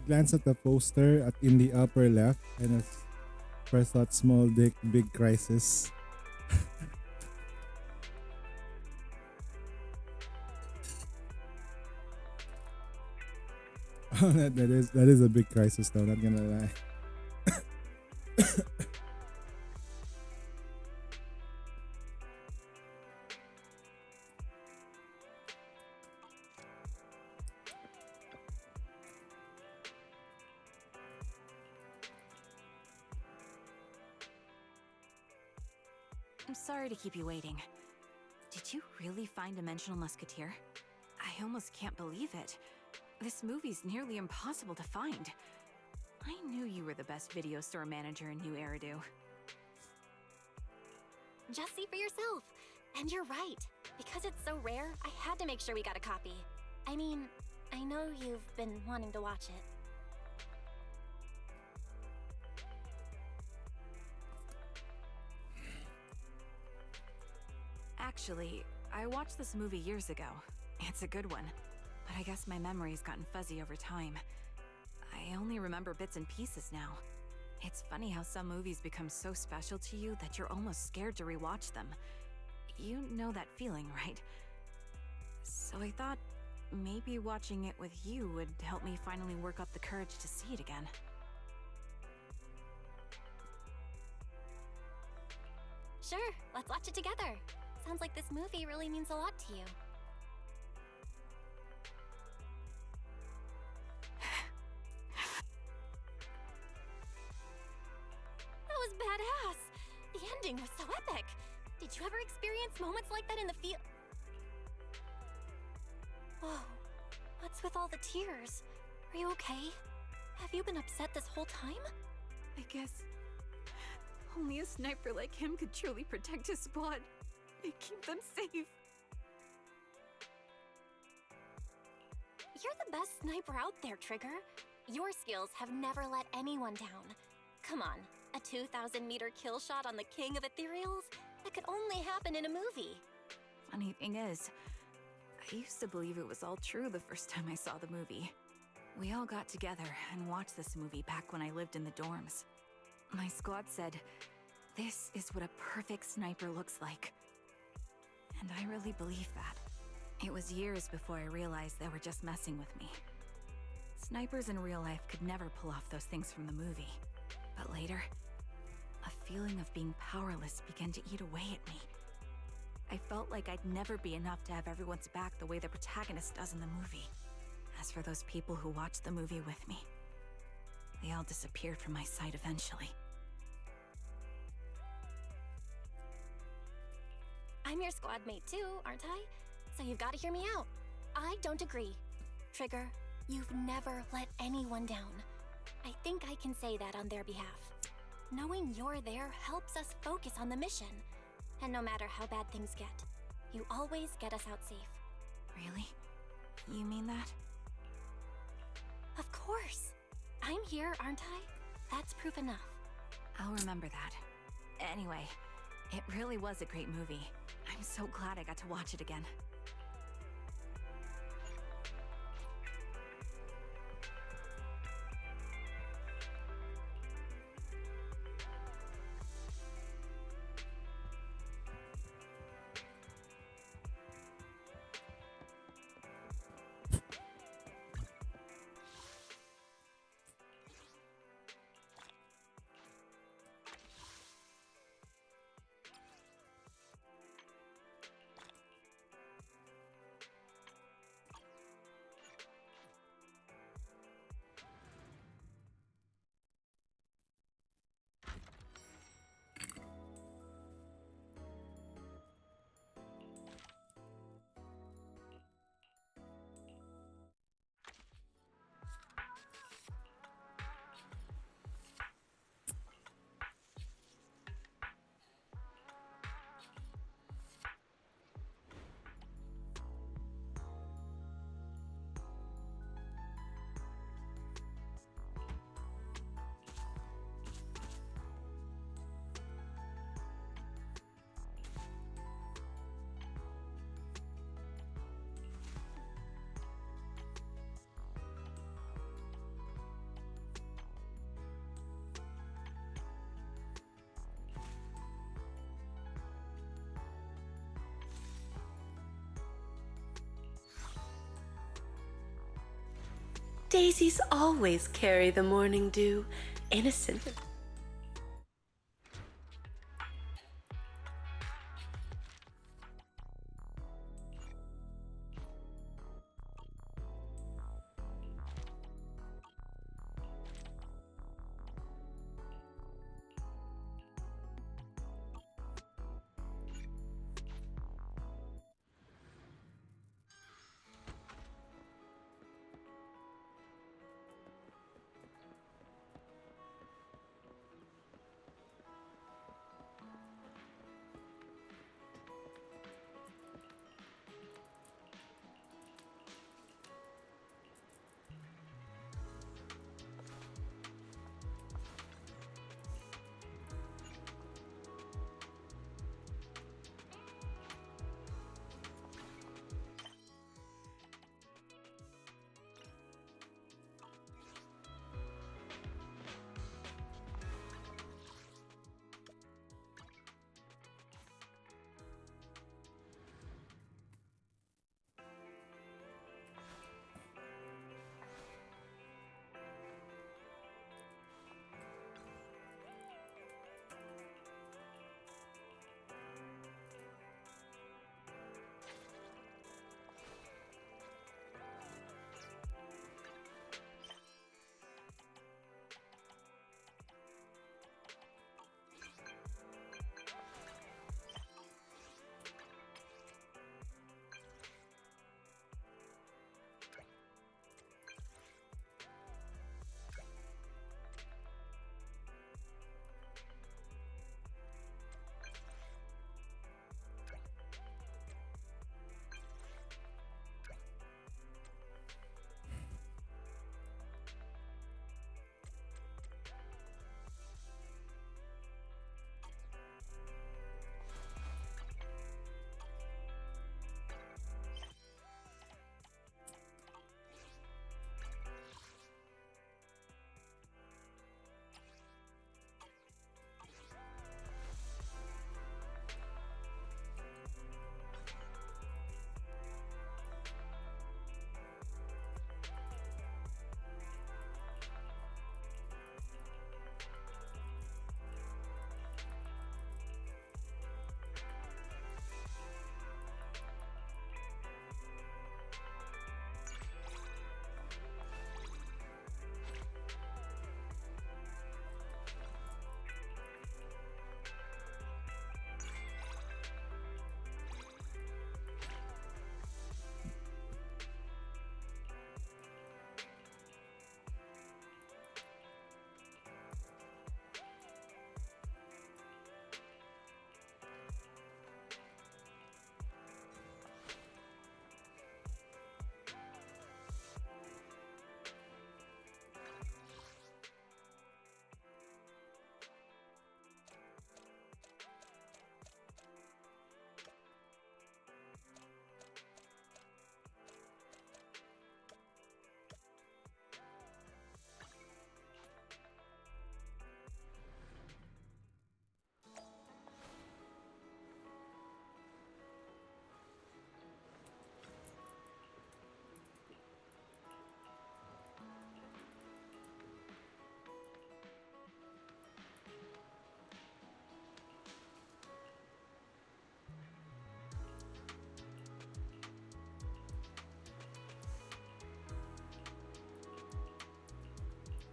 glance at the poster in the upper left, and it's first thought small dick, big crisis. Oh, that is a big crisis though, not gonna lie. I'm sorry to keep you waiting. Did you really find Dimensional Musketeer? I almost can't believe it. This movie's nearly impossible to find. I knew you were the best video store manager in New Eridu. Just see for yourself. And you're right. Because it's so rare, I had to make sure we got a copy. I mean, I know you've been wanting to watch it. Actually, I watched this movie years ago. It's a good one. But I guess my memory's gotten fuzzy over time. I only remember bits and pieces now. It's funny how some movies become so special to you that you're almost scared to rewatch them. You know that feeling, right? So I thought maybe watching it with you would help me finally work up the courage to see it again. Sure, let's watch it together. Sounds like this movie really means a lot to you. That was badass! The ending was so epic! Did you ever experience moments like that in the field? Whoa, what's with all the tears? Are you okay? Have you been upset this whole time? I guess only a sniper like him could truly protect his squad and keep them safe. You're the best sniper out there, Trigger. Your skills have never let anyone down. Come on, a 2,000-meter kill shot on the king of ethereals? That could only happen in a movie. Funny thing is, I used to believe it was all true the first time I saw the movie. We all got together and watched this movie back when I lived in the dorms. My squad said, "This is what a perfect sniper looks like." And I really believed that. It was years before I realized they were just messing with me. Snipers in real life could never pull off those things from the movie. But later, a feeling of being powerless began to eat away at me. I felt like I'd never be enough to have everyone's back the way the protagonist does in the movie. As for those people who watched the movie with me, they all disappeared from my sight eventually. I'm your squad mate too, aren't I? So you've got to hear me out. I don't agree. Trigger, you've never let anyone down. I think I can say that on their behalf. Knowing you're there helps us focus on the mission. And no matter how bad things get, you always get us out safe. Really? You mean that? Of course. I'm here, aren't I? That's proof enough. I'll remember that. Anyway, it really was a great movie. I'm so glad I got to watch it again. Daisies always carry the morning dew, innocent.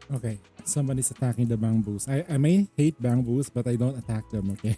Okay, somebody's attacking the bamboos. I may hate bamboos, but I don't attack them, okay?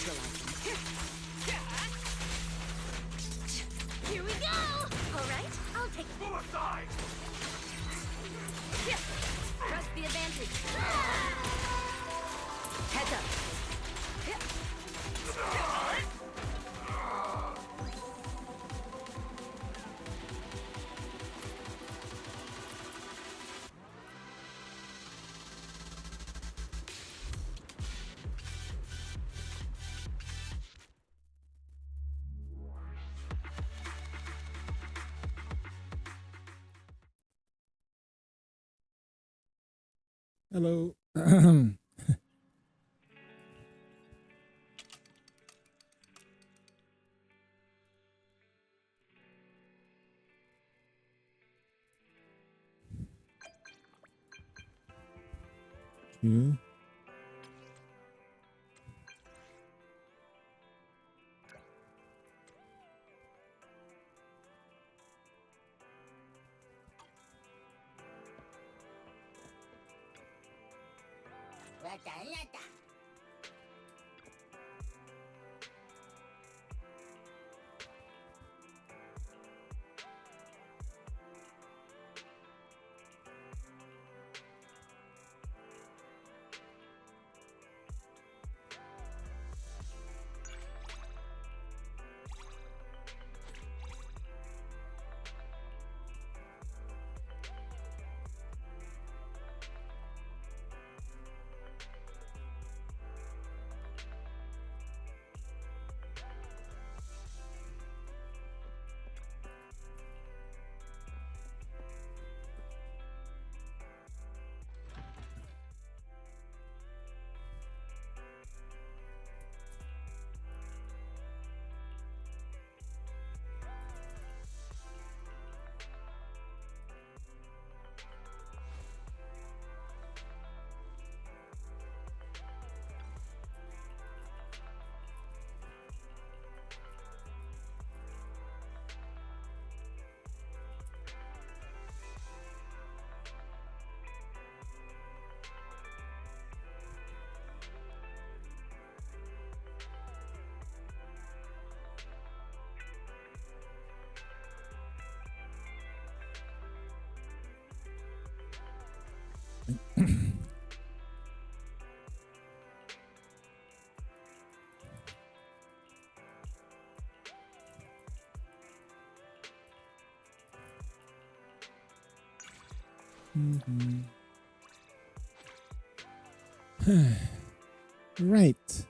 neutralize them. Here we go! Alright, I'll take it. Move aside! Press the advantage. Heads up. Hello. You. Right.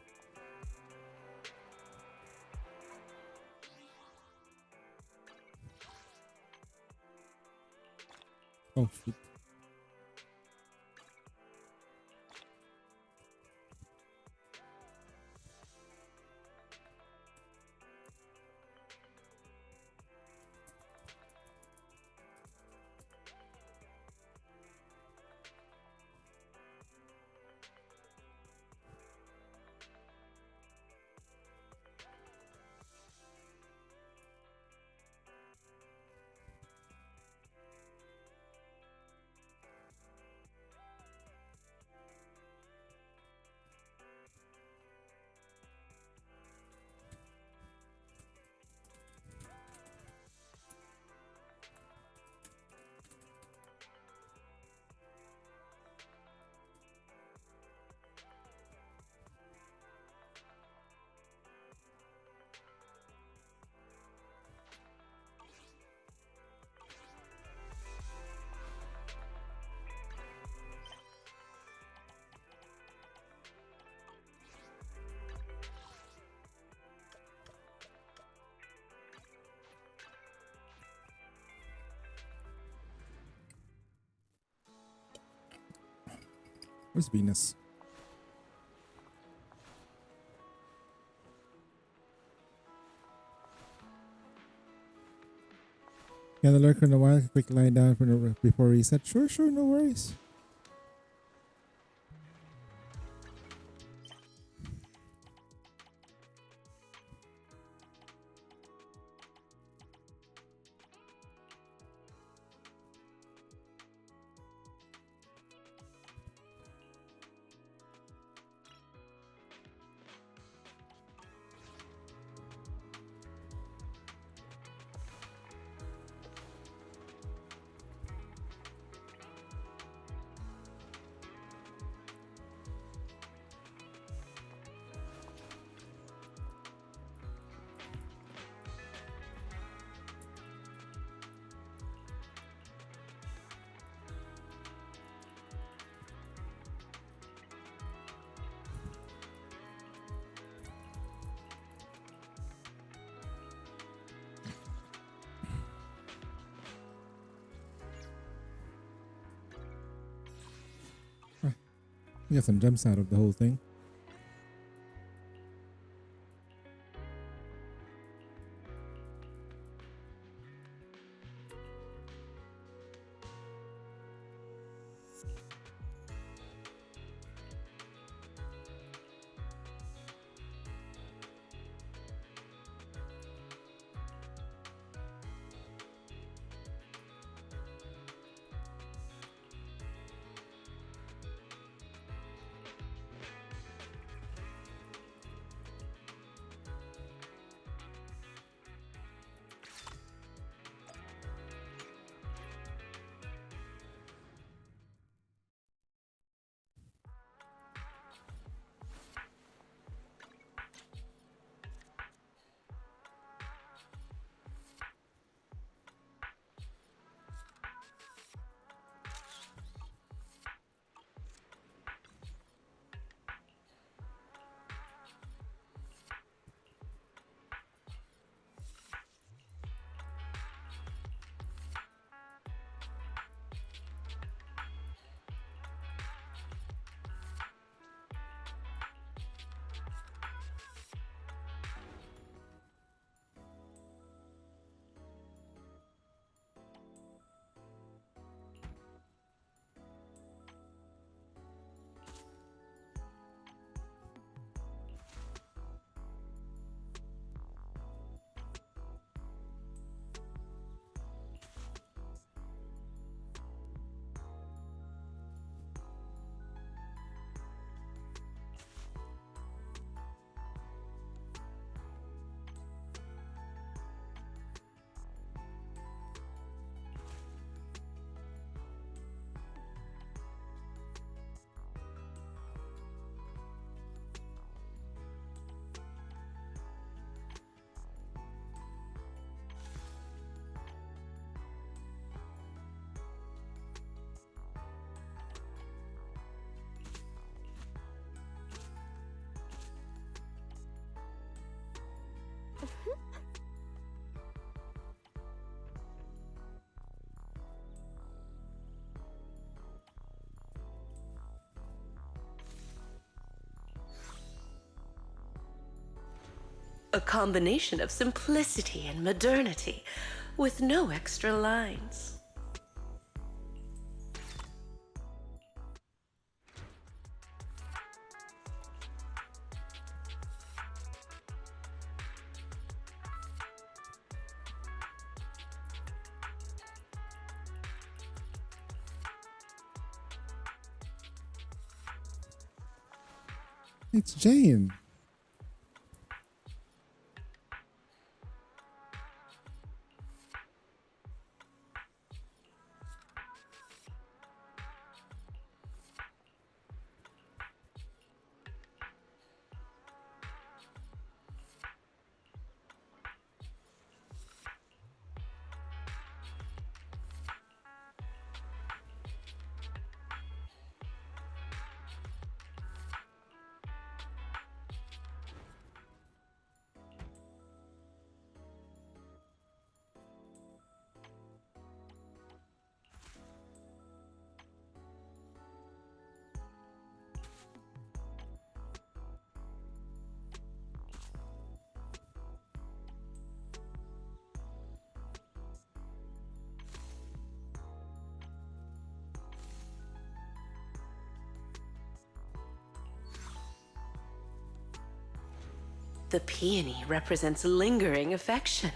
Oh shoot. Where's Venus? Can I lurk for a while? Quick lie down for before reset. Sure, no worries. You got some jumps out of the whole thing. A combination of simplicity and modernity, with no extra lines. It's Jane. The peony represents lingering affection.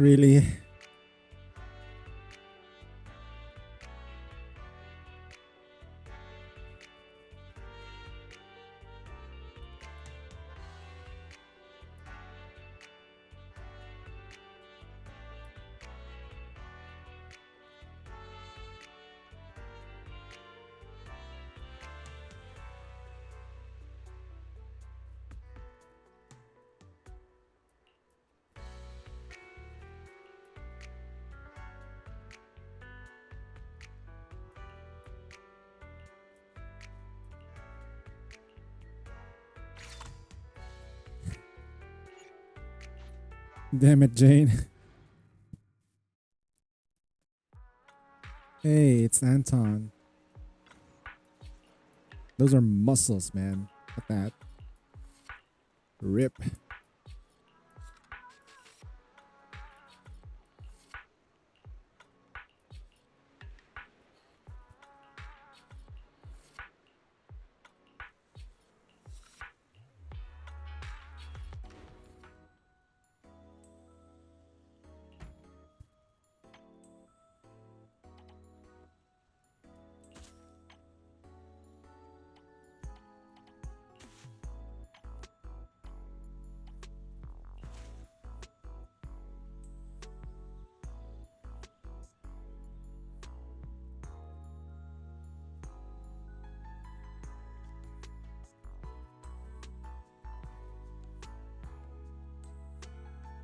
Really? Damn it, Jane. Hey, it's Anton. Those are muscles, man. Look at that. Rip.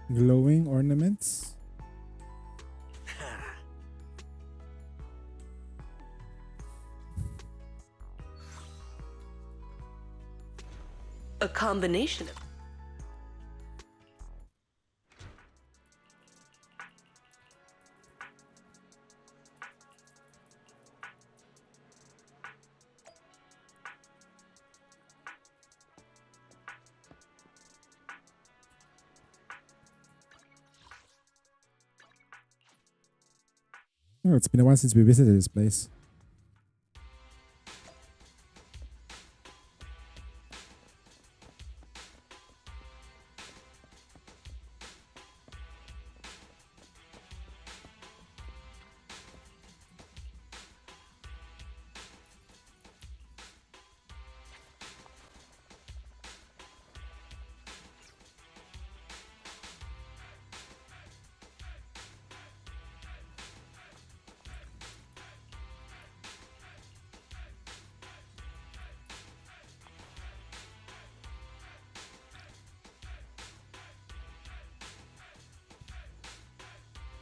Glowing ornaments? A combination of... Oh, it's been a while since we visited this place.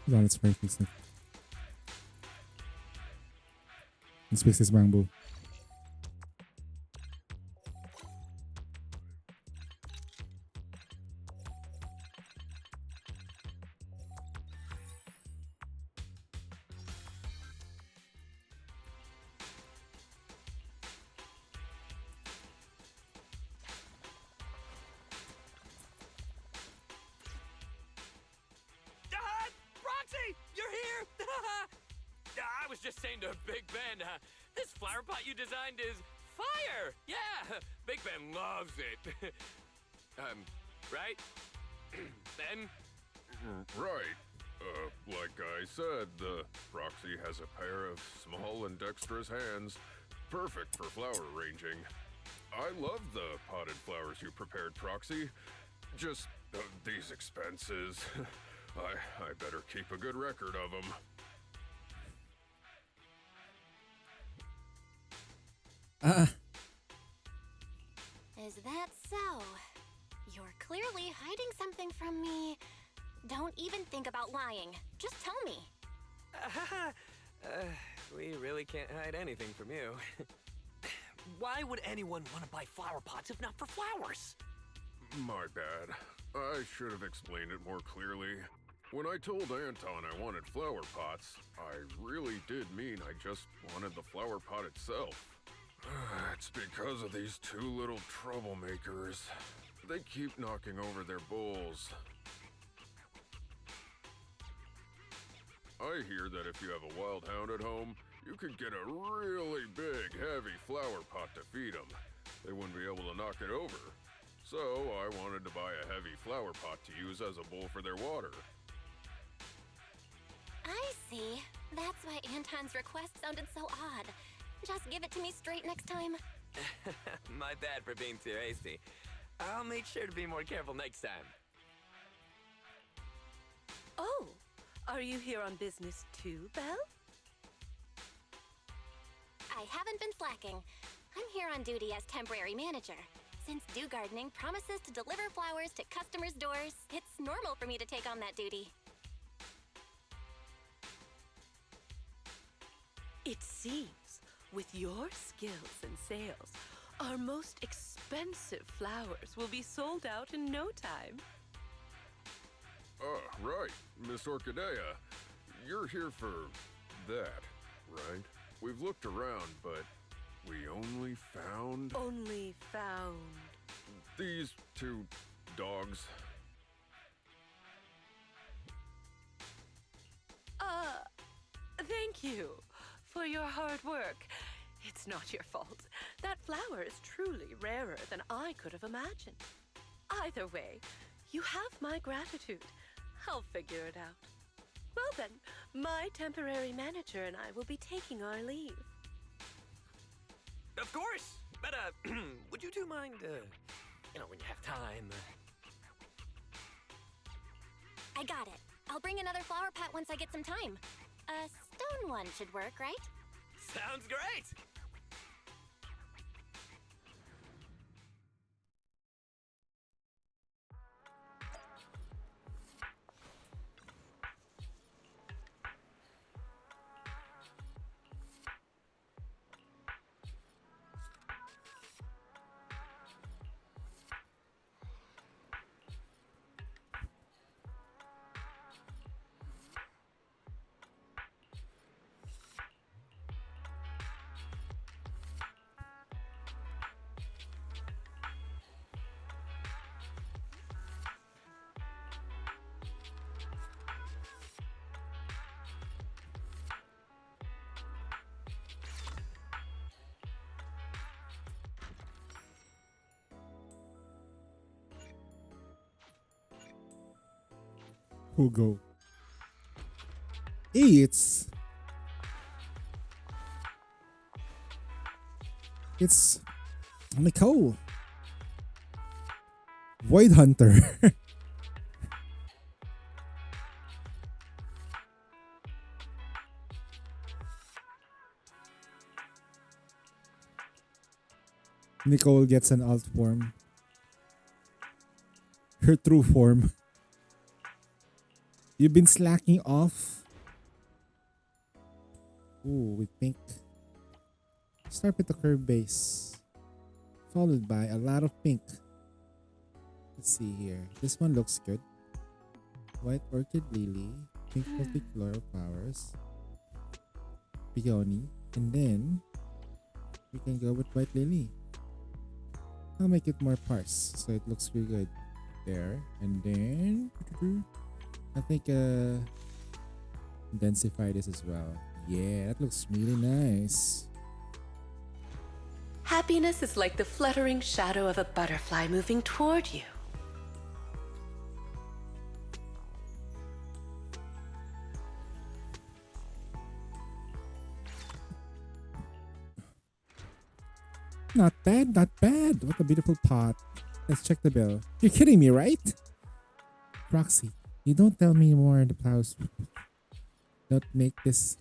Hold on, let's break this thing. Let's fix this bamboo. Roxy, you're here! I was just saying to Big Ben, this flower pot you designed is fire! Yeah, Big Ben loves it. Right? Ben? Right. Like I said, the Proxy has a pair of small and dexterous hands, perfect for flower arranging. I love the potted flowers you prepared, Proxy. Just these expenses. I better keep a good record of them. Is that so? You're clearly hiding something from me. Don't even think about lying. Just tell me. We really can't hide anything from you. Why would anyone want to buy flower pots if not for flowers? My bad. I should have explained it more clearly. When I told Anton I wanted flower pots, I really did mean I just wanted the flower pot itself. It's because of these two little troublemakers. They keep knocking over their bowls. I hear that if you have a wild hound at home, you could get a really big, heavy flower pot to feed them. They wouldn't be able to knock it over. So I wanted to buy a heavy flower pot to use as a bowl for their water. Tan's request sounded so odd. Just give it to me straight next time. My bad for being too hasty. I'll make sure to be more careful next time. Oh, are you here on business too, Belle? I haven't been slacking. I'm here on duty as temporary manager. Since Dew Gardening promises to deliver flowers to customers' doors, it's normal for me to take on that duty. It seems, with your skills and sales, our most expensive flowers will be sold out in no time. Oh, right. Miss Orchidea. You're here for that, right? We've looked around, but we only found Only found. these two dogs. Thank you for your hard work. It's not your fault. That flower is truly rarer than I could have imagined. Either way, you have my gratitude. I'll figure it out. Well then, my temporary manager and I will be taking our leave. Of course! But, would you two mind, when you have time? I got it. I'll bring another flower pot once I get some time. A stone one should work, right? Sounds great! Hugo. Hey, it's Nicole. Void Hunter. Nicole gets an alt form. Her true form. You've been slacking off. Ooh, with pink. Start with the curve base. Followed by a lot of pink. Let's see here. This one looks good. White orchid lily. Pink multicolored flowers. Peony. And then we can go with white lily. I'll make it more sparse so it looks really good. There. And then I think densify this as well. Yeah, that looks really nice. Happiness is like the fluttering shadow of a butterfly moving toward you. Not bad, not bad. What a beautiful pot. Let's check the bill. You're kidding me, right? Roxy, you don't tell me more in the flowers. Don't make this.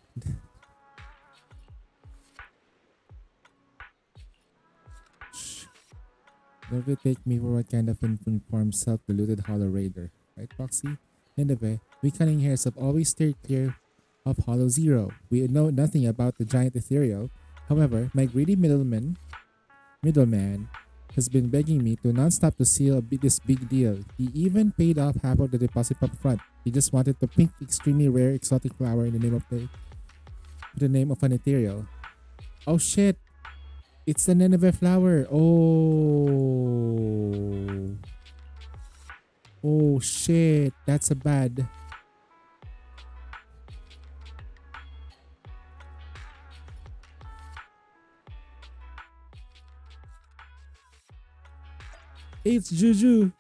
Shh. Don't take me for what kind of informed, self-deluded hollow raider. Right, Roxy? Anyway, we cunning hairs have always steered clear of Hollow Zero. We know nothing about the giant ethereal. However, my greedy middleman has been begging me to non-stop to seal this big deal. He even paid off half of the deposit up front. He just wanted the pink, extremely rare exotic flower in the name of an ethereal. Oh shit! It's the Nineveh flower. Oh shit! That's a bad. It's Juju.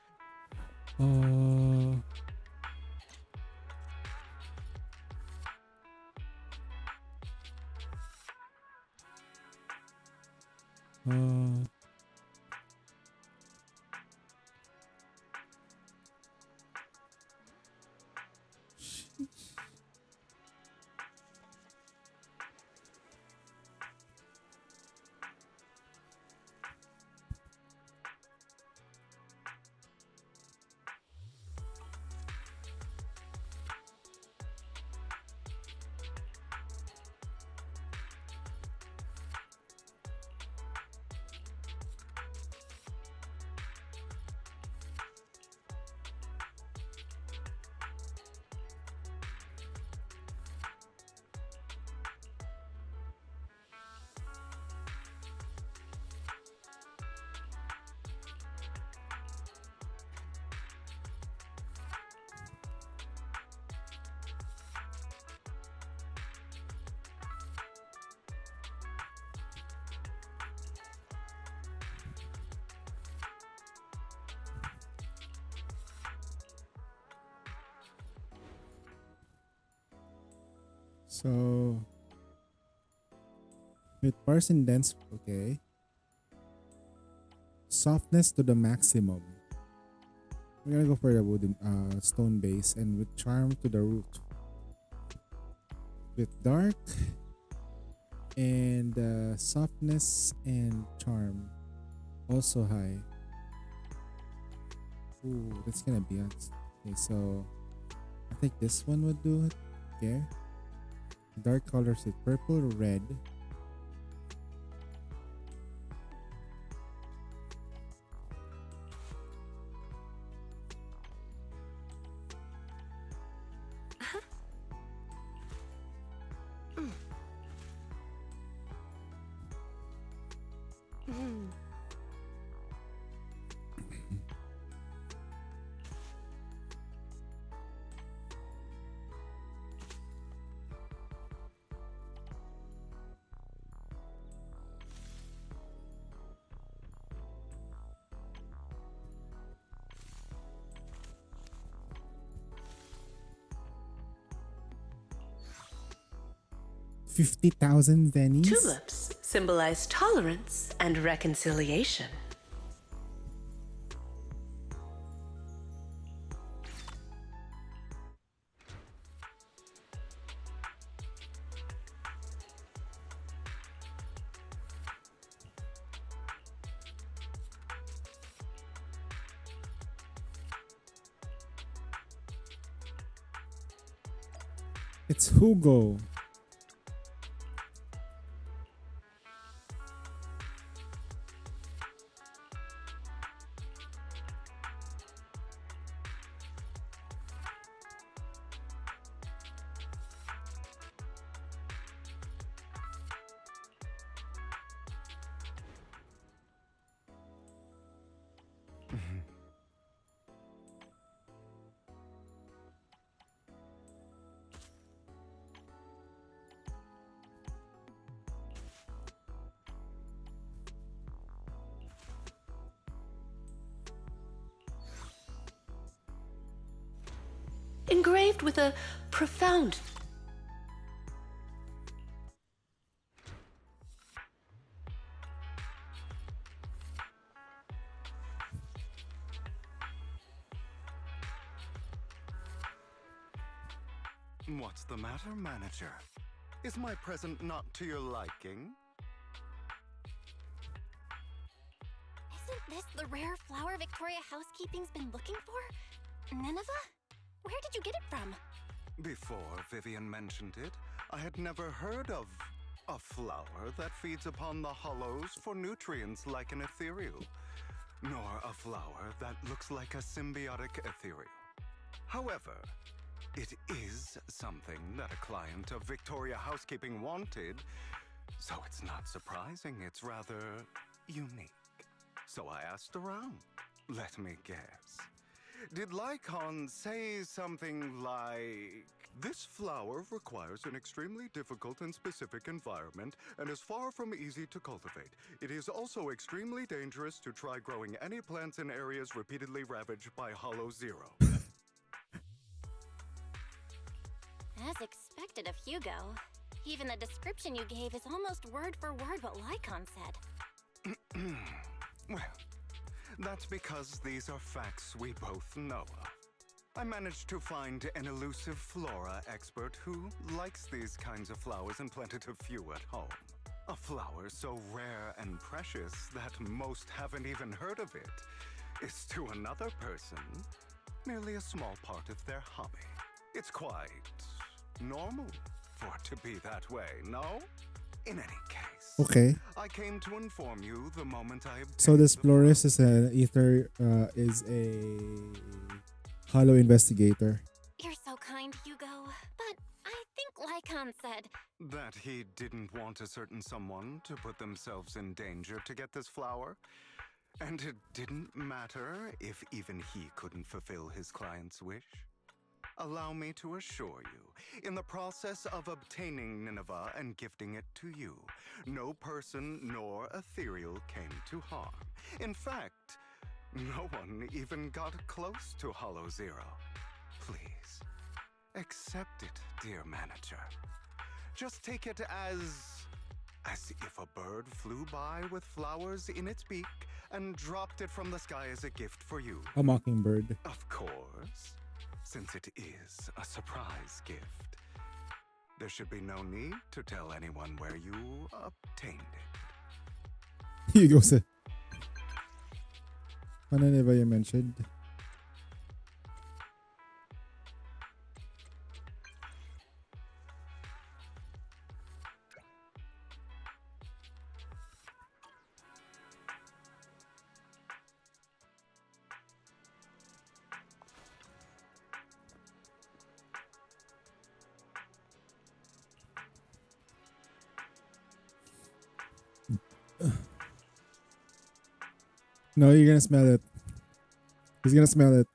Uh, so with bars and dents, okay. Softness to the maximum. We're gonna go for the wooden stone base and with charm to the root. With dark and softness and charm also high. Ooh, that's gonna be us. Okay, so I think this one would do it. Okay. Dark colors with purple, red. $50,000 Zennies. Tulips symbolize tolerance and reconciliation. It's Hugo. Engraved with a profound What's the matter, manager? Is my present not to your liking? Isn't this the rare flower Victoria Housekeeping's been looking for? Nineveh? Where did you get it from? Before Vivian mentioned it, I had never heard of a flower that feeds upon the hollows for nutrients like an ethereal, nor a flower that looks like a symbiotic ethereal. However, it is something that a client of Victoria Housekeeping wanted, so it's not surprising it's rather unique. So I asked around. Let me guess. Did Lycon say something like, "This flower requires an extremely difficult and specific environment and is far from easy to cultivate. It is also extremely dangerous to try growing any plants in areas repeatedly ravaged by Hollow Zero"? As expected of Hugo. Even the description you gave is almost word for word what Lycon said. Well, that's because these are facts we both know of. I managed to find an elusive flora expert who likes these kinds of flowers and planted a few at home. A flower so rare and precious that most haven't even heard of it is to another person merely a small part of their hobby. It's quite normal for it to be that way, no? In any case, Okay. I came to inform you the moment I obtained So this the Flores is an ether, is a hollow investigator. You're so kind, Hugo. But I think Lycon said that he didn't want a certain someone to put themselves in danger to get this flower. And it didn't matter if even he couldn't fulfill his client's wish. Allow me to assure you, in the process of obtaining Nineveh and gifting it to you, no person nor ethereal came to harm. In fact, no one even got close to Hollow Zero. Please, accept it, dear manager. Just take it as if a bird flew by with flowers in its beak and dropped it from the sky as a gift for you. A mockingbird. Of course, since it is a surprise gift. There should be no need to tell anyone where you obtained it. Here goes it. Ano na ba yung mentioned? No, you're gonna smell it. He's gonna smell it.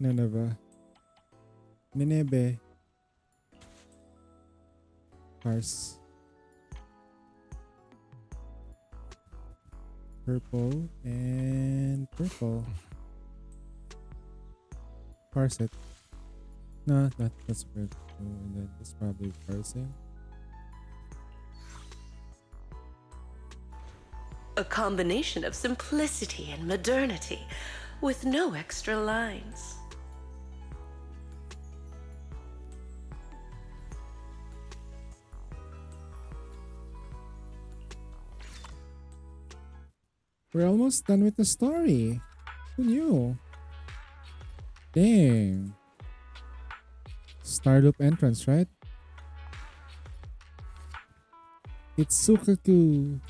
Nineveh. Ninebe. Parse. Purple and purple. Parse it. No, that's purple. And then it's probably parsing. A combination of simplicity and modernity with no extra lines. We're almost done with the story. Who knew? Dang. Starloop entrance, right? It's Sukaku.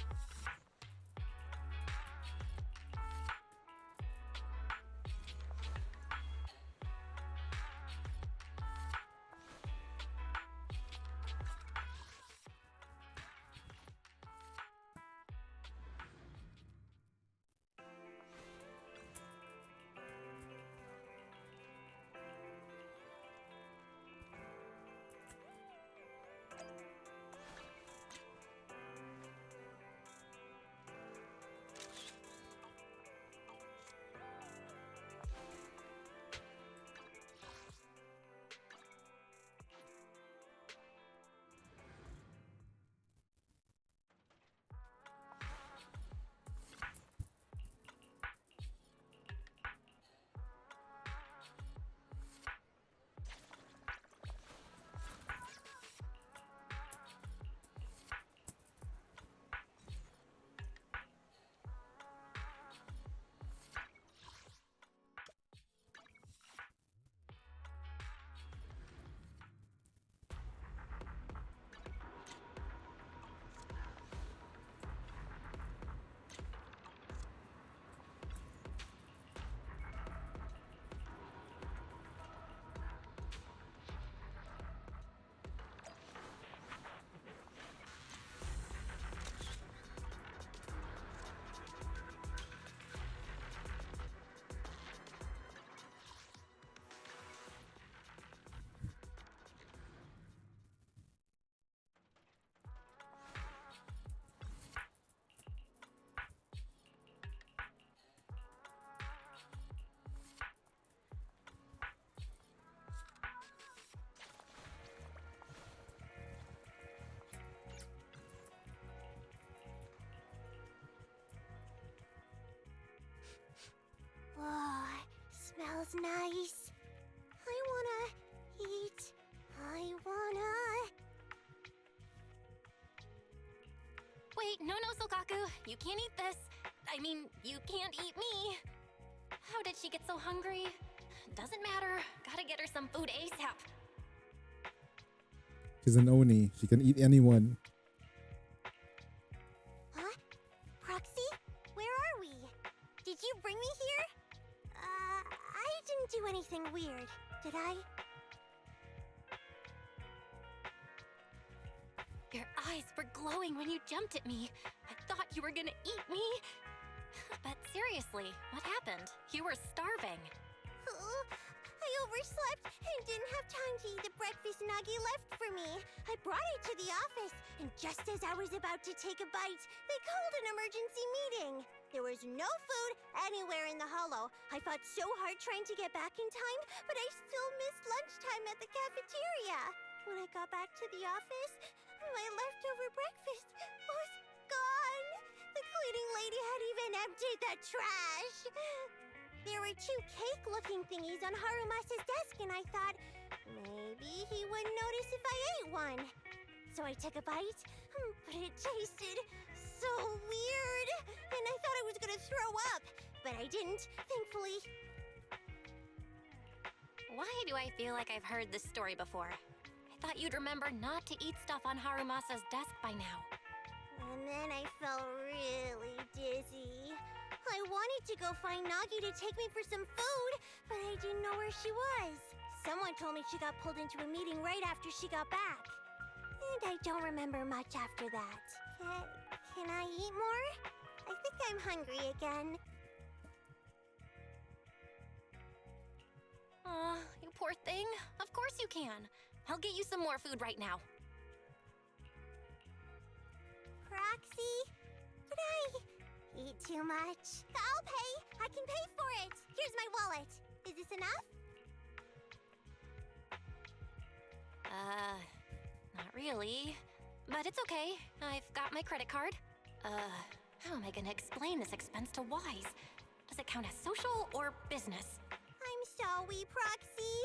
smells nice. I wanna eat. I wanna. Wait, no, Sokaku. You can't eat this. I mean, you can't eat me. How did she get so hungry? Doesn't matter. Gotta get her some food ASAP. She's an Oni. She can eat anyone. Huh? Proxy? Where are we? Did you bring me here? I didn't do anything weird, did I? Your eyes were glowing when you jumped at me. I thought you were gonna eat me. But seriously, what happened? You were starving. I overslept and didn't have time to eat the breakfast Nagi left for me. I brought it to the office, and just as I was about to take a bite, they called an emergency meeting. There was no food anywhere in the hollow. I fought so hard trying to get back in time, but I still missed lunchtime at the cafeteria. When I got back to the office, my leftover breakfast was gone. The cleaning lady had even emptied the trash. There were 2 cake-looking thingies on Harumasa's desk, and I thought maybe he wouldn't notice if I ate one. So I took a bite, but it tasted so weird, and I thought I was gonna throw up, but I didn't, thankfully. Why do I feel like I've heard this story before? I thought you'd remember not to eat stuff on Harumasa's desk by now. And then I felt really dizzy. I wanted to go find Nagi to take me for some food, but I didn't know where she was. Someone told me she got pulled into a meeting right after she got back. And I don't remember much after that. Can I eat more? I think I'm hungry again. Aw, you poor thing. Of course you can. I'll get you some more food right now. Proxy, did I eat too much? I'll pay. I can pay for it. Here's my wallet. Is this enough? Not really. But it's okay. I've got my credit card. How am I gonna explain this expense to Wise? Does it count as social or business? I'm sorry, Proxy.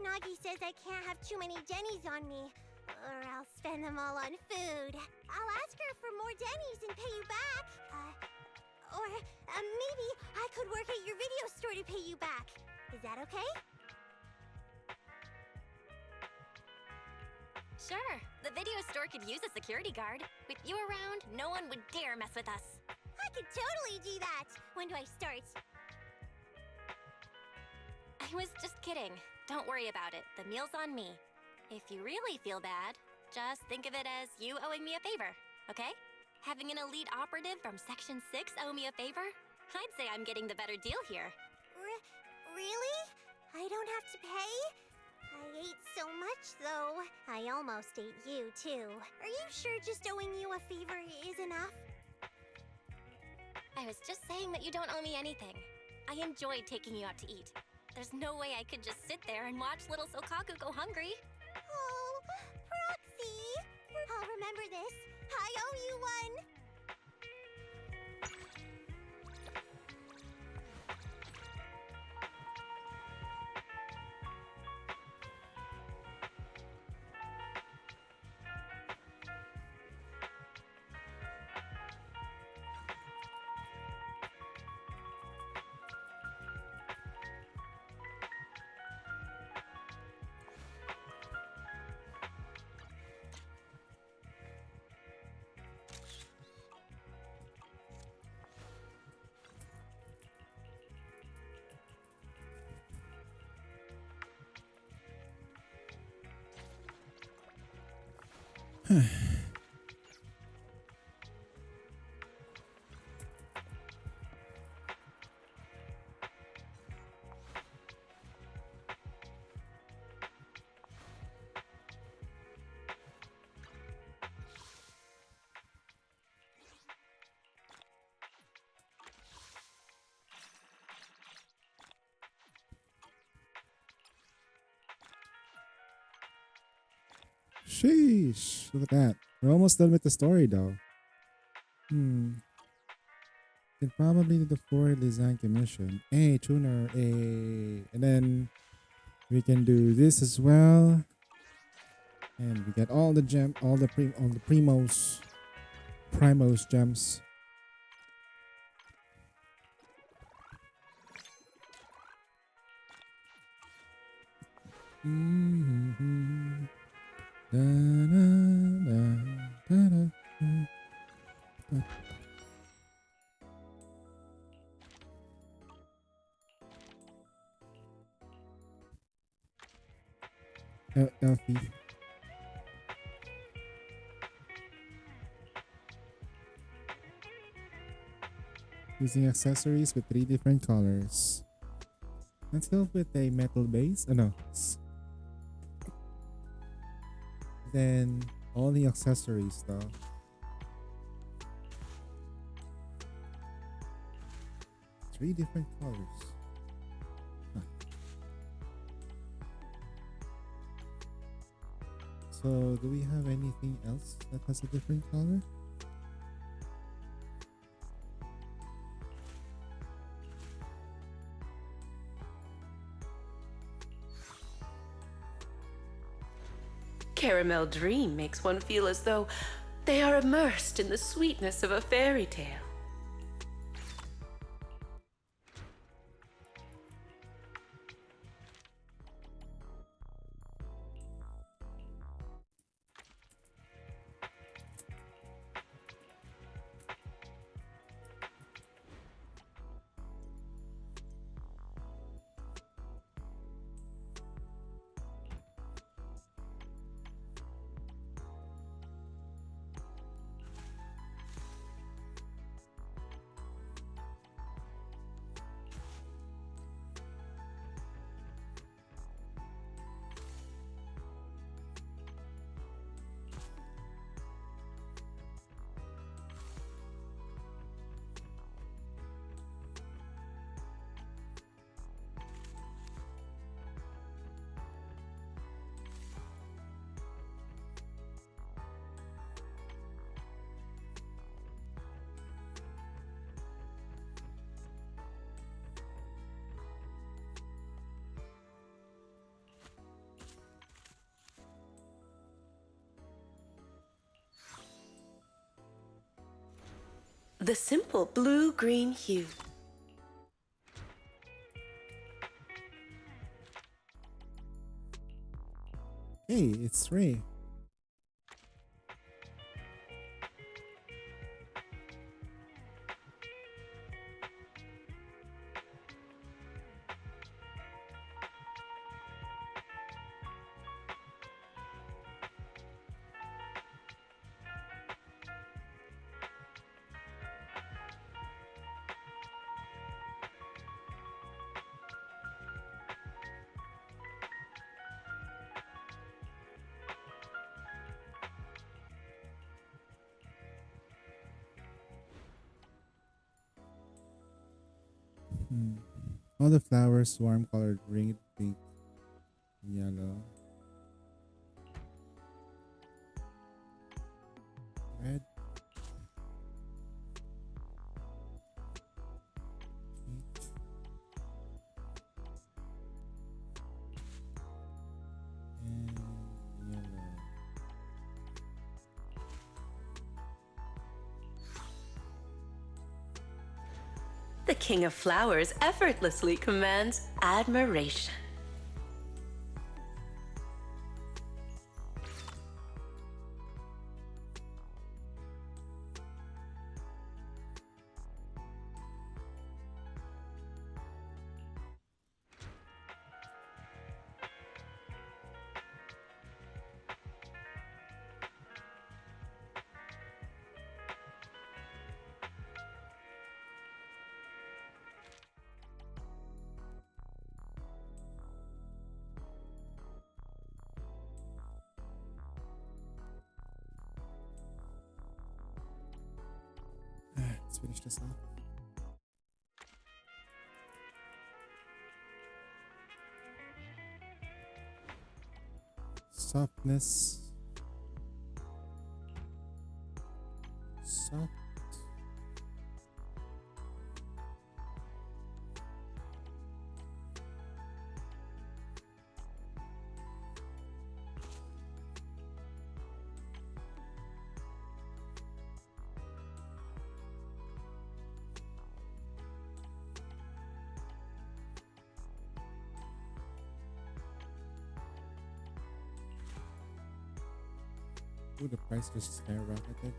Nagi says I can't have too many Denny's on me, or I'll spend them all on food. I'll ask her for more Denny's and pay you back. Or maybe I could work at your video store to pay you back. Is that okay? Sure. The video store could use a security guard. With you around, no one would dare mess with us. I could totally do that. When do I start? I was just kidding. Don't worry about it. The meal's on me. If you really feel bad, just think of it as you owing me a favor, okay? Having an elite operative from Section 6 owe me a favor? I'd say I'm getting the better deal here. Really? I don't have to pay? I ate so much, though. I almost ate you, too. Are you sure just owing you a favor is enough? I was just saying that you don't owe me anything. I enjoyed taking you out to eat. There's no way I could just sit there and watch little Sokaku go hungry. Oh, Proxy! I'll remember this. I owe you one! Sheesh. Look at that. We're almost done with the story though. Can probably do the floor design commission. Hey, tuner, hey. And then we can do this as well. And we get all the primos gems. Mm-hmm. Da, da, da, da, da. Elfie. Using accessories with 3 different colors. Let's go with a metal base. Oh no. Then all the accessories though. Three different colors. Huh. So do we have anything else that has a different color? Caramel Dream makes one feel as though they are immersed in the sweetness of a fairy tale. The simple blue-green hue. Hey, it's Ray. All the flowers warm colored ring pink, yellow, red, peach, and yellow. The King of Flowers effortlessly commands admiration. Let's finish this off. Softness. Soft. Ooh, the price just skyrocketed.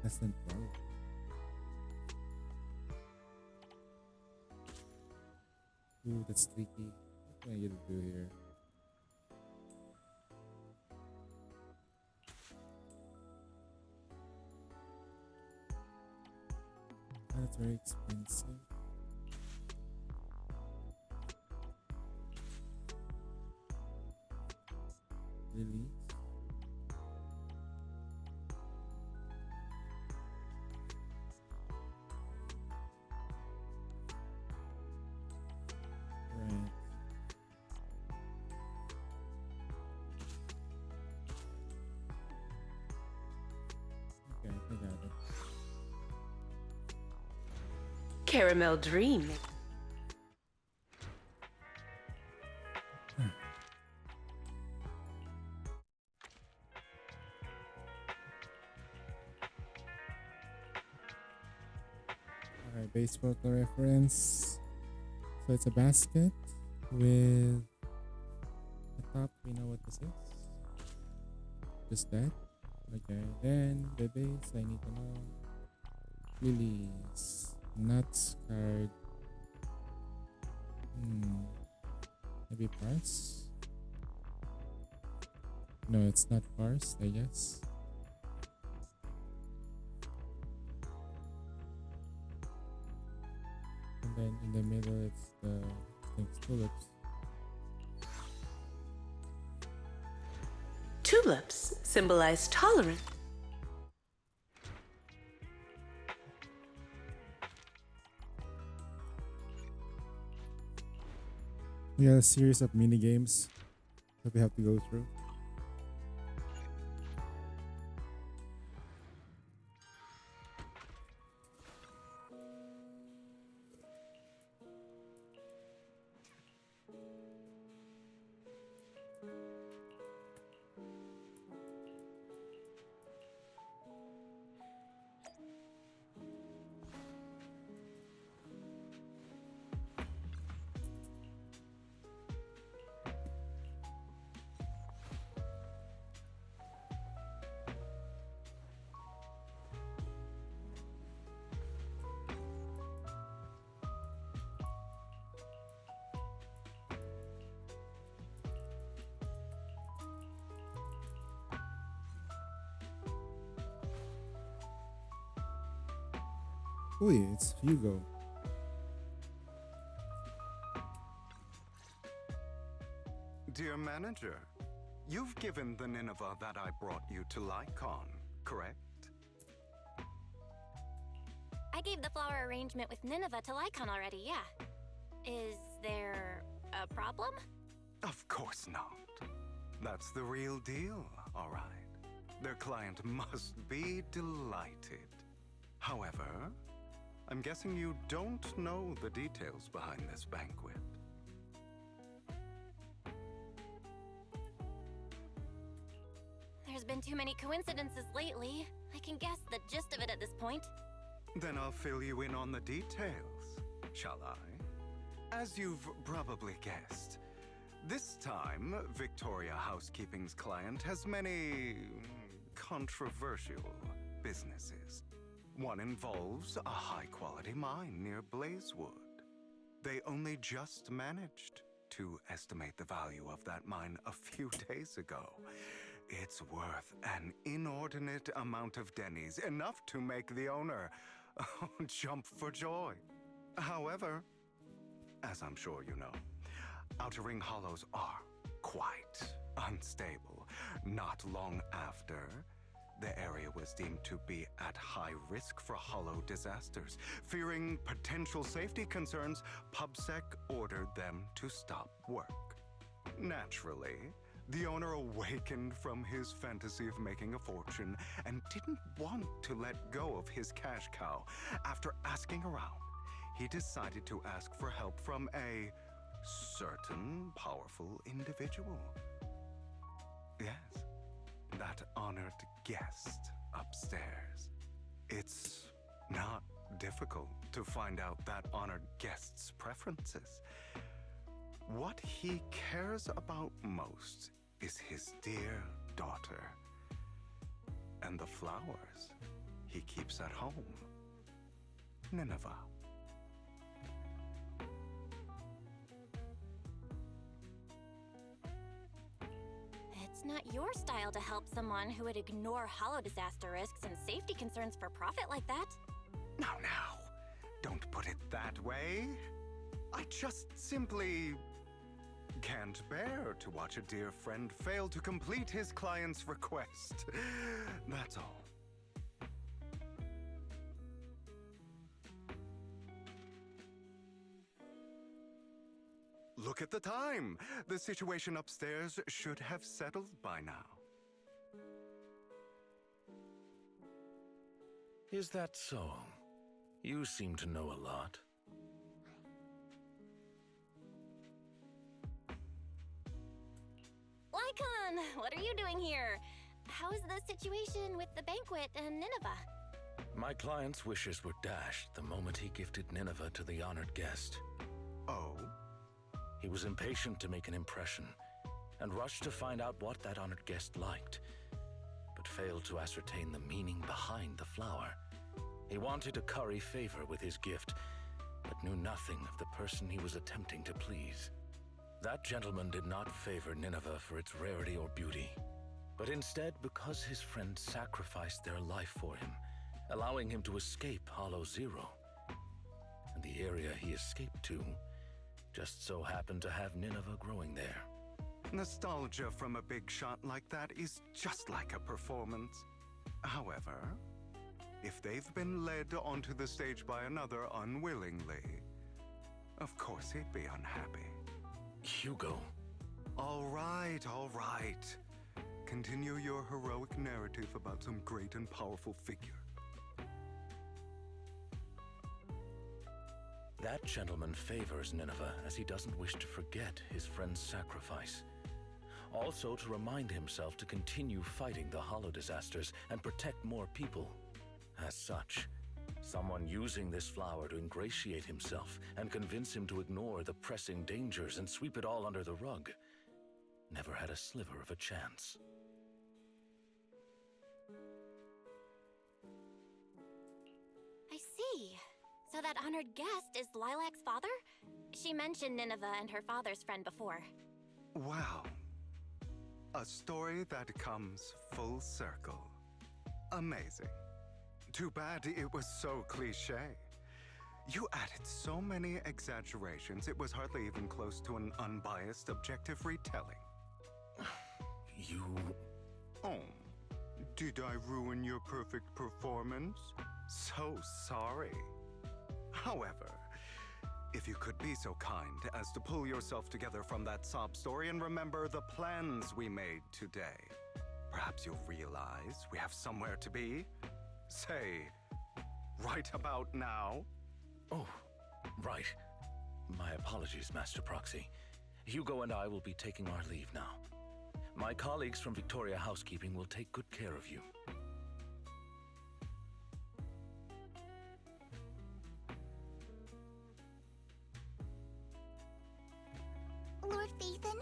Less than 12. Ooh, that's tricky. What can I get to do here? That's very expensive. Really? Right. Okay, I got it. Caramel Dream. Alright, baseball reference. So it's a basket with the top. We know what this is. Just that. Okay, then the base. I need to know. Lilies. Nuts card. Maybe parse? No, it's not parse, I guess. And then in the middle, it's the tulips. Tulips symbolize tolerance. We got a series of mini games that we have to go through. Ooh, it's Hugo. Dear manager, you've given the Nineveh that I brought you to Lycon, correct? I gave the flower arrangement with Nineveh to Lycon already, yeah. Is there a problem? Of course not. That's the real deal, all right. Their client must be delighted. However, I'm guessing you don't know the details behind this banquet. There's been too many coincidences lately. I can guess the gist of it at this point. Then I'll fill you in on the details, shall I? As you've probably guessed, this time, Victoria Housekeeping's client has many controversial businesses. One involves a high-quality mine near Blazewood. They only just managed to estimate the value of that mine a few days ago. It's worth an inordinate amount of Denny's, enough to make the owner jump for joy. However, as I'm sure you know, Outer Ring Hollows are quite unstable. Not long after, the area was deemed to be at high risk for hollow disasters. Fearing potential safety concerns, PubSec ordered them to stop work. Naturally, the owner awakened from his fantasy of making a fortune and didn't want to let go of his cash cow. After asking around, he decided to ask for help from a certain powerful individual. Yes, that honored guest upstairs. It's not difficult to find out that honored guest's preferences. What he cares about most is his dear daughter. And the flowers he keeps at home. Nineveh. It's not your style to help someone who would ignore hollow disaster risks and safety concerns for profit like that. Now, don't put it that way. I just simply can't bear to watch a dear friend fail to complete his client's request. That's all. Look at the time. The situation upstairs should have settled by now. Is that so? You seem to know a lot. Lycon, what are you doing here? How is the situation with the banquet and Nineveh? My client's wishes were dashed the moment he gifted Nineveh to the honored guest. Oh? He was impatient to make an impression, and rushed to find out what that honored guest liked, but failed to ascertain the meaning behind the flower. He wanted to curry favor with his gift, but knew nothing of the person he was attempting to please. That gentleman did not favor Nineveh for its rarity or beauty, but instead because his friend sacrificed their life for him, allowing him to escape Hollow Zero. And the area he escaped to just so happened to have Nineveh growing there. Nostalgia from a big shot like that is just like a performance. However, if they've been led onto the stage by another unwillingly, of course he'd be unhappy. Hugo. All right. Continue your heroic narrative about some great and powerful figure. That gentleman favors Nineveh as he doesn't wish to forget his friend's sacrifice. Also to remind himself to continue fighting the hollow disasters and protect more people. As such, someone using this flower to ingratiate himself and convince him to ignore the pressing dangers and sweep it all under the rug never had a sliver of a chance. I see. So that honored guest is Lilac's father? She mentioned Nineveh and her father's friend before. Wow. A story that comes full circle. Amazing. Too bad it was so cliché. You added so many exaggerations, it was hardly even close to an unbiased, objective retelling. You... Oh, did I ruin your perfect performance? So sorry. However, if you could be so kind as to pull yourself together from that sob story and remember the plans we made today, perhaps you'll realize we have somewhere to be. Say, right about now. Oh, right. My apologies, Master Proxy. Hugo and I will be taking our leave now. My colleagues from Victoria Housekeeping will take good care of you. Lord Phaethon,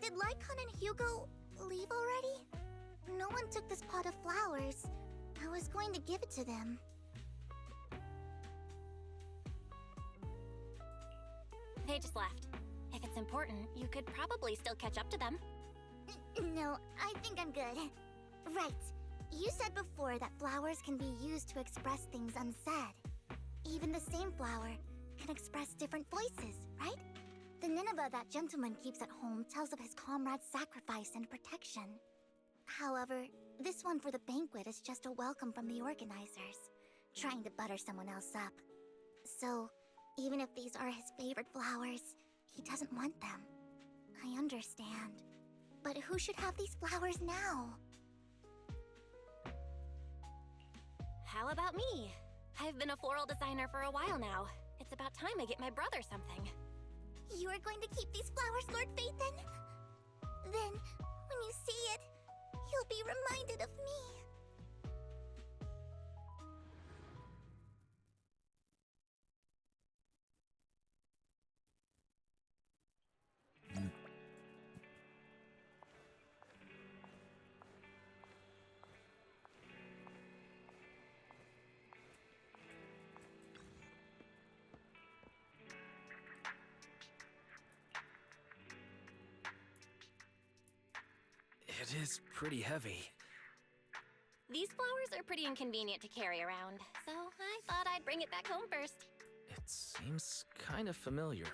did Lycon and Hugo leave already? No one took this pot of flowers. I was going to give it to them. They just left. If it's important, you could probably still catch up to them. No, I think I'm good. Right. You said before that flowers can be used to express things unsaid. Even the same flower can express different voices, right? The Nineveh that gentleman keeps at home tells of his comrade's sacrifice and protection. However, this one for the banquet is just a welcome from the organizers, trying to butter someone else up. So, even if these are his favorite flowers, he doesn't want them. I understand. But who should have these flowers now? How about me? I've been a floral designer for a while now. It's about time I get my brother something. You are going to keep these flowers, Lord Phaethon? Then, when you see it, you'll be reminded of me. is pretty heavy. These flowers are pretty inconvenient to carry around, so I thought I'd bring it back home first. It seems kind of familiar,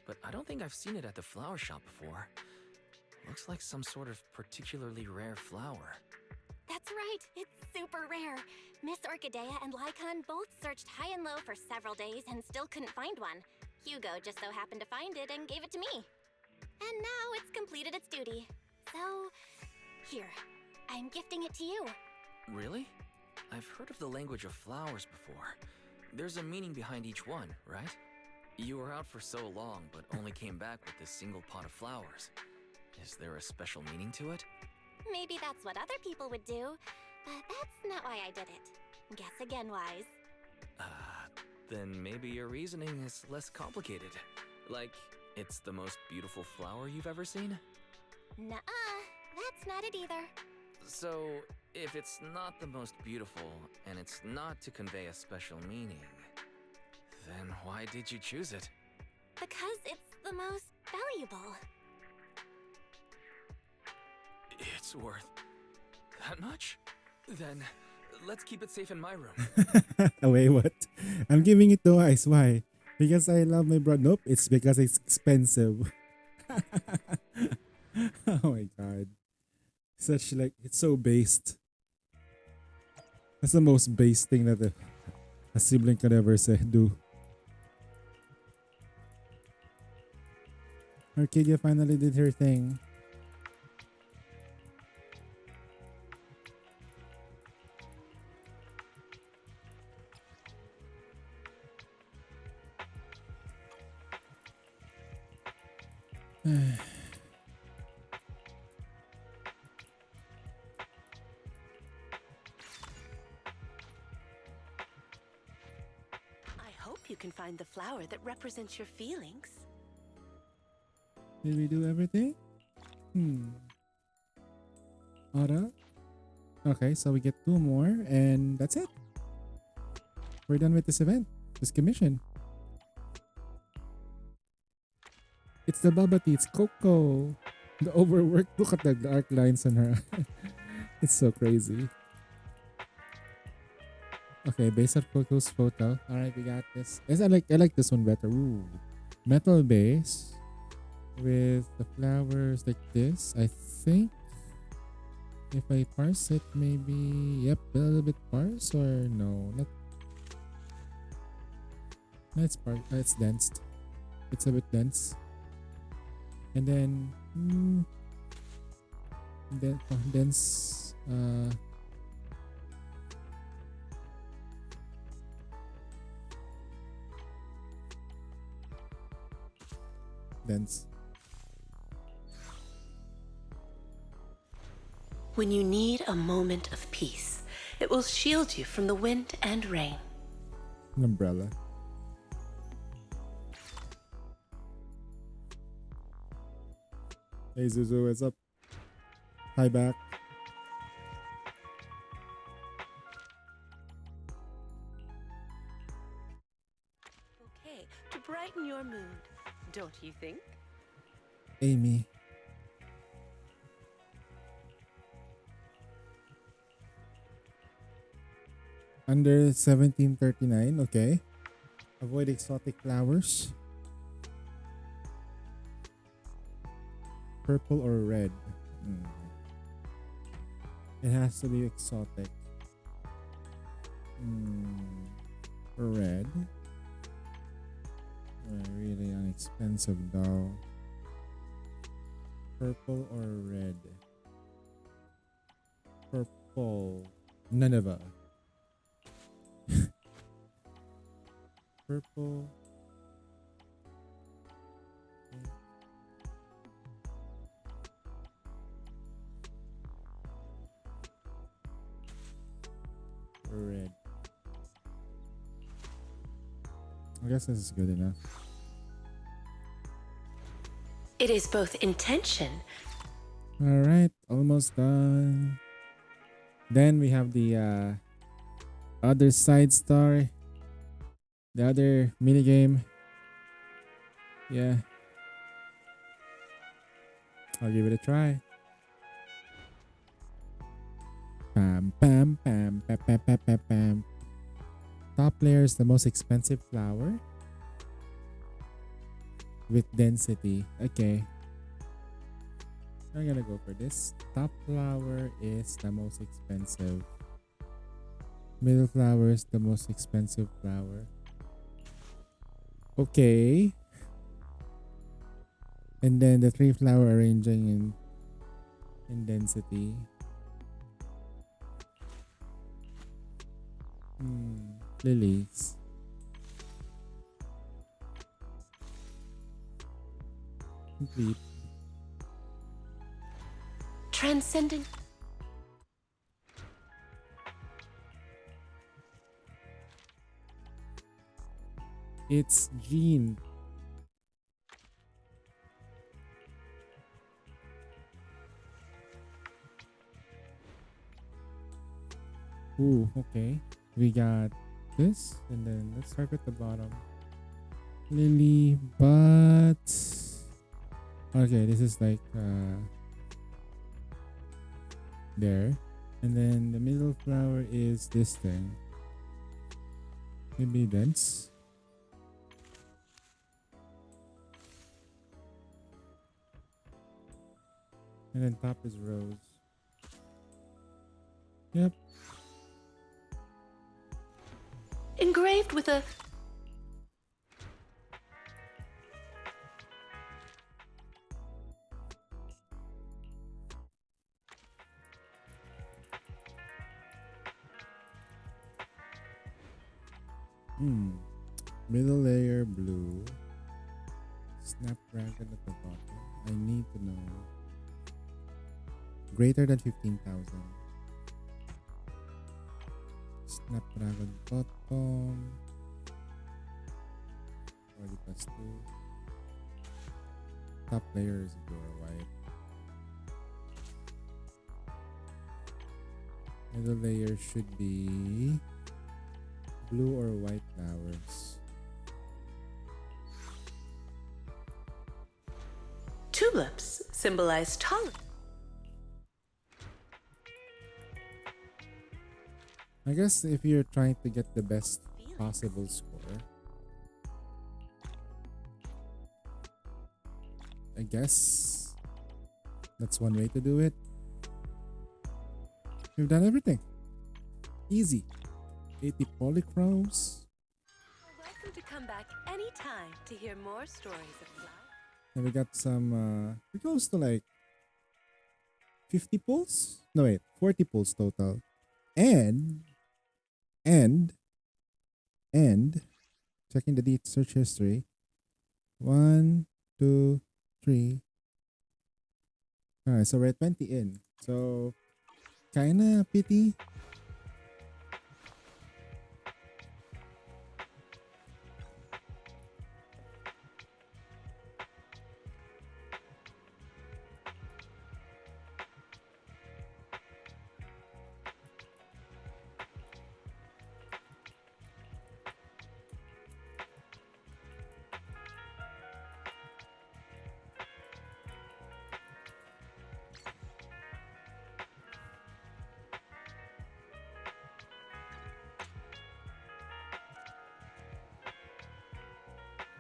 but I don't think I've seen it at the flower shop before. Looks like some sort of particularly rare flower. That's right, it's super rare. Miss Orchidea and Lycon both searched high and low for several days and still couldn't find one. Hugo just so happened to find it and gave it to me. And now it's completed its duty. So, here, I'm gifting it to you. Really? I've heard of the language of flowers before. There's a meaning behind each one, right? You were out for so long, but only came back with this single pot of flowers. Is there a special meaning to it? Maybe that's what other people would do, but that's not why I did it. Guess again, Wise. Then maybe your reasoning is less complicated. Like, it's the most beautiful flower you've ever seen? Nuh-uh, that's not it either. So, if it's not the most beautiful, and it's not to convey a special meaning, then why did you choose it? Because it's the most valuable. It's worth that much? Then let's keep it safe in my room. Wait, what? I'm giving it to Ice. Why? Because I love my brother. Nope, it's because it's expensive. Oh my god. Such like, it's so based. That's the most base thing that a sibling could ever say, do. Arcadia finally did her thing. I hope you can find the flower that represents your feelings. Did we do everything? Aura? Okay, so we get 2 more and that's it. We're done with this event. This commission. It's the bubble tea. It's Coco. The overworked. Look at the dark lines on her. It's so crazy. Okay, based on Coco's photo. Alright, we got this. Yes, I like this one better. Ooh. Metal base with the flowers like this. I think if I parse it, maybe yep, a little bit parse or no, not. No, it's parse. It's dense. It's a bit dense. And then dense. Dense. When you need a moment of peace, it will shield you from the wind and rain. An umbrella. Hey Zuzu, what's up? Hi back. Okay, to brighten your mood, don't you think? Amy. Under 1739, okay. Avoid exotic flowers. Purple or red? It has to be exotic. Red. Really inexpensive though. Purple or red? Purple. Nineveh. Purple. Red. I guess this is good enough. It is both intention. Alright, almost done. Then we have the other side story. The other minigame. Yeah. I'll give it a try. Pam, pam, pam, pam, pam, pam, pam, pam. Top layer is the most expensive flower with density. Okay. I'm gonna go for this. Top flower is the most expensive. Middle flower is the most expensive flower. Okay. And then the three flower arranging in density. Lilies. Complete. Transcendent. It's Jean. Ooh, okay. We got this, and then let's start at the bottom. Lily, but okay, this is like there, and then the middle flower is this thing. Maybe dense. And then top is rose. Yep. Engraved with a Middle layer blue. Snapdragon at the bottom. I need to know. Greater than 15,000. Snapdragon bottom. Already plus 2. Top layer is blue or white. Middle layer should be blue or white flowers. tulips symbolize tolerance. I guess if you're trying to get the best possible score, I guess that's one way to do it. We've done everything. Easy. 80 polychromes. Welcome to come back anytime to hear more stories of flowers. And we got some, we're close to like 50 pulls? No, wait, 40 pulls total. And, checking the deep search history. 1, 2, 3. Alright, so we're at 20 in. So, kinda pity.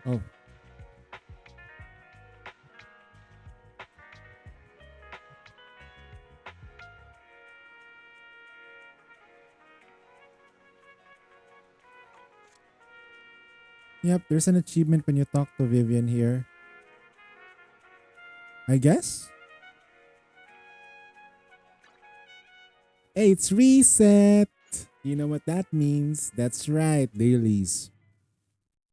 Oh. Yep, there's an achievement when you talk to Vivian here. I guess? Hey, it's reset! You know what that means? That's right, dailies.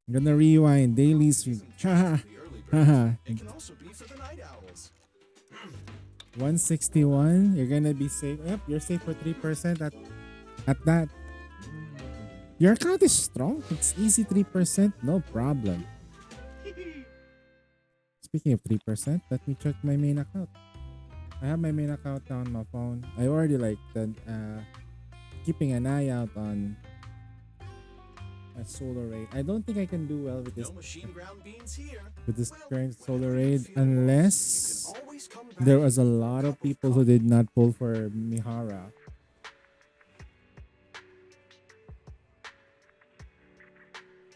I'm gonna rewind dailies. Haha. Haha. 161. You're gonna be safe. Yep, you're safe for 3% at that. Your account is strong. It's easy 3%. No problem. Speaking of 3%, let me check my main account. I have my main account on my phone. I already like keeping an eye out on a solar raid. I don't think I can do well with this with this current solar raid unless there was a lot of people who did not pull for Mihara.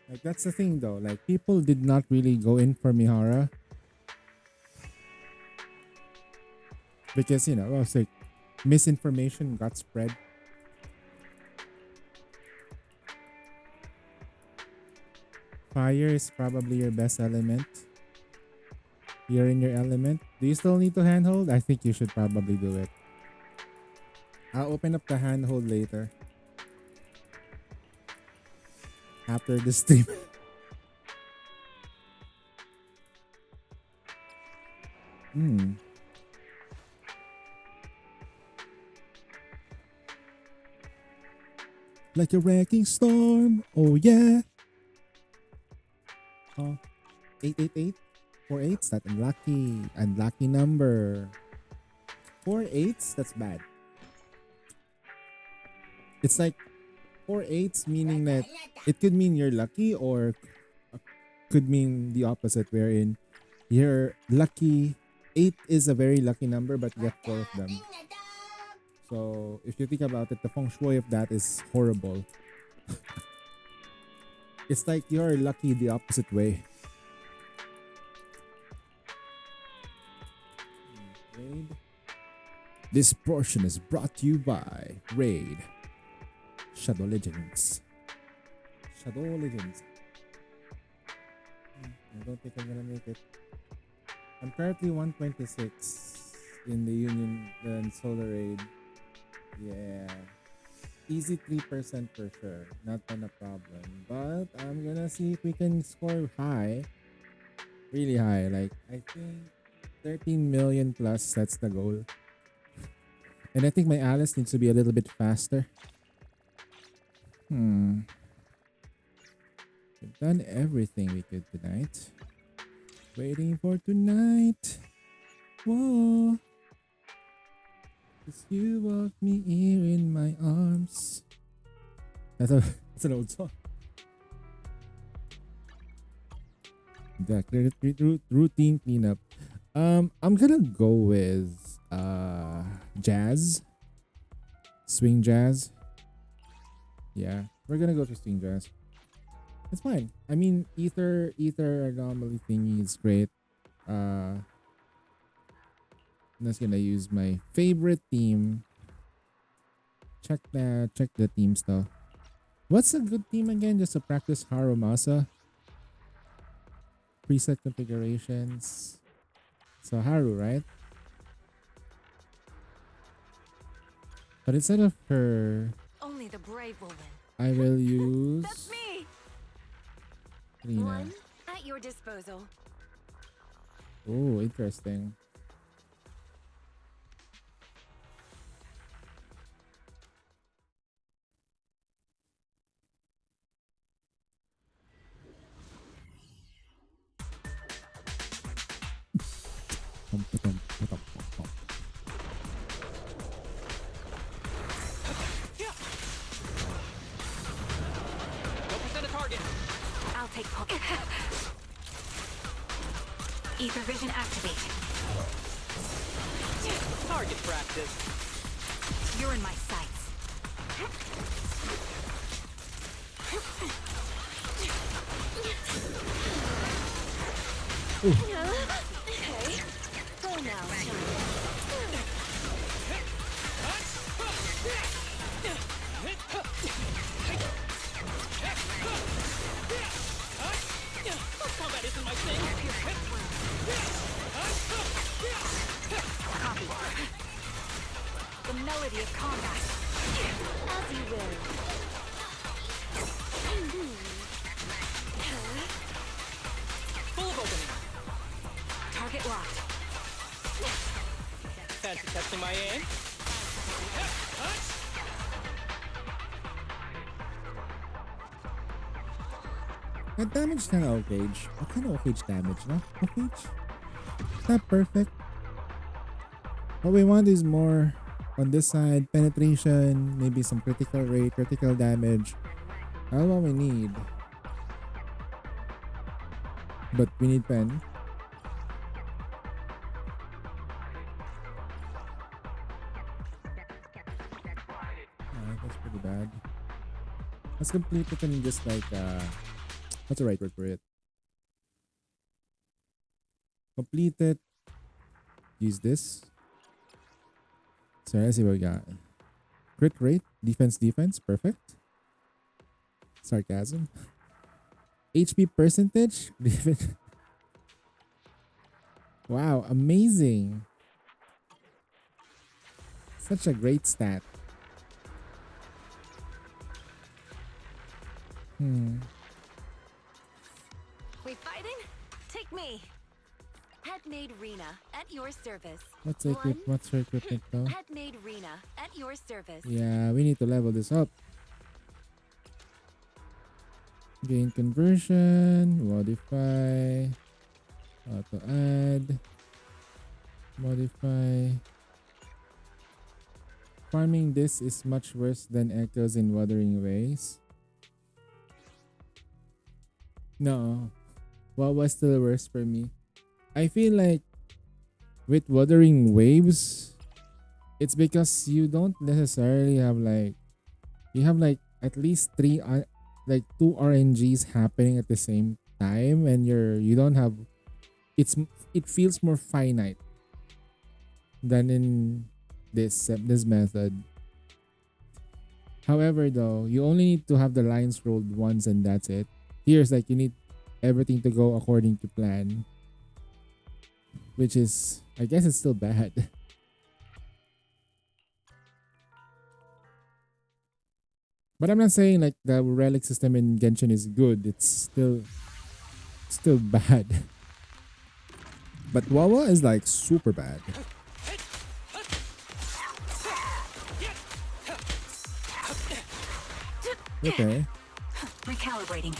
Like that's the thing though. Like people did not really go in for Mihara because I was like misinformation got spread. Fire is probably your best element. You're in your element. Do you still need to handhold? I think you should probably do it. I'll open up the handhold later. After the stream. Like a wrecking storm. Oh yeah. Oh, 888. 4 eights. That's unlucky. Unlucky number. 4 eights. That's bad. It's like 4 eights, meaning that it could mean you're lucky or could mean the opposite, wherein you're lucky. 8 is a very lucky number, but you get 4 of them. So if you think about it, the feng shui of that is horrible. It's like you're lucky the opposite way. Raid. This portion is brought to you by Raid. Shadow Legends. Shadow Legends. I don't think I'm gonna make it. I'm currently 126 in the Union and Solar Raid. Yeah. Easy 3% for sure. Not been a problem. But I'm gonna see if we can score high. Really high. Like, I think 13 million plus. That's the goal. And I think my Alice needs to be a little bit faster. We've done everything we could tonight. Waiting for tonight. Whoa. 'Cause you walk me here in my arms. That's an old song. The routine cleanup. I'm gonna go with jazz. Swing jazz. Yeah, we're gonna go to swing jazz. It's fine. I mean, ether anomaly thingy is great. I'm just gonna use my favorite theme. Check the theme stuff. What's a good theme again? Just to practice Harumasa. Preset configurations. So Haru, right? But instead of her, Only the brave will win. I will use That's me! Rina. One at your disposal. Oh, interesting. I'll take point. Ether vision activate. Target practice. You're in my sights. Okay. Go now, child. Combat isn't my thing. Copy. The melody of combat. As you will. Full of opening. Target locked. Fancy testing my aim? That damage is kind of okay. What kind of okay damage, no? Okay. It's not perfect. What we want is more on this side, penetration, maybe some critical rate, critical damage. That's what we need. But we need pen. Alright, that's pretty bad. Let's complete it and just like What's the right word for it? Complete it. Use this. So let's see what we got. Crit rate, defense, perfect. Sarcasm. HP percentage. Wow, amazing. Such a great stat. We fighting? Take me. Headmaid Rena, at your service. What's her equipment though? Headmaid Rena, at your service. Yeah, we need to level this up. Gain conversion, modify, auto add, modify. Farming this is much worse than Echoes in Wuthering Waves. No. What was still worse for me? I feel like with Wuthering Waves, it's because you don't necessarily have like, you have like at least like 2 RNGs happening at the same time, and you don't have, it feels more finite than in this method. However though, you only need to have the lines rolled once and that's it. Here's like you need everything to go according to plan, which is, I guess it's still bad. But I'm not saying like the relic system in Genshin is good. It's still bad. But Wawa is like super bad. Okay. Recalibrating.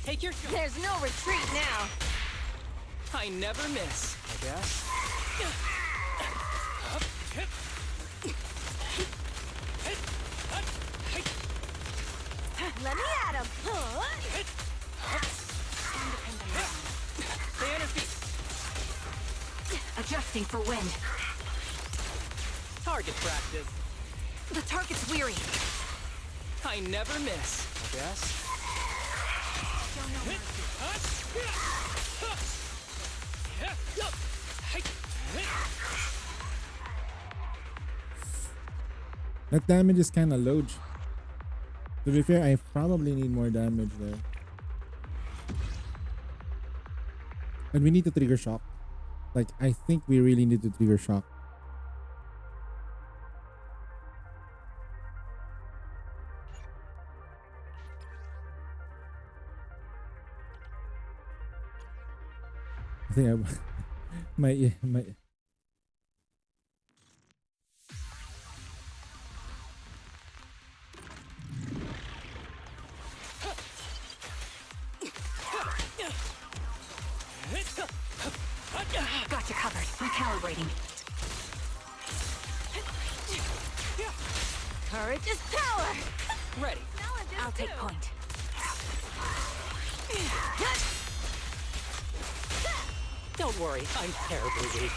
Take your shot. There's no retreat now. I never miss, I guess. Let me at him. Stay on your feet. Adjusting for wind. Target practice. The target's weary. I never miss, I guess. That damage is kind of low. To be fair, I probably need more damage there. And we need to trigger shock. Like, I think we really need to trigger shock. I think I my Got you covered. Recalibrating. Courage is power. Ready. I'll take point. Don't worry, I'm terribly weak.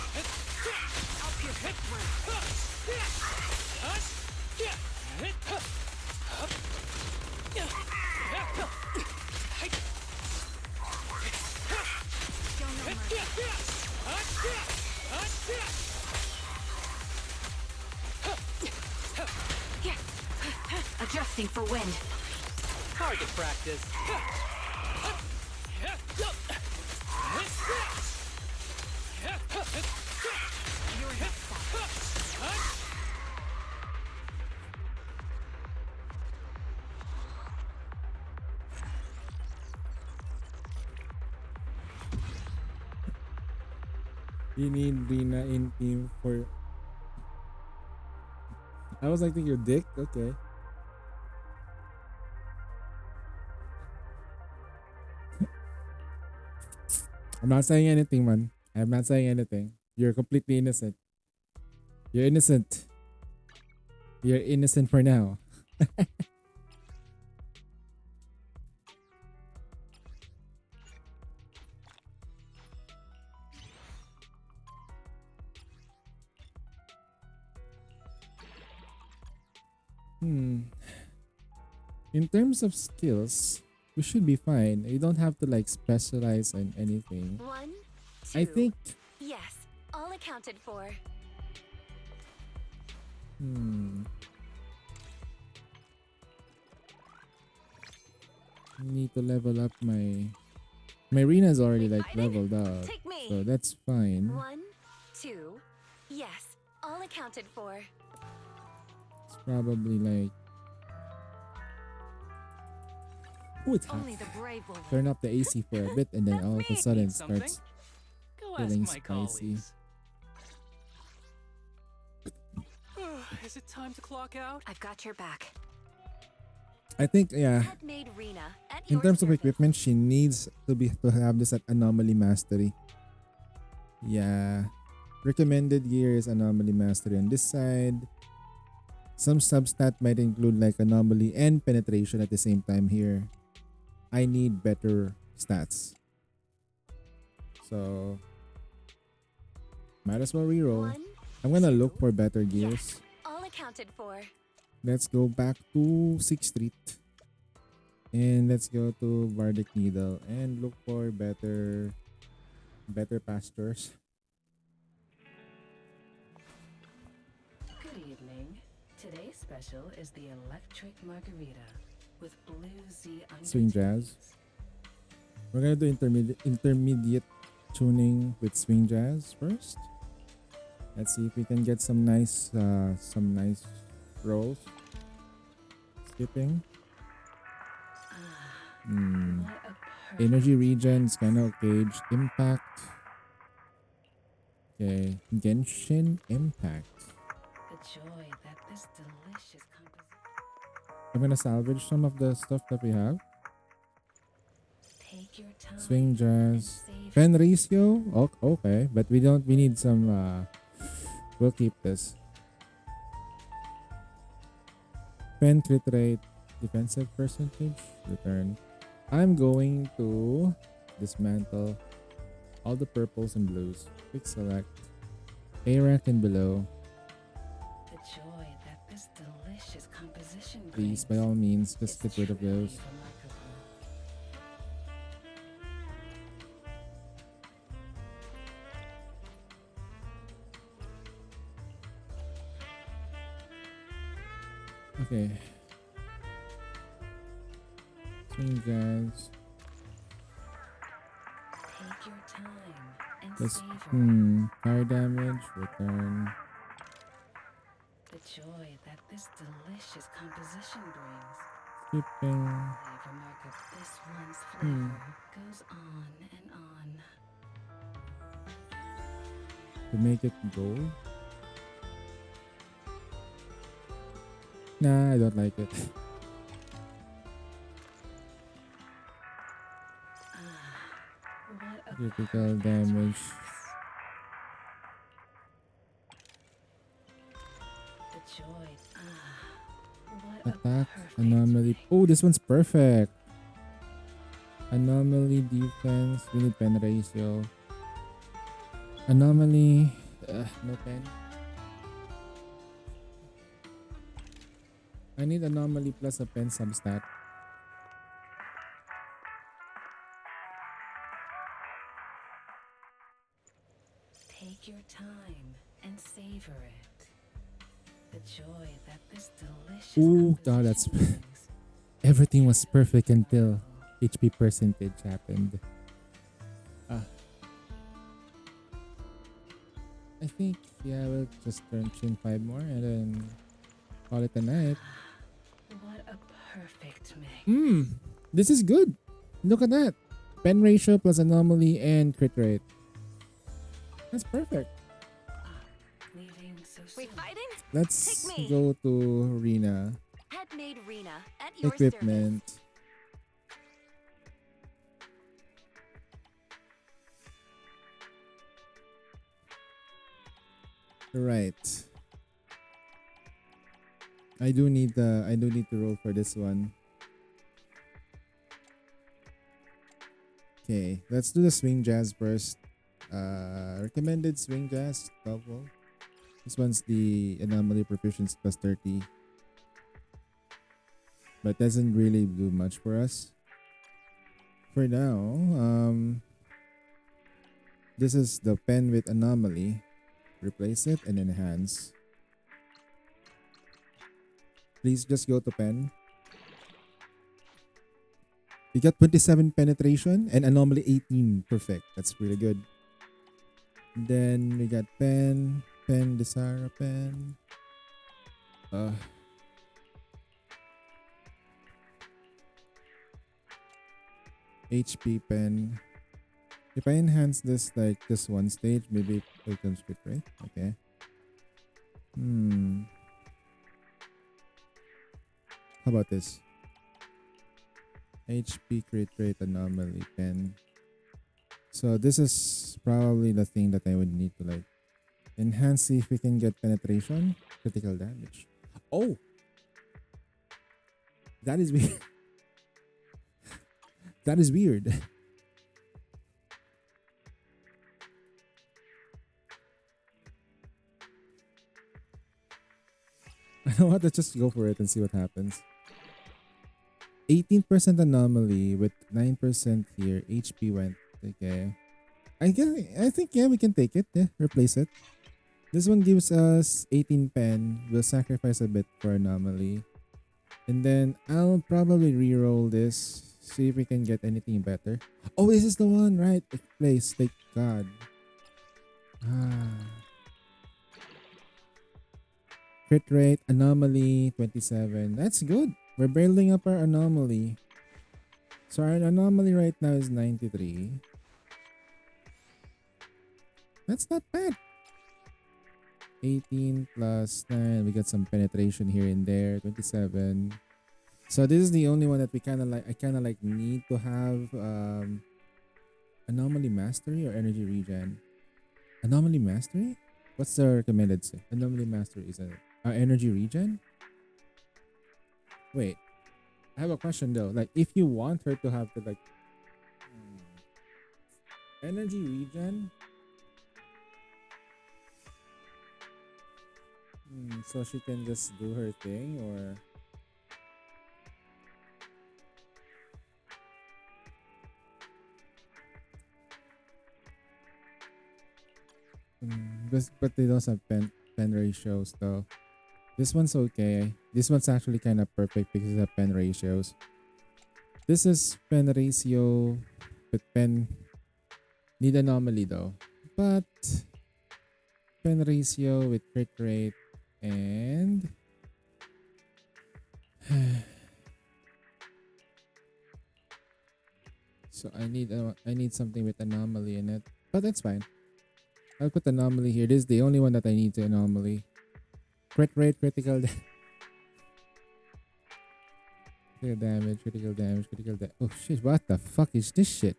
Adjusting for wind. Target practice. You need Rina in team for. I was like, thinking your dick. Okay. I'm not saying anything, man. I'm not saying anything. You're completely innocent. You're innocent. You're innocent for now. Hmm. In terms of skills, we should be fine. You don't have to like specialize in anything. 1, 2. I think. Yes, all accounted for. Need to level up my arena's already like Fighting? leveled up. Take me. So that's fine. 1, 2. Yes, all accounted for. It's probably like it's hot. Only the brave will win. Turn up the AC for a bit and then all of a sudden it Something? starts Go ask feeling my spicy. colleagues. Is it time to clock out? I've got your back. I think yeah. Handmade Rena at In your terms of service. equipment, she needs to have this at anomaly mastery. Yeah. Recommended gear is anomaly mastery on this side. Some substat might include like anomaly and penetration at the same time here. I need better stats. So might as well reroll. 1, I'm gonna 2. look for better gears. Yes, all accounted for. Let's go back to 6th Street. And let's go to Bardic Needle and look for better pastures. Good evening. Today's special is the electric margarita with blue Z Swing jazz. We're gonna do intermediate tuning with swing jazz first. Let's see if we can get some nice rolls. Skipping. What a perfect Energy regen is kind of gauge. Impact. Okay. Genshin Impact. the joy that this delicious composition. I'm gonna salvage some of the stuff that we have. Take your time. Swing jazz. and savor Pen ratio. Okay, but we need some. We'll keep this. Pen crit rate. Defensive percentage. Return. I'm going to dismantle all the purples and blues. Quick select. A-rank and below. the joy that this delicious composition Please, brings. by all means, just is get rid of truly those. remarkable. Okay. Swing jazz. Take your time and Let's, savor fire damage, return. the joy that this delicious composition brings. Skipping. Leave remarkable. This one's flavor goes on and on. To make it gold. Nah, I don't like it. What a Critical damage. the joy. What Attack. a perfect Anomaly. Oh, this one's perfect. Anomaly defense. We need pen ratio. Anomaly. No pen. I need anomaly plus a pen substat. Take your time and savor it. The joy that this delicious Ooh, God, that's composition brings. everything was perfect until HP percentage happened. I think we'll just turn chin 5 more and then call it a night. What a perfect mix. This is good. Look at that. Pen ratio plus anomaly and crit rate. That's perfect. Leaving so We soon. fighting? Let's Take me. go to Rena. Handmade Rena at your Equipment. Right. I do need to roll for this one. Okay, let's do the swing jazz first. Recommended swing jazz double. This one's the anomaly proficiency plus 30. but doesn't really do much for us. For now, this is the pen with anomaly. Replace it and enhance. Please just go to pen. We got 27 penetration and anomaly 18. Perfect. That's really good. Then we got pen, Desara pen. HP pen. If I enhance this like this one stage, maybe it comes crit rate. Okay. How about this? HP crit rate anomaly pen. So this is probably the thing that I would need to like enhance, see if we can get penetration, critical damage. Oh! That is weird. That is weird. I know what, let's just go for it and see what happens. 18% anomaly with 9% here. HP went. Okay. I think yeah, we can take it. Yeah, replace it. This one gives us 18 pen. We'll sacrifice a bit for anomaly. And then I'll probably re-roll this. See if we can get anything better. Oh, this is the one, right? Place. Thank God. Crit rate, anomaly, 27. That's good. We're building up our anomaly. So our anomaly right now is 93. That's not bad. 18 plus 9. We got some penetration here and there. 27. So this is the only one that we kind of like. I kind of like need to have anomaly mastery or energy regen. Anomaly mastery? What's the recommended say? Anomaly mastery is a energy regen? Wait. I have a question though. Like if you want her to have the like energy regen. So she can just do her thing or but they don't have pen ratios though. This one's okay. This one's actually kind of perfect because of pen ratios. This is pen ratio, but pen need anomaly though. But pen ratio with crit rate and so I need something with anomaly in it, but that's fine. I'll put anomaly here. This is the only one that I need to anomaly. Crit rate, critical damage. Oh shit, what the fuck is this shit?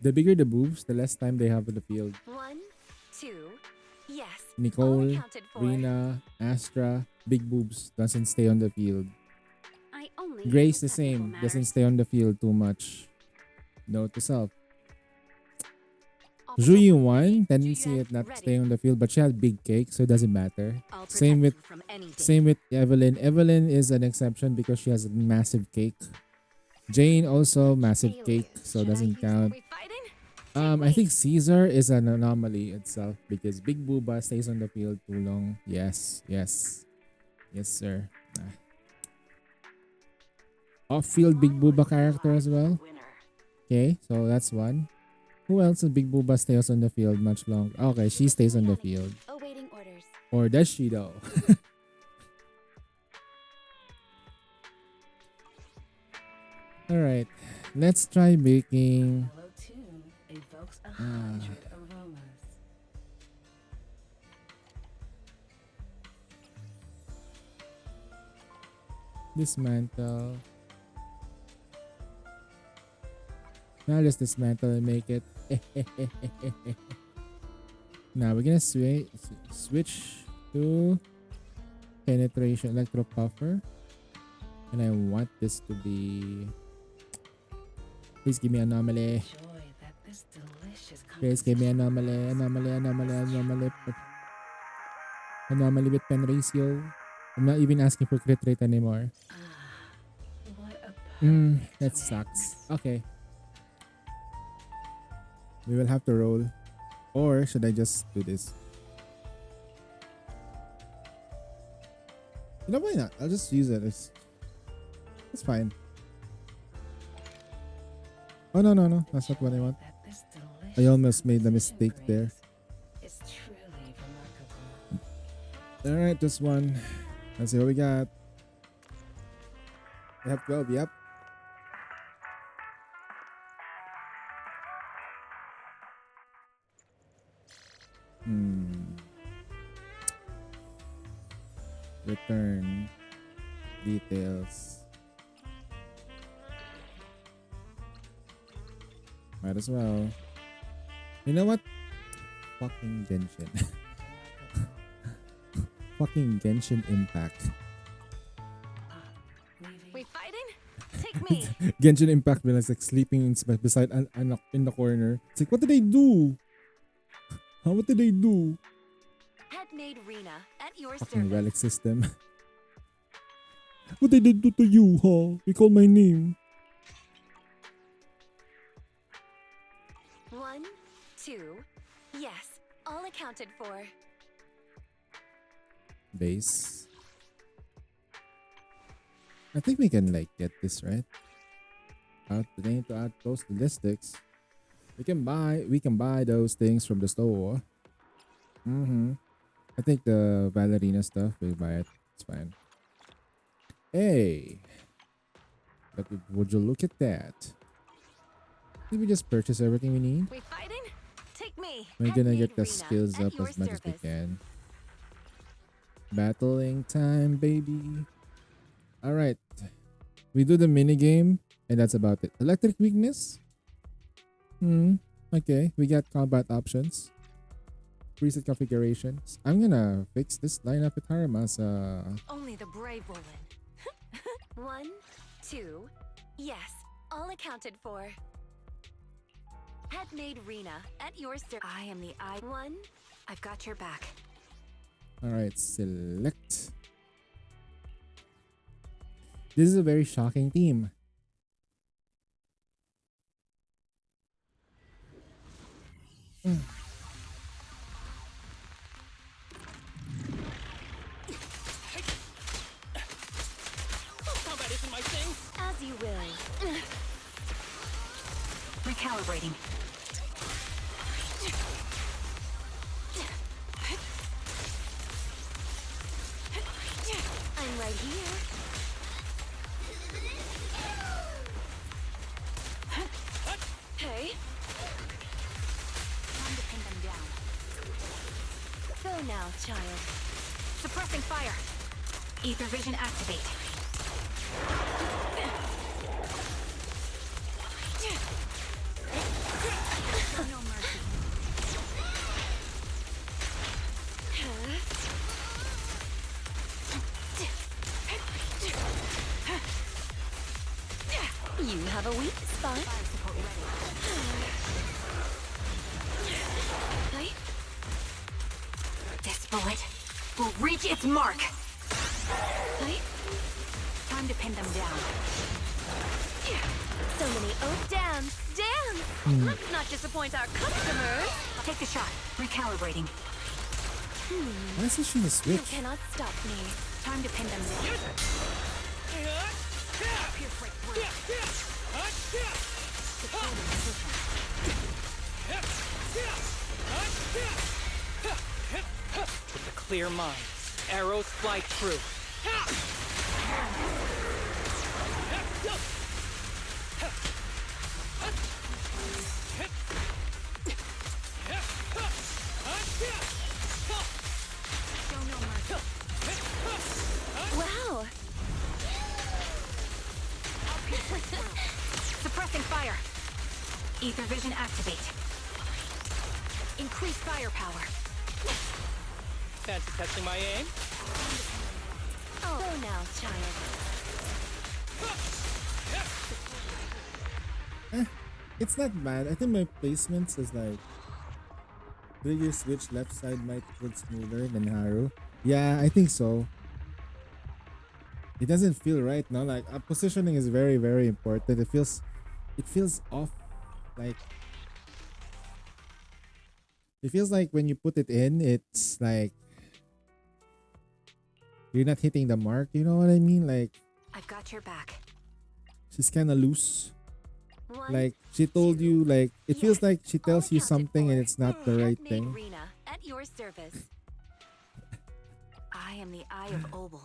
The bigger the boobs, the less time they have in the field. 1, 2, yes. all Nicole, accounted for. Rina, Astra, big boobs, doesn't stay on the field. I only Grace the handle technical same, doesn't matters. stay on the field too much. Note to self. Officer Zhuyu Wu, won, tendency at not ready. staying on the field, but she had big cake, so it doesn't matter. I'll protect Same with you from anything. same with Evelyn. Evelyn is an exception because she has a massive cake. Jane also massive cake, so Should I doesn't use count. we fighting? I think Caesar is an anomaly itself because Big Booba stays on the field too long. Yes, sir. Off-field Big Booba character as well. Okay, so that's one. Who else in Big Booba stays on the field much longer? Okay, she stays on the field. Awaiting orders. Or does she though? Alright, let's try baking. Hollow tune evokes 100 aromas. Dismantle. Now just dismantle and make it. Now we're gonna switch to penetration electro puffer, and I want this to be Please give me anomaly. Joy that this delicious Please give me anomaly. Anomaly with pen ratio. I'm not even asking for crit rate anymore. What a That sucks. Okay. We will have to roll. Or should I just do this? You know, why not? I'll just use it. It's fine. Oh, no. That's not what I want. that this I delicious almost made a mistake there. is truly remarkable. Alright, just one. Let's see what we got. We have 12, yep. Return details. Might as well. You know what? Fucking Genshin. Fucking Genshin Impact. We fighting? Take me. Genshin Impact when it's like sleeping beside an in the corner. It's like, what did they do? Huh? What did they do? Headmaid Rena, at your Fucking service. relic system. What did they do to you, huh? You call my name. 1, 2. Yes, all accounted for. Base. I think we can like get this right. They need to add those statistics. We can buy those things from the store. I think the ballerina stuff, we buy it. It's fine. Hey. Would you look at that? Did we just purchase everything we need? We fighting? Take me. We're gonna get the Rena, skills at up your as much as we service. can. Battling time, baby. Alright. We do the mini game, and that's about it. Electric weakness? Okay. We got combat options. Preset configurations. I'm gonna fix this lineup with Haramasa. Only the brave will win. 1, 2. Yes, all accounted for. Headmaid Rena, at your service. I am the eye. 1. I've got your back. Alright, select. This is a very shocking theme. Combat isn't my thing. As you will. Recalibrating. I'm right here. Hey. Time to pin them down. Go now, child. Suppressing fire. Ether vision activate. Show no mercy. You have a weak spot. Fire support ready. Hey. This bullet will reach its mark. Hey. Time to pin them down. So many oak dams. Dams! Let's not disappoint our customers. Take the shot. Recalibrating. Why is she in the You switch? cannot stop me. Time to pin them down. Pierce right through. Secure the position. With a clear mind, arrows fly true. Show no mercy. Wow. Pierce right through. Suppressing fire. Ether vision activate. Increase firepower. Fancy testing my aim? Oh. Go now, child. It's not bad. I think my placements is like bigger switch left side might look smoother than Haru. Yeah, I think so. It doesn't feel right now. Like positioning is very very important. It feels off. Like it feels like when you put it in, it's like you're not hitting the mark. You know what I mean? Like I've got your back. she's kind of loose. One, Like she told you, like it feels like she tells you accounted something for. and it's not the right Handmaid thing. Rena, at your service. I am the Eye of Obel.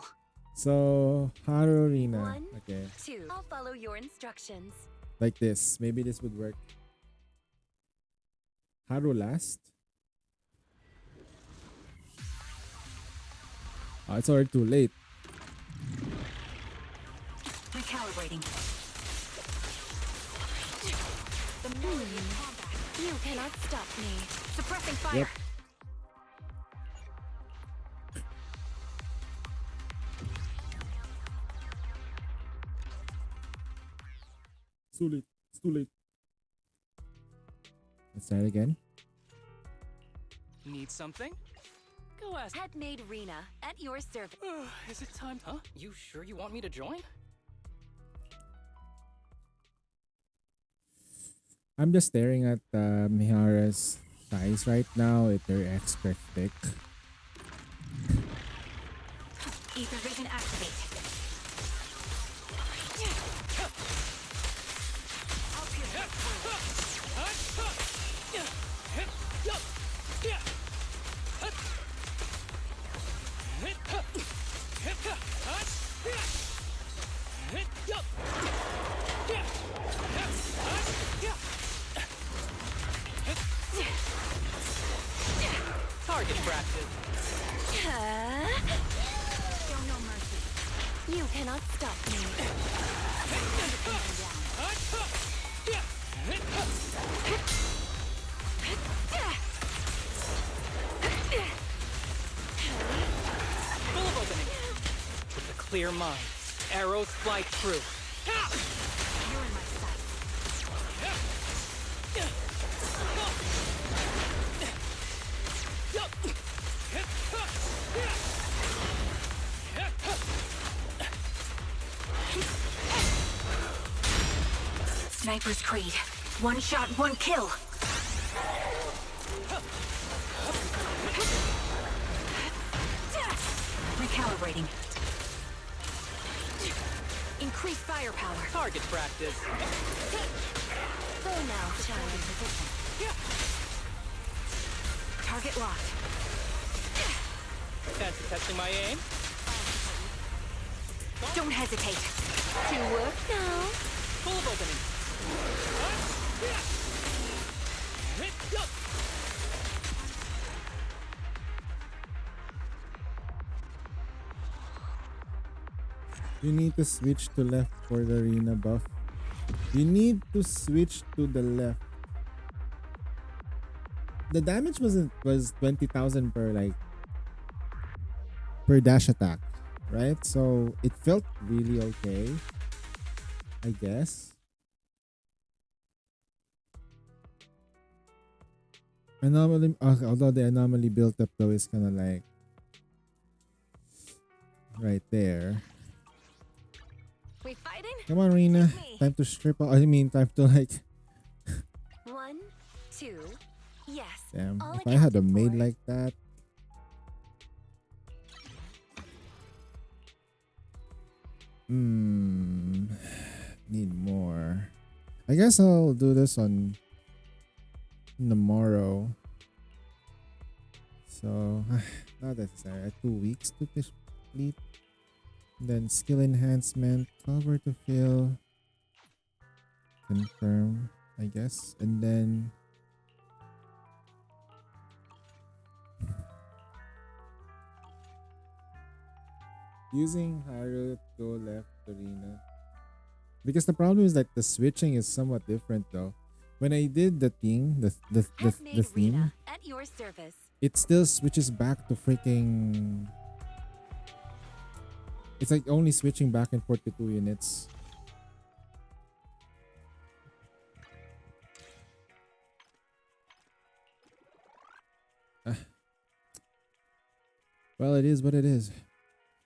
So Haru Rina. One, Okay. two. I'll follow your instructions. Like this. Maybe this would work. Haru last. Oh, it's already too late. Recalibrating. The melody of combat. You cannot stop me. Suppressing fire. Yep. It's too late. It's too late. Let's start again. Need something? Go ask. Handmaid Rena, at your service. Is it time? Huh? You sure you want me to join? I'm just staring at Mihara's thighs right now. They're extra thick. Ether vision activate. Target practice. Show no mercy. You cannot stop me. Full of opening. With a clear mind, arrows fly true. You're in my sight. Sniper's Creed. One shot, one kill. Recalibrating. Increase firepower. Target practice. Go now, child. Target locked. Fancy testing my aim? Don't hesitate. To work now. Full of opening. You need to switch to left for the arena buff. You need to switch to the left. The damage was 20,000 per dash attack, right? So it felt really okay, I guess. Anomaly, although the anomaly built up though is kind of like right there. We fighting? Come on, Rena. Time to strip out. I mean, time to like. One, two, yes. Damn. All If I had a accounted maid for. like that. Need more. I guess I'll do this on tomorrow. So, not necessary. 2 weeks to complete. Then skill enhancement, cover to fill, confirm, I guess, and then using Haru to go left arena. Because the problem is like the switching is somewhat different though. When I did the thing, the Handmaid theme, Rena, at your service. it still switches back to freaking. It's like only switching back and forth to 2 units. Well, it is what it is.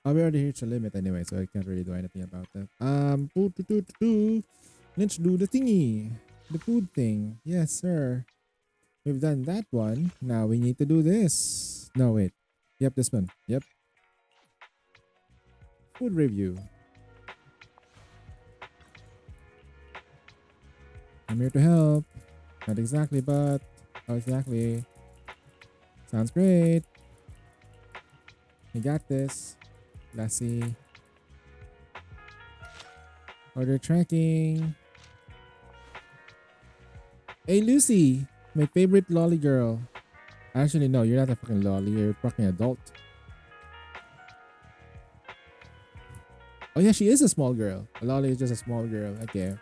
We already reached a limit anyway, so I can't really do anything about that. Let's do the thingy. The food thing. Yes, sir. We've done that one. Now we need to do this. No, wait. Yep, this one. Yep. Food review. I'm here to help. Not exactly, but... Oh, exactly. Sounds great. You got this. Lassie. Order tracking. Hey, Lucy. My favorite lolly girl. Actually, no, you're not a fucking lolly. You're a fucking adult. Oh, yeah, she is a small girl. A lolly is just a small girl. Okay.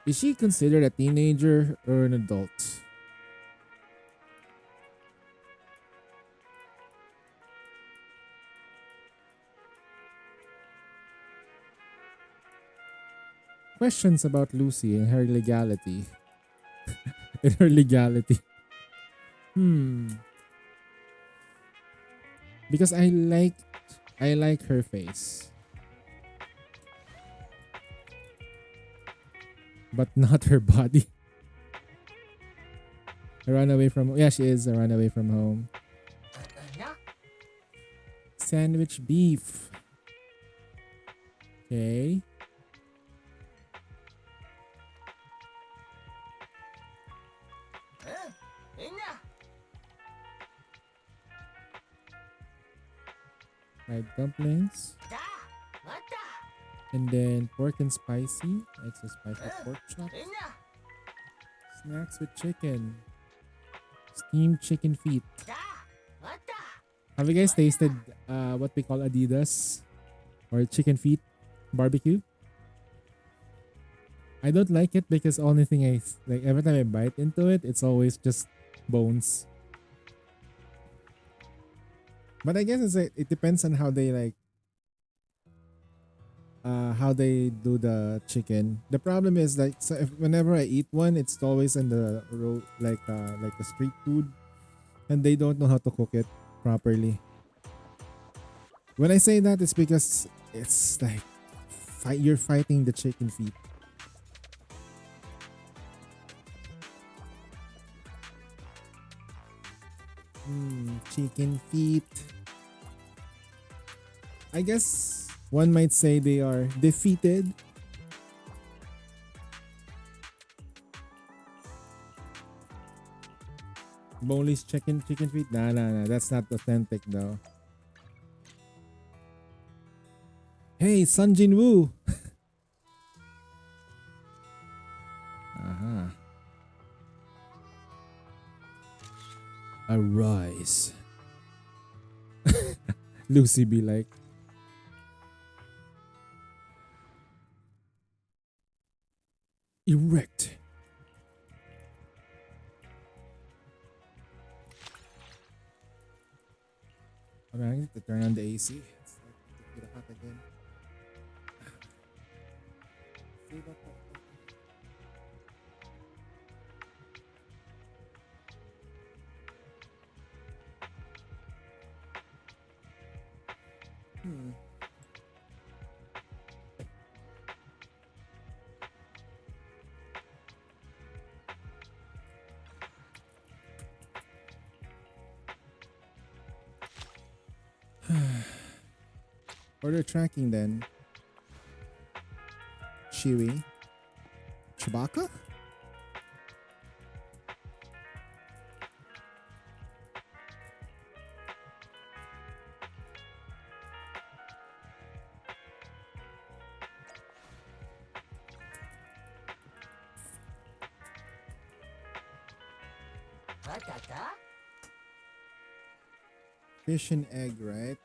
Is she considered a teenager or an adult? Questions about Lucy and her legality. And her legality. Because I like her face. But not her body. A runaway from... Yeah, she is a runaway from home. Sandwich beef. Okay. Fried dumplings. And then pork and spicy. Extra spicy pork chops. Snacks with chicken. Steamed chicken feet. Have you guys tasted what we call Adidas? Or chicken feet barbecue? I don't like it because only thing like every time I bite into it, it's always just bones. But I guess it's like, it depends on how they like how they do the chicken. The problem is like so whenever I eat one, it's always in the road like the street food, and they don't know how to cook it properly. When I say that, it's because it's like you're fighting the chicken feet. Chicken feet. I guess one might say they are defeated. Boneless chicken feet? Nah. That's not authentic though. Hey, Sun Jin Woo. Arise. Lucy be like, erect. I mean, I need to turn on the AC. It's like get hot again. See that? Order tracking then. Chewy. Chewbacca? Fish and egg, right?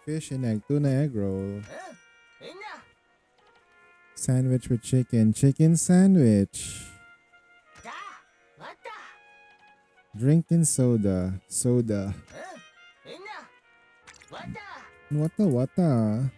Fish and egg, tuna egg roll. Sandwich with chicken, chicken sandwich. Drink and soda, soda. Wata.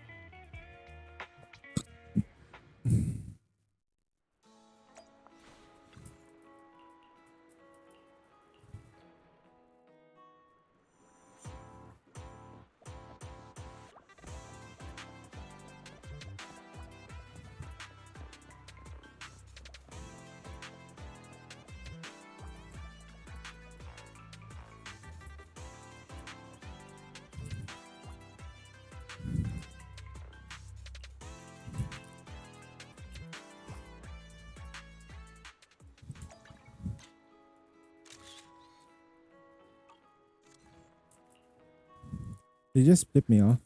You just flip me off.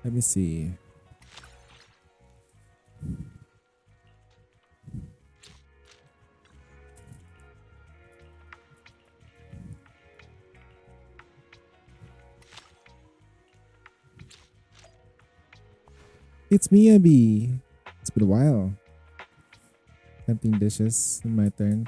Let me see. It's me, Abby. It's been a while. Tempting dishes. My turn.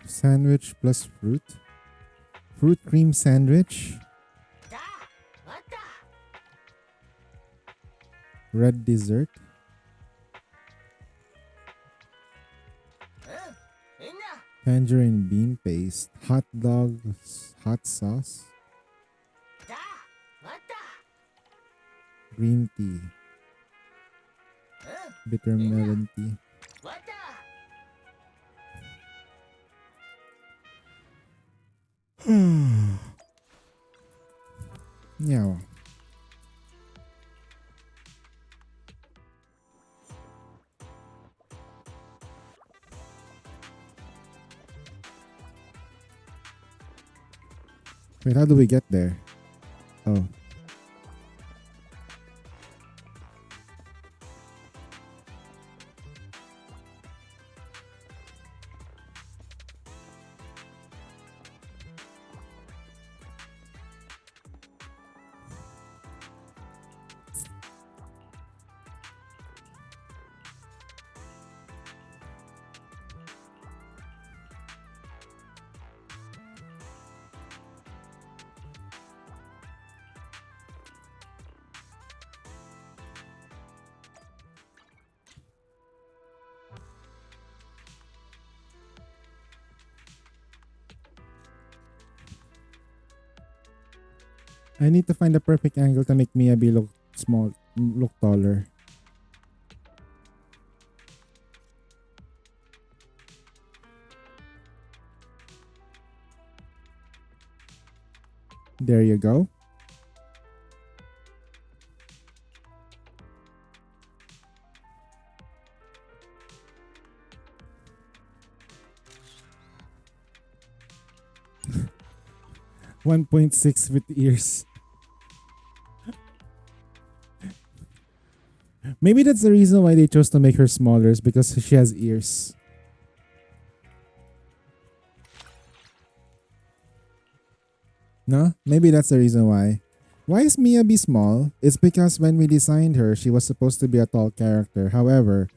Sandwich plus fruit. Fruit cream sandwich. Red dessert. Tangerine bean paste. Hot dog. Hot sauce. Green tea. Bitter melon tea. Meow. Wait, how do we get there? Oh. I need to find the perfect angle to make Miyabi look small, look taller. There you go. .6 with ears. Maybe that's the reason why they chose to make her smaller, is because she has ears. No? Maybe that's the reason why. Why is Miyabi small? It's because when we designed her, she was supposed to be a tall character. However,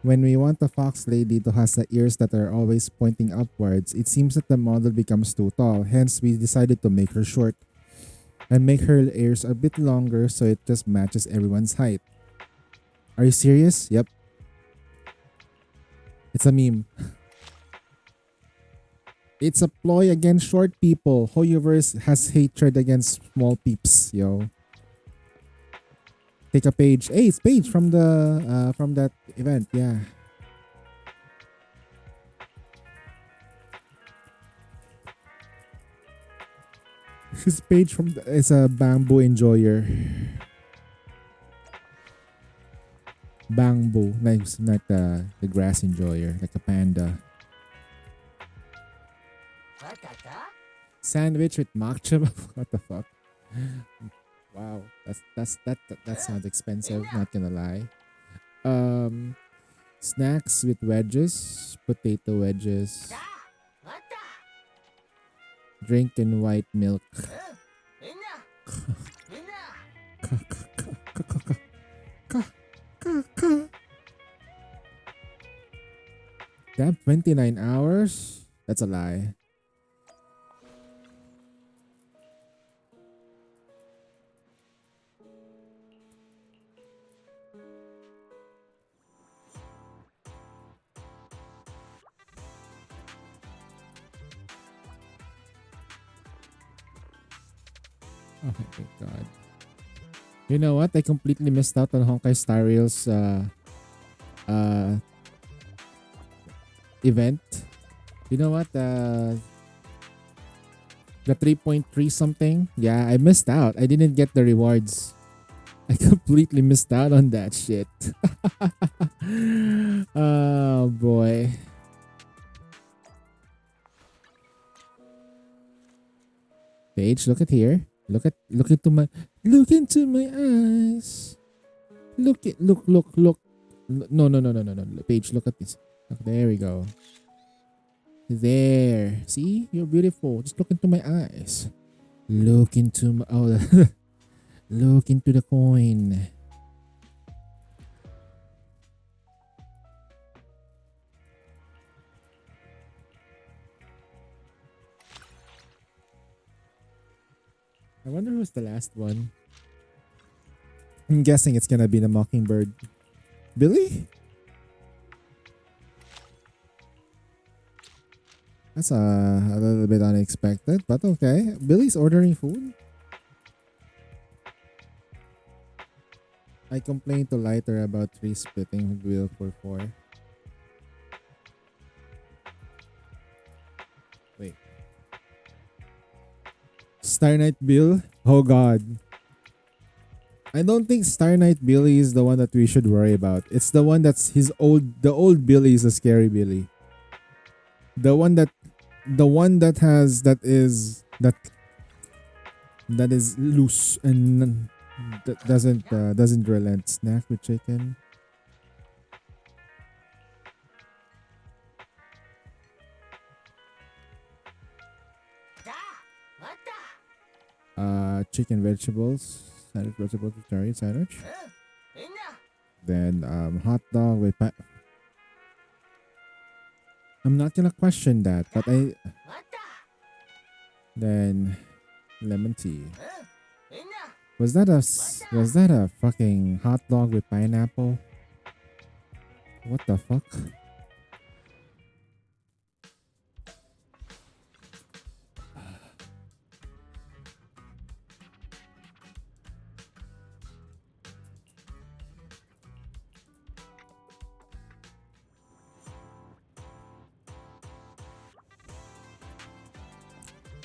when we want the fox lady to have the ears that are always pointing upwards, it seems that the model becomes too tall. Hence, we decided to make her short and make her ears a bit longer so it just matches everyone's height. Are you serious? Yep. It's a meme. It's a ploy against short people. Hoyoverse has hatred against small peeps, yo. Take a page. Hey, it's Paige from that event, yeah. She's Paige is a bamboo enjoyer. Bamboo, like not the grass enjoyer, like a panda. Sandwich with matcha. What the fuck? Wow, that sounds expensive. Not gonna lie. Snacks with wedges, potato wedges. Drink in white milk. Damn, 29 hours? That's a lie. Oh my god. You know what? I completely missed out on Honkai Star Rail's uh event. You know what? The 3.3 something. Yeah, I missed out. I didn't get the rewards. I completely missed out on that shit. Oh boy. Paige, look at here. Look into my eyes. Look. No. Paige, look at this. There we go. There. See? You're beautiful. Just look into my eyes. Look into my look into the coin. I wonder who's the last one. I'm guessing it's gonna be the Mockingbird. Billy? That's a little bit unexpected, but okay. Billy's ordering food? I complained to Lighter about 3 splitting wheel for 4. Wait. Star Knight Bill? Oh god. I don't think Star Knight Billy is the one that we should worry about. It's the one that's the old Billy is a scary Billy. The one that is loose and that doesn't relent. Snack with chicken. Chicken vegetables, sandwich vegetables vegetarian sandwich. Then hot dog with I'm not gonna question that, but then lemon tea. Was that a fucking hot dog with pineapple? What the fuck?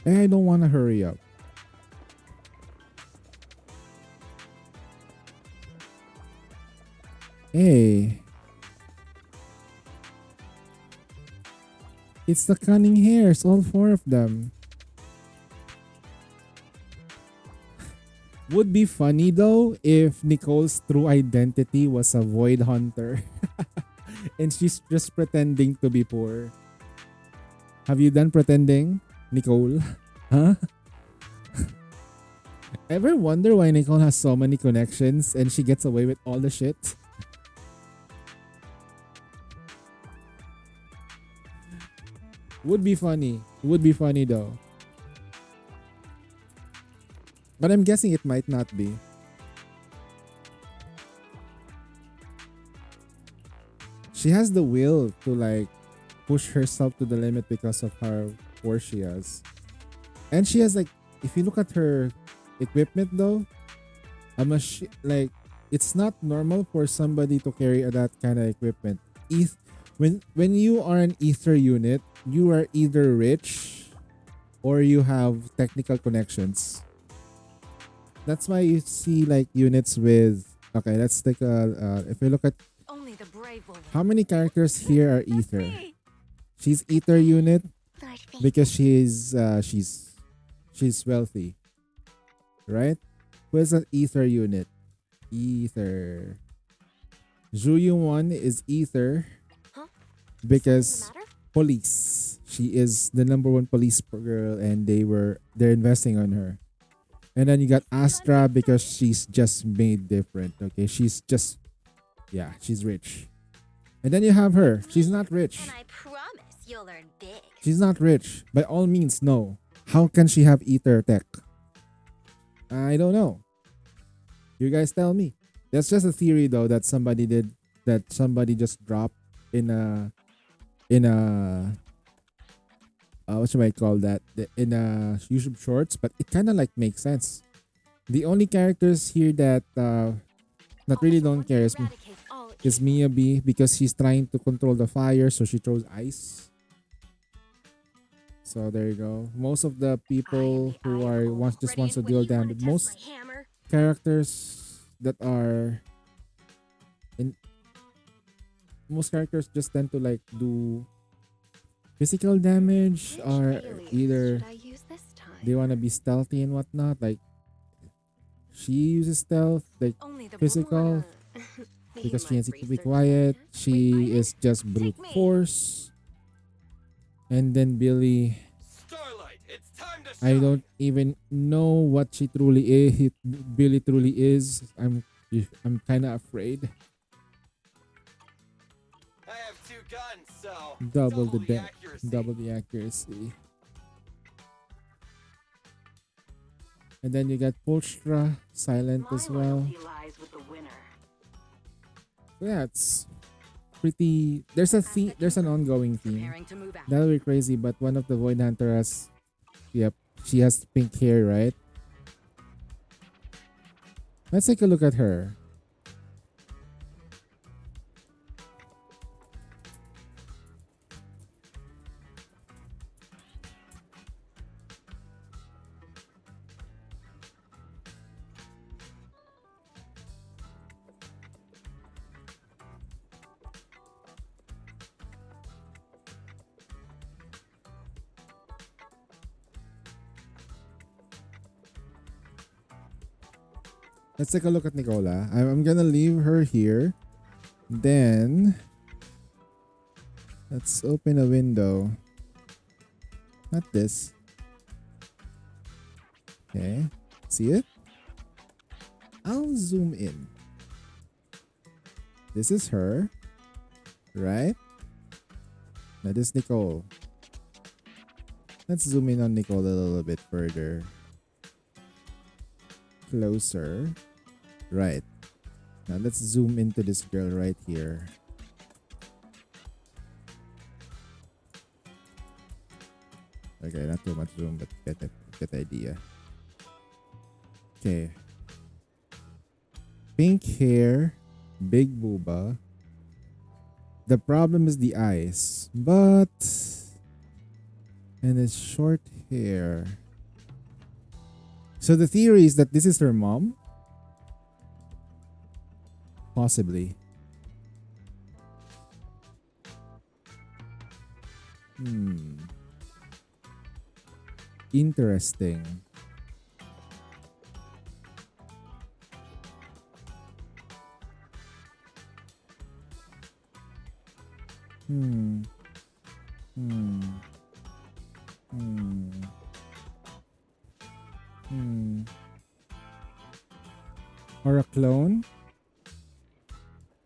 I don't want to hurry up. Hey. It's the cunning hairs, all 4 of them. Would be funny though if Nicole's true identity was a void hunter. And she's just pretending to be poor. Have you done pretending, Nicole? Huh? Ever wonder why Nicole has so many connections and she gets away with all the shit? Would be funny. Would be funny though. But I'm guessing it might not be. She has the will to like push herself to the limit because of how poor she is. And she has like, if you look at her equipment though, a machine, like it's not normal for somebody to carry that kind of equipment. When you are an ether unit, you are either rich or you have technical connections. That's why you see like units with, okay, let's take a if we look at Only the brave will how many characters here are ether. She's ether unit because she's wealthy, right? Who is an ether unit? Ether. Zhu One is ether because police. She is the number 1 police girl, and they're investing on her. And then you got Astra because she's just made different. Okay, she's rich. And then you have her. She's not rich. And I promise you'll learn big. She's not rich. By all means, no. How can she have ether tech? I don't know. You guys tell me. That's just a theory though that somebody just dropped in a what should I call that? In a YouTube Shorts, but it kind of like makes sense. The only characters here that not really don't care is Mia B, because she's trying to control the fire, so she throws ice. So there you go. Most of the people who are wants to deal damage. Most characters that are in most characters just tend to like do physical damage, or either they want to be stealthy and whatnot. Like she uses stealth, like physical, because she needs to be quiet. She is just brute force. And then Billy, I don't even know what she truly is. Billy truly is. I'm kind of afraid. I have 2 guns, so Double the accuracy. And then you got Polstra, silent as well. So yeah, it's pretty. There's a theme. There's an ongoing theme. That'll be crazy. But one of the Void Hunter has, yep, she has pink hair, right? Let's take a look at her. Let's take a look at Nicola. I'm gonna leave her here. Then let's open a window. Not this. Okay. See it? I'll zoom in. This is her. Right? Now this is Nicole. Let's zoom in on Nicole a little bit further. Closer. Right. Now let's zoom into this girl right here. Okay, not too much zoom, but get the idea. Okay. Pink hair, big booba. The problem is the eyes, but and it's short hair. So the theory is that this is her mom. Possibly. Interesting. Or a clone?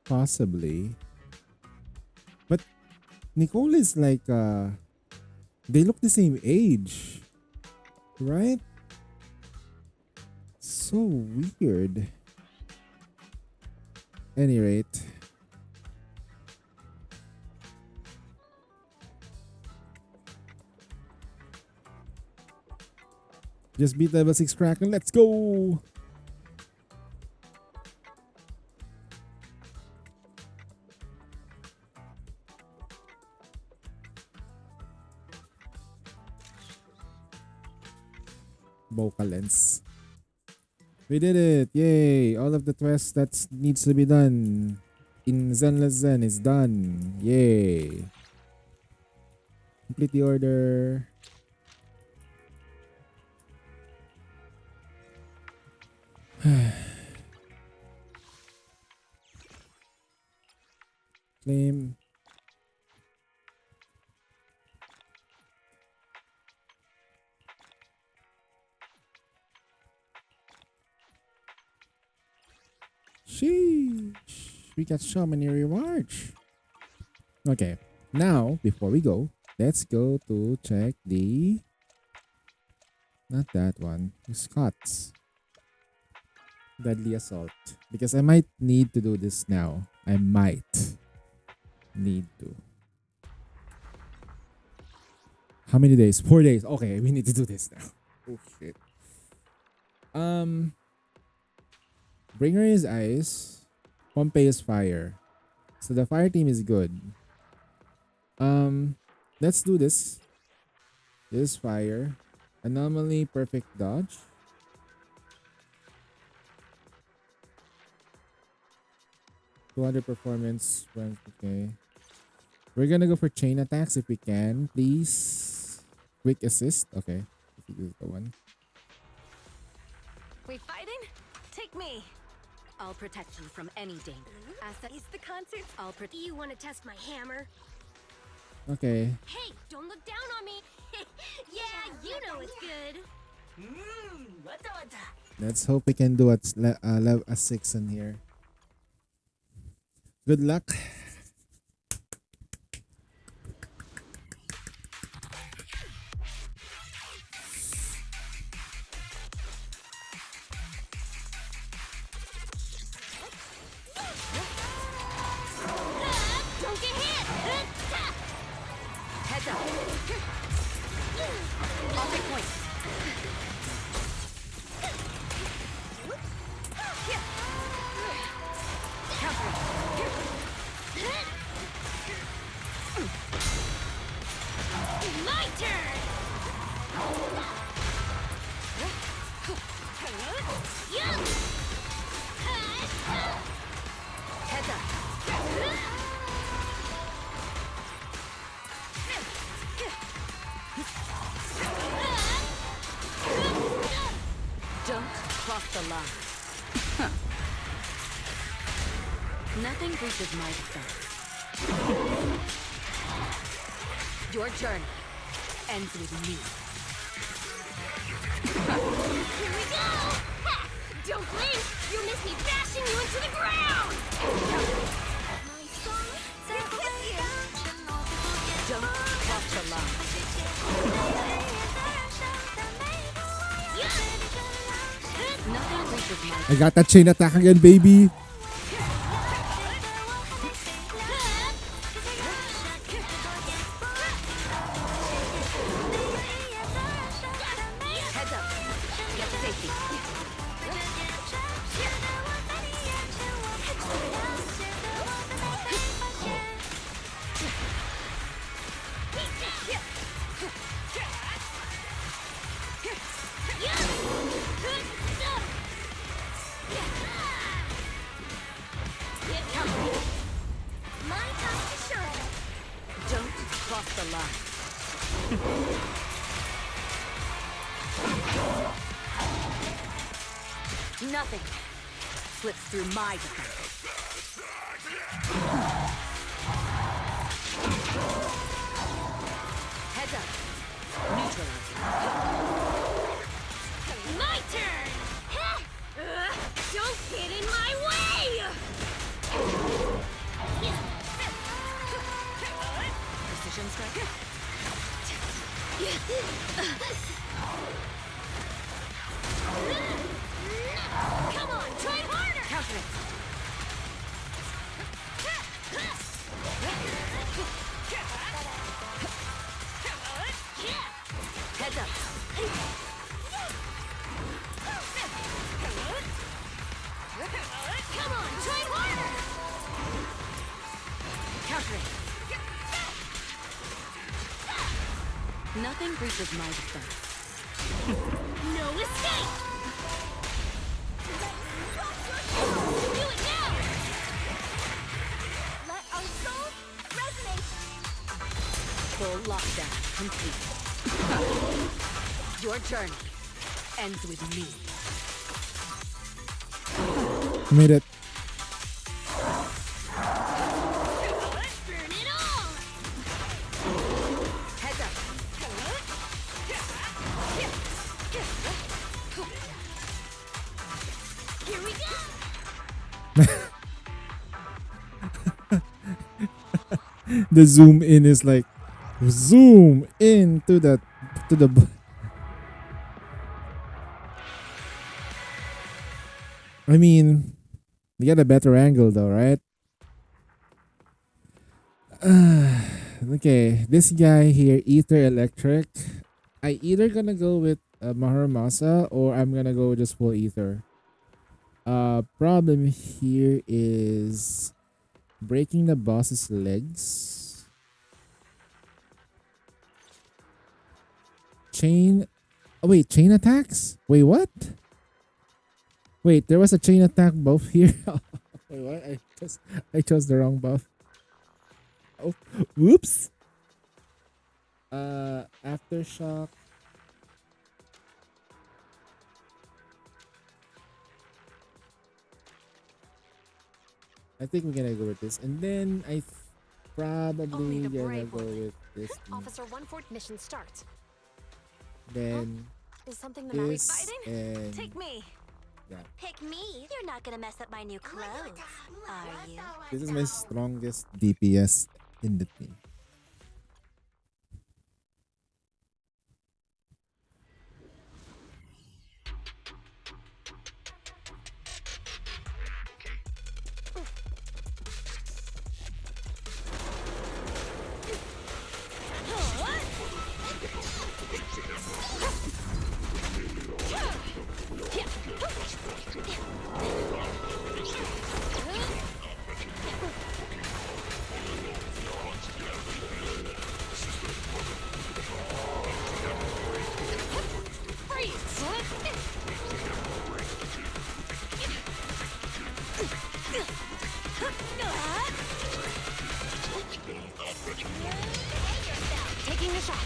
Possibly. But Nicole is like they look the same age. Right? So weird. Any rate. Just beat level 6 Kraken. Let's go! Vocal lens. We did it! Yay! All of the quests that needs to be done in Zenless Zen is done. Yay! Complete the order. Claim. Sheesh. We got so many rewards. Okay. Now, before we go, let's go to check the... Not that one. Scott's. Deadly Assault. Because I might need to do this now. I might need to. How many days? 4 days. Okay, we need to do this now. Oh shit. Bringer is ice. Pompey is fire. So the fire team is good. Let's do this. This is fire. Anomaly, perfect dodge. $200 performance. Okay. We're gonna go for chain attacks if we can, please. Quick assist. Okay. This is the one. We fighting? Take me. I'll protect you from any danger. Is the concert? I'll protect. You want to test my hammer? Okay. Hey, don't look down on me. Yeah, you know it's good. Let's hope we can do a 6 in here. Good luck. Don't get hit. Heads up. I'll take point. My turn. Heads up. Don't cross the line. Nothing reaches my defense. Your journey ends with me. Here we go! Ha! Don't blink! You miss me bashing you into the ground! Don't cross the line. Nothing reaches my I got that chain attack again, baby. Heads up. Get to safety. My time to shine. Don't cross the line. Nothing slips through my defense. Heads up. Neutralizing. My turn! Don't get in my way! Precision strike. Come on, try harder! Counter it. Heads up. Come on, try harder! Counter it. Nothing breaches my defense. No escape! Do it now! Let our souls resonate! Full lockdown complete. Your journey ends with me. Made it. Burn it all! Heads up. Here we go! The zoom in is like zoom in to the I mean, you get a better angle though, right? Okay, this guy here, Ether Electric. I either gonna go with Maharamasa or I'm gonna go just full Ether. Problem here is breaking the boss's legs. Chain. Oh, wait, chain attacks? Wait, what? Wait, there was a chain attack buff here. Wait, what? I chose the wrong buff. Oh, whoops. Aftershock. I think we're gonna go with this, and then probably gonna go with this. Officer 1-4 mission starts. Then Is something the matter? this and Take me. yeah. Pick me. You're not gonna mess up my new clothes, are you? This is my strongest DPS in the team. Taking the shot.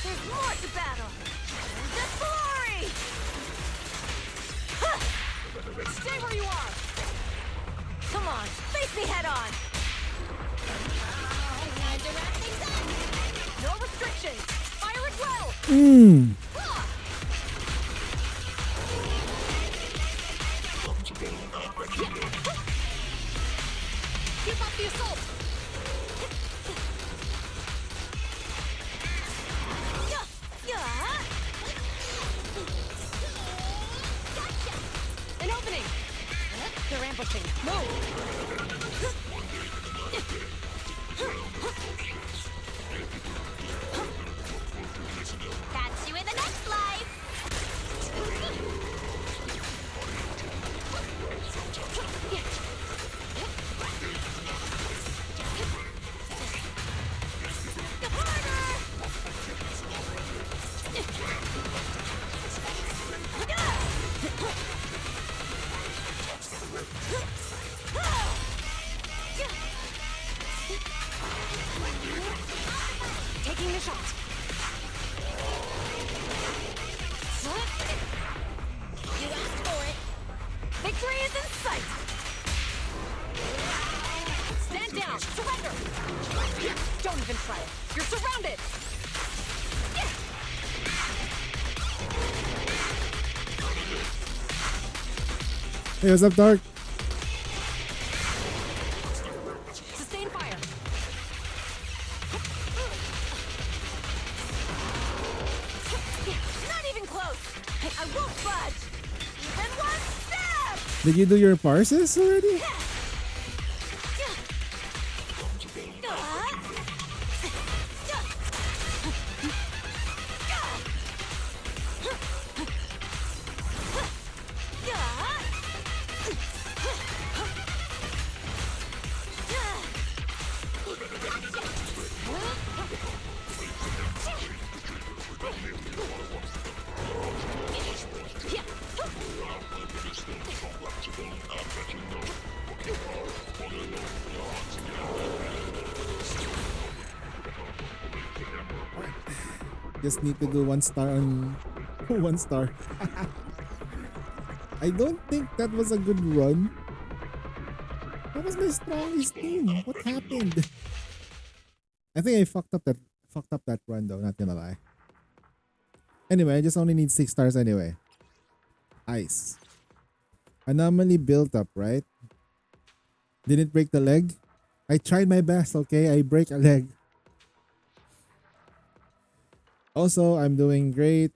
There's more to battle. The glory. Stay where you are. Come on, face me head on. No restrictions. Fire it well. Keep up the assault. An opening. They're ambushing. Move. Catch you in the next life. Taking the shot. You asked for it. Victory is in sight. Stand down. Surrender. Don't even try it. You're surrounded. Hey, what's up, Dark? Sustain fire. Not even close. I won't budge. Even one step. Did you do your parses already? Just need to do 1 star on 1 star. I don't think that was a good run. That was my strongest team. What happened? I think I fucked up that run though, not gonna lie. Anyway, I just only need 6 stars anyway. Ice. Anomaly built up, right? Didn't break the leg. I tried my best, okay? I break a leg. Also, I'm doing great.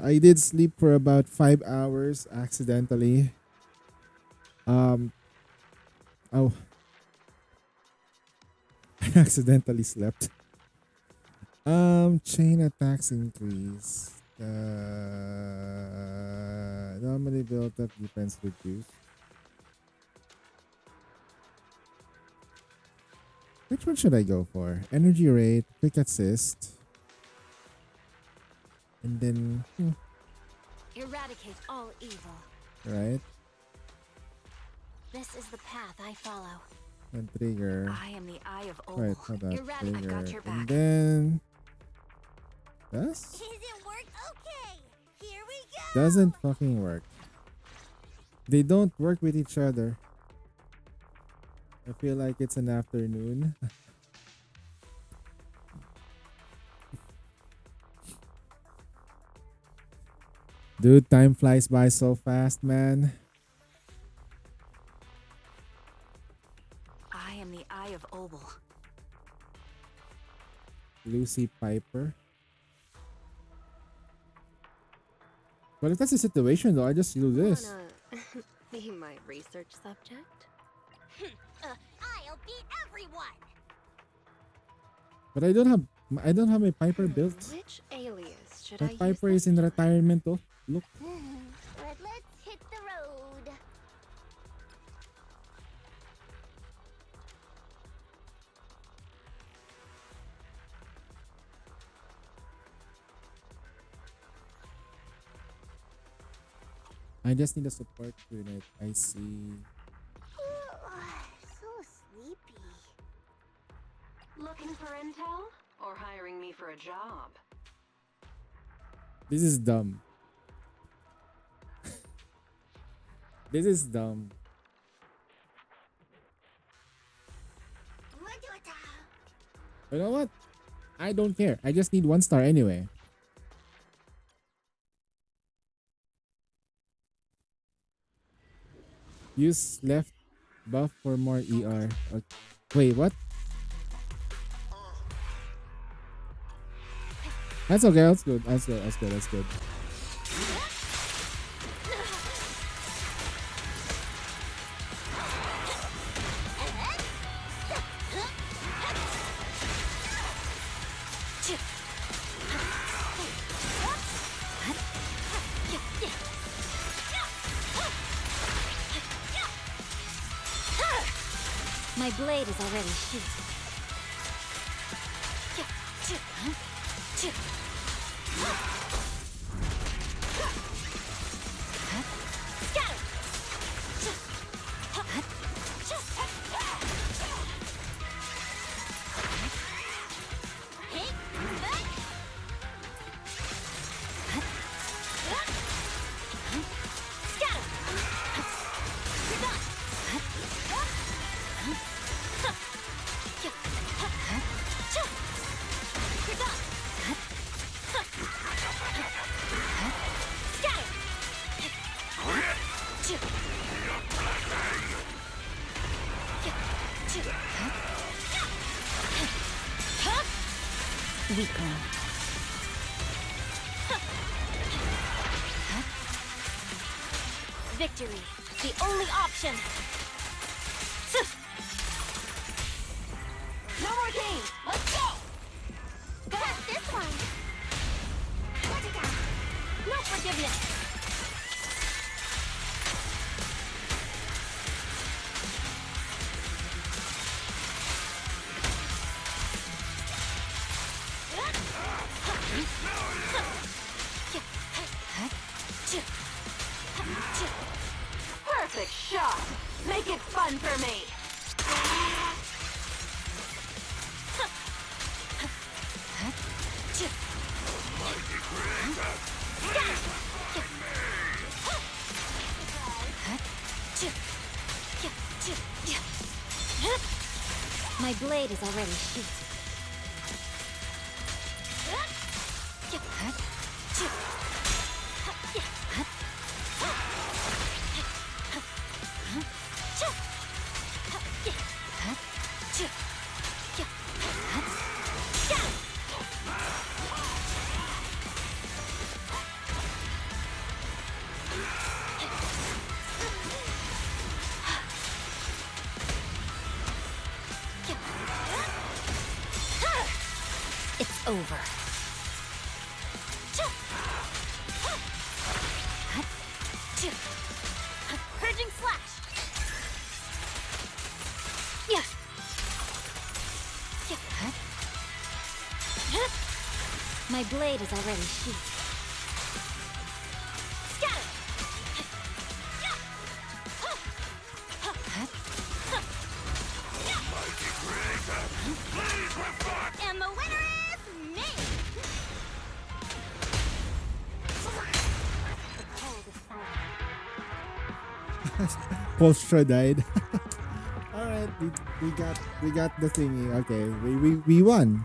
I did sleep for about 5 hours accidentally. Oh, I accidentally slept. Chain attacks increase. Normally built up defense reduced. Which one should I go for? Energy rate, quick assist, and then Eradicate all evil. right, This is the path I follow. and trigger. I am the Eye of Opal. Right, hold on, Eradicate. trigger, I've got your and back. then this Is it work? Okay, here we go. doesn't fucking work. They don't work with each other. I feel like it's an afternoon. Dude, time flies by so fast, man. I am the Eye of Opal. Lucy Piper. But if that's the situation, though, I just do this. Wanna be my research subject? I'll beat everyone. But I don't have my Piper built. Which alias should My I use? Piper is in retirement, oh. Look. Let's hit the road. I just need a support unit. I see. So sleepy. Looking for intel or hiring me for a job? This is dumb. This is dumb. You know what? I don't care. I just need 1 star anyway. Use left buff for more ER. Okay. Wait, what? That's okay. That's good. That's good. That's good. That's good. My blade is already sheathed. Weakling. Victory, the only option. No more games. Let's go. Got this one. No forgiveness. Perfect shot. Make it fun for me. My blade is already sheathed. over. Purging slash. Yeah. My blade is already sheathed. Scatter. And the winner is me! Polstra died. All right, we got the thingy. Okay, we won.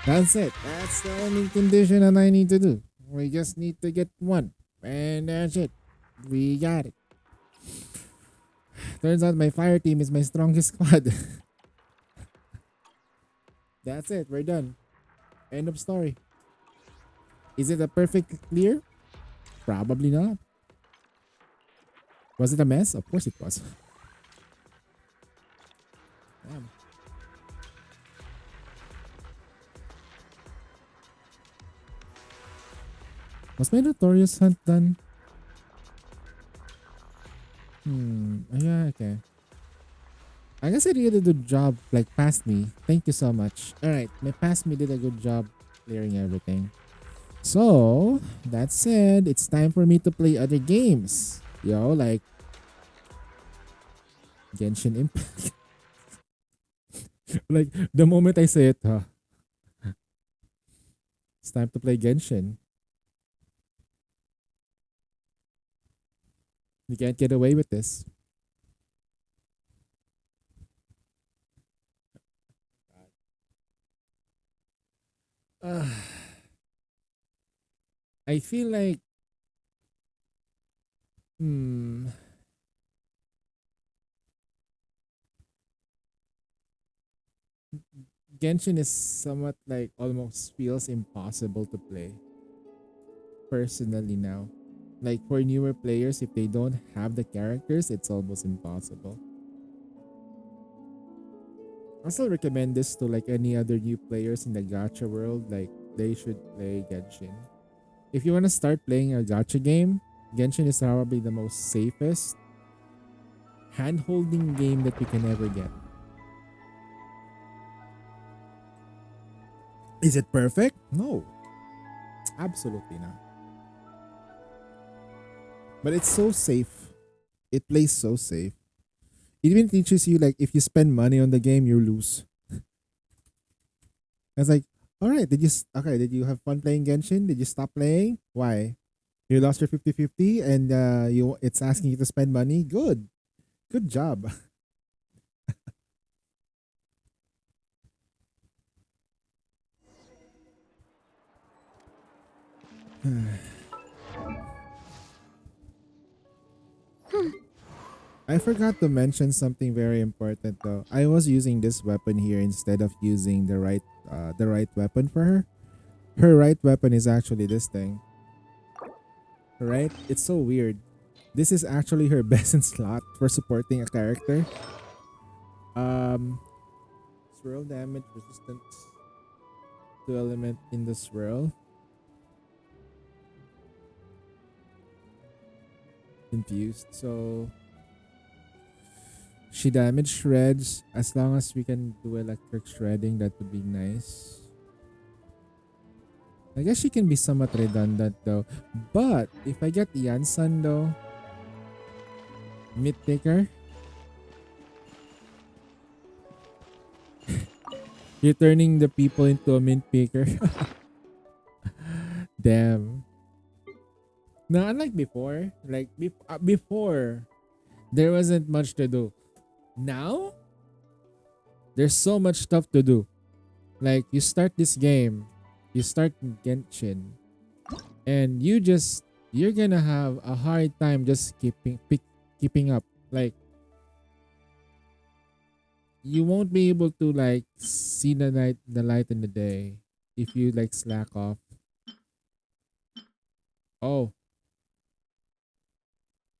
That's it. That's the only condition that I need to do. We just need to get one, and that's it. We got it. Turns out my fire team is my strongest squad. That's it. We're done. End of story. Is it a perfect clear? Probably not. Was it a mess? Of course it was. Damn. Was my notorious hunt done? Yeah, okay. I guess I did a good job, like past me. Thank you so much. Alright, my past me did a good job clearing everything. So, that said, it's time for me to play other games. Yo, like Genshin Impact. Like, the moment I say it, it's time to play Genshin. You can't get away with this. I feel like Genshin is somewhat like almost feels impossible to play. Personally now. Like for newer players, if they don't have the characters, it's almost impossible. I still recommend this to like any other new players in the gacha world. Like they should play Genshin. If you want to start playing a gacha game, Genshin is probably the most safest hand-holding game that you can ever get. Is it perfect? No. Absolutely not. But it's so safe. It plays so safe. It even teaches you like if you spend money on the game, you lose. It's like, all right, did you have fun playing Genshin? Did you stop playing? Why? You lost your 50-50 and it's asking you to spend money? Good. Good job. I forgot to mention something very important though. I was using this weapon here instead of using the right weapon for her. Her right weapon is actually this thing. Right? It's so weird. This is actually her best in slot for supporting a character. Swirl damage resistance to element in the swirl. Confused. So she damage shreds. As long as we can do electric shredding, that would be nice. I guess she can be somewhat redundant though. But if I get Yansan though, Myth Picker, you're turning the people into a mint picker. Damn. Now, unlike before, like before, there wasn't much to do. Now, there's so much stuff to do. Like, you start this game, you start Genshin, and you're gonna have a hard time just keeping up. Like, you won't be able to like see the light in the day if you like slack off. Oh,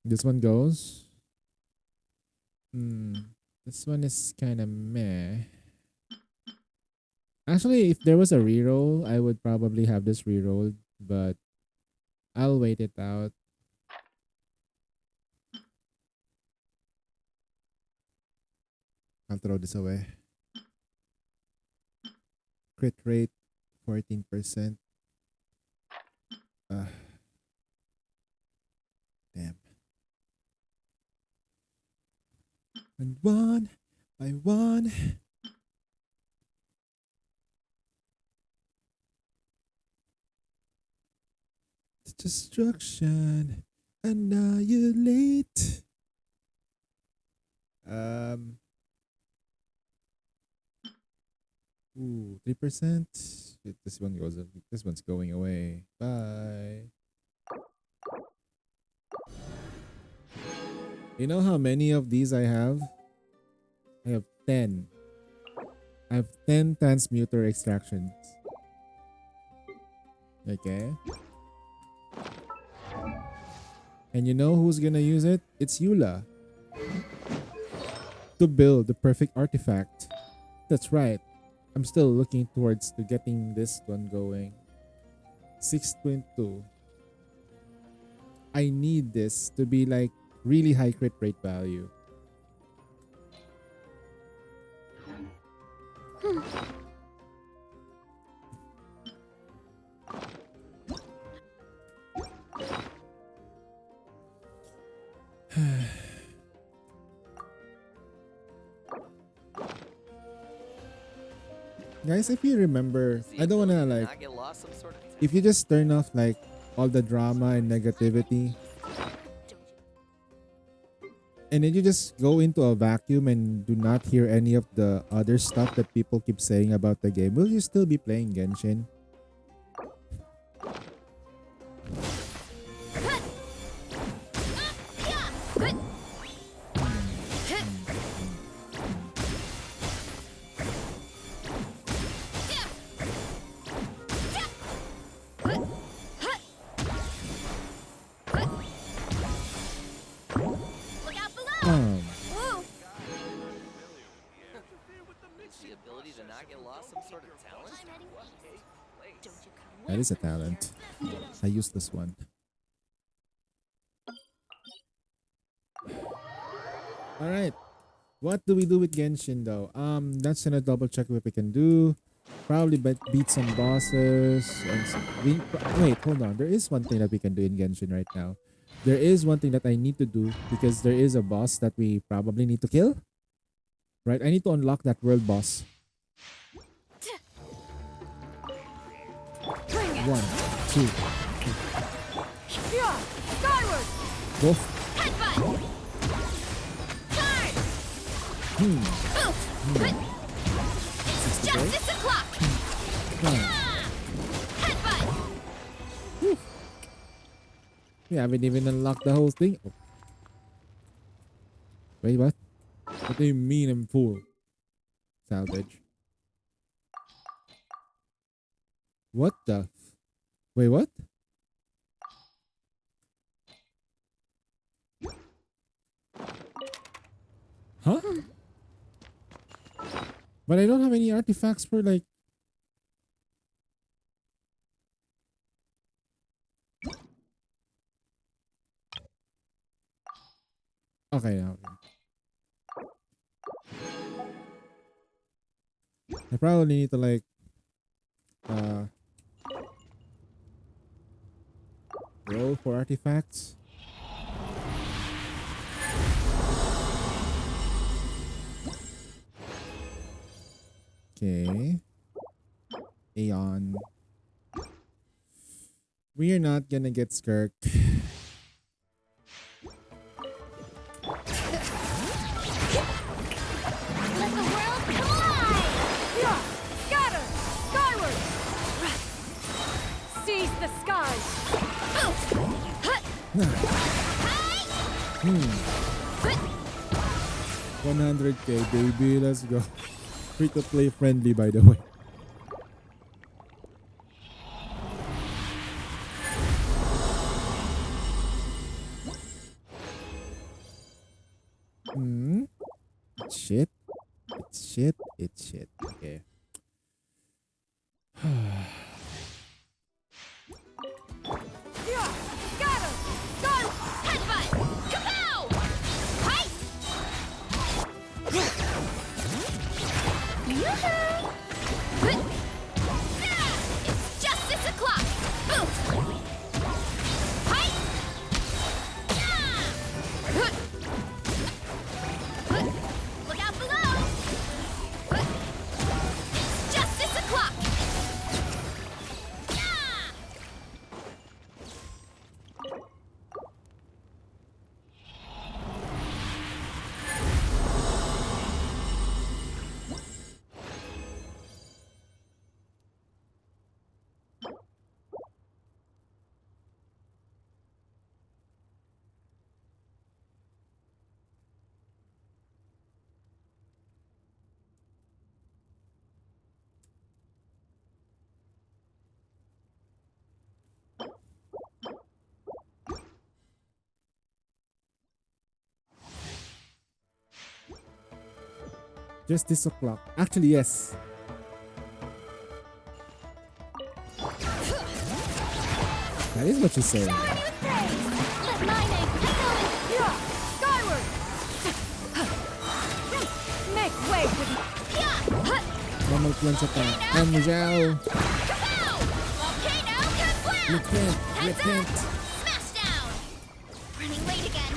this one goes. This one is kind of meh. Actually, if there was a reroll, I would probably have this rerolled, but I'll wait it out. I'll throw this away. Crit rate 14%. Damn. And one by one. Destruction. Annihilate. Ooh, 3%. This one goes. This one's going away. Bye. You know how many of these I have? I have 10. I have 10 transmuter extractions. Okay. And you know who's gonna use it? It's Eula. To build the perfect artifact. That's right. I'm still looking towards to getting this one going. 6.2. I need this to be like really high crit rate value. Guys, if you remember, I don't wanna like, if you just turn off like all the drama and negativity, and then you just go into a vacuum and do not hear any of the other stuff that people keep saying about the game, will you still be playing Genshin? That is a talent. I use this one. Alright. What do we do with Genshin though? That's gonna double check what we can do. Probably beat some bosses and wait, hold on. There is one thing that we can do in Genshin right now. There is one thing that I need to do because there is a boss that we probably need to kill. Right? I need to unlock that world boss. 1, 2, 3. Wolf. Justice o'clock. We haven't even unlocked the whole thing. Oh. Wait, what? What do you mean I'm full? Salvage. What the? Wait, what? Huh? But I don't have any artifacts for like... Okay, now. I probably need to like... roll for artifacts. Okay. Aeon. We are not gonna get Skirk. Let the world collide! Scatter! Skyward! Seize the skies! 100k baby, let's go. Free to play friendly by the way. Shit. It's shit. It's shit. Okay. Just this o'clock. Actually, yes. That is what she's saying. Let my name echo in skyward. Make way for the Normal plunge attack. And Mujao. Volcano kablam! Repent. Heads Repent. up! Smash down! Running late again.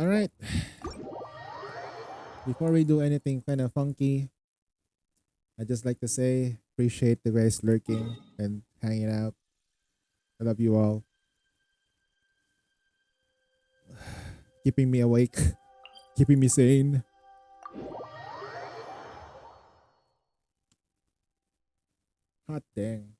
Alright. Before we do anything kind of funky, I'd just like to say appreciate the guys lurking and hanging out. I love you all. Keeping me awake. Keeping me sane. Hot dang.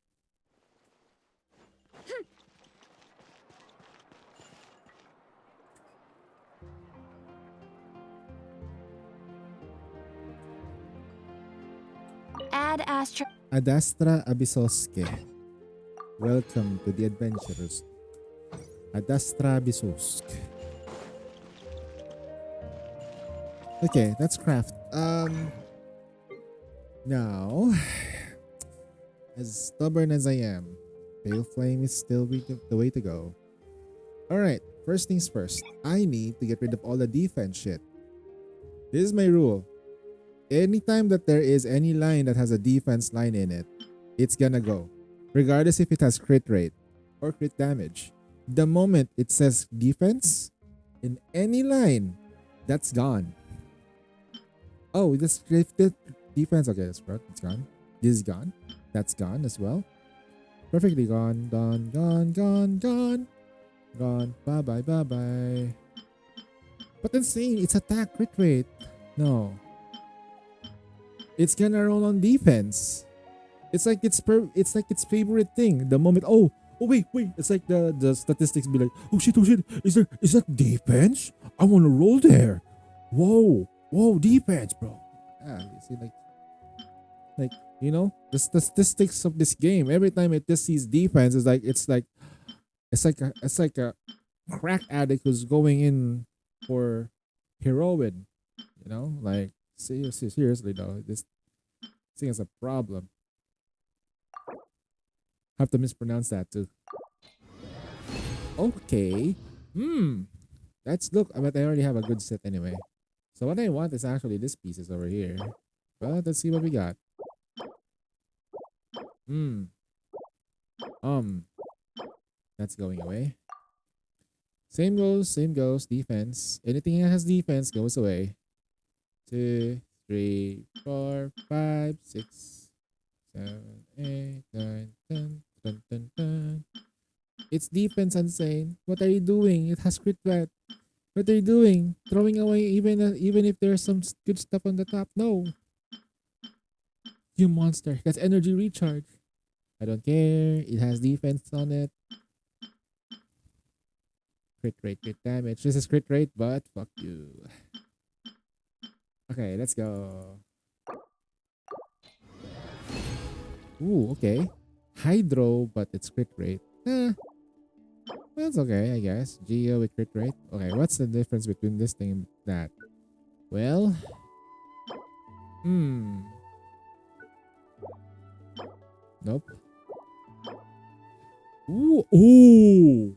Ad Astra. Adastra Abisoske. Welcome to the adventurers. Adastra Abisosk. Okay, let's craft. Now, as stubborn as I am, Pale Flame is still the way to go. Alright, first things first. I need to get rid of all the defense shit. This is my rule. Anytime that there is any line that has a defense line in it, it's gonna go. Regardless if it has crit rate or crit damage. The moment it says defense in any line, that's gone. Oh, this defense. Okay, that's right. It's gone. This is gone. That's gone as well. Perfectly gone. Gone. Gone. Gone. Gone. Gone. Bye bye. Bye bye. But then saying it's attack crit rate. No. It's gonna roll on defense. It's like its favorite thing. The moment wait, it's like the statistics be like, oh shit, is that defense? I wanna roll there. Whoa, defense, bro. Yeah, you see, like you know, the statistics of this game, every time it just sees defense, it's like a crack addict who's going in for heroin. You know, like seriously though, this thing is a problem. Have to mispronounce that too. Okay. But I already have a good set anyway. So what I want is actually this pieces over here. Well, let's see what we got. That's going away. Same goes, defense. Anything that has defense goes away. 2, 3, 4, 5, 6, 7, 8, 9, 10, 10, 10, 10. It's defense, insane. What are you doing? It has crit rate. What are you doing? Throwing away even if there's some good stuff on the top? No. You monster. That's energy recharge. I don't care. It has defense on it. Crit rate, crit damage. This is crit rate, but fuck you. Okay, let's go. Ooh, okay. Hydro, but it's crit rate. That's okay, I guess. Geo with crit rate. Okay, what's the difference between this thing and that? Well, nope. Ooh,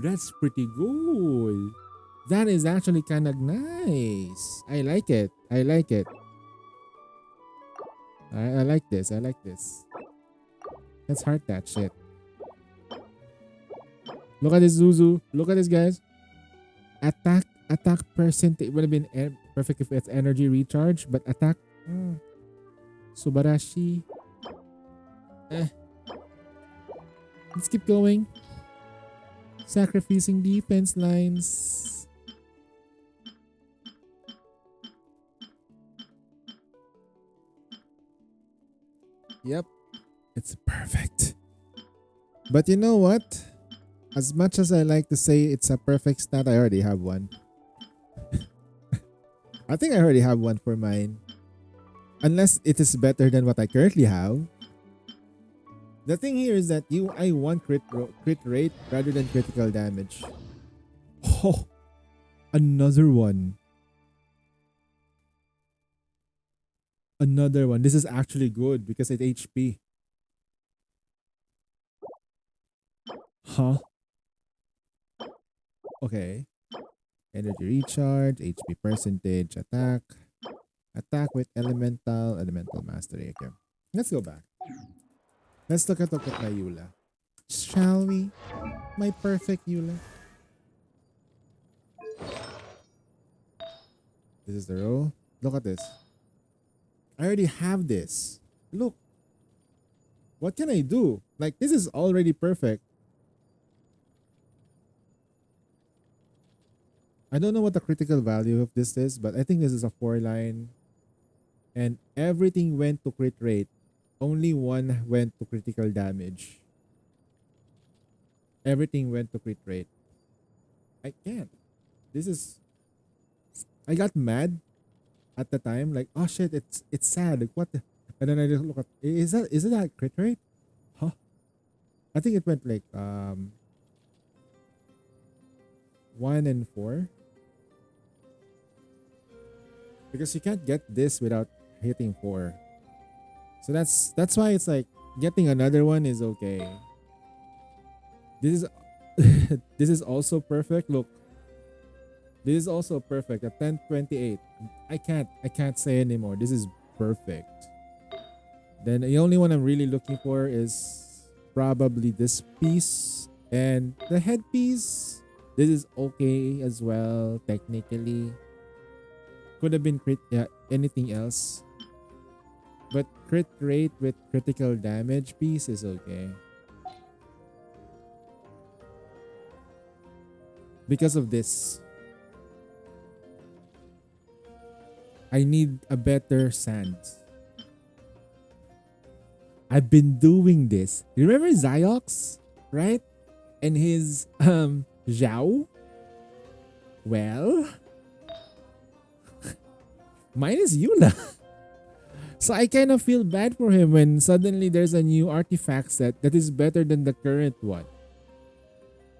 that's pretty good. That is actually kind of nice. I like it. I like this. Let's heart that shit. Look at this Zuzu. Look at this, guys. Attack percentage would have been perfect if it's energy recharge, but attack. Subarashi. Let's keep going. Sacrificing defense lines. Yep. It's perfect. But you know what? As much as I like to say it's a perfect stat, I already have one. I think I already have one for mine. Unless it is better than what I currently have. The thing here is that I want crit rate rather than critical damage. Oh, another one. Another one. This is actually good because it's HP. Huh? Okay. Energy recharge, HP percentage, attack. Attack with elemental mastery. Okay. Let's go back. Let's look at my Eula. Shall we? My perfect Eula. This is the row. Look at this. I already have this. Look. What can I do? Like, this is already perfect. I don't know what the critical value of this is, but I think this is a 4-line. And everything went to crit rate. Only one went to critical damage. Everything went to crit rate. I can't. This is... I got mad at the time. Like, oh shit, it's sad. Like, what the... And then I just look at... Is it that crit rate? Huh? I think it went like... 1 and 4. Because you can't get this without hitting 4. So that's why it's like getting another one is okay. This is this is also perfect. Look. This is also perfect at 1028. I can't say anymore. This is perfect. Then the only one I'm really looking for is probably this piece and the headpiece. This is okay as well technically. Could have been anything else. But crit rate with critical damage piece is okay. Because of this. I need a better sand. I've been doing this. You remember Ziox? Right? And his Zhao? Well, mine is Eula. So I kind of feel bad for him when suddenly there's a new artifact set that is better than the current one.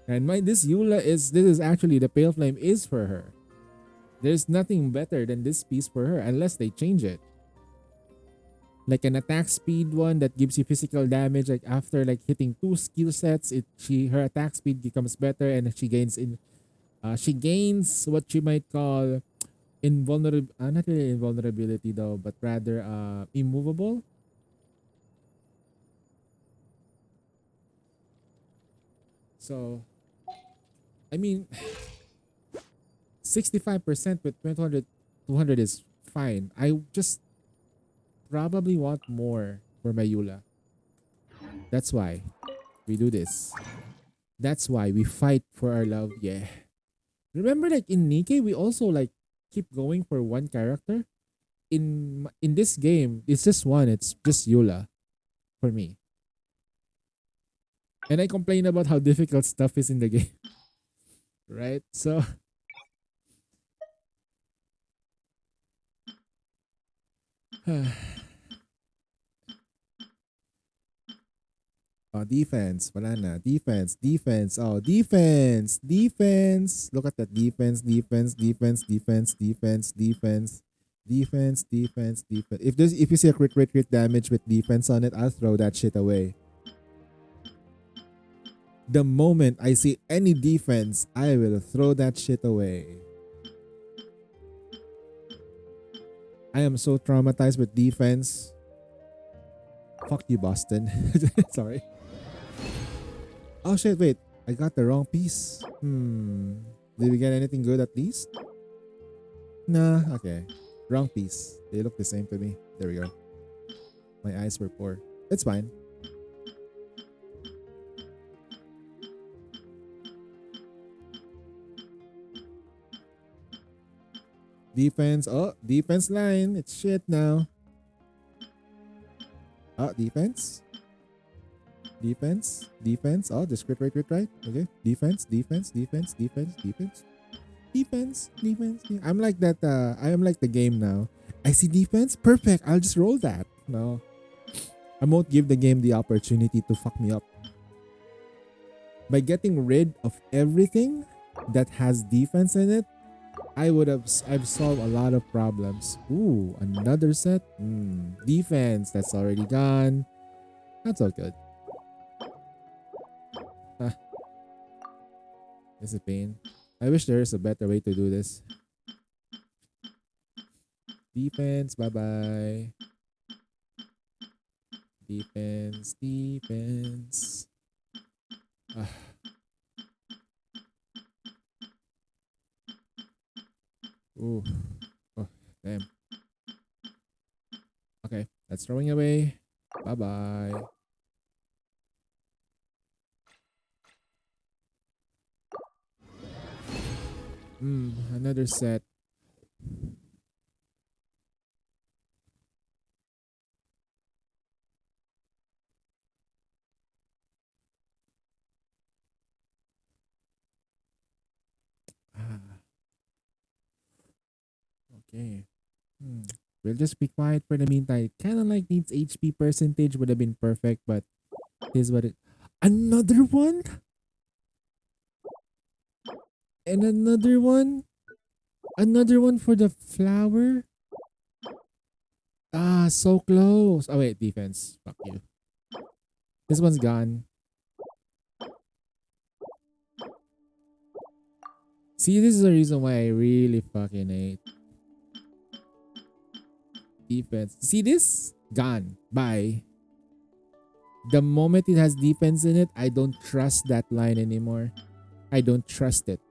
And this Eula this is actually the Pale Flame is for her. There's nothing better than this piece for her unless they change it. Like an attack speed one that gives you physical damage, like after like hitting 2 skill sets, her attack speed becomes better and she gains what you might call not really invulnerability though, but rather immovable. So I mean 65% with 200 is fine. I just probably want more for my Eula. That's why we do this. That's why we fight for our love. Yeah. Remember like in Nikke, we also like keep going for one character. In this game, it's just one. It's just Eula for me. And I complain about how difficult stuff is in the game. Right? So oh, defense. Wala na. Defense. Oh, defense. Look at that. Defense. If you see a crit damage with defense on it, I'll throw that shit away. The moment I see any defense, I will throw that shit away. I am so traumatized with defense. Fuck you, Boston. Sorry. Oh shit, wait. I got the wrong piece. Did we get anything good at least? Nah, okay. Wrong piece. They look the same to me. There we go. My eyes were poor. It's fine. Defense. Oh, defense line. It's shit now. Oh, defense. Oh, the script right. Okay. Defense. I'm like that. I am like the game now. I see defense. Perfect. I'll just roll that. No. I won't give the game the opportunity to fuck me up. By getting rid of everything that has defense in it, I've solved a lot of problems. Ooh, another set? Defense, that's already gone. That's all good. It's a pain. I wish there is a better way to do this. Defense, bye-bye. Defense, defense. Ooh. Oh, damn. Okay, that's throwing away. Bye-bye. Another set. Okay. We'll just be quiet for the meantime. Kind of like needs HP percentage would have been perfect, but here's what it. Another one? And another one? Another one for the flower? Ah, so close. Oh wait, defense. Fuck you. This one's gone. See, this is the reason why I really fucking hate defense. See this? Gone. Bye. The moment it has defense in it, I don't trust that line anymore. I don't trust it.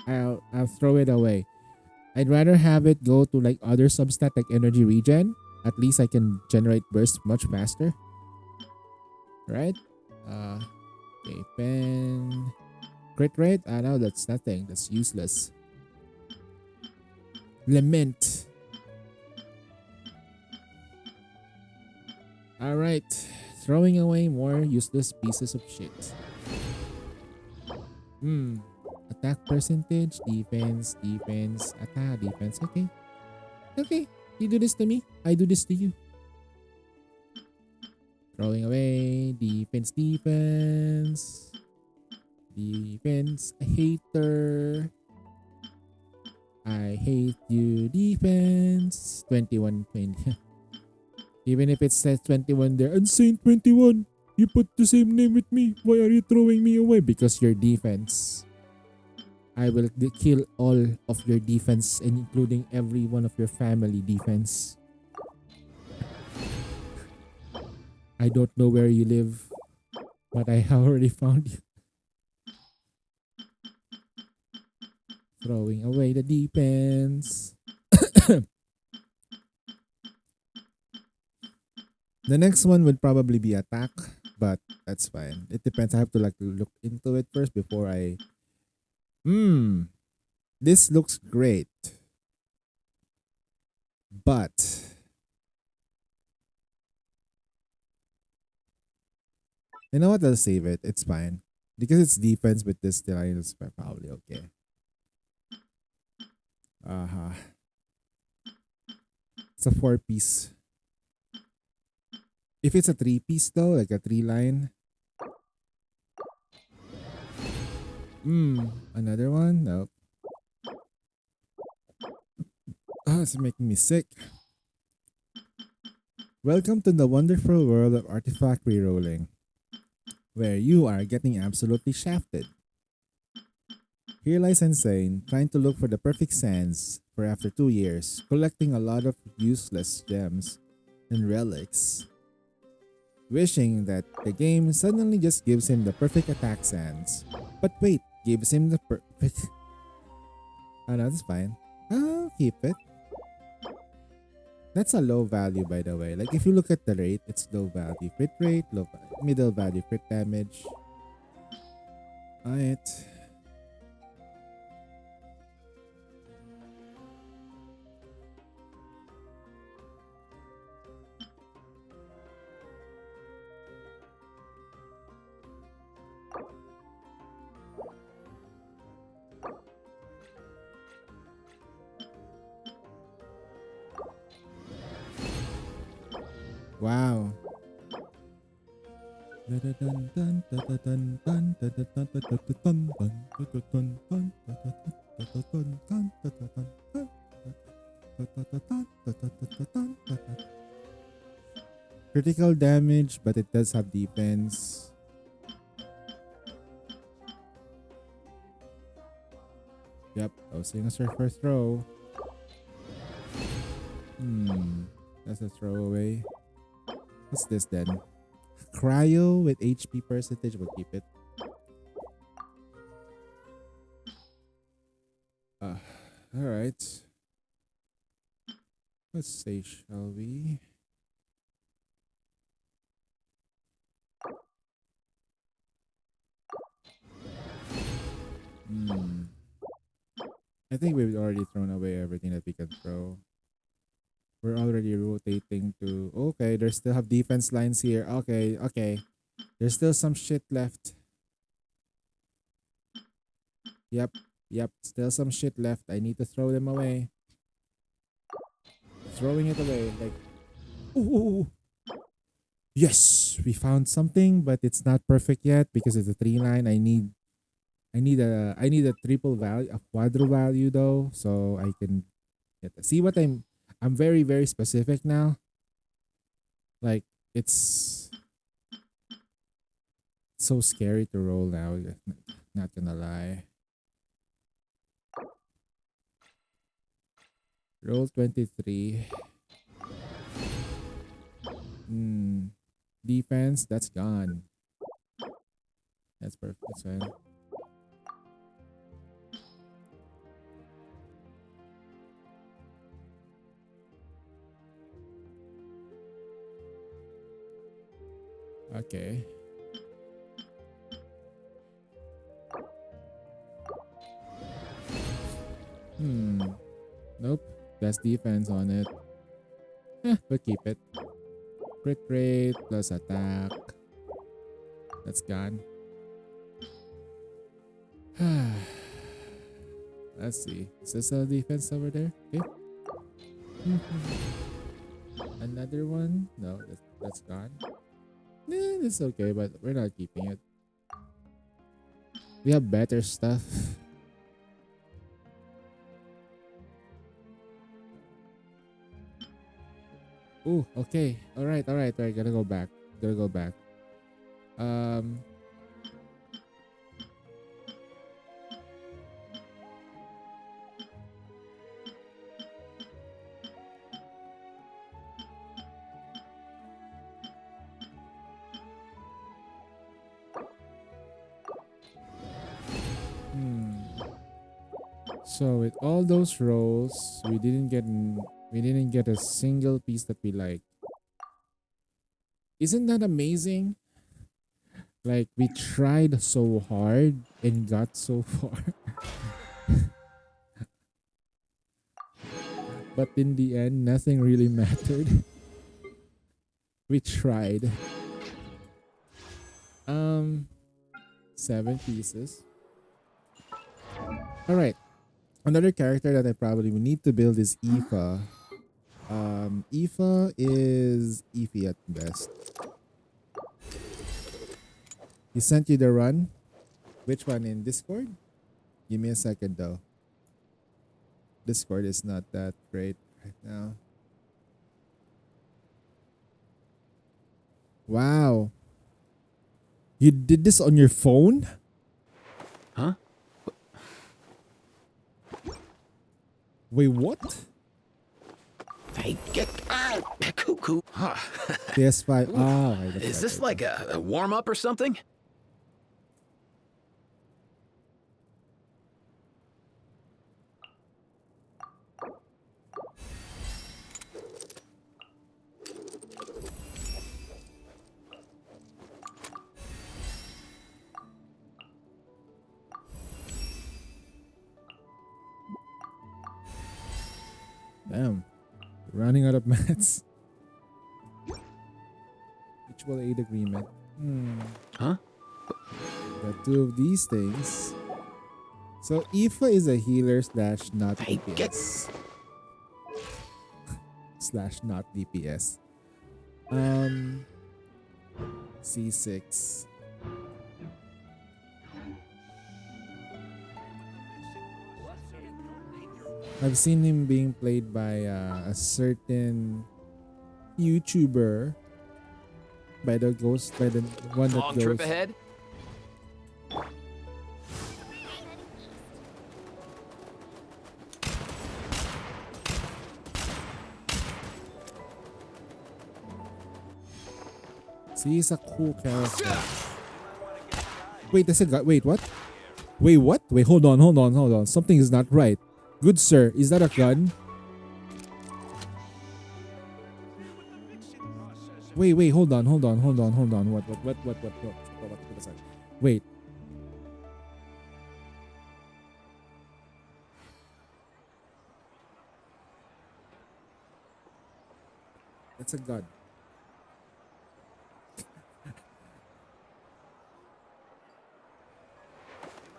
I'll throw it away. I'd rather have it go to like other substat like energy regen. At least I can generate burst much faster. Right? Okay, pen. Crit rate? No, that's nothing. That's useless. Lament. Alright. Throwing away more useless pieces of shit. Attack percentage, defense, attack, defense. Okay. Okay. You do this to me, I do this to you. Throwing away, defense. Defense, a hater. I hate you, defense. 21, 20. Even if it says 21 there, Insane 21. You put the same name with me. Why are you throwing me away? Because your defense. I will kill all of your defense, including every one of your family defense. I don't know where you live, but I have already found you. Throwing away the defense. The next one would probably be attack, but that's fine. It depends. I have to like look into it first before I. This looks great, but you know what? I'll save it. It's fine because it's defense, but this line is probably okay. It's a 4-piece. If it's a 3-piece though, like a 3-line. Another one? Nope. Oh, it's making me sick. Welcome to the wonderful world of artifact rerolling, where you are getting absolutely shafted. Here lies Insane, trying to look for the perfect sands for after 2 years, collecting a lot of useless gems and relics. Wishing that the game suddenly just gives him the perfect attack sands. But wait, gives him the perfect... Oh no, that's fine. I'll keep it. That's a low value, by the way. Like if you look at the rate, it's low value crit rate, low value, middle value crit damage. Alright. Wow. Critical damage, but it does have defense. Yep, I was saying a first throw. That's a throwaway. What's this then? Cryo with HP percentage, we'll keep it. Alright. Let's say, shall we? I think we've already thrown away everything that we can throw. We're already rotating to... Okay, there's still have defense lines here. Okay, okay. There's still some shit left. Yep, yep. Still some shit left. I need to throw them away. Throwing it away. Like... Ooh! Yes! We found something, but it's not perfect yet because it's a 3-line. I need a triple value, a quadro value though, so I can get see what I'm very, very specific now. Like, it's so scary to roll now, not gonna lie. Roll 23. Defense, that's gone. That's perfect, that's fine. Okay. Nope. That's defense on it. We'll keep it. Crit rate plus attack. That's gone. Let's see. Is this a defense over there? Okay. Another one? No, that's gone. It's okay, but we're not keeping it. We have better stuff. Ooh, okay. Alright. Gotta go back. So with all those rolls, we didn't get a single piece that we like. Isn't that amazing? Like, we tried so hard and got so far. But in the end, nothing really mattered. We tried. 7 pieces. Alright. Another character that I probably would need to build is Aoife. Aoife is iffy at best. He sent you the run? Which one, in Discord? Give me a second though. Discord is not that great right now. Wow. You did this on your phone? Huh? Wait, what? Hey, get cuckoo. Huh. PS5. Oh, is this like a warm up or something? Damn. Running out of mats. Mutual aid agreement. Huh? Got 2 of these things. So Aoife is a healer slash not DPS. slash not DPS. C6. I've seen him being played by a certain YouTuber, by the one that Long goes. trip ahead? See, he's a cool character. Wait, that's a guy. Wait, what? Wait, what? Wait, hold on. Something is not right. Good sir, is that a gun? Wait, hold on. What? Wait. That's a gun.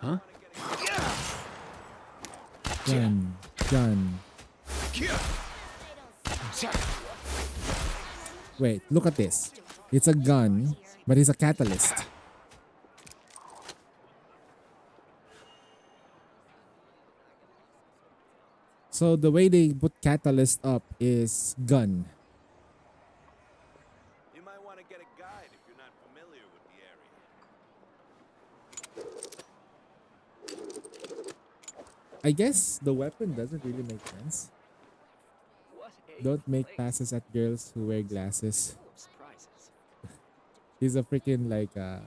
Huh? Gun. Wait, look at this. It's a gun, but it's a catalyst. So the way they put catalyst up is gun. You might want to get a guide if you're not familiar with the area. I guess the weapon doesn't really make sense. Don't make passes at girls who wear glasses. He's a freaking like You'll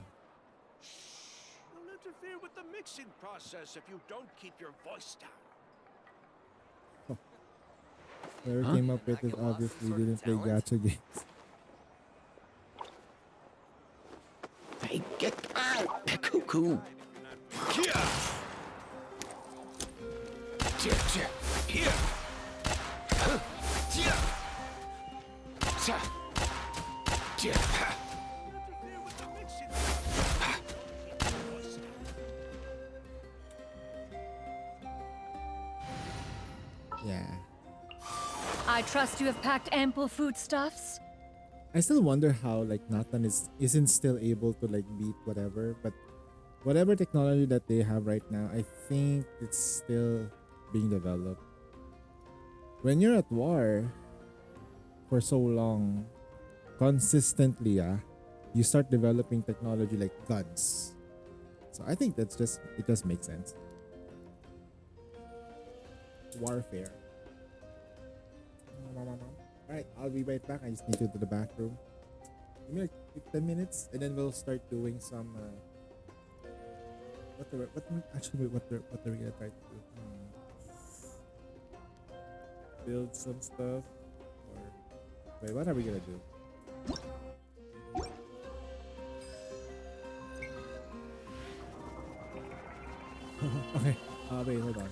interfere with the mixing process if you don't keep your voice down. whoever came up with it obviously didn't play gacha games. Hey, get out! Cuckoo! Here! Yeah. I trust you have packed ample foodstuffs. I still wonder how like Nathan isn't still able to like beat whatever, but whatever technology that they have right now, I think it's still being developed. When you're at war for so long, consistently, you start developing technology like guns. So I think it does make sense. Warfare. Alright, I'll be right back. I just need to go to the back room. Give me like 10 minutes and then we'll start doing some what are we gonna try to do? Build some stuff or wait, what are we gonna do? Okay, wait, hold on.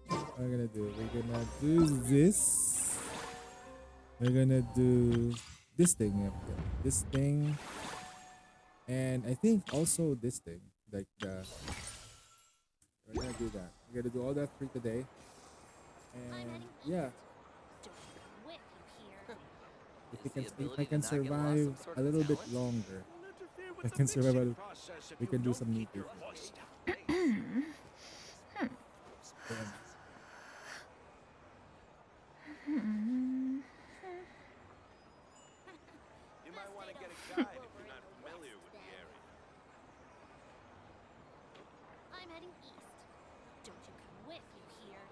What are we gonna do? We're gonna do this. We're gonna do this thing up here. This thing. And I think also this thing. Like we're gonna do that. We're gonna do all that for today. And yeah. If I can survive a little bit longer. If I can survive we can do some neat things. You might want to get a guide if you're not familiar with the area. I'm heading east. Don't you come with you here.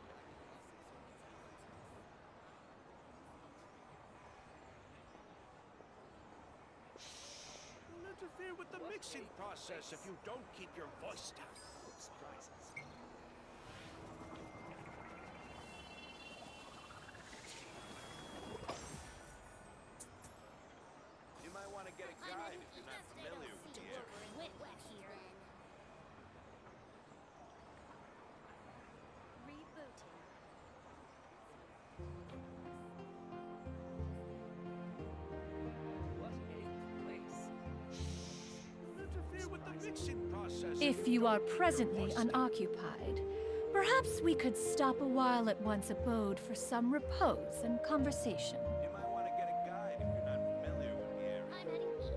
You'll interfere with the mixing process if you don't keep your voice down. You might want to get a guide if you're not familiar with the area. If you are presently unoccupied, perhaps we could stop a while at one's abode for some repose and conversation. You might want to get a guide if you're not familiar with the area. I'm heading east.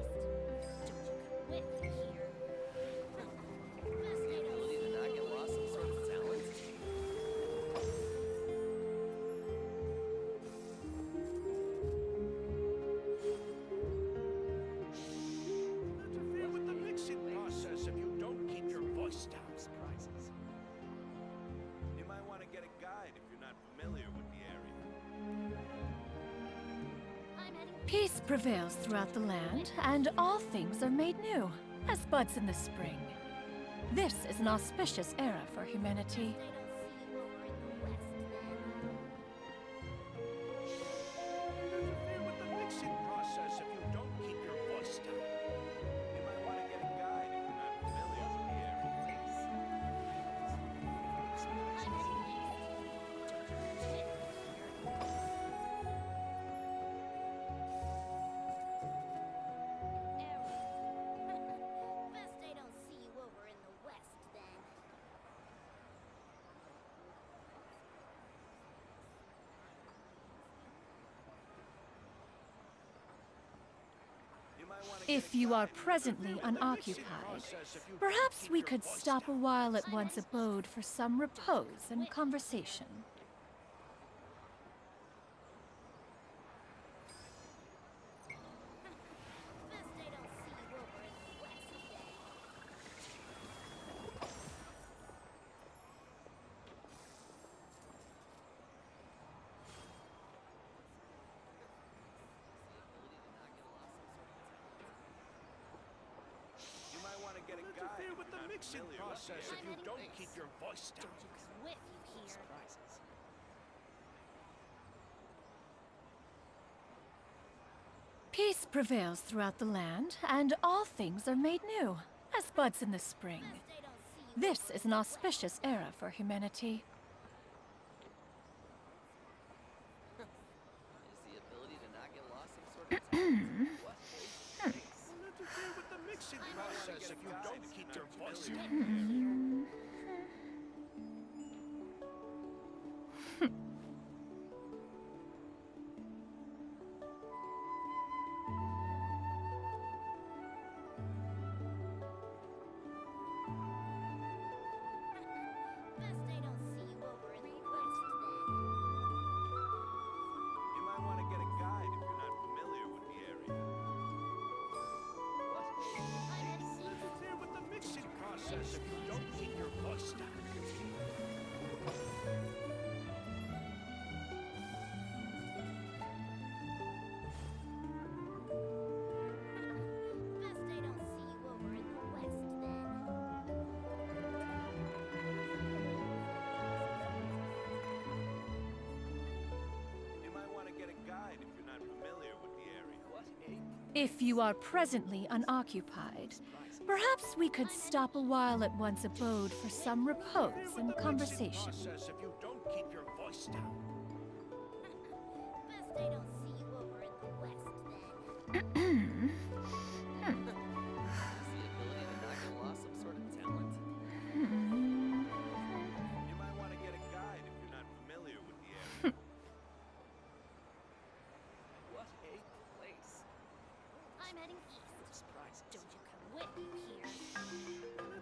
Peace prevails throughout the land, and all things are made new, as buds in the spring. This is an auspicious era for humanity. Interfere with the mixing process if you don't keep your voice down. You might want to get a guide if you're not familiar with the Best I don't see you over in the west then. If you are presently unoccupied, perhaps we could stop a while at one's abode for some repose and conversation. Best I don't see you over in the west then. You might want to get a guide. Interfere with the mixing process if you don't keep your voice down. Quit, you hear? Peace prevails throughout the land, and all things are made new, as buds in the spring. This is an auspicious era for humanity. Interfere with the mixing process if you don't keep your voice down. Best I don't see you over in the west then. You might want to get a guide if you're not familiar with the area. Interfere with the mixing process if you don't keep your voice down. Best I don't see you over in the west then. You might want to get a guide if you're not familiar with the area. If you are presently unoccupied, perhaps we could stop a while at one's abode for some repose and conversation. Process if you don't keep your voice down. Best I don't see you over in the west then. You might want to get a guide if you're not familiar with the area. What a place. I'm heading east. Don't you come with me here.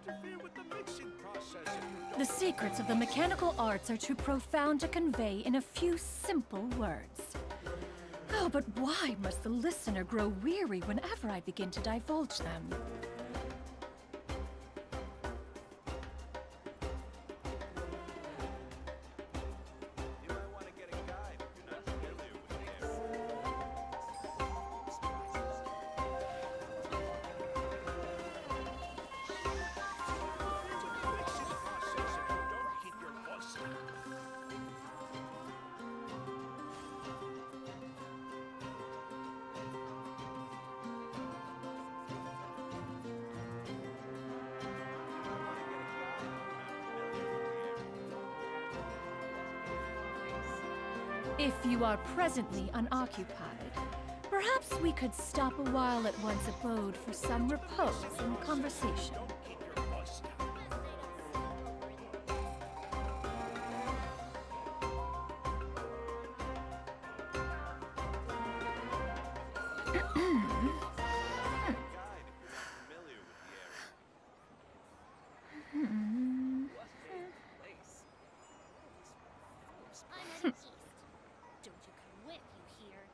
Interfere with the mixing process if you don't. The secrets of the mechanical arts are too profound to convey in a few simple words. Oh, but why must the listener grow weary whenever I begin to divulge them? You might want to get a guide if you're not familiar with the area. It's a mixing process if you don't keep your voice down. If you are presently unoccupied, perhaps we could stop a while at one's abode for some repose and conversation. Keep your voice down. I'm heading east. Don't you come with you here.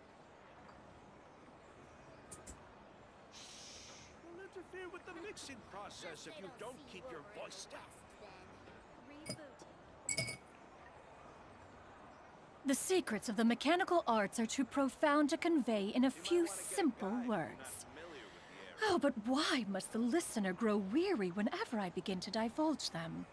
Will interfere with the mixing process if you don't keep your voice down. The The secrets of the mechanical arts are too profound to convey in a few simple words. Oh, but why must the listener grow weary whenever I begin to divulge them?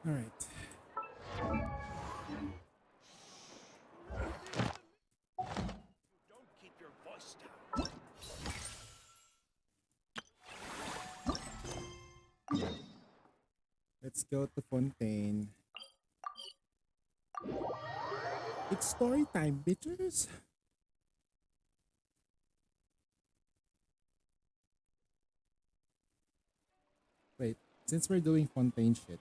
All right. Don't keep your voice down. Let's go to Fontaine. It's story time, bitches. Wait, since we're doing Fontaine shit,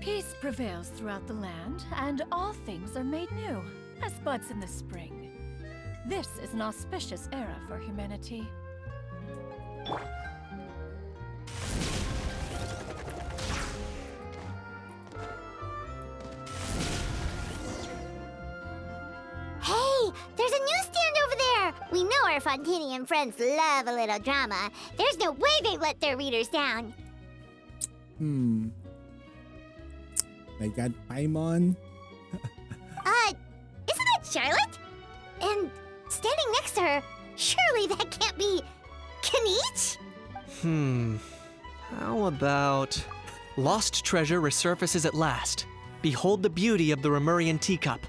Peace prevails throughout the land, and all things are made new, as buds in the spring. This is an auspicious era for humanity. Hey, there's a newsstand over there! We know our Fontanian friends love a little drama. There's no way they let their readers down. I got Paimon. Isn't that Charlotte? And standing next to her, surely that can't be Kanich? How about... Lost treasure resurfaces at last. Behold the beauty of the Remurian teacup.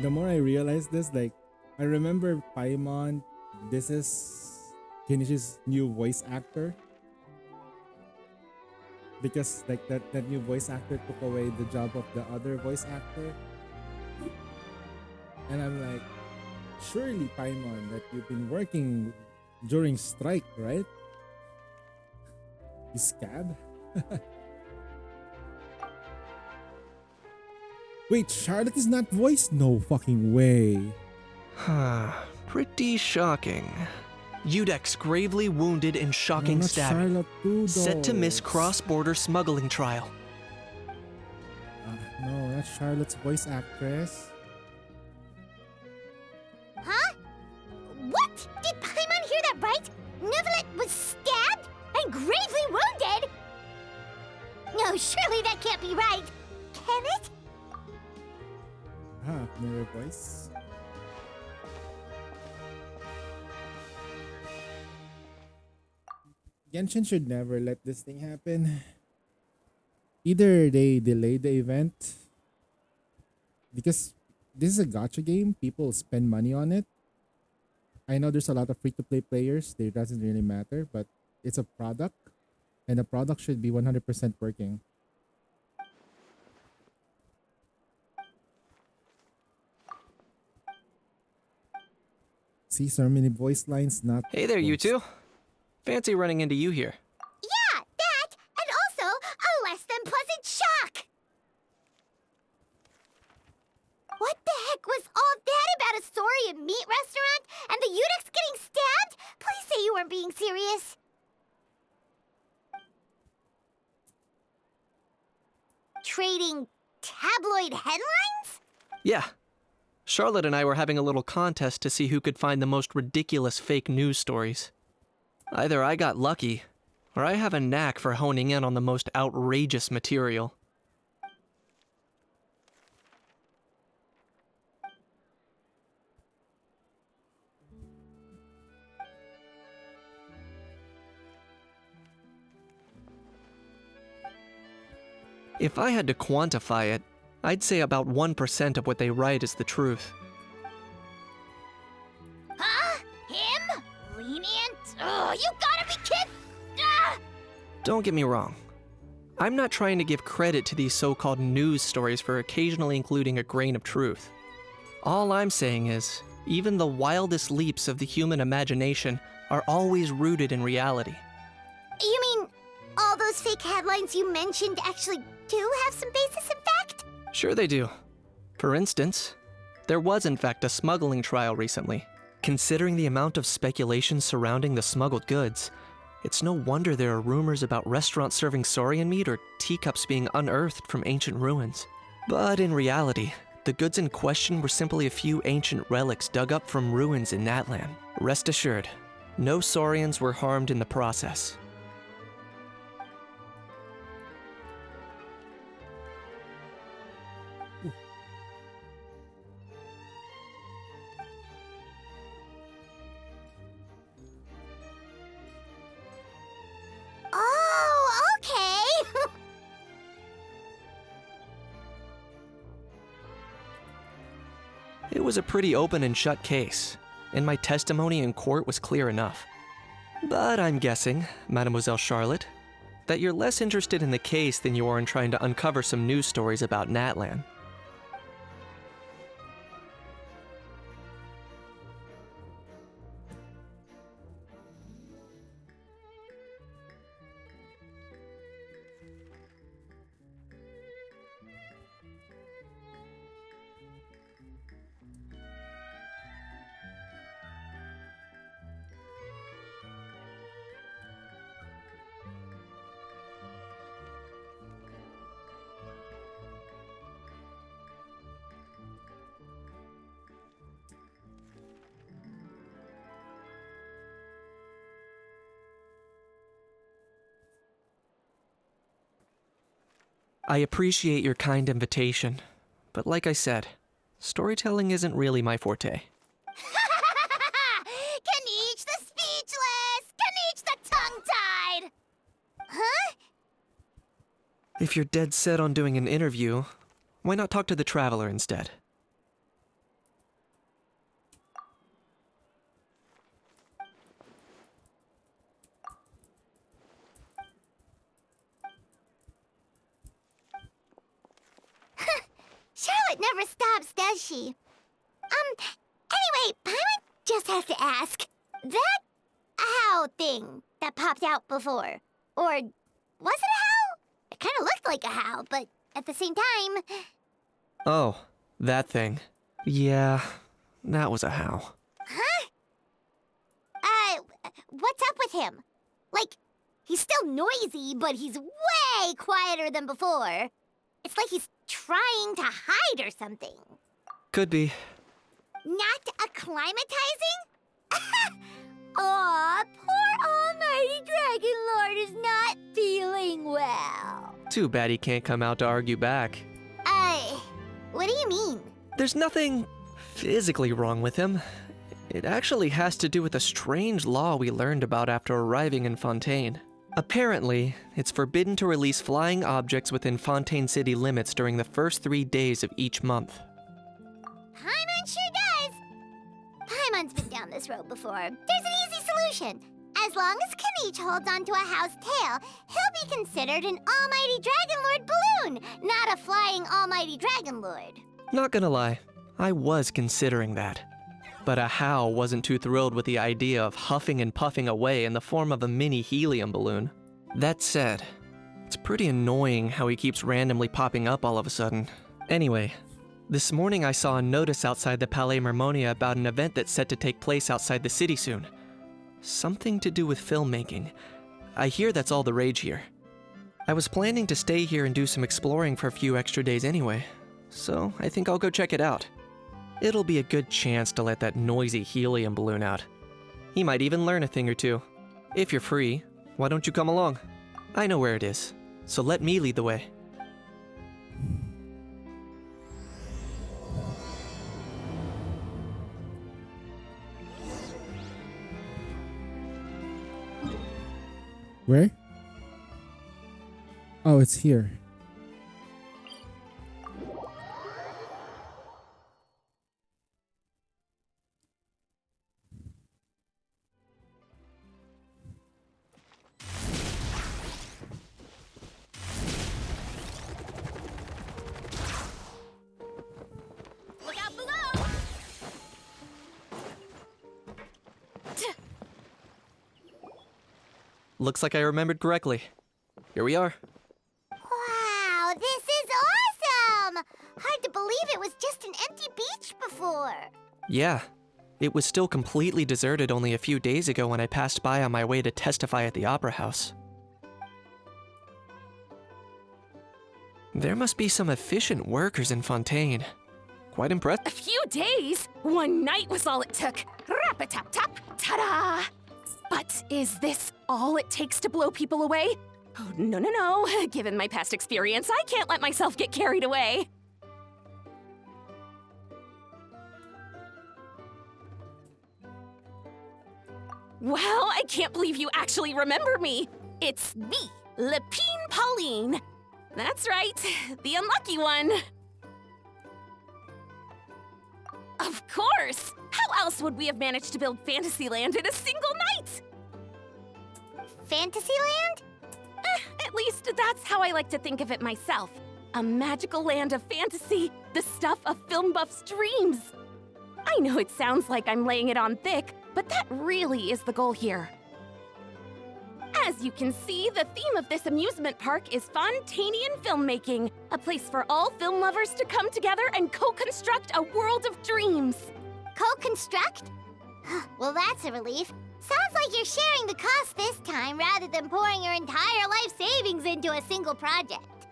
The more I realize this, like, I remember Paimon, this is Kenichi's new voice actor. Because like that new voice actor took away the job of the other voice actor. And I'm like, surely Paimon, that you've been working during strike, right? You scab? Wait, Charlotte is not voiced? No fucking way. Pretty shocking. Udex gravely wounded in shocking not stabbing. Charlotte too, Set to miss though. cross-border smuggling trial. No, that's Charlotte's voice actress. Huh? What? Did Paimon hear that right? Neuvillette was stabbed and gravely wounded? No, surely that can't be right. Can it? Mirror voice. Genshin should never let this thing happen. Either they delay the event, because this is a gacha game, people spend money on it. I know there's a lot of free-to-play players, it doesn't really matter, but it's a product, and the product should be 100% working. See, so many voice lines not... Hey there, you two. Fancy running into you here. Yeah, that, and also a less than pleasant shock. What the heck was all that about a Saurian meat restaurant and the Udex getting stabbed? Please say you weren't being serious. Trading tabloid headlines? Yeah. Charlotte and I were having a little contest to see who could find the most ridiculous fake news stories. Either I got lucky, or I have a knack for honing in on the most outrageous material. If I had to quantify it, I'd say about 1% of what they write is the truth. Huh? Him? Lenient? Oh, you gotta be kidding! Ah! Don't get me wrong. I'm not trying to give credit to these so-called news stories for occasionally including a grain of truth. All I'm saying is, even the wildest leaps of the human imagination are always rooted in reality. You mean all those fake headlines you mentioned actually do have some basis in fact? Sure they do. For instance, there was in fact a smuggling trial recently. Considering the amount of speculation surrounding the smuggled goods, it's no wonder there are rumors about restaurants serving saurian meat or teacups being unearthed from ancient ruins. But in reality, the goods in question were simply a few ancient relics dug up from ruins in Natlan. Rest assured, no Saurians were harmed in the process. Oh, okay. It was a pretty open and shut case, and my testimony in court was clear enough. But I'm guessing, Mademoiselle Charlotte, that you're less interested in the case than you are in trying to uncover some news stories about Natlan. I appreciate your kind invitation, but like I said, storytelling isn't really my forte. Kaniche the speechless! Kaniche the tongue-tied! Huh? If you're dead set on doing an interview, why not talk to the Traveler instead? Charlotte never stops, does she? Anyway, Paimon just has to ask. That owl thing that popped out before, or was it a howl? It kind of looked like a howl, but at the same time... Oh, that thing. Yeah, that was a howl. Huh? What's up with him? Like, he's still noisy, but he's way quieter than before. It's like he's trying to hide or something. Could be. Not acclimatizing? Aw, poor Almighty Dragon Lord is not feeling well. Too bad he can't come out to argue back. What do you mean? There's nothing physically wrong with him. It actually has to do with a strange law we learned about after arriving in Fontaine. Apparently, it's forbidden to release flying objects within Fontaine city limits during the first 3 days of each month. Paimon sure does. Paimon's been down this road before. There's an easy solution. As long as Kaniche holds onto a house tail, he'll be considered an Almighty Dragon Lord balloon, not a flying Almighty Dragon Lord. Not gonna lie, I was considering that. But Ahau wasn't too thrilled with the idea of huffing and puffing away in the form of a mini helium balloon. That said, it's pretty annoying how he keeps randomly popping up all of a sudden. Anyway, this morning I saw a notice outside the Palais Mermonia about an event that's set to take place outside the city soon. Something to do with filmmaking. I hear that's all the rage here. I was planning to stay here and do some exploring for a few extra days anyway, so I think I'll go check it out. It'll be a good chance to let that noisy helium balloon out. He might even learn a thing or two. If you're free, why don't you come along? I know where it is, so let me lead the way. Where? Oh, it's here. Look out below! Looks like I remembered correctly. Here we are. Wow, this is awesome! Hard to believe it was just an empty beach before. Yeah, it was still completely deserted only a few days ago when I passed by on my way to testify at the Opera House. There must be some efficient workers in Fontaine. Quite impressed. A few days? One night was all it took. Rap-a-tap-tap, ta-da! But is this all it takes to blow people away? Oh, no, no, no. Given my past experience, I can't let myself get carried away. Well, I can't believe you actually remember me. It's me, Lepine Pauline. That's right, the unlucky one. Of course! How else would we have managed to build Fantasyland in a single night? Fantasyland? At least that's how I like to think of it myself. A magical land of fantasy, the stuff of film buffs' dreams. I know it sounds like I'm laying it on thick, but that really is the goal here. As you can see, the theme of this amusement park is Fontanian filmmaking, a place for all film lovers to come together and co-construct a world of dreams. Co-construct? Well, that's a relief. Sounds like you're sharing the cost this time rather than pouring your entire life savings into a single project.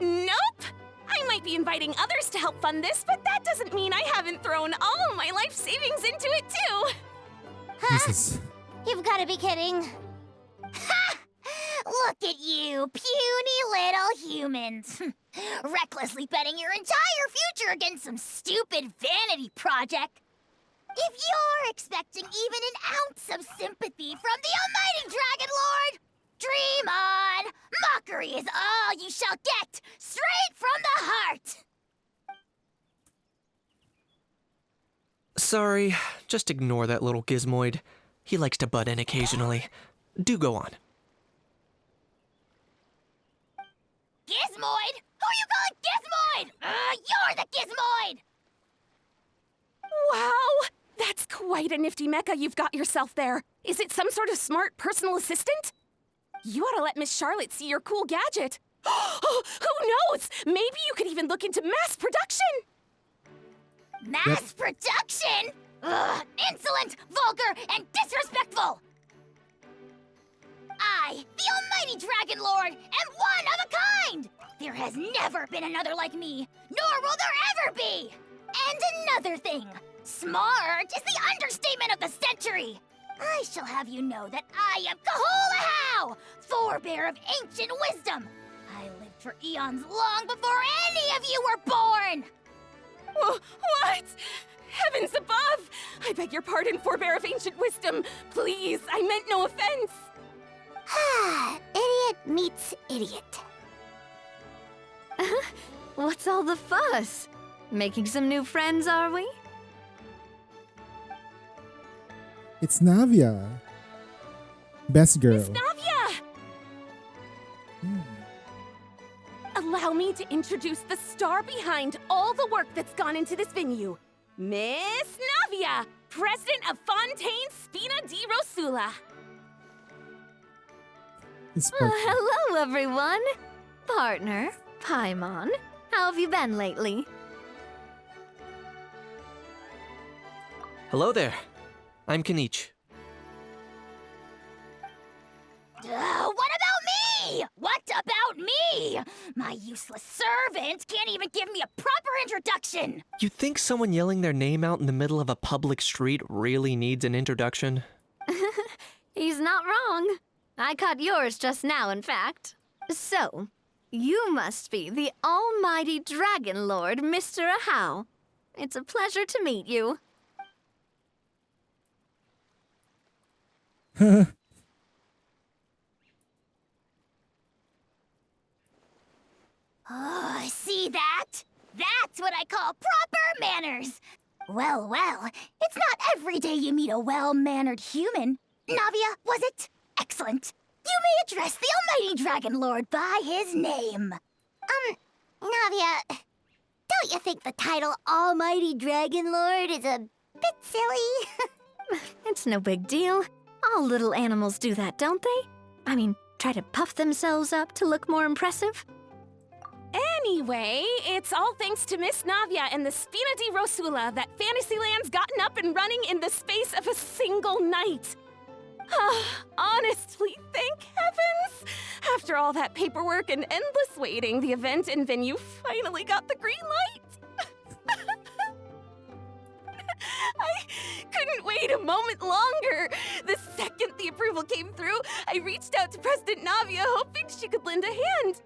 Nope! I might be inviting others to help fund this, but that doesn't mean I haven't thrown all of my life savings into it too! Jesus. You've got to be kidding. Ha! Look at you, puny little humans. Recklessly betting your entire future against some stupid vanity project. If you're expecting even an ounce of sympathy from the almighty Dragon Lord, dream on! Mockery is all you shall get, straight from the heart! Sorry, just ignore that little gizmoid. He likes to butt in occasionally. Do go on. Gizmoid? Who you calling Gizmoid? You're the Gizmoid! Wow! That's quite a nifty mecha you've got yourself there. Is it some sort of smart personal assistant? You ought to let Miss Charlotte see your cool gadget. Who knows? Maybe you could even look into mass production. Mass production? Ugh, insolent, vulgar, and disrespectful! I, the almighty Dragon Lord, am one of a kind! There has never been another like me, nor will there ever be! And another thing, smart is the understatement of the century! I shall have you know that I am Kahula Hau, forebear of ancient wisdom! I lived for eons long before any of you were born! What? Heavens above! I beg your pardon, forebear of ancient wisdom. Please, I meant no offense. Idiot meets idiot. What's all the fuss? Making some new friends, are we? It's Navia. Best girl. Miss Navia! Allow me to introduce the star behind all the work that's gone into this venue. Miss Navia, president of Fontaine Spina di Rosula. Hello, everyone. Partner, Paimon, how have you been lately? Hello there. I'm Kanich. What about me? What about me? My useless servant can't even give me a proper introduction. You think someone yelling their name out in the middle of a public street really needs an introduction? He's not wrong. I caught yours just now, in fact. So, you must be the almighty Dragon Lord, Mr. Ahau. It's a pleasure to meet you. Oh, see that? That's what I call proper manners. Well, well, it's not every day you meet a well-mannered human. Navia, was it? Excellent. You may address the almighty Dragon Lord by his name. Navia, don't you think the title Almighty Dragon Lord is a bit silly? It's no big deal. All little animals do that, don't they? I mean, try to puff themselves up to look more impressive. Anyway, it's all thanks to Miss Navia and the Spina di Rosula that Fantasyland's gotten up and running in the space of a single night. Honestly, thank heavens! After all that paperwork and endless waiting, the event and venue finally got the green light. wait a moment longer. The second the approval came through, I reached out to President Navia hoping she could lend a hand.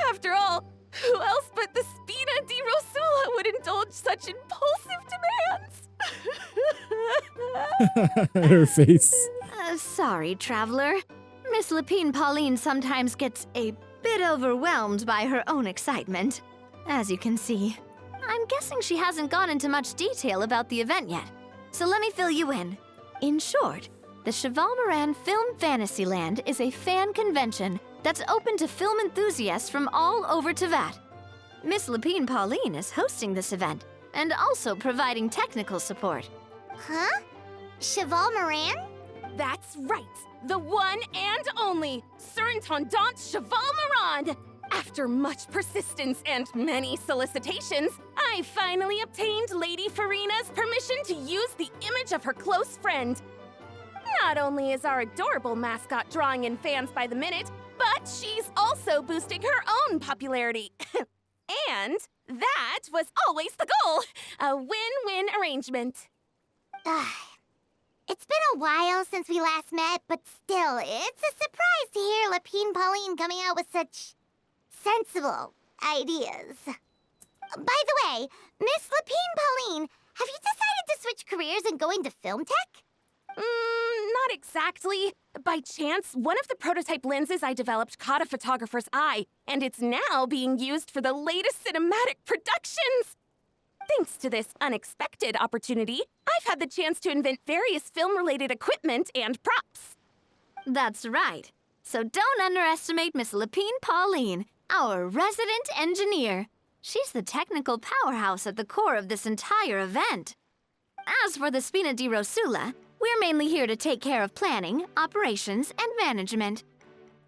After all, who else but the Spina di Rosula would indulge such impulsive demands? Her face. Sorry, traveler. Miss Lapine Pauline sometimes gets a bit overwhelmed by her own excitement. As you can see, I'm guessing she hasn't gone into much detail about the event yet. So let me fill you in. In short, the Cheval Moran Film Fantasyland is a fan convention that's open to film enthusiasts from all over Teyvat. Miss Lapine Pauline is hosting this event and also providing technical support. Huh? Cheval Moran? That's right. The one and only Sir Intendant Cheval Moran. After much persistence and many solicitations, I finally obtained Lady Farina's permission to use the image of her close friend. Not only is our adorable mascot drawing in fans by the minute, but she's also boosting her own popularity. And that was always the goal. A win-win arrangement. It's been a while since we last met, but still, it's a surprise to hear Lapine Pauline coming out with such sensible ideas. By the way, Miss Lapine Pauline, have you decided to switch careers and go into film tech? Not exactly. By chance, one of the prototype lenses I developed caught a photographer's eye, and it's now being used for the latest cinematic productions. Thanks to this unexpected opportunity, I've had the chance to invent various film-related equipment and props. That's right. So don't underestimate Miss Lapine Pauline, our resident engineer. She's the technical powerhouse at the core of this entire event. As for the Spina di Rosula, we're mainly here to take care of planning, operations, and management.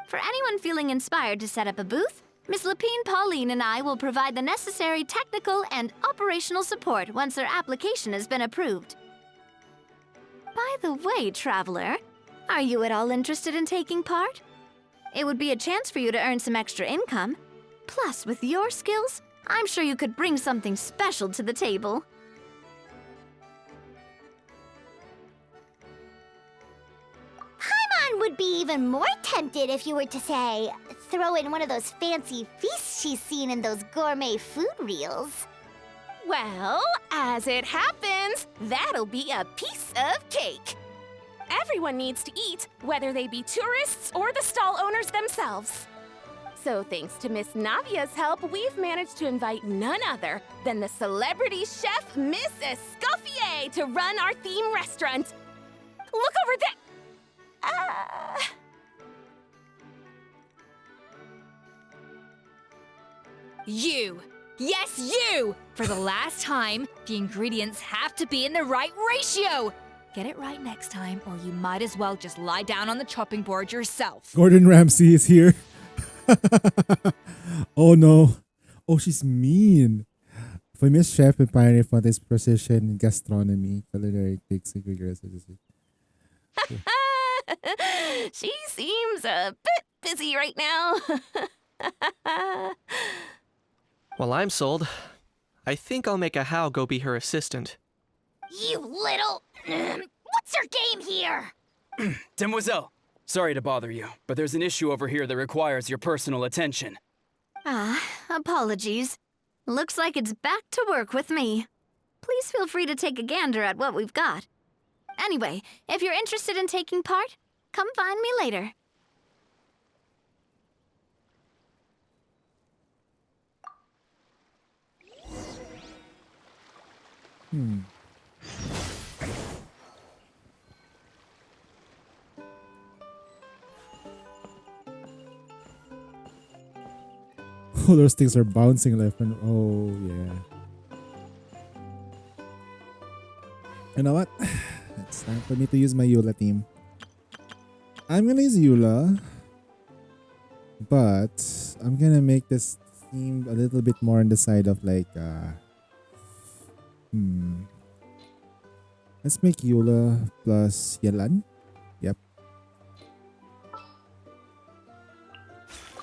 For anyone feeling inspired to set up a booth, Miss Lapine Pauline and I will provide the necessary technical and operational support once their application has been approved. By the way, traveler, are you at all interested in taking part? It would be a chance for you to earn some extra income. Plus, with your skills, I'm sure you could bring something special to the table. Paimon would be even more tempted if you were to, say, throw in one of those fancy feasts she's seen in those gourmet food reels. Well, as it happens, that'll be a piece of cake. Everyone needs to eat, whether they be tourists or the stall owners themselves. So thanks to Miss Navia's help, we've managed to invite none other than the celebrity chef, Miss Escoffier, to run our theme restaurant. Look over there! You! Yes, you! For the last time, the ingredients have to be in the right ratio! Get it right next time, or you might as well just lie down on the chopping board yourself. Gordon Ramsay is here. Oh no. Oh, she's mean. Famous chef and pioneer for this precision in gastronomy, culinary takes a rigorous. She seems a bit busy right now. Well, I'm sold. I think I'll make a Hao go be her assistant. You little... What's your game here? Demoiselle, sorry to bother you, but there's an issue over here that requires your personal attention. Apologies. Looks like it's back to work with me. Please feel free to take a gander at what we've got. Anyway, if you're interested in taking part, come find me later. Oh, those things are bouncing left and oh yeah. You know what? It's time for me to use my Eula team. I'm gonna use Eula, but I'm gonna make this team a little bit more on the side of like let's make Eula plus Yelan. Yep.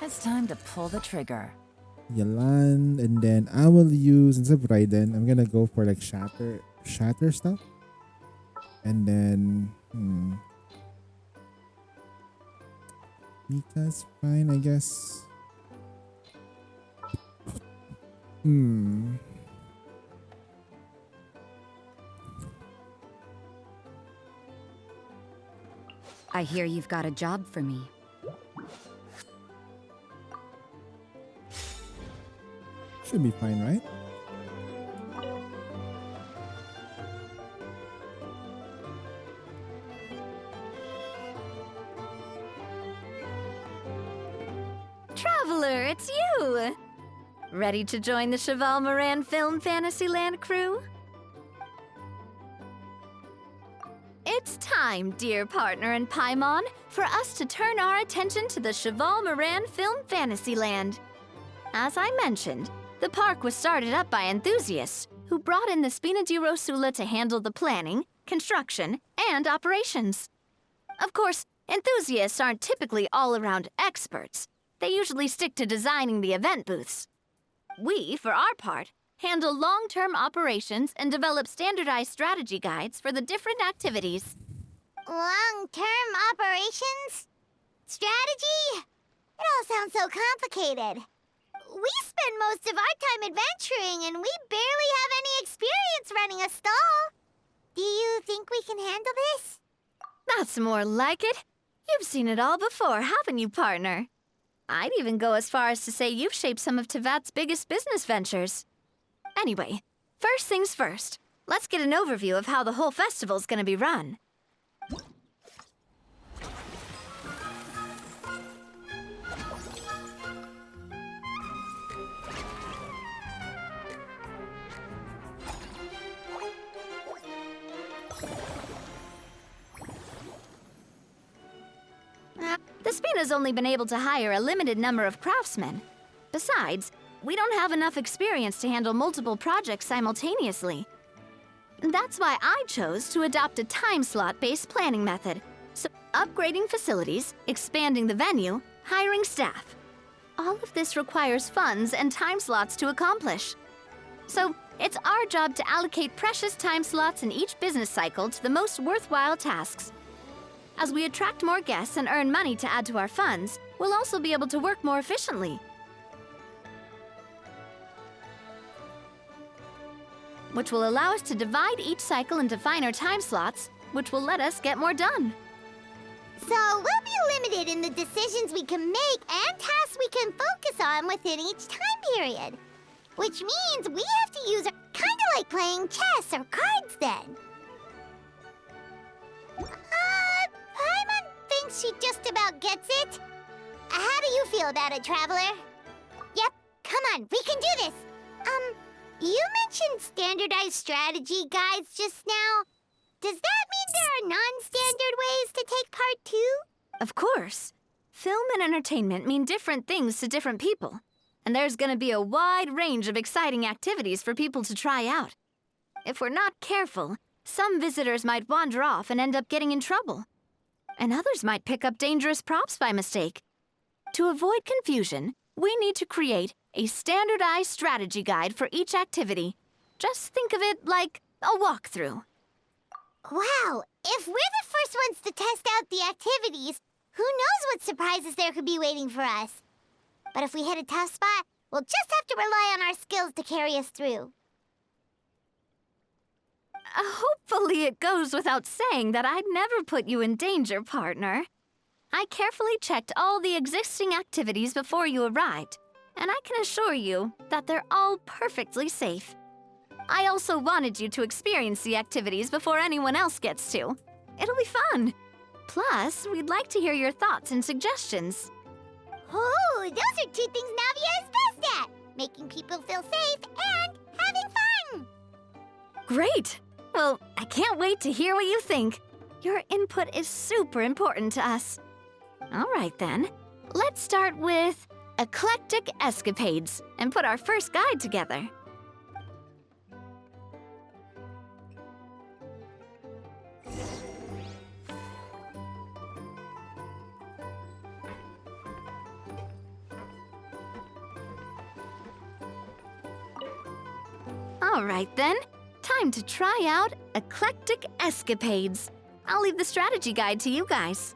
It's time to pull the trigger. Yelan, and then I will use, instead of Raiden, I'm gonna go for like shatter stuff. And then, Mika's fine, I guess. I hear you've got a job for me. Should be fine, right? Traveler, it's you! Ready to join the Cheval Moran Film Fantasyland crew? It's time, dear partner in Paimon, for us to turn our attention to the Cheval Moran Film Fantasyland. As I mentioned, the park was started up by enthusiasts who brought in the Spina di Rosula to handle the planning, construction, and operations. Of course, enthusiasts aren't typically all-around experts. They usually stick to designing the event booths. We, for our part, handle long-term operations and develop standardized strategy guides for the different activities. Long-term operations? Strategy? It all sounds so complicated. We spend most of our time adventuring, and we barely have any experience running a stall. Do you think we can handle this? That's more like it. You've seen it all before, haven't you, partner? I'd even go as far as to say you've shaped some of Tevat's biggest business ventures. Anyway, first things first. Let's get an overview of how the whole festival's gonna be run. The Spina's only been able to hire a limited number of craftsmen. Besides, we don't have enough experience to handle multiple projects simultaneously. That's why I chose to adopt a time slot-based planning method. So, upgrading facilities, expanding the venue, hiring staff. All of this requires funds and time slots to accomplish. So, it's our job to allocate precious time slots in each business cycle to the most worthwhile tasks. As we attract more guests and earn money to add to our funds, we'll also be able to work more efficiently. Which will allow us to divide each cycle into finer time slots, which will let us get more done. So we'll be limited in the decisions we can make and tasks we can focus on within each time period. Which means we have to use kind of like playing chess or cards then. Paimon thinks she just about gets it. How do you feel about it, Traveler? Yep, come on, we can do this. You mentioned standardized strategy guides just now. Does that mean there are non-standard ways to take part too? Of course. Film and entertainment mean different things to different people. And there's gonna be a wide range of exciting activities for people to try out. If we're not careful, some visitors might wander off and end up getting in trouble. And others might pick up dangerous props by mistake. To avoid confusion, we need to create a standardized strategy guide for each activity. Just think of it like a walkthrough. Wow, if we're the first ones to test out the activities, who knows what surprises there could be waiting for us? But if we hit a tough spot, we'll just have to rely on our skills to carry us through. Hopefully it goes without saying that I'd never put you in danger, partner. I carefully checked all the existing activities before you arrived, and I can assure you that they're all perfectly safe. I also wanted you to experience the activities before anyone else gets to. It'll be fun. Plus, we'd like to hear your thoughts and suggestions. Oh, those are two things Navia is best at! Making people feel safe and having fun! Great! Well, I can't wait to hear what you think. Your input is super important to us. All right then, let's start with Eclectic Escapades and put our first guide together. All right then, time to try out Eclectic Escapades. I'll leave the strategy guide to you guys.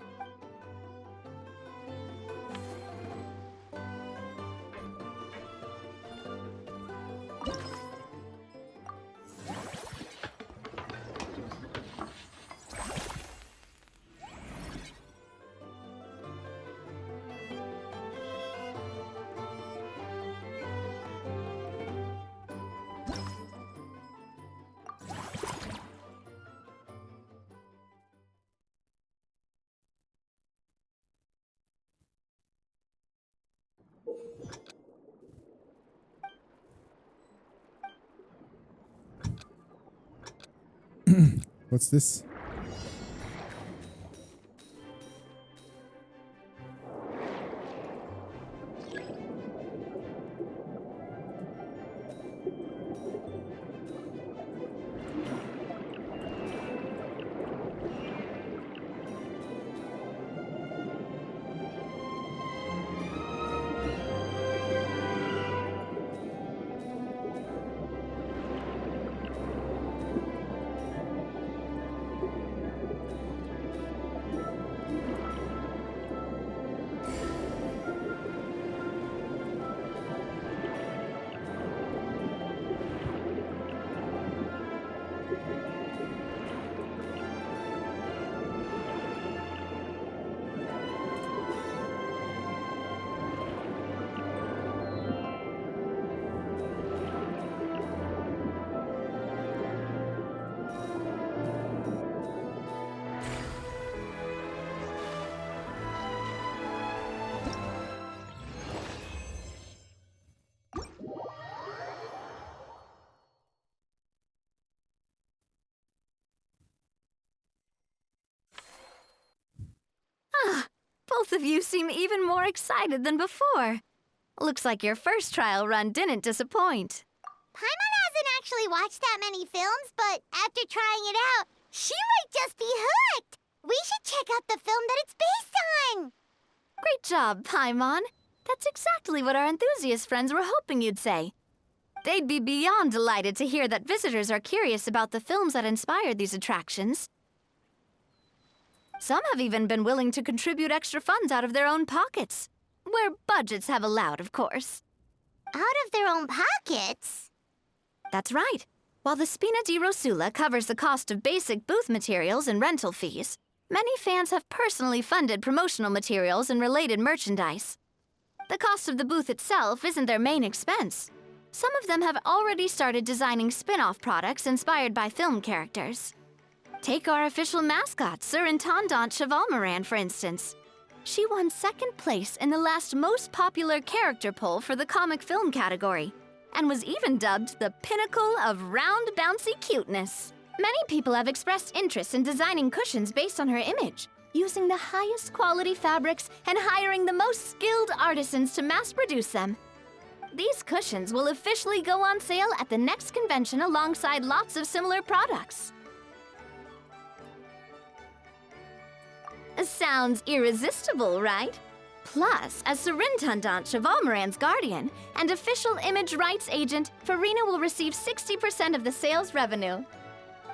What's this? Both of you seem even more excited than before. Looks like your first trial run didn't disappoint. Paimon hasn't actually watched that many films, but after trying it out, she might just be hooked. We should check out the film that it's based on. Great job, Paimon. That's exactly what our enthusiast friends were hoping you'd say. They'd be beyond delighted to hear that visitors are curious about the films that inspired these attractions. Some have even been willing to contribute extra funds out of their own pockets. Where budgets have allowed, of course. Out of their own pockets? That's right. While the Spina di Rosula covers the cost of basic booth materials and rental fees, many fans have personally funded promotional materials and related merchandise. The cost of the booth itself isn't their main expense. Some of them have already started designing spin-off products inspired by film characters. Take our official mascot, Surintendant Chevalmoran, for instance. She won second place in the last most popular character poll for the comic film category, and was even dubbed the pinnacle of round, bouncy cuteness. Many people have expressed interest in designing cushions based on her image, using the highest quality fabrics and hiring the most skilled artisans to mass produce them. These cushions will officially go on sale at the next convention alongside lots of similar products. Sounds irresistible, right? Plus, as Surintendant Chevalmoran's guardian and official image rights agent, Farina will receive 60% of the sales revenue.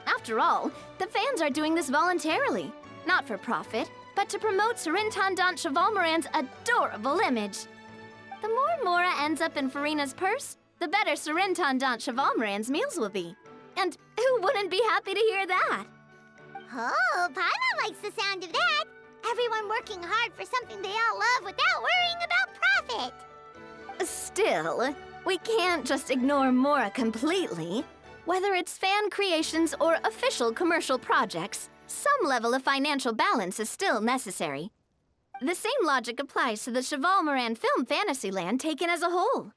After all, the fans are doing this voluntarily, not for profit, but to promote Surintendant Chevalmoran's adorable image. The more Mora ends up in Farina's purse, the better Surintendant Chevalmoran's meals will be. And who wouldn't be happy to hear that? Oh, Paimon likes the sound of that. Everyone working hard for something they all love without worrying about profit. Still, we can't just ignore Mora completely. Whether it's fan creations or official commercial projects, some level of financial balance is still necessary. The same logic applies to the Chevalmoran Film Fantasyland taken as a whole.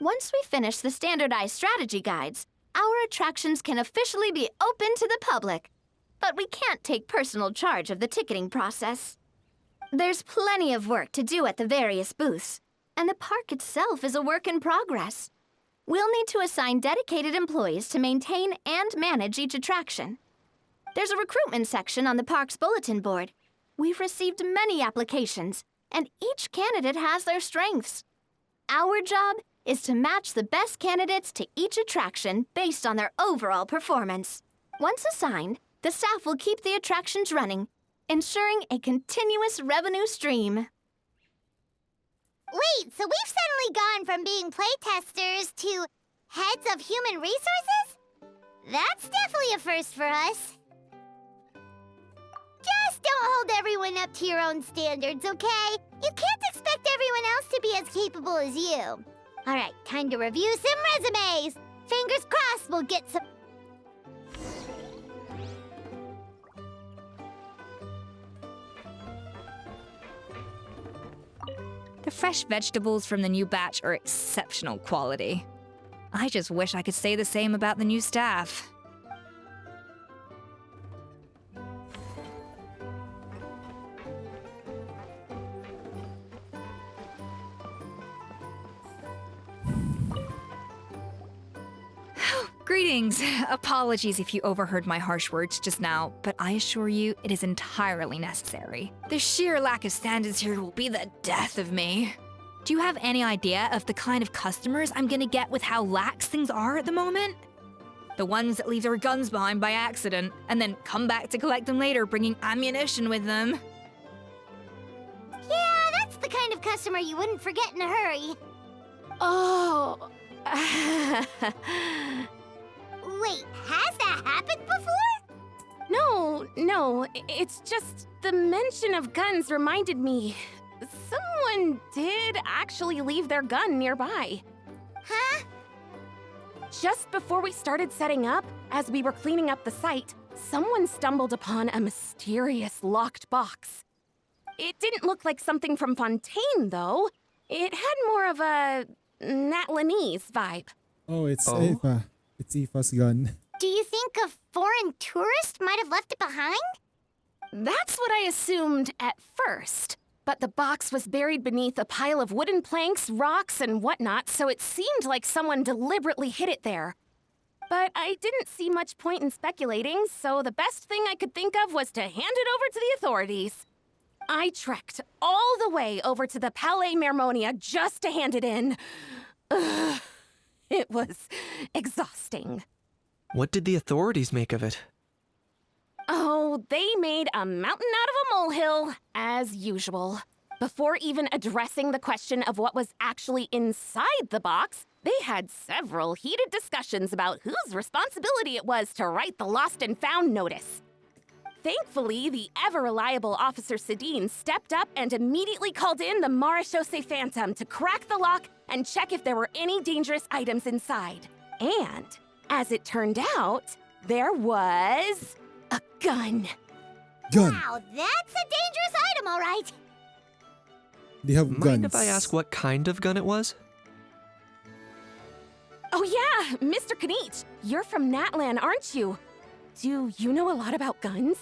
Once we finish the standardized strategy guides, our attractions can officially be open to the public. But we can't take personal charge of the ticketing process. There's plenty of work to do at the various booths, and the park itself is a work in progress. We'll need to assign dedicated employees to maintain and manage each attraction. There's a recruitment section on the park's bulletin board. We've received many applications, and each candidate has their strengths. Our job is to match the best candidates to each attraction based on their overall performance. Once assigned, the staff will keep the attractions running, ensuring a continuous revenue stream. Wait, so we've suddenly gone from being playtesters to heads of human resources? That's definitely a first for us. Just don't hold everyone up to your own standards, okay? You can't expect everyone else to be as capable as you. All right, time to review some resumes. Fingers crossed we'll get some... The fresh vegetables from the new batch are exceptional quality. I just wish I could say the same about the new staff. Greetings. Apologies if you overheard my harsh words just now, but I assure you it is entirely necessary. The sheer lack of standards here will be the death of me. Do you have any idea of the kind of customers I'm gonna get with how lax things are at the moment? The ones that leave their guns behind by accident and then come back to collect them later bringing ammunition with them. Yeah, that's the kind of customer you wouldn't forget in a hurry. Oh. Wait, has that happened before? No, it's just the mention of guns reminded me. Someone did actually leave their gun nearby. Huh? Just before we started setting up, as we were cleaning up the site, someone stumbled upon a mysterious locked box. It didn't look like something from Fontaine, though. It had more of a Natlanese vibe. Oh, it's Aoife. It's Aoife's gun. Do you think a foreign tourist might have left it behind? That's what I assumed at first. But the box was buried beneath a pile of wooden planks, rocks, and whatnot, so it seemed like someone deliberately hid it there. But I didn't see much point in speculating, so the best thing I could think of was to hand it over to the authorities. I trekked all the way over to the Palais Mermonia just to hand it in. Ugh, it was exhausting. What did the authorities make of it? Oh, they made a mountain out of a molehill, as usual. Before even addressing the question of what was actually inside the box, they had several heated discussions about whose responsibility it was to write the lost and found notice. Thankfully, the ever-reliable Officer Sedine stepped up and immediately called in the Marechaussee Phantom to crack the lock and check if there were any dangerous items inside. And, as it turned out, there was a gun. Gun. Wow, that's a dangerous item, all right. They have Mind guns. if I ask what kind of gun it was? Oh yeah, Mr. Knight, you're from Natlan, aren't you? Do you know a lot about guns?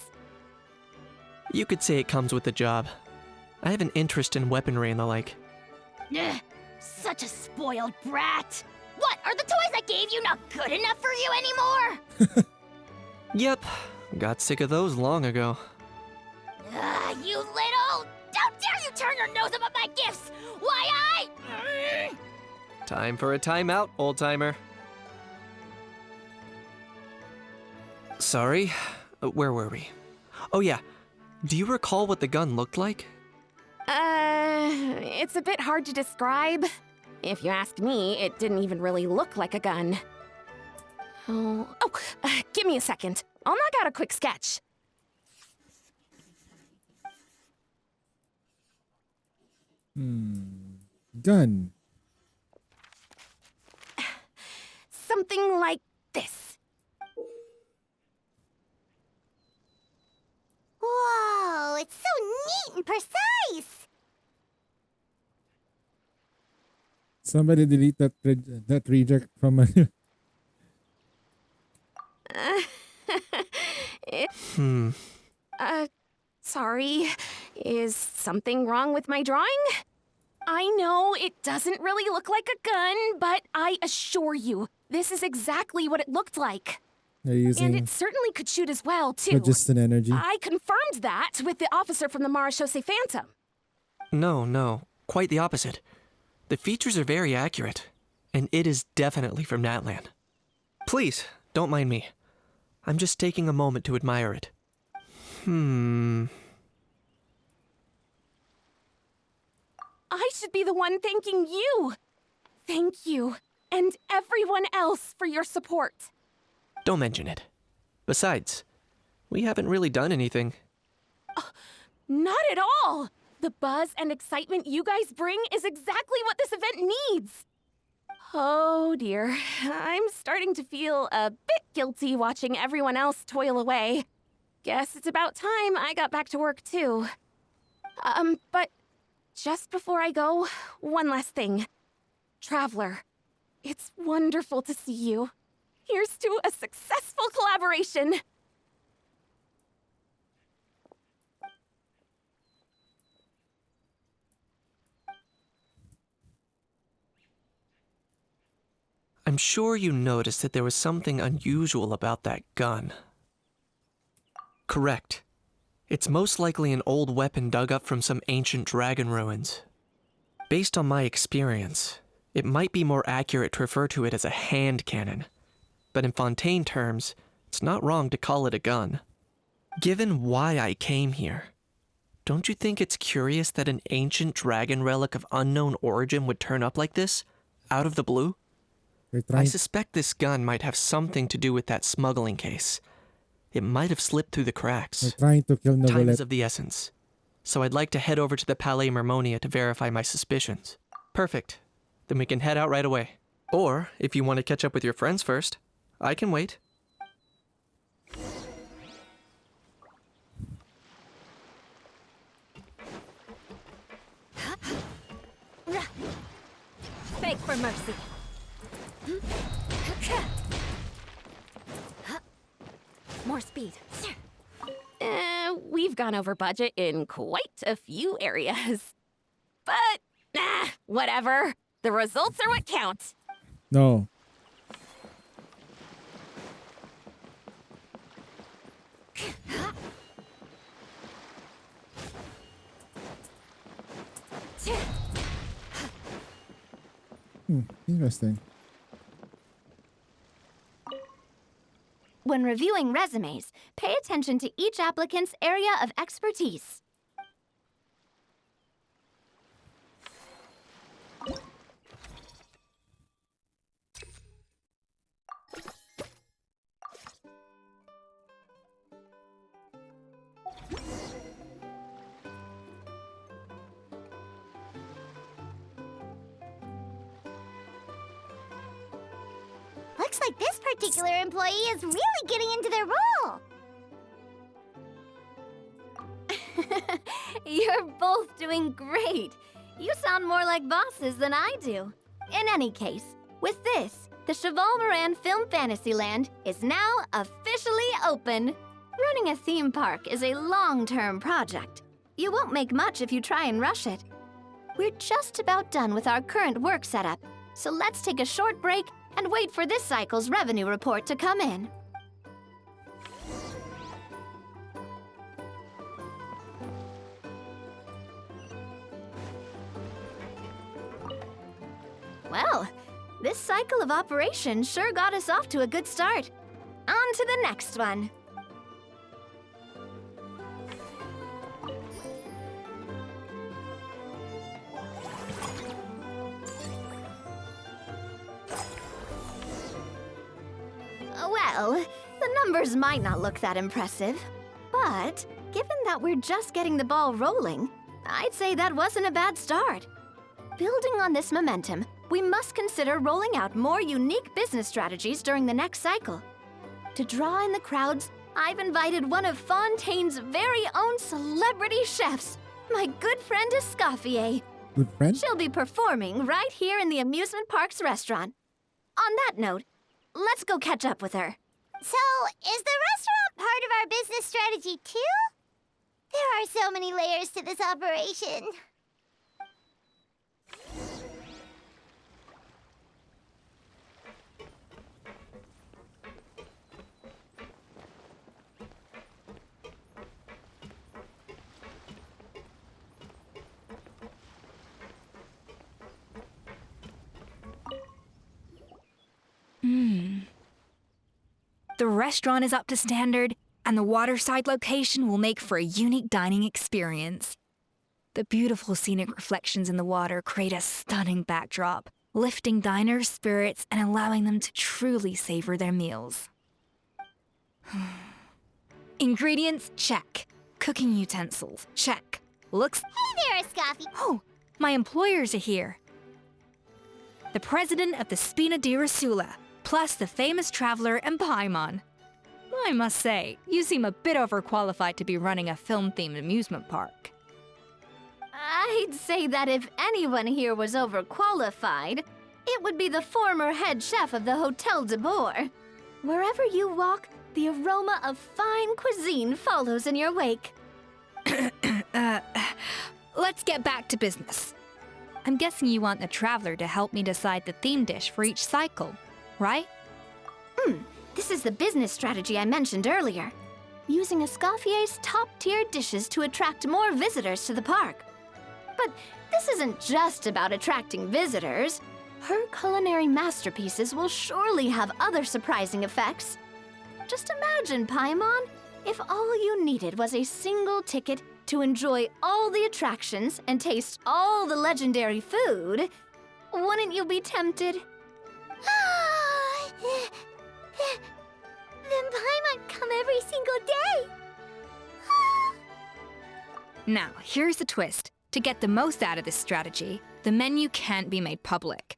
You could say it comes with the job. I have an interest in weaponry and the like. Ugh, such a spoiled brat. What, are the toys I gave you not good enough for you anymore? Yep, got sick of those long ago. You little... Don't dare you turn your nose up at my gifts! Why Time for a timeout, old-timer. Sorry, where were we? Oh yeah, do you recall what the gun looked like? It's a bit hard to describe. If you ask me, it didn't even really look like a gun. Give me a second. I'll knock out a quick sketch. Gun. Something like this. Whoa, it's so neat and precise! Somebody delete that reject from a... Sorry. Is something wrong with my drawing? I know it doesn't really look like a gun, but I assure you, this is exactly what it looked like. They're And using it certainly could shoot as well, too. phlogiston energy. I confirmed that with the officer from the Marechaussee Phantom. No, quite the opposite. The features are very accurate. and it is definitely from Natlan. Please, don't mind me. I'm just taking a moment to admire it. I should be the one thanking you. Thank you, and everyone else for your support. Don't mention it. Besides, we haven't really done anything. Not at all! The buzz and excitement you guys bring is exactly what this event needs. Oh dear, I'm starting to feel a bit guilty watching everyone else toil away. Guess it's about time I got back to work too. But just before I go, one last thing. Traveler, it's wonderful to see you. Here's to a successful collaboration. I'm sure you noticed that there was something unusual about that gun. Correct. It's most likely an old weapon dug up from some ancient dragon ruins. Based on my experience, it might be more accurate to refer to it as a hand cannon, but in Fontaine terms, it's not wrong to call it a gun. Given why I came here, don't you think it's curious that an ancient dragon relic of unknown origin would turn up like this, out of the blue? I suspect this gun might have something to do with that smuggling case. It might have slipped through the cracks. They're trying to kill Time is Novelet. of the essence, so I'd like to head over to the Palais Mermonia to verify my suspicions. Perfect. Then we can head out right away. Or, if you want to catch up with your friends first, I can wait. Beg for mercy. More speed. We've gone over budget in quite a few areas. But, whatever. The results are what count. No. Interesting. When reviewing resumes, pay attention to each applicant's area of expertise. Looks like this particular employee is really getting into their role. You're both doing great. You sound more like bosses than I do. In any case, with this, the Cheval Moran Film Fantasyland is now officially open. Running a theme park is a long-term project. You won't make much if you try and rush it. We're just about done with our current work setup, so let's take a short break and wait for this cycle's revenue report to come in. Well, this cycle of operation sure got us off to a good start. On to the next one. Well, the numbers might not look that impressive, but given that we're just getting the ball rolling, I'd say that wasn't a bad start. Building on this momentum, we must consider rolling out more unique business strategies during the next cycle. To draw in the crowds, I've invited one of Fontaine's very own celebrity chefs, my good friend Escoffier. Good friend? She'll be performing right here in the amusement park's restaurant. On that note, let's go catch up with her. So, is the restaurant part of our business strategy too? There are so many layers to this operation. The restaurant is up to standard, and the waterside location will make for a unique dining experience. The beautiful scenic reflections in the water create a stunning backdrop, lifting diners' spirits and allowing them to truly savor their meals. Ingredients, check. Cooking utensils, check. Looks... Hey there, Escoffi. Oh, my employers are here. The president of the Spina di Rasula, plus the famous traveler and Paimon. I must say, you seem a bit overqualified to be running a film-themed amusement park. I'd say that if anyone here was overqualified, it would be the former head chef of the Hotel de Boer. Wherever you walk, the aroma of fine cuisine follows in your wake. Let's get back to business. I'm guessing you want the traveler to help me decide the theme dish for each cycle, right? This is the business strategy I mentioned earlier. Using Escoffier's top-tier dishes to attract more visitors to the park. But this isn't just about attracting visitors. Her culinary masterpieces will surely have other surprising effects. Just imagine, Paimon, if all you needed was a single ticket to enjoy all the attractions and taste all the legendary food. Wouldn't you be tempted? Then Paimon come every single day. Now, here's the twist. To get the most out of this strategy, the menu can't be made public.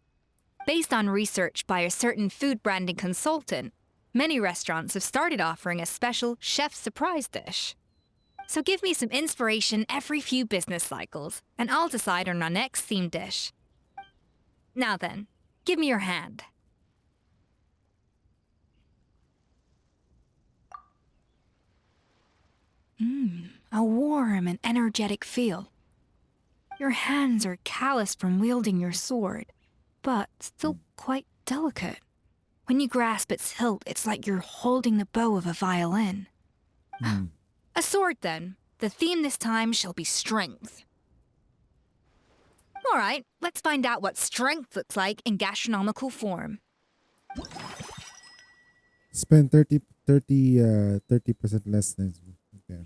Based on research by a certain food branding consultant, many restaurants have started offering a special chef surprise dish. So give me some inspiration every few business cycles, and I'll decide on our next theme dish. Now then, give me your hand. A warm and energetic feel. Your hands are calloused from wielding your sword, but still quite delicate. When you grasp its hilt, it's like you're holding the bow of a violin. A sword, then. The theme this time shall be strength. All right, let's find out what strength looks like in gastronomical form. Spend 30% less than. Okay.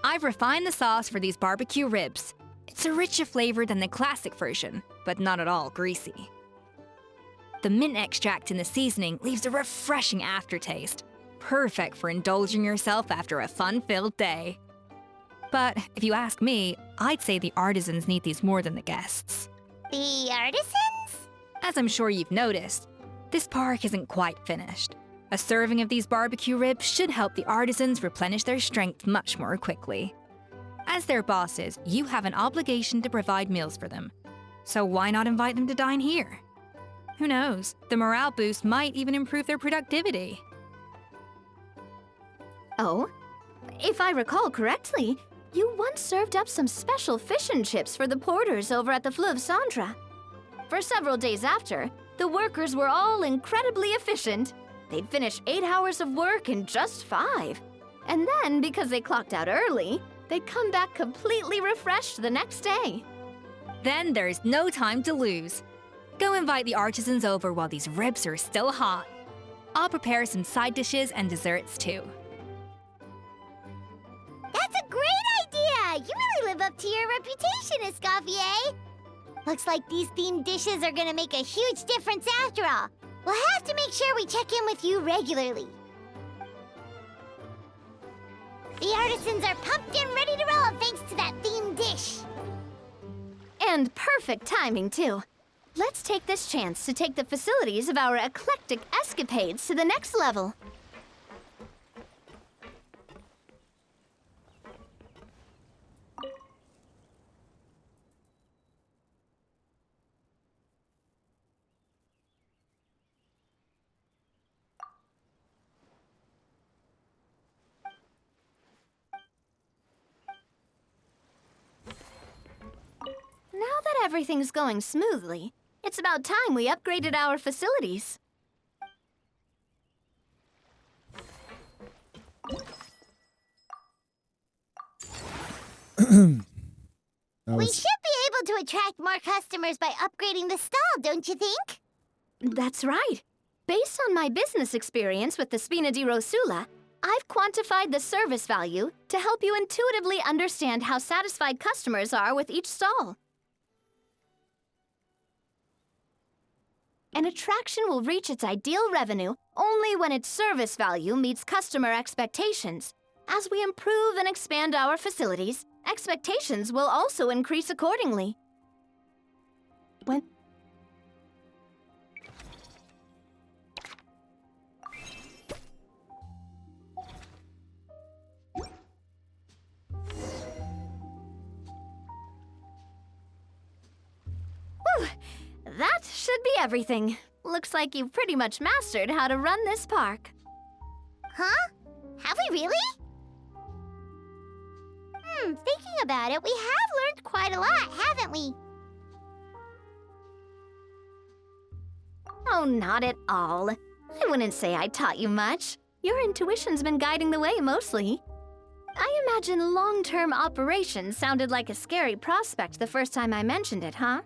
I've refined the sauce for these barbecue ribs. It's a richer flavor than the classic version, but not at all greasy. The mint extract in the seasoning leaves a refreshing aftertaste, perfect for indulging yourself after a fun-filled day. But if you ask me, I'd say the artisans need these more than the guests. The artisans? As I'm sure you've noticed, this park isn't quite finished. A serving of these barbecue ribs should help the artisans replenish their strength much more quickly. As their bosses, you have an obligation to provide meals for them. So why not invite them to dine here? Who knows? The morale boost might even improve their productivity. Oh, if I recall correctly, you once served up some special fish and chips for the porters over at the Fleuve Centre. For several days after, the workers were all incredibly efficient. They'd finish 8 hours of work in just 5. And then, because they clocked out early, they'd come back completely refreshed the next day. Then there's no time to lose. Go invite the artisans over while these ribs are still hot. I'll prepare some side dishes and desserts too. That's a great idea! You really live up to your reputation, Escoffier. Looks like these themed dishes are gonna make a huge difference after all. We'll have to make sure we check in with you regularly. The artisans are pumped and ready to roll thanks to that themed dish. And perfect timing, too. Let's take this chance to take the facilities of our eclectic escapades to the next level. Now that everything's going smoothly, it's about time we upgraded our facilities. We should be able able to attract more customers by upgrading the stall, don't you think? That's right. Based on my business experience with the Spina di Rosula, I've quantified the service value to help you intuitively understand how satisfied customers are with each stall. An attraction will reach its ideal revenue only when its service value meets customer expectations. As we improve and expand our facilities, expectations will also increase accordingly. When Whew. That should be everything. Looks like you've pretty much mastered how to run this park. Huh? Have we really? Thinking about it, we have learned quite a lot, haven't we? Oh, not at all. I wouldn't say I taught you much. Your intuition's been guiding the way mostly. I imagine long-term operations sounded like a scary prospect the first time I mentioned it, huh?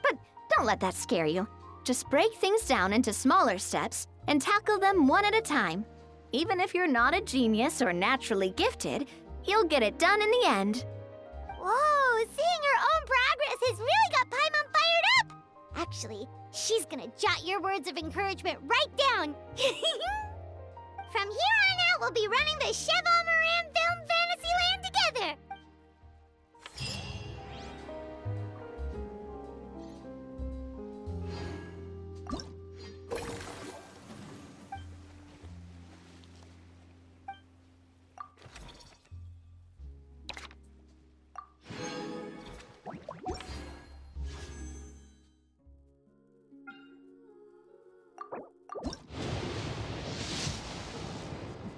But don't let that scare you. Just break things down into smaller steps and tackle them one at a time. Even if you're not a genius or naturally gifted, you'll get it done in the end. Whoa, seeing her own progress has really got Paimon fired up! Actually, she's gonna jot your words of encouragement right down. From here on out, we'll be running the Cheval Moran Film Fantasyland together!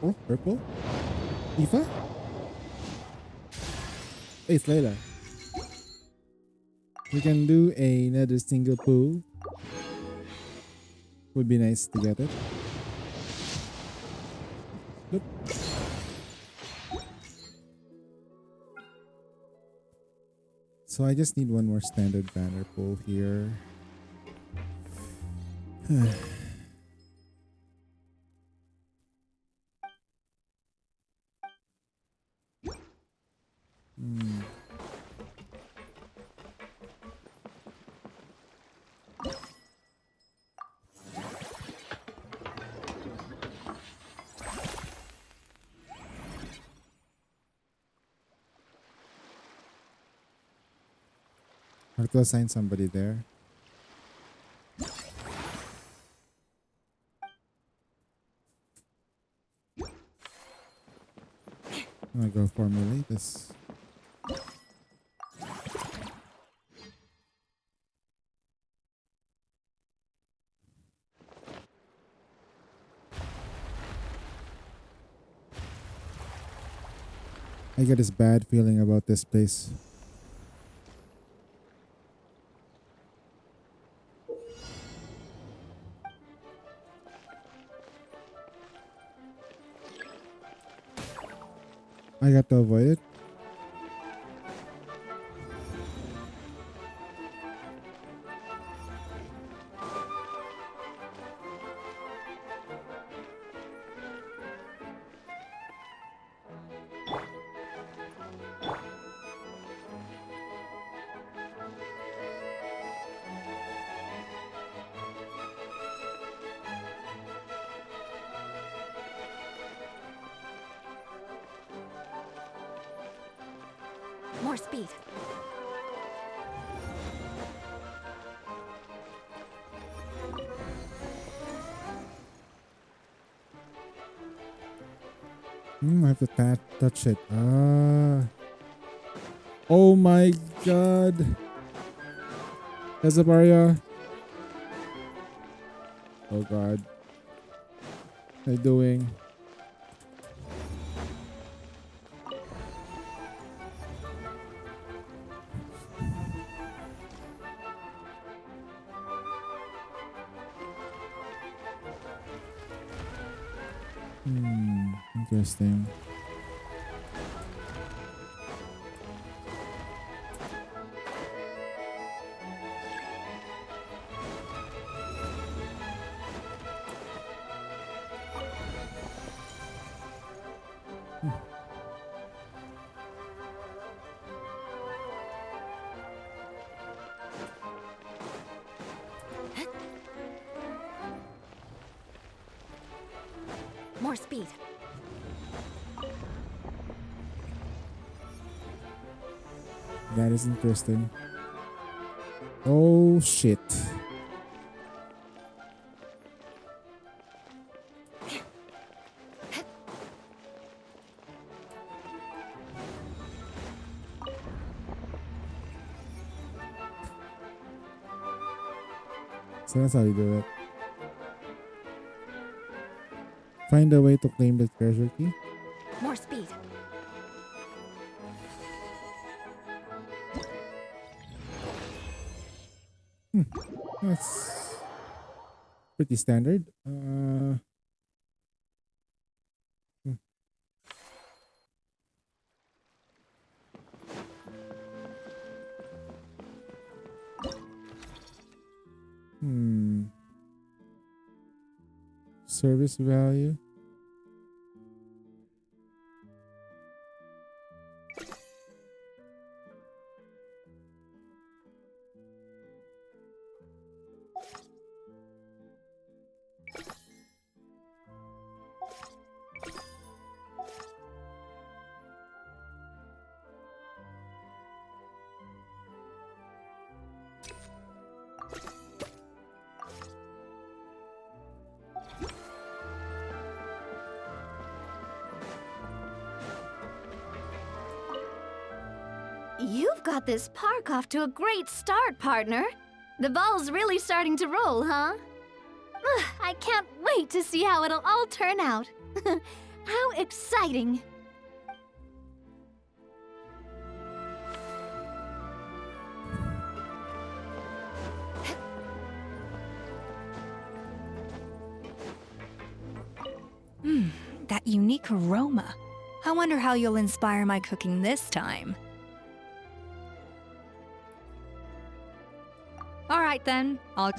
Oh, purple? Eva? Hey, it's Layla. We can do another single pool. Would be nice to get it. Nope. So I just need one more standard banner pull here. I have to assign somebody there. I'm gonna go formulate this. I get this bad feeling about this place. I got to avoid it. More speed. I have to touch it. Oh my god. Ezabaria. Oh god. What are you doing? Interesting. More speed. That is interesting. Oh shit. So that's how you do it. Find a way to claim the treasure key. More speed. That's pretty standard. Service value. You've got this park off to a great start, partner. The ball's really starting to roll, huh? I can't wait to see how it'll all turn out. How exciting! That unique aroma. I wonder how you'll inspire my cooking this time. All right then, I'll...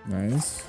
Nice.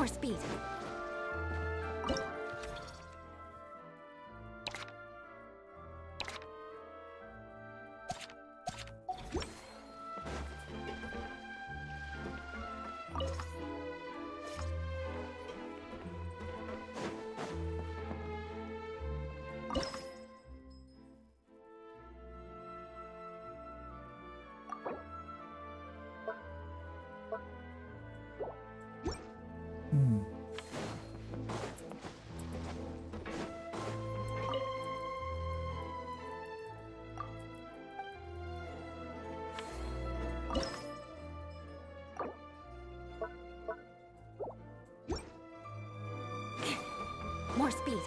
More speed. More speed.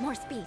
more speed.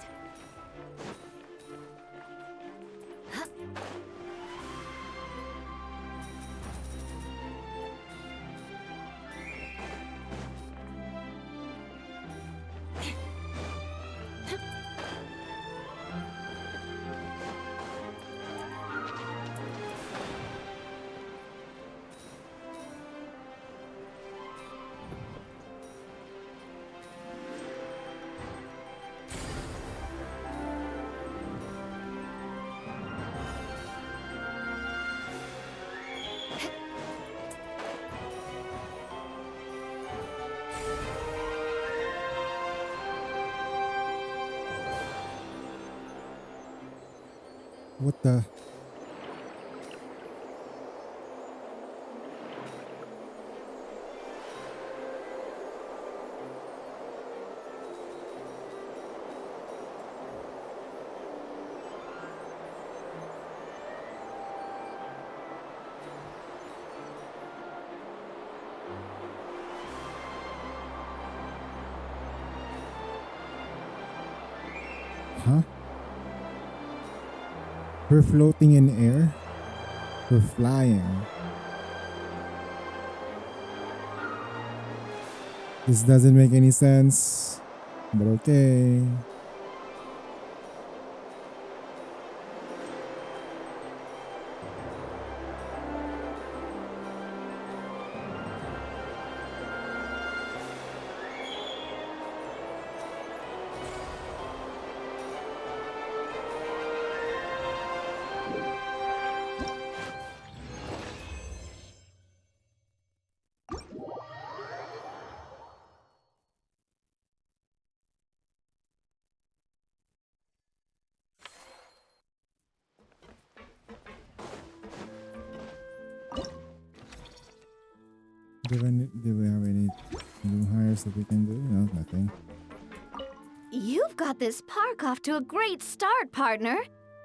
What the? Huh? We're floating in air. We're flying. This doesn't make any sense, but okay. Do we have any new hires that we can do? No, nothing. You've got this park off to a great start, partner.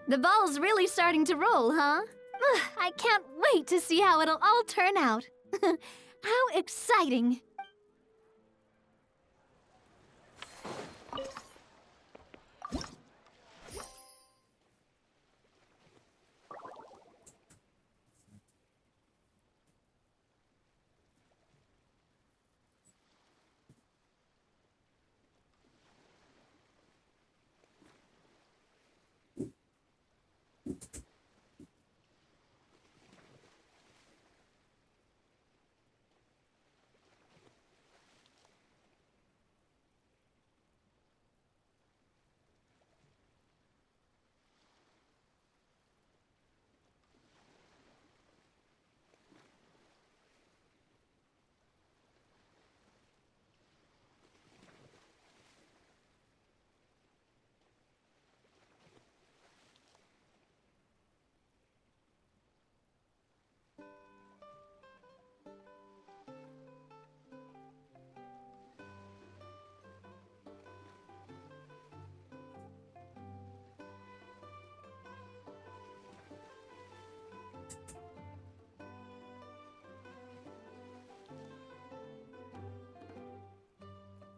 The ball's really starting to roll, huh? I can't wait to see how it'll all turn out. How exciting!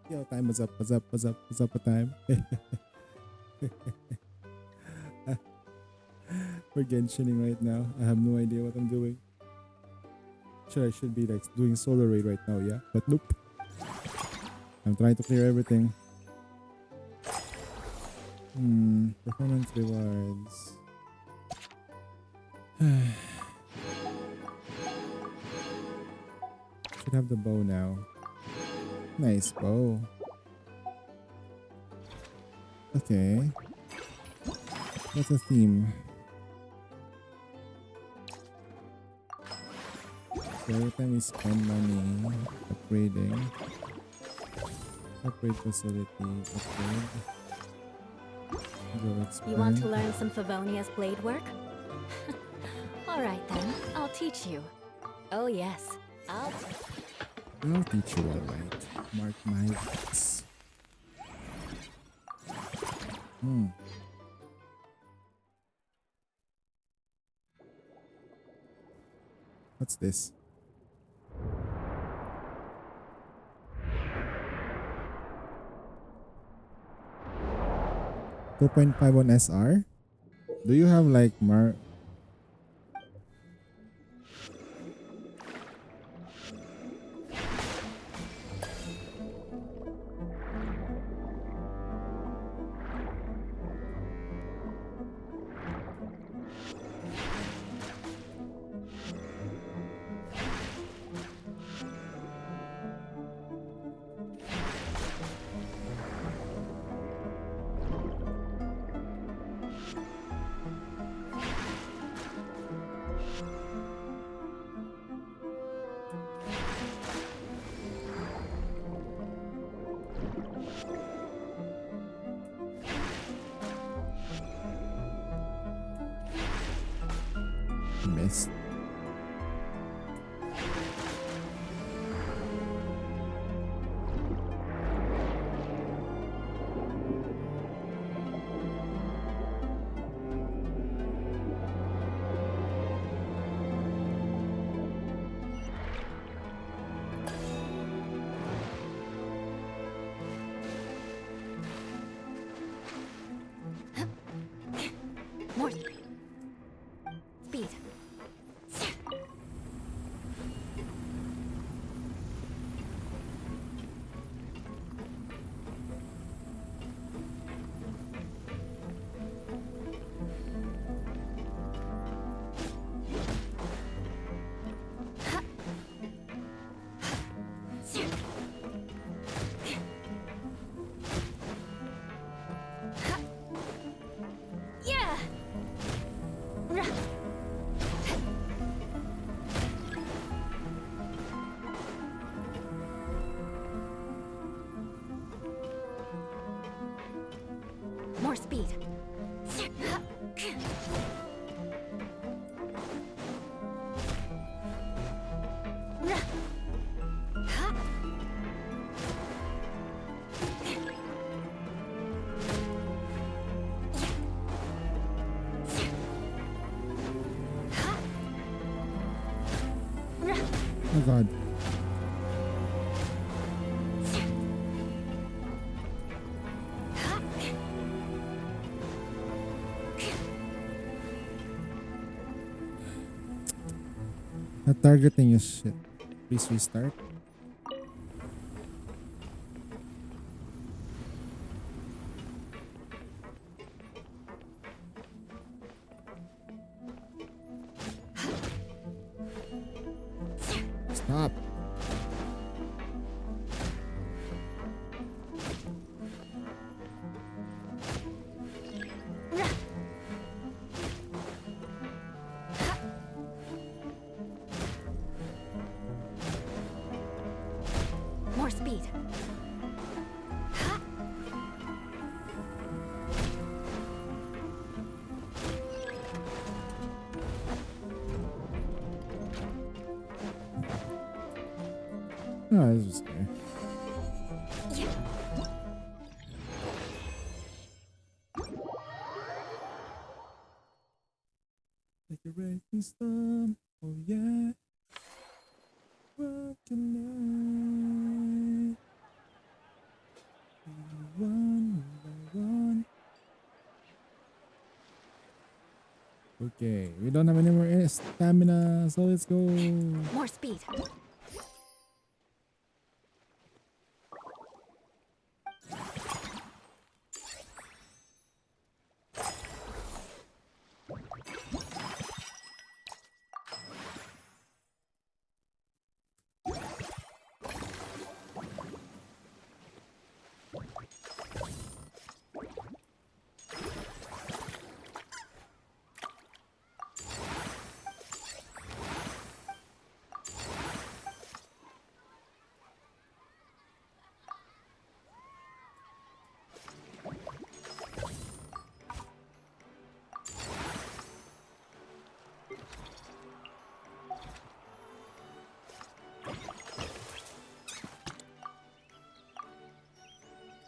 Yo, time was up. What's up? What's up? What's up with time? We're Genshining right now. I have no idea what I'm doing. Sure, I should be like doing solar raid right now, yeah? But nope. I'm trying to clear everything. Performance rewards. Should have the bow now. Nice bow. Okay. What's the theme? So every time we spend money upgrading. Upgrade facility. Upgrade. Go expand. You want to learn some Favonia's blade work? Alright then, I'll teach you. Oh yes, I'll teach you alright. Mark my words. What's this? 2.5 on SR. Do you have like missed? More speed. Yeah. More speed. Oh god. That targeting is shit. Please restart. Stop. More speed. Oh, this was scary. Take a racing storm. Oh yeah. Broken night. One by one. Okay, we don't have any more stamina, so let's go. More speed.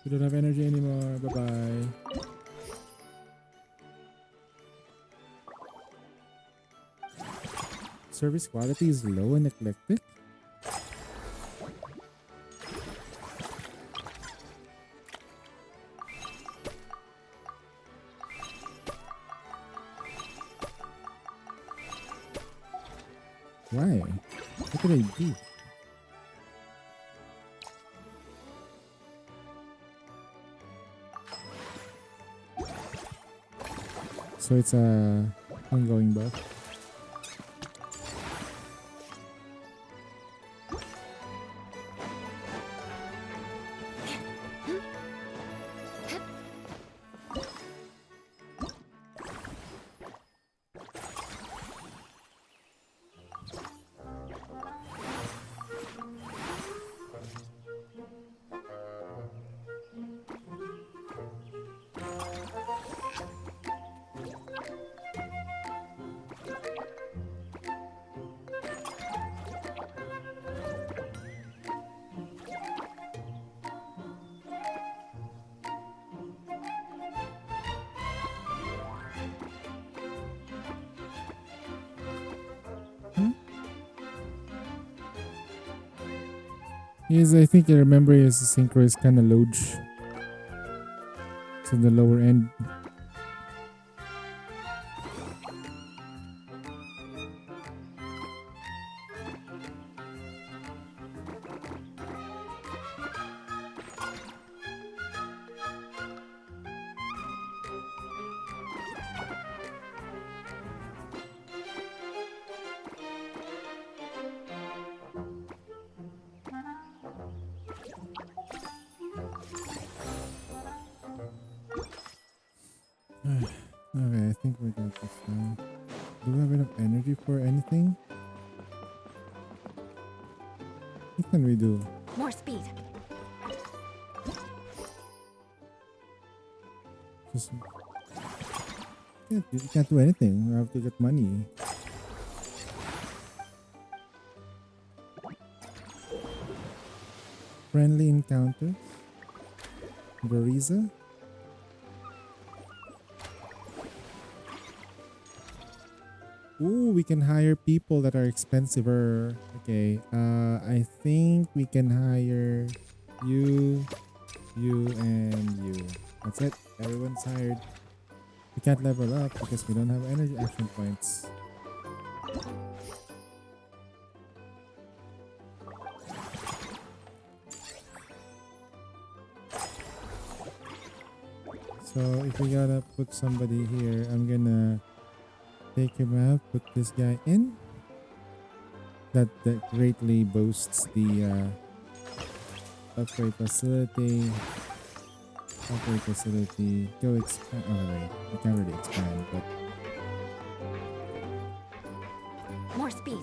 We don't have energy anymore. Bye bye. Service quality is low and eclectic. Why? What did I do? So it's a ongoing buff. Yes, I think I remember his synchro is kind of loge. It's in the lower end. Okay, I think we got this now. Do we have enough energy for anything? What can we do? More speed. Just we can't do anything. We have to get money. Friendly encounters. Bariza. Ooh, we can hire people that are expensiver. Okay, I think we can hire you, and you. That's it. Everyone's hired. We can't level up because we don't have energy action points. So if we gotta put somebody here, I'm gonna take him out, put this guy in. That greatly boasts the upgrade facility. Upgrade facility. Go expand. Oh wait, we can't really expand, but More speed.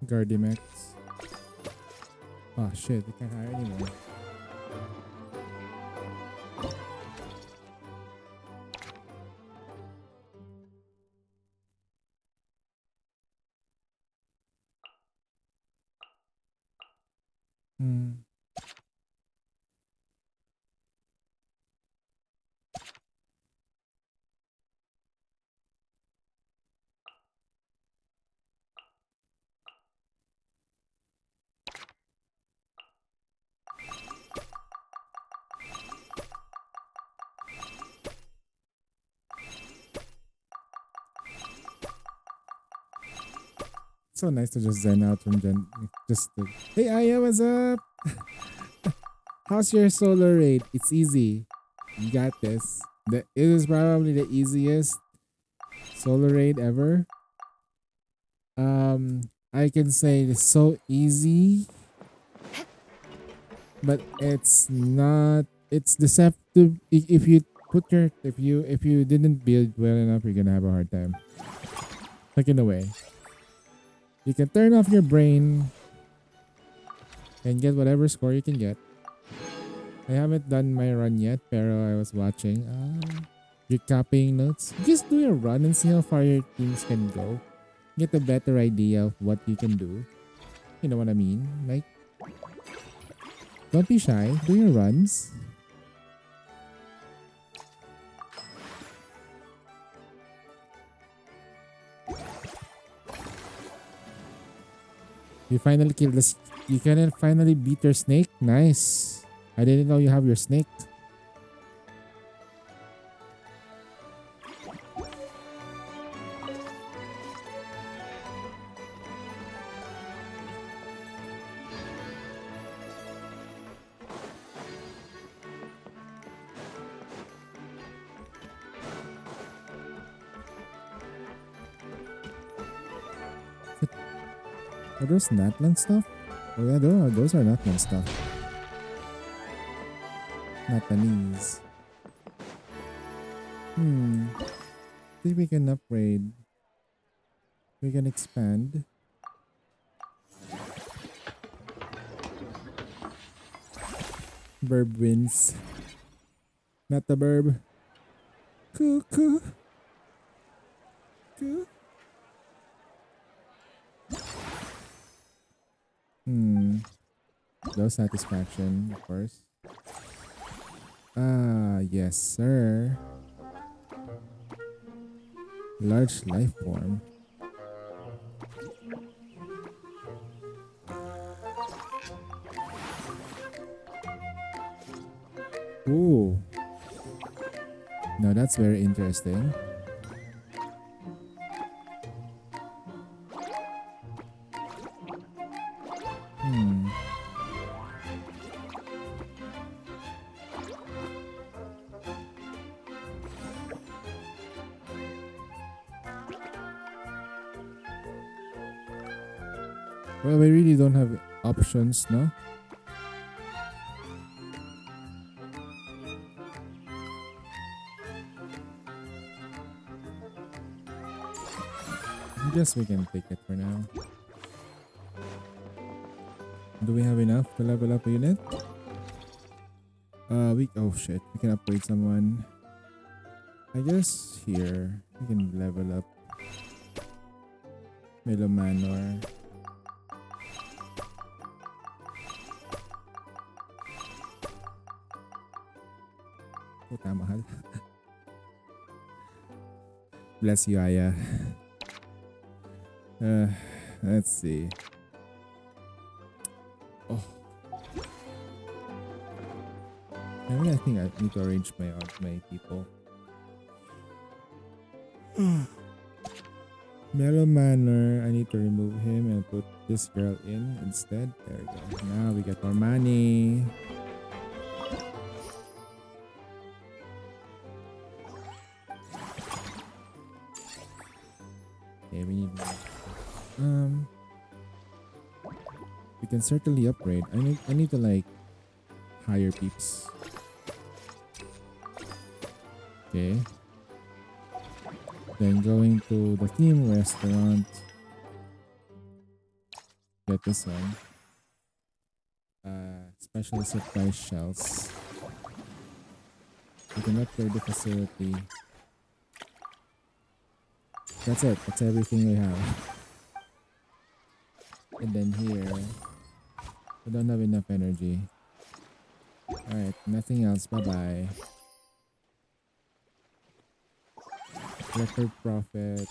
Gardimex. Oh shit, we can't hire anymore. So nice to just zen out from hey Aya, what's up? How's your solar rate? It's easy. You got this. It is probably the easiest solar raid ever. I can say it's so easy, but it's not. It's deceptive. If you didn't build well enough, you're gonna have a hard time. Like in a way. You can turn off your brain and get whatever score you can get. I haven't done my run yet, pero I was watching. You're copying notes. Just do your run and see how far your teams can go. Get a better idea of what you can do. You know what I mean? Like, don't be shy. Do your runs. You finally killed this. You can finally beat your snake. Nice. I didn't know you have your snake. Are those Natlan stuff? Oh yeah, those are Natlan stuff. Natlanese. Think we can upgrade. We can expand. Burb wins. Not the burb. Cuckoo. Coo. No satisfaction, of course. Ah, yes, sir. Large life form. Ooh. Now that's very interesting. Well, we really don't have options, no? I guess we can take it for now. Do we have enough to level up a unit? Oh shit, we can upgrade someone. I guess here we can level up Melo Manor. Puta mahal. Bless you, Aya. Let's see. Oh. I think I need to arrange my people. Melo Manor, I need to remove him and put this girl in instead. There we go. Now we get more money. Okay, we need more. We can certainly upgrade. I need to like hire peeps. Okay. Then going to the theme restaurant. Get this one. Special surprise shells. We can upgrade the facility. That's it. That's everything we have. And then here, we don't have enough energy. Alright, nothing else. Bye-bye. Record profit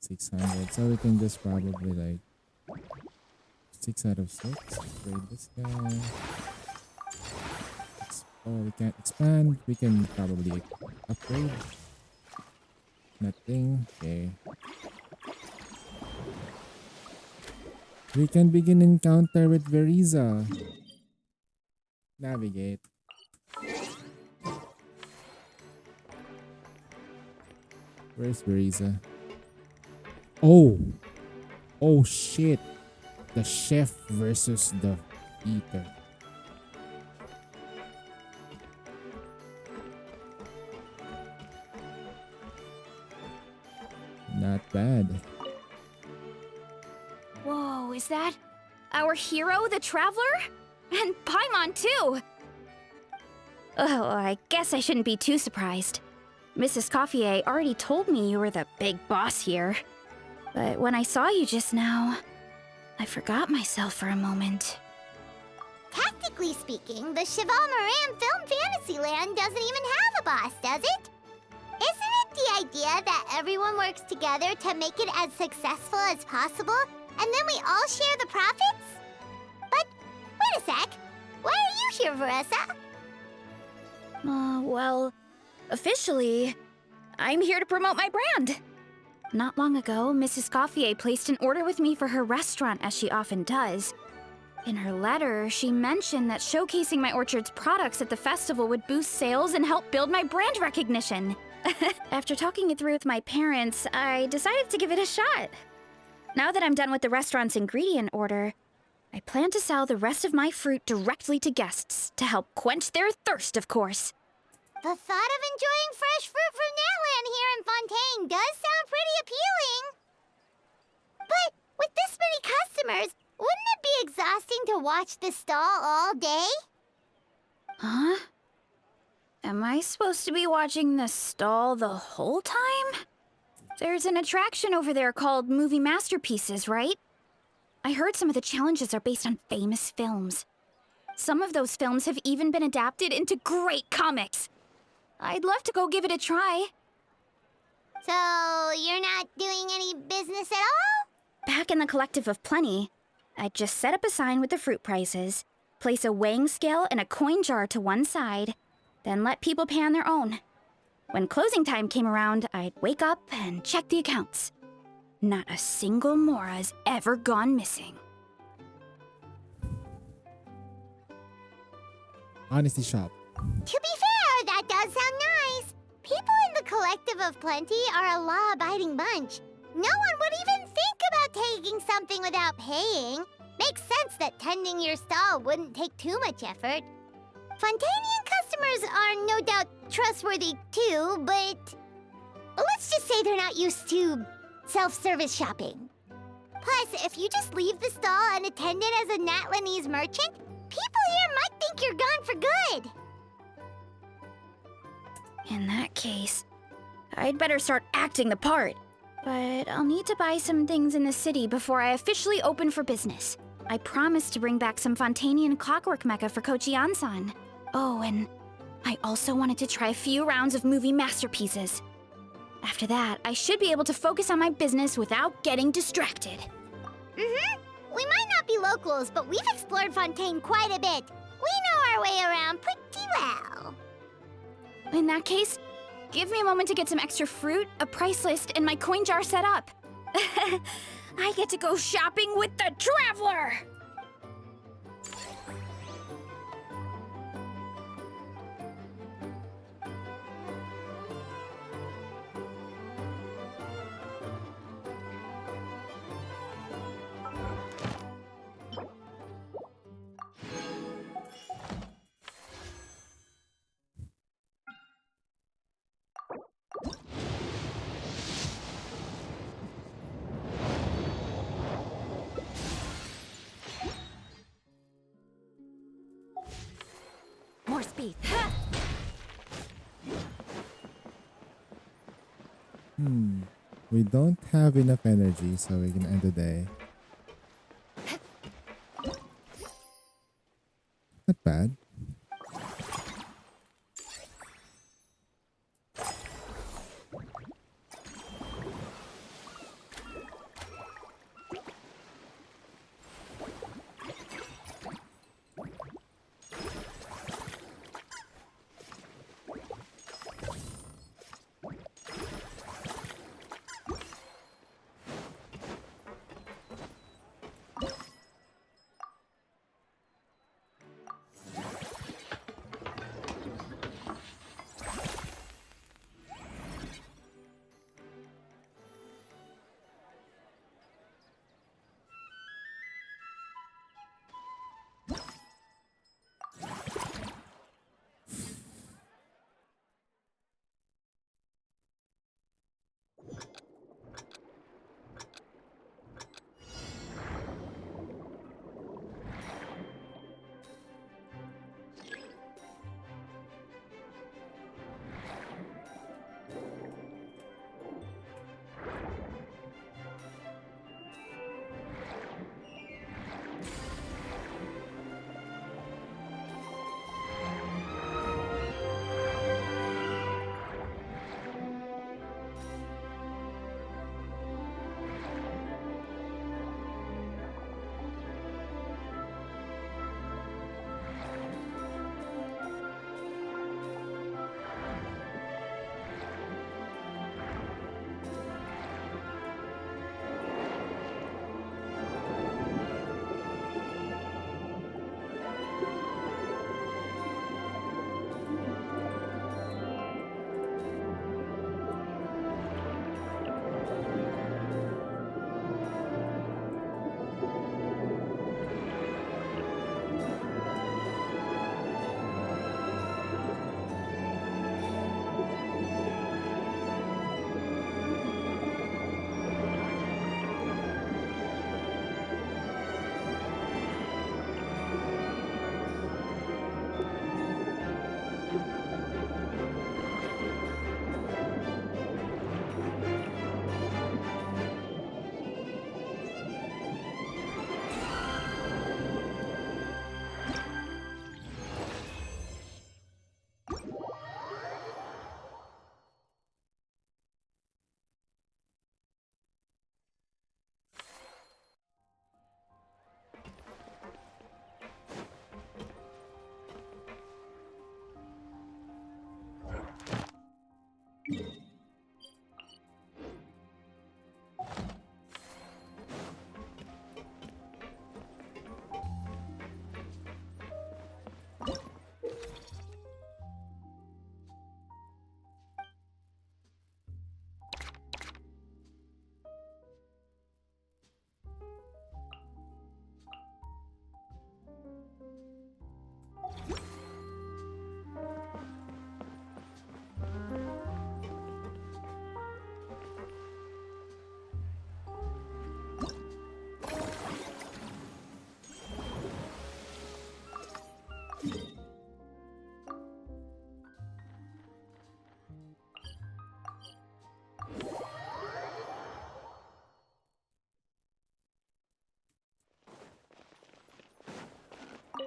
600. So we can just probably like 6 out of 6. Upgrade this guy. Oh, we can't expand. We can probably upgrade. Nothing. Okay. We can begin encounter with Veriza. Navigate. Where's Veriza? Oh! Oh shit! The chef versus the eater. Not bad. Whoa, is that our hero, the Traveler? And Paimon, too! Oh, I guess I shouldn't be too surprised. Mrs. Coiffier already told me you were the big boss here. But when I saw you just now, I forgot myself for a moment. Tactically speaking, the Cheval Moran Film Fantasyland doesn't even have a boss, does it? Isn't it the idea that everyone works together to make it as successful as possible, and then we all share the profits? But, wait a sec. Why are you here, Veressa? Well, officially, I'm here to promote my brand. Not long ago, Mrs. Coiffier placed an order with me for her restaurant, as she often does. In her letter, she mentioned that showcasing my orchard's products at the festival would boost sales and help build my brand recognition. After talking it through with my parents, I decided to give it a shot. Now that I'm done with the restaurant's ingredient order, I plan to sell the rest of my fruit directly to guests to help quench their thirst, of course. The thought of enjoying fresh fruit from Natlan here in Fontaine does sound pretty appealing. But with this many customers, wouldn't it be exhausting to watch the stall all day? Huh? Am I supposed to be watching the stall the whole time? There's an attraction over there called Movie Masterpieces, right? I heard some of the challenges are based on famous films. Some of those films have even been adapted into great comics. I'd love to go give it a try. So, you're not doing any business at all? Back in the Collective of Plenty, I'd just set up a sign with the fruit prices, place a weighing scale and a coin jar to one side, then let people pay on their own. When closing time came around, I'd wake up and check the accounts. Not a single Mora's ever gone missing. Honesty shop. To be fair, that does sound nice. People in the Collective of Plenty are a law-abiding bunch. No one would even think about taking something without paying. Makes sense that tending your stall wouldn't take too much effort. Fontainian customers are no doubt trustworthy too, but let's just say they're not used to self-service shopping. Plus, if you just leave the stall unattended as a Natlanese merchant, people here might think you're gone for good. In that case, I'd better start acting the part. But I'll need to buy some things in the city before I officially open for business. I promised to bring back some Fontainian clockwork mecha for Kochi-an-san. Oh, and I also wanted to try a few rounds of movie masterpieces. After that, I should be able to focus on my business without getting distracted. We might not be locals, but we've explored Fontaine quite a bit. We know our way around pretty well. In that case, give me a moment to get some extra fruit, a price list, and my coin jar set up. I get to go shopping with the Traveler! More speed. We don't have enough energy, so we can end the day. Not bad.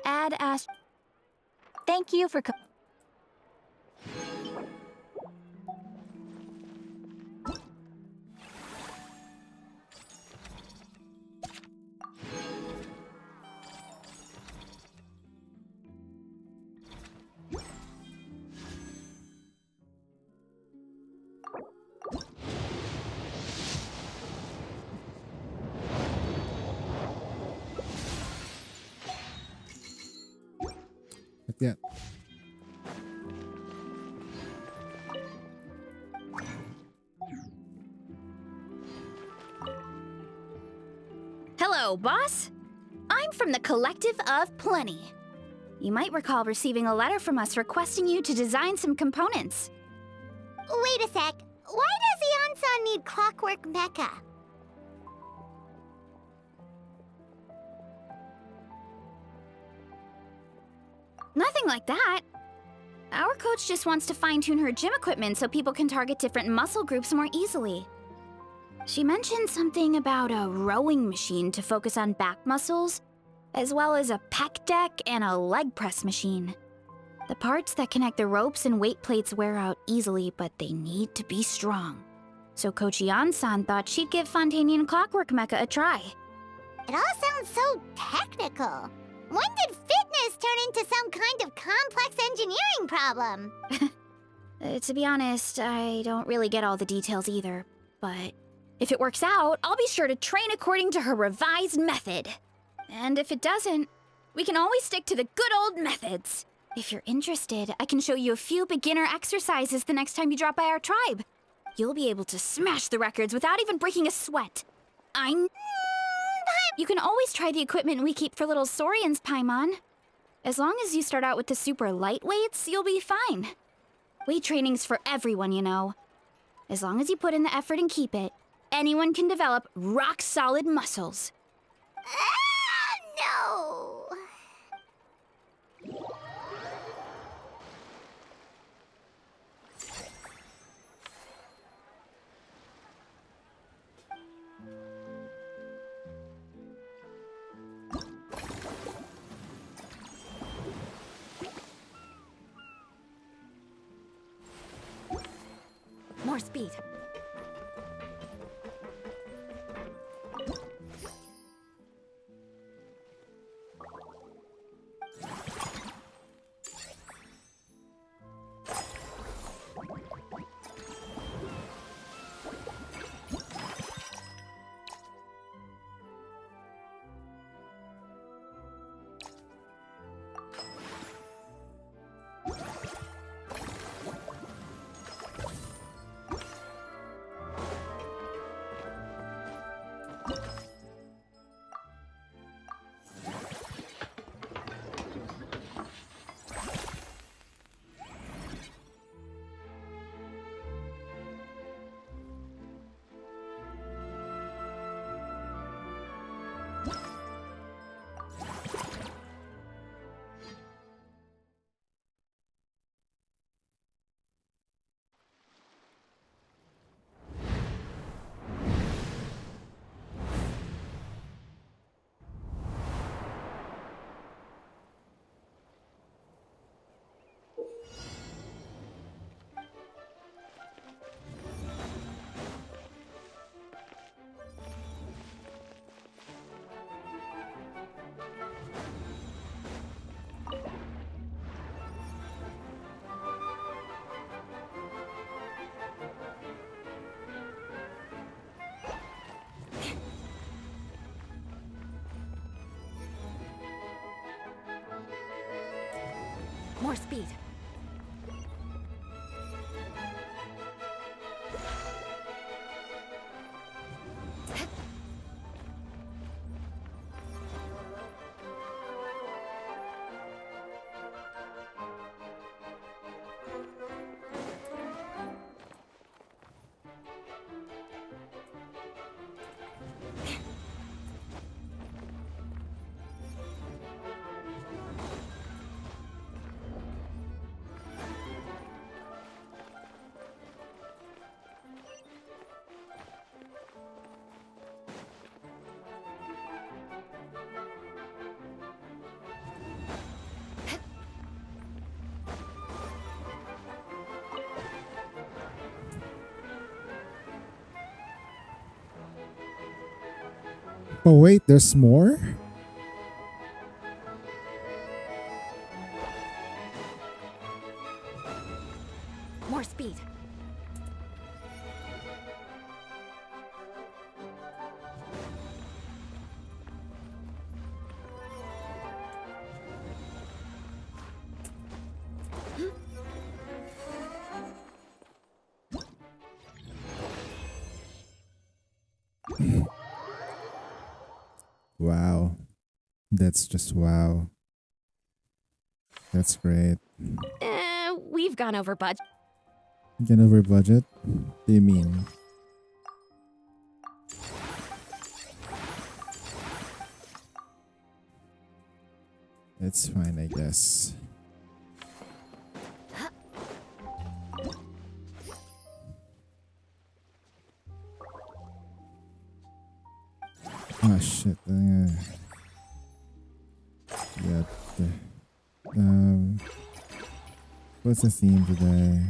Ad Thank you for But yeah. Hello, boss. I'm from the Collective of Plenty. You might recall receiving a letter from us requesting you to design some components. Wait a sec. Why does Yansan need Clockwork Mecha? Nothing like that. Our coach just wants to fine-tune her gym equipment so people can target different muscle groups more easily. She mentioned something about a rowing machine to focus on back muscles, as well as a pec deck and a leg press machine. The parts that connect the ropes and weight plates wear out easily, but they need to be strong. So Coach Yan-san thought she'd give Fontanian Clockwork Mecha a try. It all sounds so technical. When did fitness turn into some kind of complex engineering problem? To be honest, I don't really get all the details either, but if it works out, I'll be sure to train according to her revised method. And if it doesn't, we can always stick to the good old methods. If you're interested, I can show you a few beginner exercises the next time you drop by our tribe. You'll be able to smash the records without even breaking a sweat. You can always try the equipment we keep for little Saurians, Paimon. As long as you start out with the super light weights, you'll be fine. Weight training's for everyone, you know. As long as you put in the effort and keep it, anyone can develop rock-solid muscles. No! More speed. More speed. Oh wait, there's more? More speed. Wow. That's just wow. That's great. We've gone over budget. Get over budget? What do you mean? It's fine, I guess. Oh shit. Yeah. What's the theme today?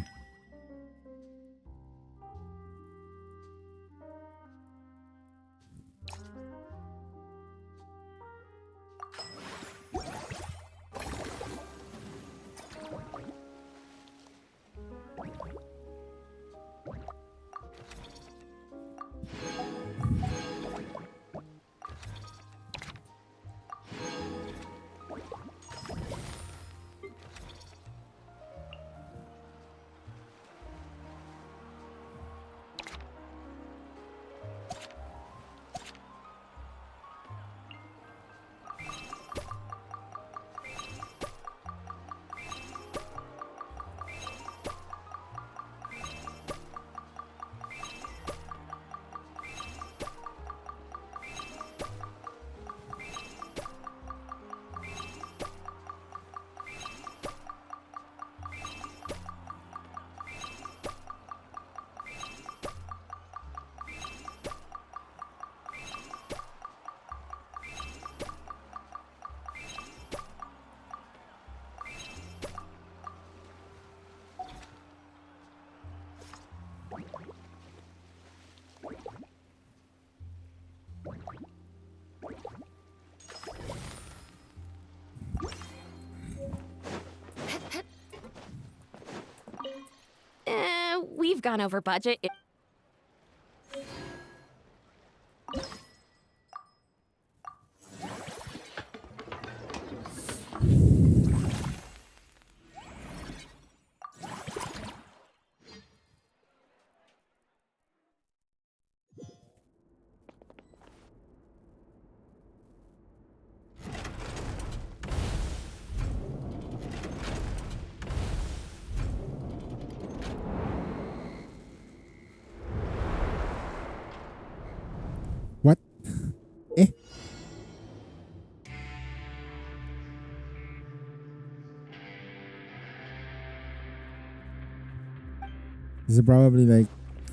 We've gone over budget. What? Eh? This is probably like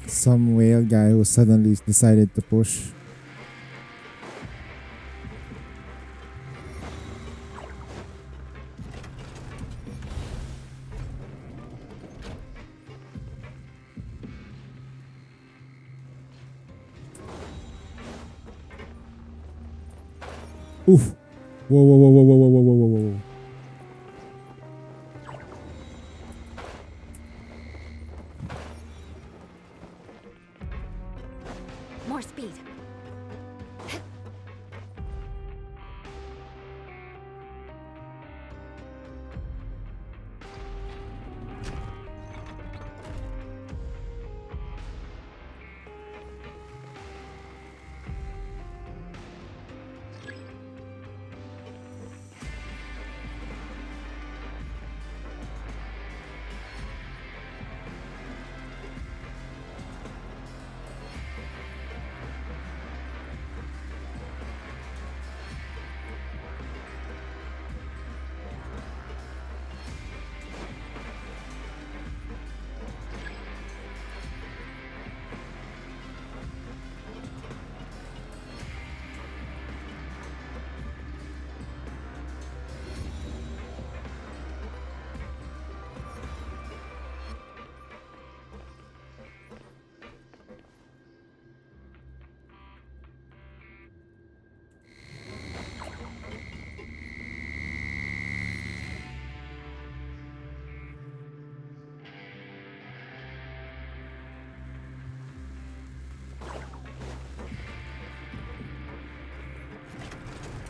some whale guy who suddenly decided to push. Oof. Whoa, whoa, whoa, whoa, whoa, whoa, whoa, whoa, whoa, whoa. More speed.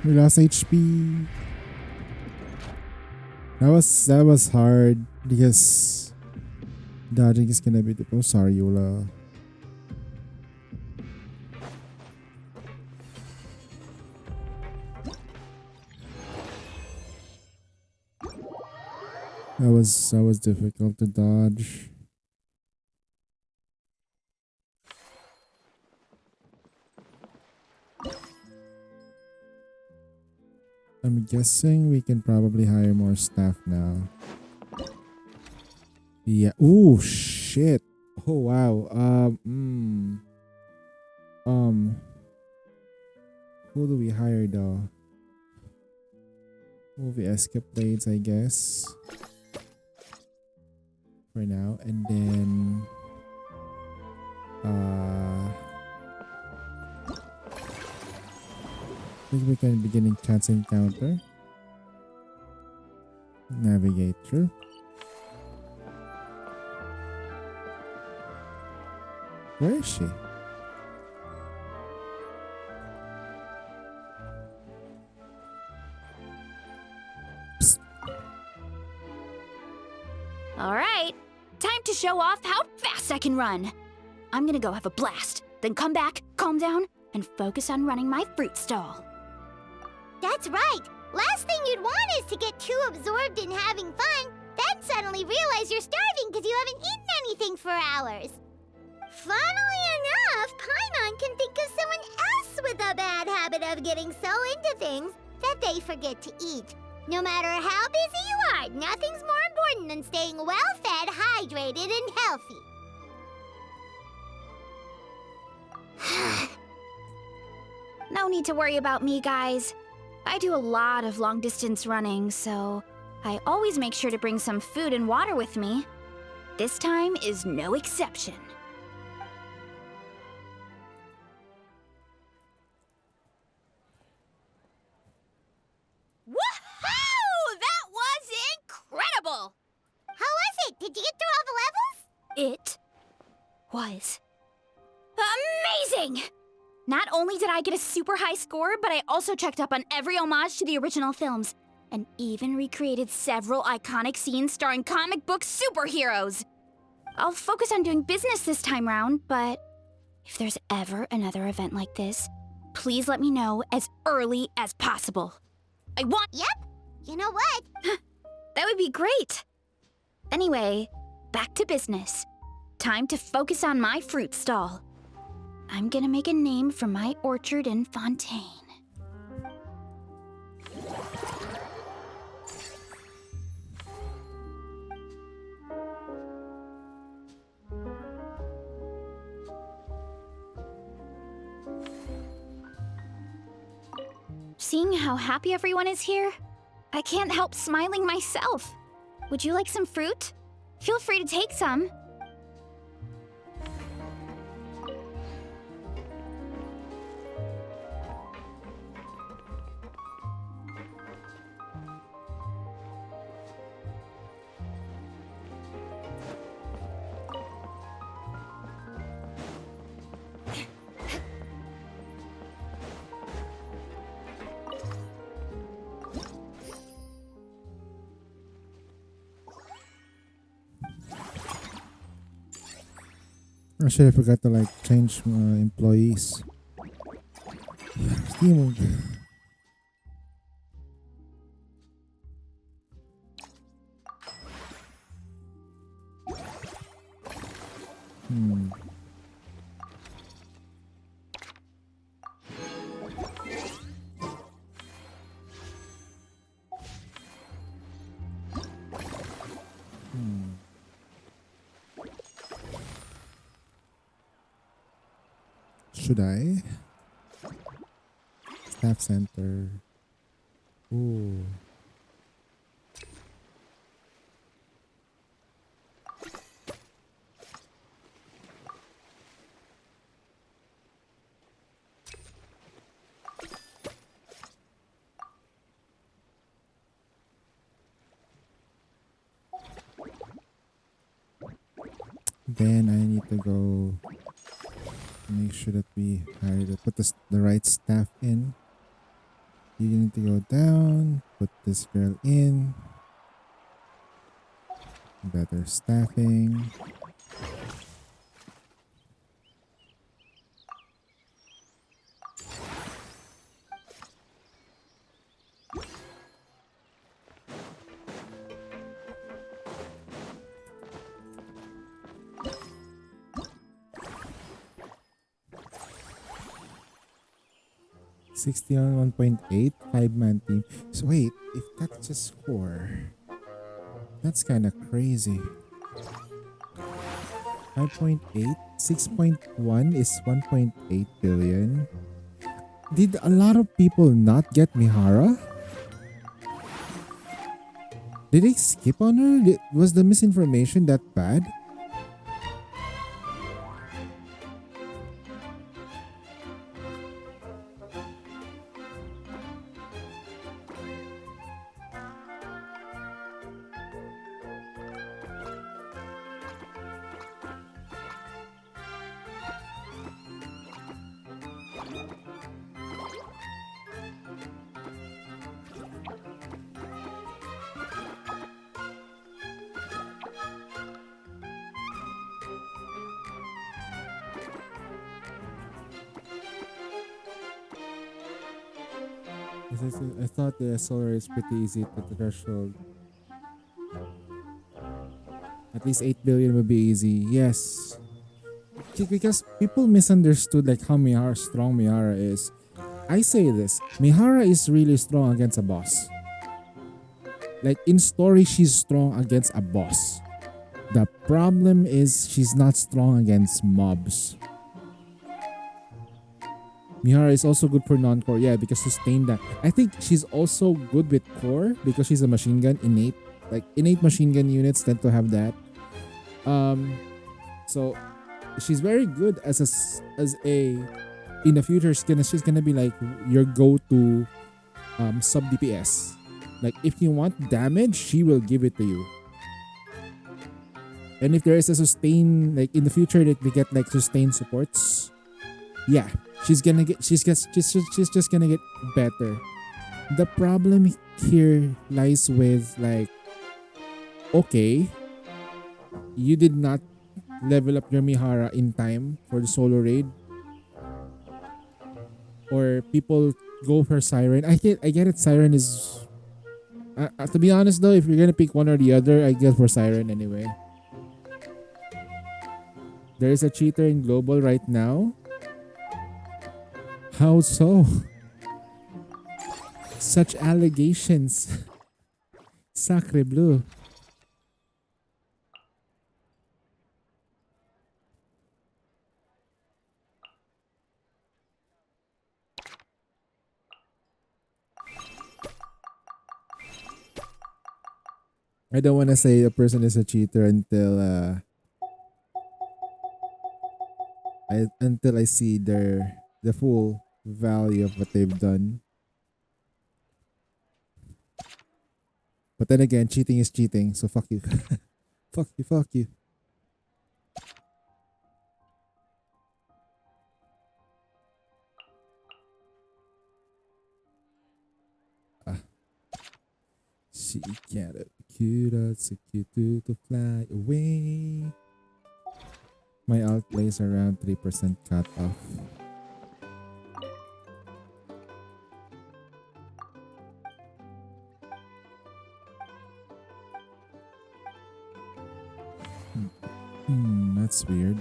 We lost HP. That was hard because dodging is gonna be the. Oh, sorry, Yola. That was difficult to dodge. I'm guessing we can probably hire more staff now. Yeah. Oh shit. Oh wow. Who do we hire though? Movie escapades, I guess. For now, and then I think we can begin in chance encounter. Navigate through. Where is she? All right, time to show off how fast I can run. I'm gonna go have a blast, then come back, calm down, and focus on running my fruit stall. That's right. Last thing you'd want is to get too absorbed in having fun, then suddenly realize you're starving because you haven't eaten anything for hours. Funnily enough, Paimon can think of someone else with a bad habit of getting so into things that they forget to eat. No matter how busy you are, nothing's more important than staying well-fed, hydrated, and healthy. No need to worry about me, guys. I do a lot of long-distance running, so I always make sure to bring some food and water with me. This time is no exception. Woohoo! That was incredible! How was it? Did you get through all the levels? It was amazing! Not only did I get a super high score, but I also checked up on every homage to the original films, and even recreated several iconic scenes starring comic book superheroes. I'll focus on doing business this time round, but if there's ever another event like this, please let me know as early as possible. I want— Yep. You know what? That would be great. Anyway, back to business. Time to focus on my fruit stall. I'm gonna make a name for my orchard in Fontaine. Seeing how happy everyone is here, I can't help smiling myself. Would you like some fruit? Feel free to take some. I should have forgot to like change employees. Steam. Should I? Staff center. Ooh. Then I need to go make sure that we hire put the right staff in. You need to go down, put this girl in. Better staffing. $60 on 1.8, 5-man team. So wait, if that's just 4, that's kind of crazy. 5.8, 6.1 is 1.8 billion. Did a lot of people not get Mihara? Did they skip on her? Was the misinformation that bad? I thought the solar is pretty easy to the threshold. At least 8 billion would be easy. Yes. Because people misunderstood like how strong Mihara is. I say this. Mihara is really strong against a boss. Like in story, she's strong against a boss. The problem is she's not strong against mobs. Mihara is also good for non-core. Yeah, because sustain that. I think she's also good with core because she's a machine gun innate. Like innate machine gun units tend to have that. So she's very good as a in the future she's gonna be like your go-to sub DPS. Like if you want damage, she will give it to you. And if there is a sustain, like in the future that we get like sustain supports, yeah, she's just gonna get better. The problem here lies with like, okay, you did not level up your Mihara in time for the solo raid, or people go for Siren. I get it. Siren is, to be honest though, if you're gonna pick one or the other, I guess for Siren anyway. There is a cheater in global right now. How so? Such allegations. Sacre bleu. I don't want to say a person is a cheater until I see the full value of what they've done. But then again, cheating is cheating, so fuck you. fuck you. She can't cute so cute to fly away. My alt plays around 3% cut off. That's weird.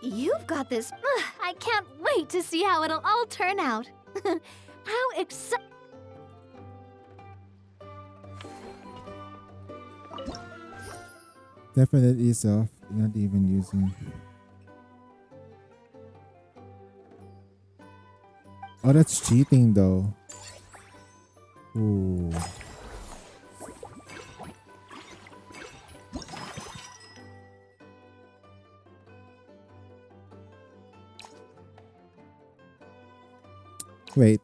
You've got this. I can't wait to see how it'll all turn out. How exciting. Definitely is off. Not even using. Oh, that's cheating though. Ooh. Wait.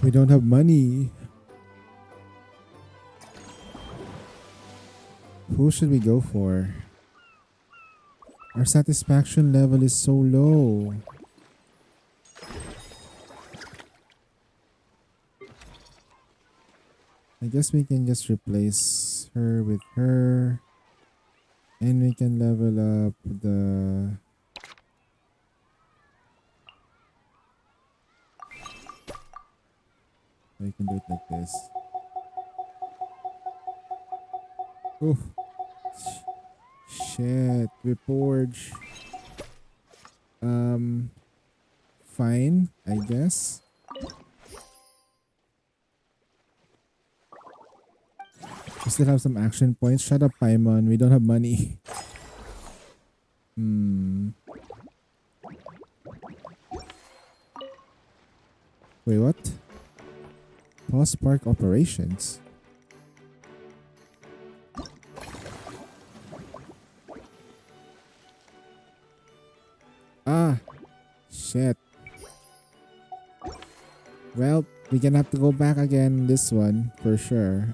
We don't have money. Who should we go for? Our satisfaction level is so low. I guess we can just replace her with her. And we can level up the... We can do it like this. Oof. Shit. Reforge. Fine, I guess. We still have some action points. Shut up, Paimon. We don't have money. Wait, what? Pause park operations. Ah, shit. Well, we're gonna have to go back again this one for sure.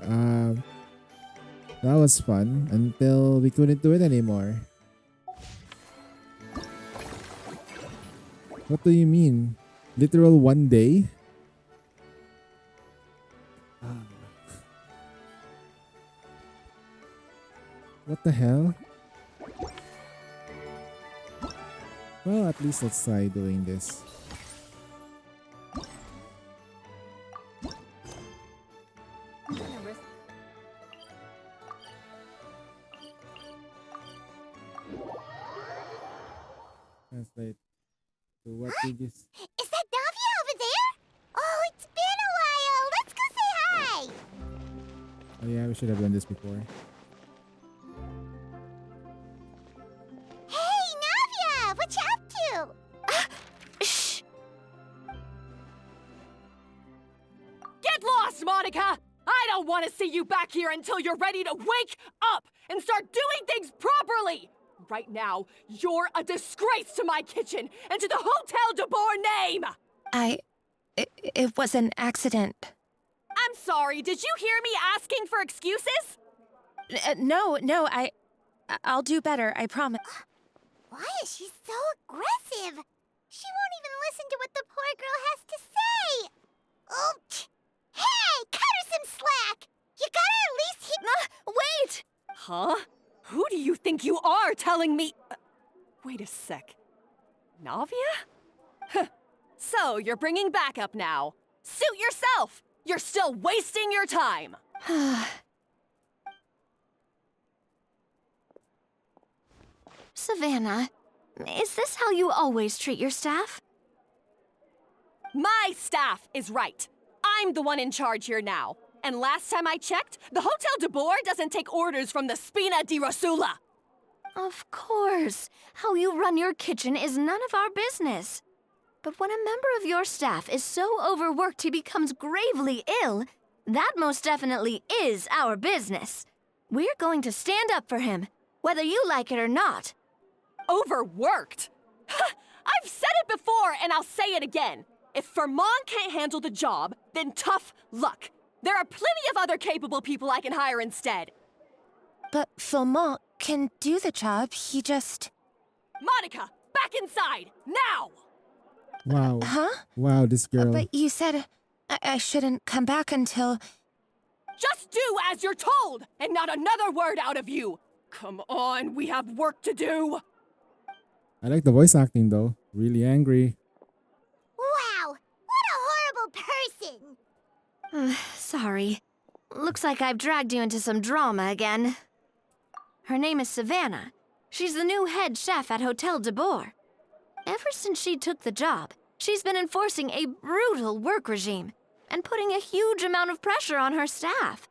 That was fun until we couldn't do it anymore. What do you mean? Literal one day? What the hell? Well, at least let's try doing this. Translate to what did you Is that Navia over there? Oh, it's been a while. Let's go say hi. Oh yeah, we should have done this before. Hey, Navia, what you up to? Shh! Get lost, Monica! I don't want to see you back here until you're ready to wake up and start doing things properly! Right now, you're a disgrace to my kitchen and to the Hotel de Boer name! It was an accident. I'm sorry, did you hear me asking for excuses? No, I'll do better, I promise. Why is she so aggressive? She won't even listen to what the poor girl has to say. Oh, hey, cut her some slack. You gotta at least hit... Wait! Huh? Who do you think you are telling me... wait a sec. Navia? Huh. So, you're bringing backup now. Suit yourself! You're still wasting your time! Savannah, is this how you always treat your staff? My staff is right. I'm the one in charge here now. And last time I checked, the Hotel de Boer doesn't take orders from the Spina di Rosula. Of course. How you run your kitchen is none of our business. But when a member of your staff is so overworked he becomes gravely ill, that most definitely is our business. We're going to stand up for him, whether you like it or not. Overworked? I've said it before and I'll say it again. If Fermon can't handle the job, then tough luck. There are plenty of other capable people I can hire instead. But Fermon can do the job, he just... Monica, back inside, now! Wow. Huh? Wow, this girl. But you said I shouldn't come back until... Just do as you're told, and not another word out of you! Come on, we have work to do! I like the voice acting though. Really angry. Wow, what a horrible person! Sorry. Looks like I've dragged you into some drama again. Her name is Savannah. She's the new head chef at Hotel de Boer. Ever since she took the job, she's been enforcing a brutal work regime and putting a huge amount of pressure on her staff.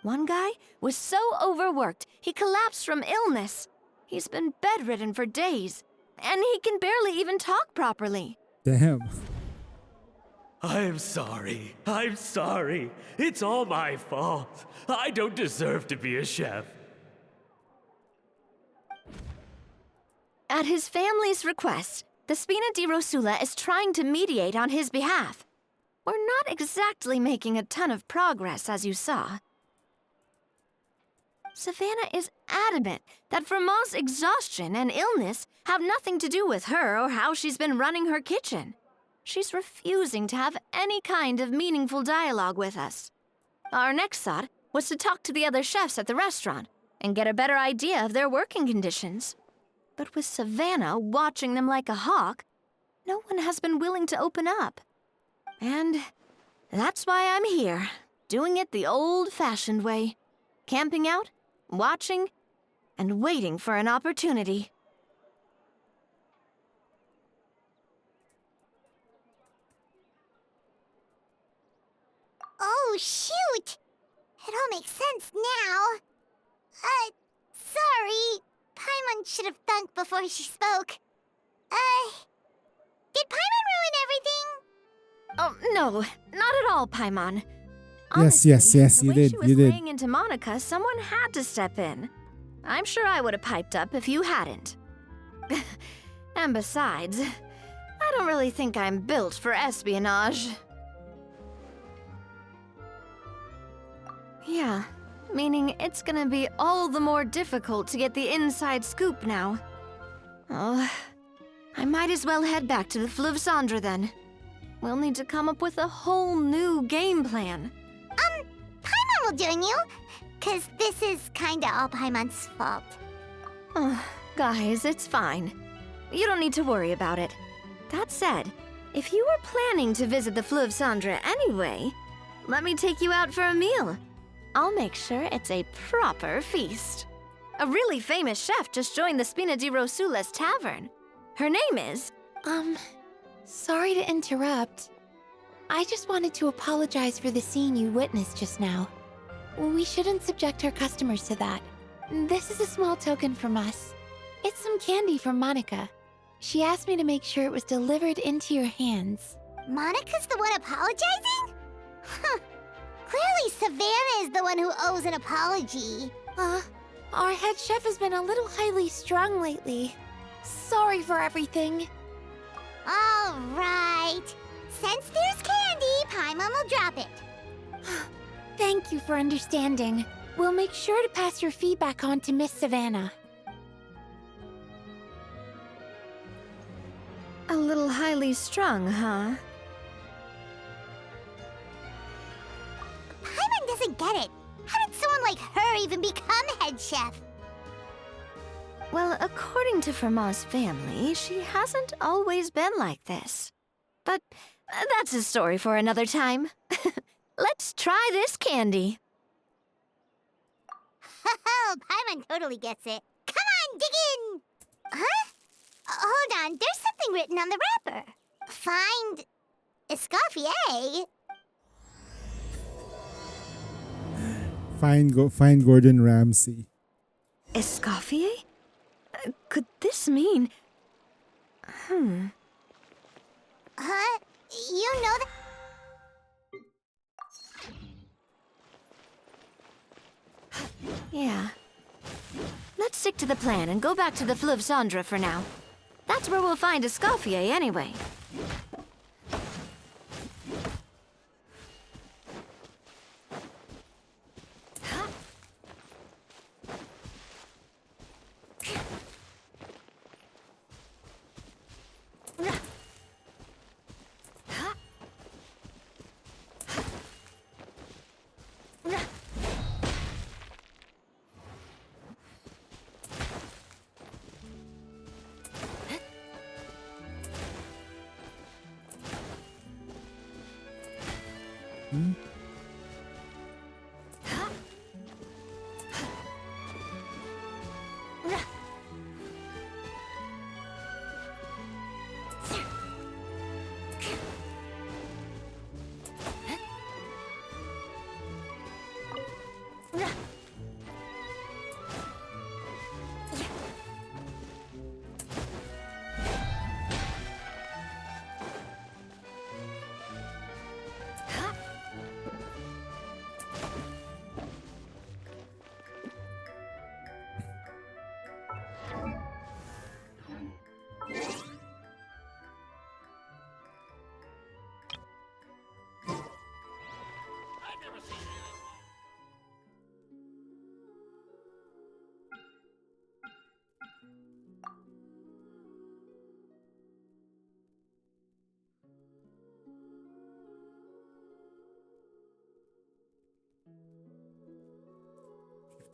One guy was so overworked, he collapsed from illness. He's been bedridden for days, and he can barely even talk properly. Damn. I'm sorry. I'm sorry. It's all my fault. I don't deserve to be a chef. At his family's request, the Spina di Rosula is trying to mediate on his behalf. We're not exactly making a ton of progress, as you saw. Savannah is adamant that Vermont's exhaustion and illness have nothing to do with her or how she's been running her kitchen. She's refusing to have any kind of meaningful dialogue with us. Our next thought was to talk to the other chefs at the restaurant and get a better idea of their working conditions. But with Savannah watching them like a hawk, no one has been willing to open up. And that's why I'm here, doing it the old-fashioned way. Camping out, watching, and waiting for an opportunity. Oh, shoot! It all makes sense now. Sorry. Paimon should have thunk before she spoke. Did Paimon ruin everything? Oh, no, not at all, Paimon. Yes, yes, yes, The you way did, she was you did. laying into Monica, someone had to step in. I'm sure I would have piped up if you hadn't. And besides, I don't really think I'm built for espionage. Yeah, meaning it's gonna be all the more difficult to get the inside scoop now. Oh, I might as well head back to the Fleuve Cendre then. We'll need to come up with a whole new game plan. Paimon will join you, 'cause this is kinda all Paimon's fault. Guys, it's fine. You don't need to worry about it. That said, if you were planning to visit the Fleuve Cendre anyway, let me take you out for a meal. I'll make sure it's a proper feast. A really famous chef just joined the Spina di Rosulas tavern. Her name is... Sorry to interrupt. I just wanted to apologize for the scene you witnessed just now. We shouldn't subject our customers to that. This is a small token from us. It's some candy from Monica. She asked me to make sure it was delivered into your hands. Monica's the one apologizing? Huh. Clearly Savannah is the one who owes an apology. Our head chef has been a little highly strung lately. Sorry for everything. All right. Since there's candy, Paimon will drop it. Thank you for understanding. We'll make sure to pass your feedback on to Miss Savannah. A little highly strung, huh? Paimon doesn't get it. How did someone like her even become head chef? Well, according to Fermat's family, she hasn't always been like this. But that's a story for another time. Let's try this candy. Oh, Paimon totally gets it. Come on, dig in! Huh? Hold on, there's something written on the wrapper. Find... Escoffier? Find Gordon Ramsay. Escoffier? Could this mean... Huh? You know that... Yeah. Let's stick to the plan and go back to the Fleuve Cendre for now. That's where we'll find Escoffier anyway.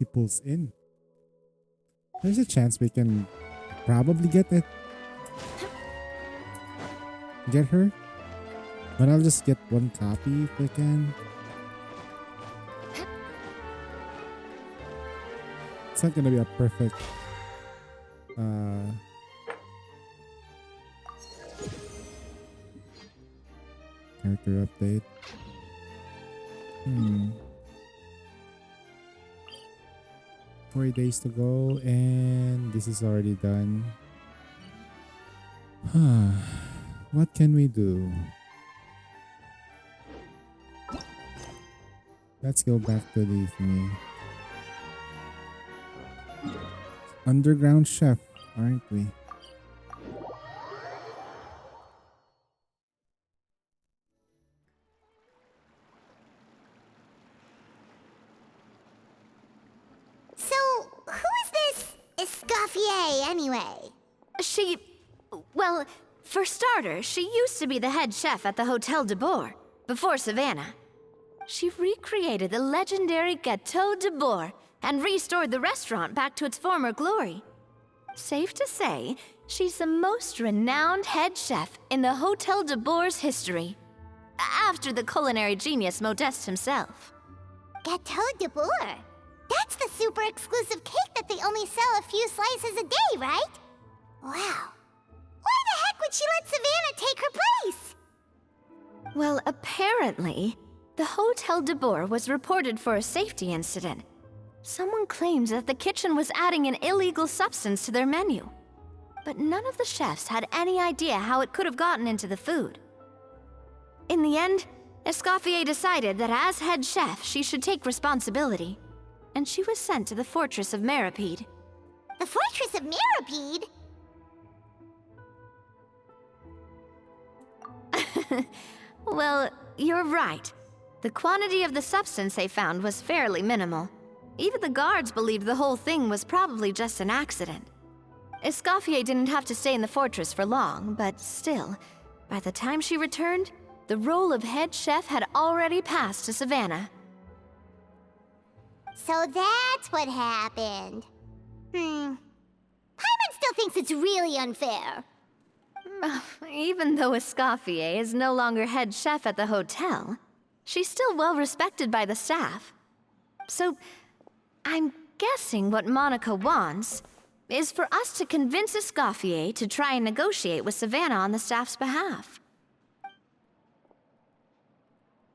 he pulls in. There's a chance we can probably get it. Get her. But I'll just get one copy if I can. It's not gonna be a perfect character update. 40 days to go and this is already done. What can we do? Let's go back to the thingy. Underground chef, aren't we? So, who is this Escoffier anyway? Well, for starters, she used to be the head chef at the Hotel de Boer, before Savannah. She recreated the legendary Gâteau de Boer and restored the restaurant back to its former glory. Safe to say, she's the most renowned head chef in the Hotel de Boer's history, after the culinary genius Modeste himself. Gâteau de Boer? That's the super exclusive cake that they only sell a few slices a day, right? Wow. Why the heck would she let Savannah take her place? Well, apparently, the Hotel de Boer was reported for a safety incident. Someone claims that the kitchen was adding an illegal substance to their menu. But none of the chefs had any idea how it could have gotten into the food. In the end, Escoffier decided that as head chef, she should take responsibility. And she was sent to the Fortress of Meripede. The Fortress of Meripede? Well, you're right. The quantity of the substance they found was fairly minimal. Even the guards believed the whole thing was probably just an accident. Escoffier didn't have to stay in the fortress for long, but still, by the time she returned, the role of head chef had already passed to Savannah. So that's what happened. Paimon still thinks it's really unfair. Even though Escoffier is no longer head chef at the hotel, she's still well respected by the staff. So, I'm guessing what Monica wants is for us to convince Escoffier to try and negotiate with Savannah on the staff's behalf.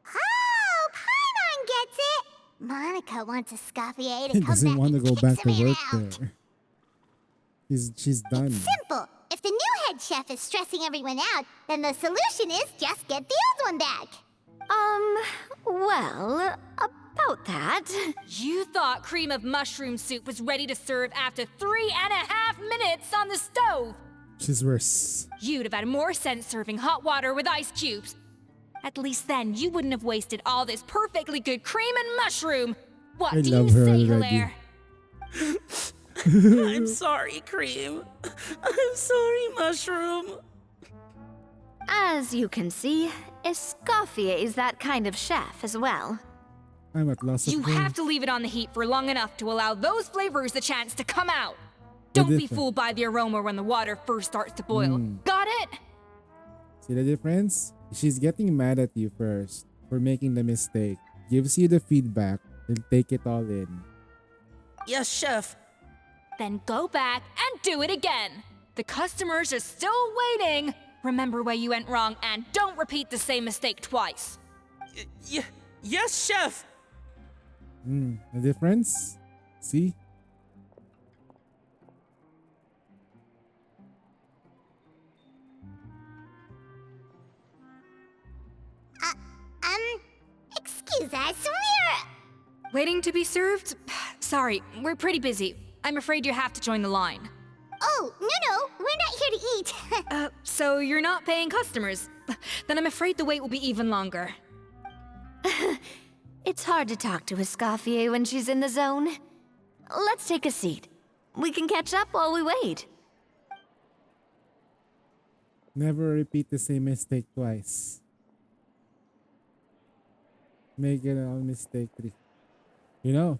Oh, Paimon gets it! Monica wants Escoffier to He come doesn't back want to and go kick back to Savannah work out. there. She's done. Simple. If the new head chef is stressing everyone out, then the solution is just get the old one back. Well, about that. You thought cream of mushroom soup was ready to serve after 3.5 minutes on the stove. She's worse. You'd have had more sense serving hot water with ice cubes. At least then you wouldn't have wasted all this perfectly good cream and mushroom. What I do love you her say, already. Hilaire? I'm sorry, Cream. I'm sorry, Mushroom. As you can see, Escoffier is that kind of chef as well. I'm at loss of You words. have to leave it on the heat for long enough to allow those flavors a chance to come out. Don't be different. fooled by the aroma when the water first starts to boil. Got it? See the difference? She's getting mad at you first for making the mistake. Gives you the feedback, then take it all in. Yes, Chef. Then go back and do it again. The customers are still waiting. Remember where you went wrong and don't repeat the same mistake twice. Yes, Chef. The difference? See? Excuse us, we're... Waiting to be served? Sorry, we're pretty busy. I'm afraid you have to join the line. Oh, no, we're not here to eat. So you're not paying customers? Then I'm afraid the wait will be even longer. It's hard to talk to Escoffier when she's in the zone. Let's take a seat. We can catch up while we wait. Never repeat the same mistake twice. Make it a mistake 3. You know,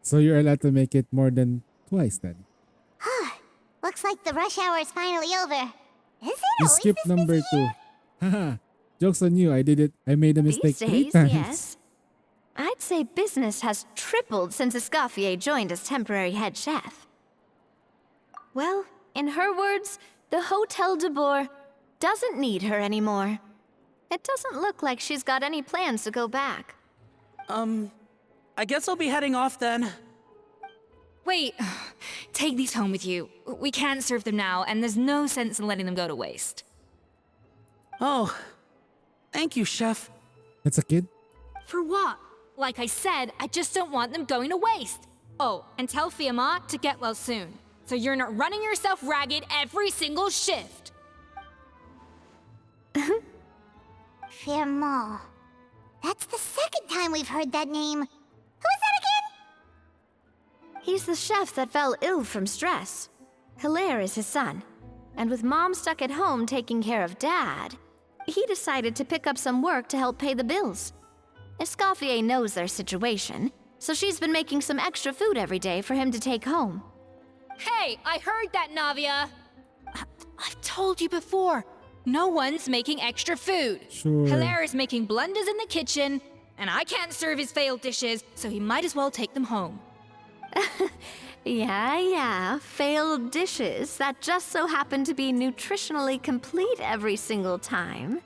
So you're allowed to make it more than twice then. Looks like the rush hour is finally over. Is it You always skipped this number busy 2. Haha. Joke's on you. I did it. I made a mistake These 3 days, times. yes. I'd say business has tripled since Escoffier joined as temporary head chef. Well, in her words, the Hotel de Boer doesn't need her anymore. It doesn't look like she's got any plans to go back. I guess I'll be heading off then. Wait, take these home with you. We can't serve them now, and there's no sense in letting them go to waste. Oh, thank you, Chef. That's a kid? For what? Like I said, I just don't want them going to waste. Oh, and tell Fiamma to get well soon, so you're not running yourself ragged every single shift. Firmo. That's the second time we've heard that name. Who is that again? He's the chef that fell ill from stress. Hilaire is his son. And with Mom stuck at home taking care of Dad, he decided to pick up some work to help pay the bills. Escoffier knows their situation, so she's been making some extra food every day for him to take home. Hey, I heard that, Navia! I've told you before, no one's making extra food. Sure. Hilaire is making blunders in the kitchen, and I can't serve his failed dishes, so he might as well take them home. Yeah, failed dishes that just so happen to be nutritionally complete every single time.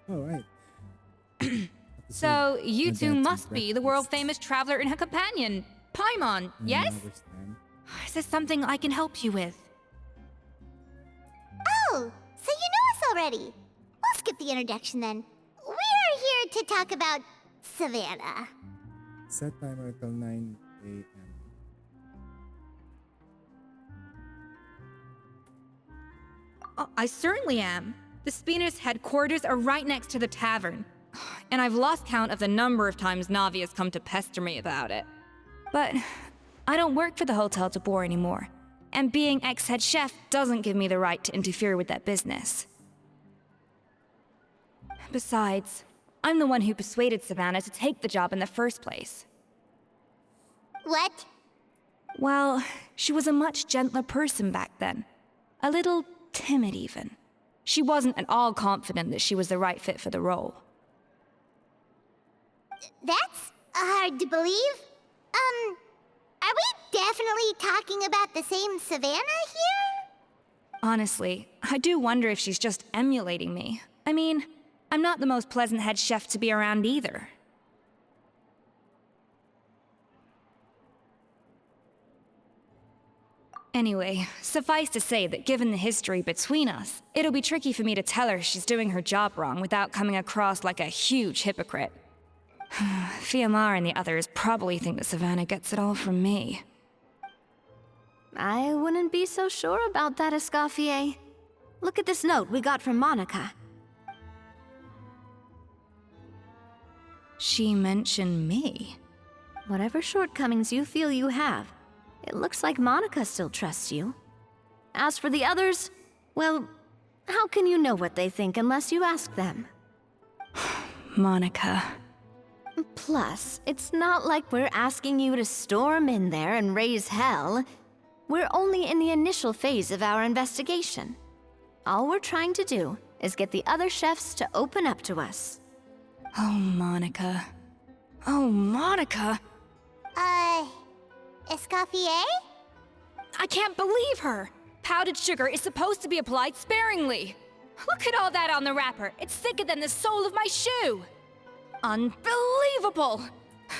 All right. So, you My two dad's must be the world-famous traveler and her companion, Paimon, yes? Understand. Is there something I can help you with? Oh, so you know us already. We'll skip the introduction then. We're here to talk about Savannah. Set timer till 9 a.m. I certainly am. The Spina's headquarters are right next to the tavern. And I've lost count of the number of times Navi has come to pester me about it. But I don't work for the Hotel de Boer anymore. And being ex-head chef doesn't give me the right to interfere with that business. Besides, I'm the one who persuaded Savannah to take the job in the first place. What? Well, she was a much gentler person back then. A little timid, even. She wasn't at all confident that she was the right fit for the role. That's hard to believe. Are we definitely talking about the same Savannah here? Honestly, I do wonder if she's just emulating me. I mean, I'm not the most pleasant head chef to be around either. Anyway, suffice to say that given the history between us, it'll be tricky for me to tell her she's doing her job wrong without coming across like a huge hypocrite. Fiamar and the others probably think that Savannah gets it all from me. I wouldn't be so sure about that, Escoffier. Look at this note we got from Monica. She mentioned me. Whatever shortcomings you feel you have, it looks like Monica still trusts you. As for the others, well, how can you know what they think unless you ask them? Monica. Plus, it's not like we're asking you to storm in there and raise hell. We're only in the initial phase of our investigation. All we're trying to do is get the other chefs to open up to us. Oh, Monica. Oh, Monica! Escoffier? I can't believe her! Powdered sugar is supposed to be applied sparingly. Look at all that on the wrapper. It's thicker than the sole of my shoe. Unbelievable!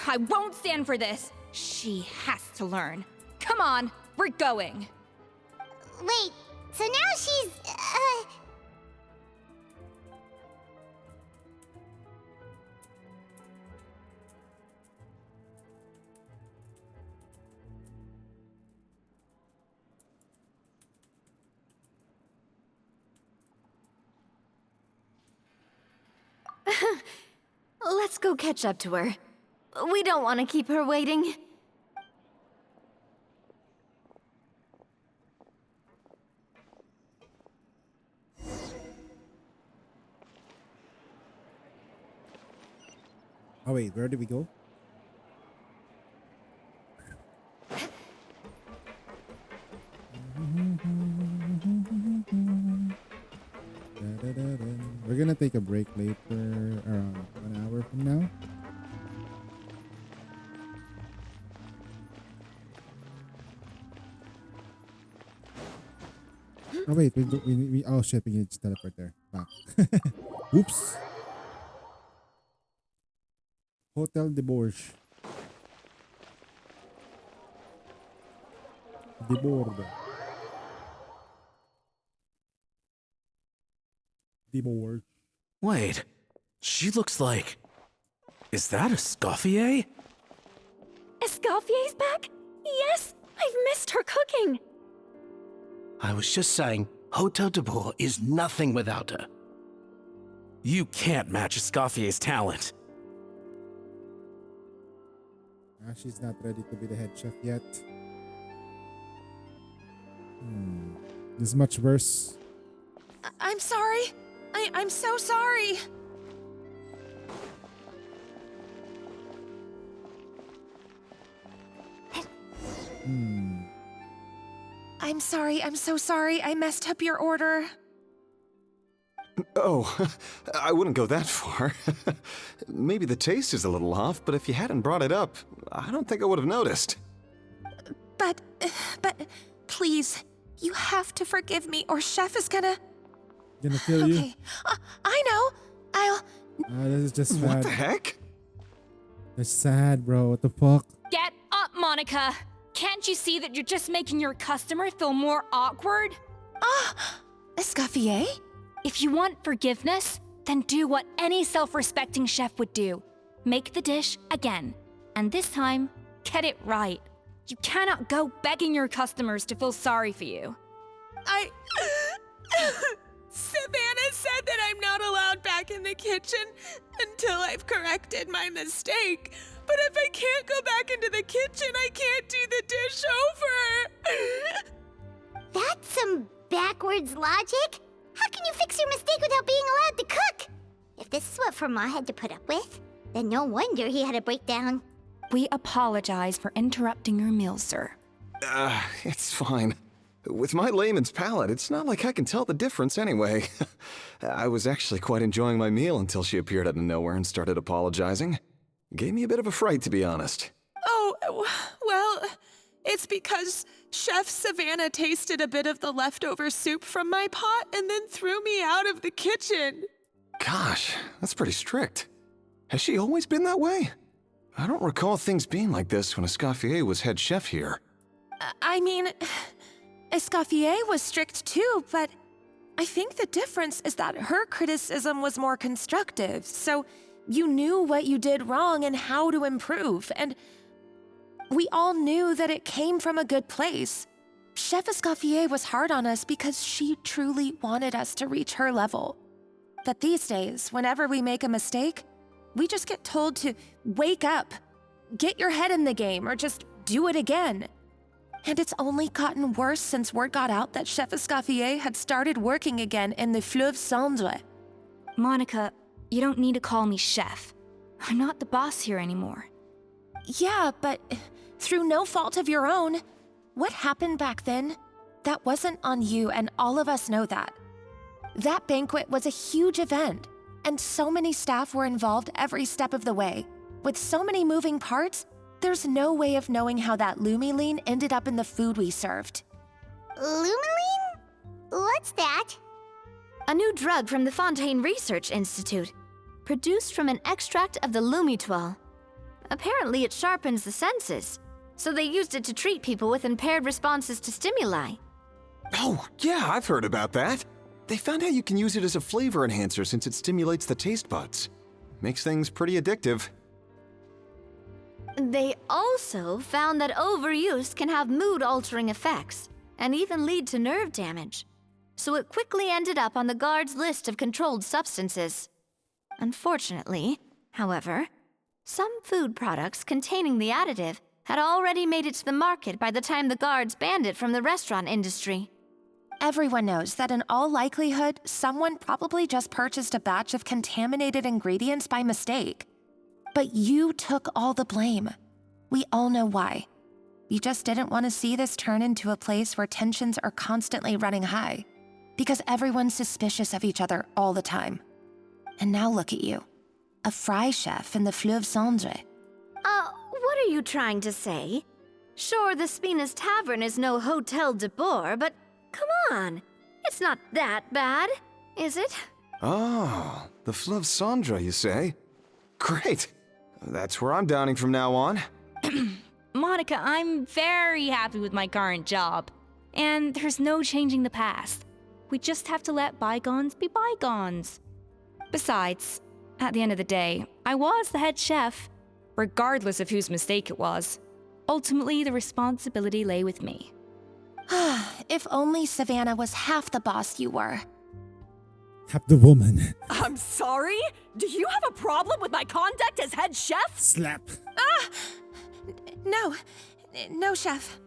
I won't stand for this. She has to learn. Come on, we're going. Wait, so now she's, Let's go catch up to her. We don't want to keep her waiting. Oh wait, where did we go? We're gonna take a break later, around 1 hour from now. Oh wait, we oh shit, we need to teleport there. Back. Oops. Hotel de Bourges. De Bourges. De Bourges. Wait, she looks like... Is that Escoffier? Escoffier's back? Yes! I've missed her cooking! I was just saying, Hotel de Bourges is nothing without her. You can't match Escoffier's talent. She's not ready to be the head chef yet. This is much worse. I'm sorry. I'm so sorry. I'm sorry. I'm so sorry. I messed up your order. Oh, I wouldn't go that far. Maybe the taste is a little off, but if you hadn't brought it up, I don't think I would have noticed. But, please, you have to forgive me or Chef is gonna kill you? Okay, I know. I'll... This is just sad. What the heck? It's sad, bro. What the fuck? Get up, Monica. Can't you see that you're just making your customer feel more awkward? Escoffier? If you want forgiveness, then do what any self-respecting chef would do. Make the dish again. And this time, get it right. You cannot go begging your customers to feel sorry for you. Savannah said that I'm not allowed back in the kitchen until I've corrected my mistake. But if I can't go back into the kitchen, I can't do the dish over. That's some backwards logic. How can you fix your mistake without being allowed to cook? If this is what Fermat had to put up with, then no wonder he had a breakdown. We apologize for interrupting your meal, sir. It's fine. With my layman's palate, it's not like I can tell the difference anyway. I was actually quite enjoying my meal until she appeared out of nowhere and started apologizing. Gave me a bit of a fright, to be honest. Oh, well, it's because Chef Savannah tasted a bit of the leftover soup from my pot and then threw me out of the kitchen. Gosh, that's pretty strict. Has she always been that way? I don't recall things being like this when Escoffier was head chef here. I mean, Escoffier was strict too, but I think the difference is that her criticism was more constructive, so You knew what you did wrong and how to improve, and we all knew that it came from a good place. Chef Escoffier was hard on us because she truly wanted us to reach her level. But these days, whenever we make a mistake, we just get told to wake up, get your head in the game, or just do it again. And it's only gotten worse since word got out that Chef Escoffier had started working again in the Fleuve Cendre. Monica, you don't need to call me chef. I'm not the boss here anymore. Yeah, but through no fault of your own. What happened back then? That wasn't on you, and all of us know that. That banquet was a huge event, and so many staff were involved every step of the way. With so many moving parts, there's no way of knowing how that Lumiline ended up in the food we served. Lumiline? What's that? A new drug from the Fontaine Research Institute, produced from an extract of the Lumitoile. Apparently it sharpens the senses, so they used it to treat people with impaired responses to stimuli. Oh, yeah, I've heard about that. They found out you can use it as a flavor enhancer since it stimulates the taste buds. Makes things pretty addictive. They also found that overuse can have mood-altering effects and even lead to nerve damage. So it quickly ended up on the guard's list of controlled substances. Unfortunately, however, some food products containing the additive had already made it to the market by the time the guards banned it from the restaurant industry. Everyone knows that in all likelihood, someone probably just purchased a batch of contaminated ingredients by mistake. But you took all the blame. We all know why. You just didn't want to see this turn into a place where tensions are constantly running high, because everyone's suspicious of each other all the time. And now look at you, a fry chef in the Fleuve Cendre. What are you trying to say? Sure, the Spina's Tavern is no Hotel de Boer, but come on, it's not that bad, is it? Oh, the Fleuve Cendre, you say? Great. That's where I'm dining from now on. Monica, I'm very happy with my current job. And there's no changing the past. We just have to let bygones be bygones. Besides, at the end of the day, I was the head chef, regardless of whose mistake it was. Ultimately, the responsibility lay with me. If only Savannah was half the boss you were. Have the woman. I'm sorry? Do you have a problem with my conduct as head chef? Slap. No, chef.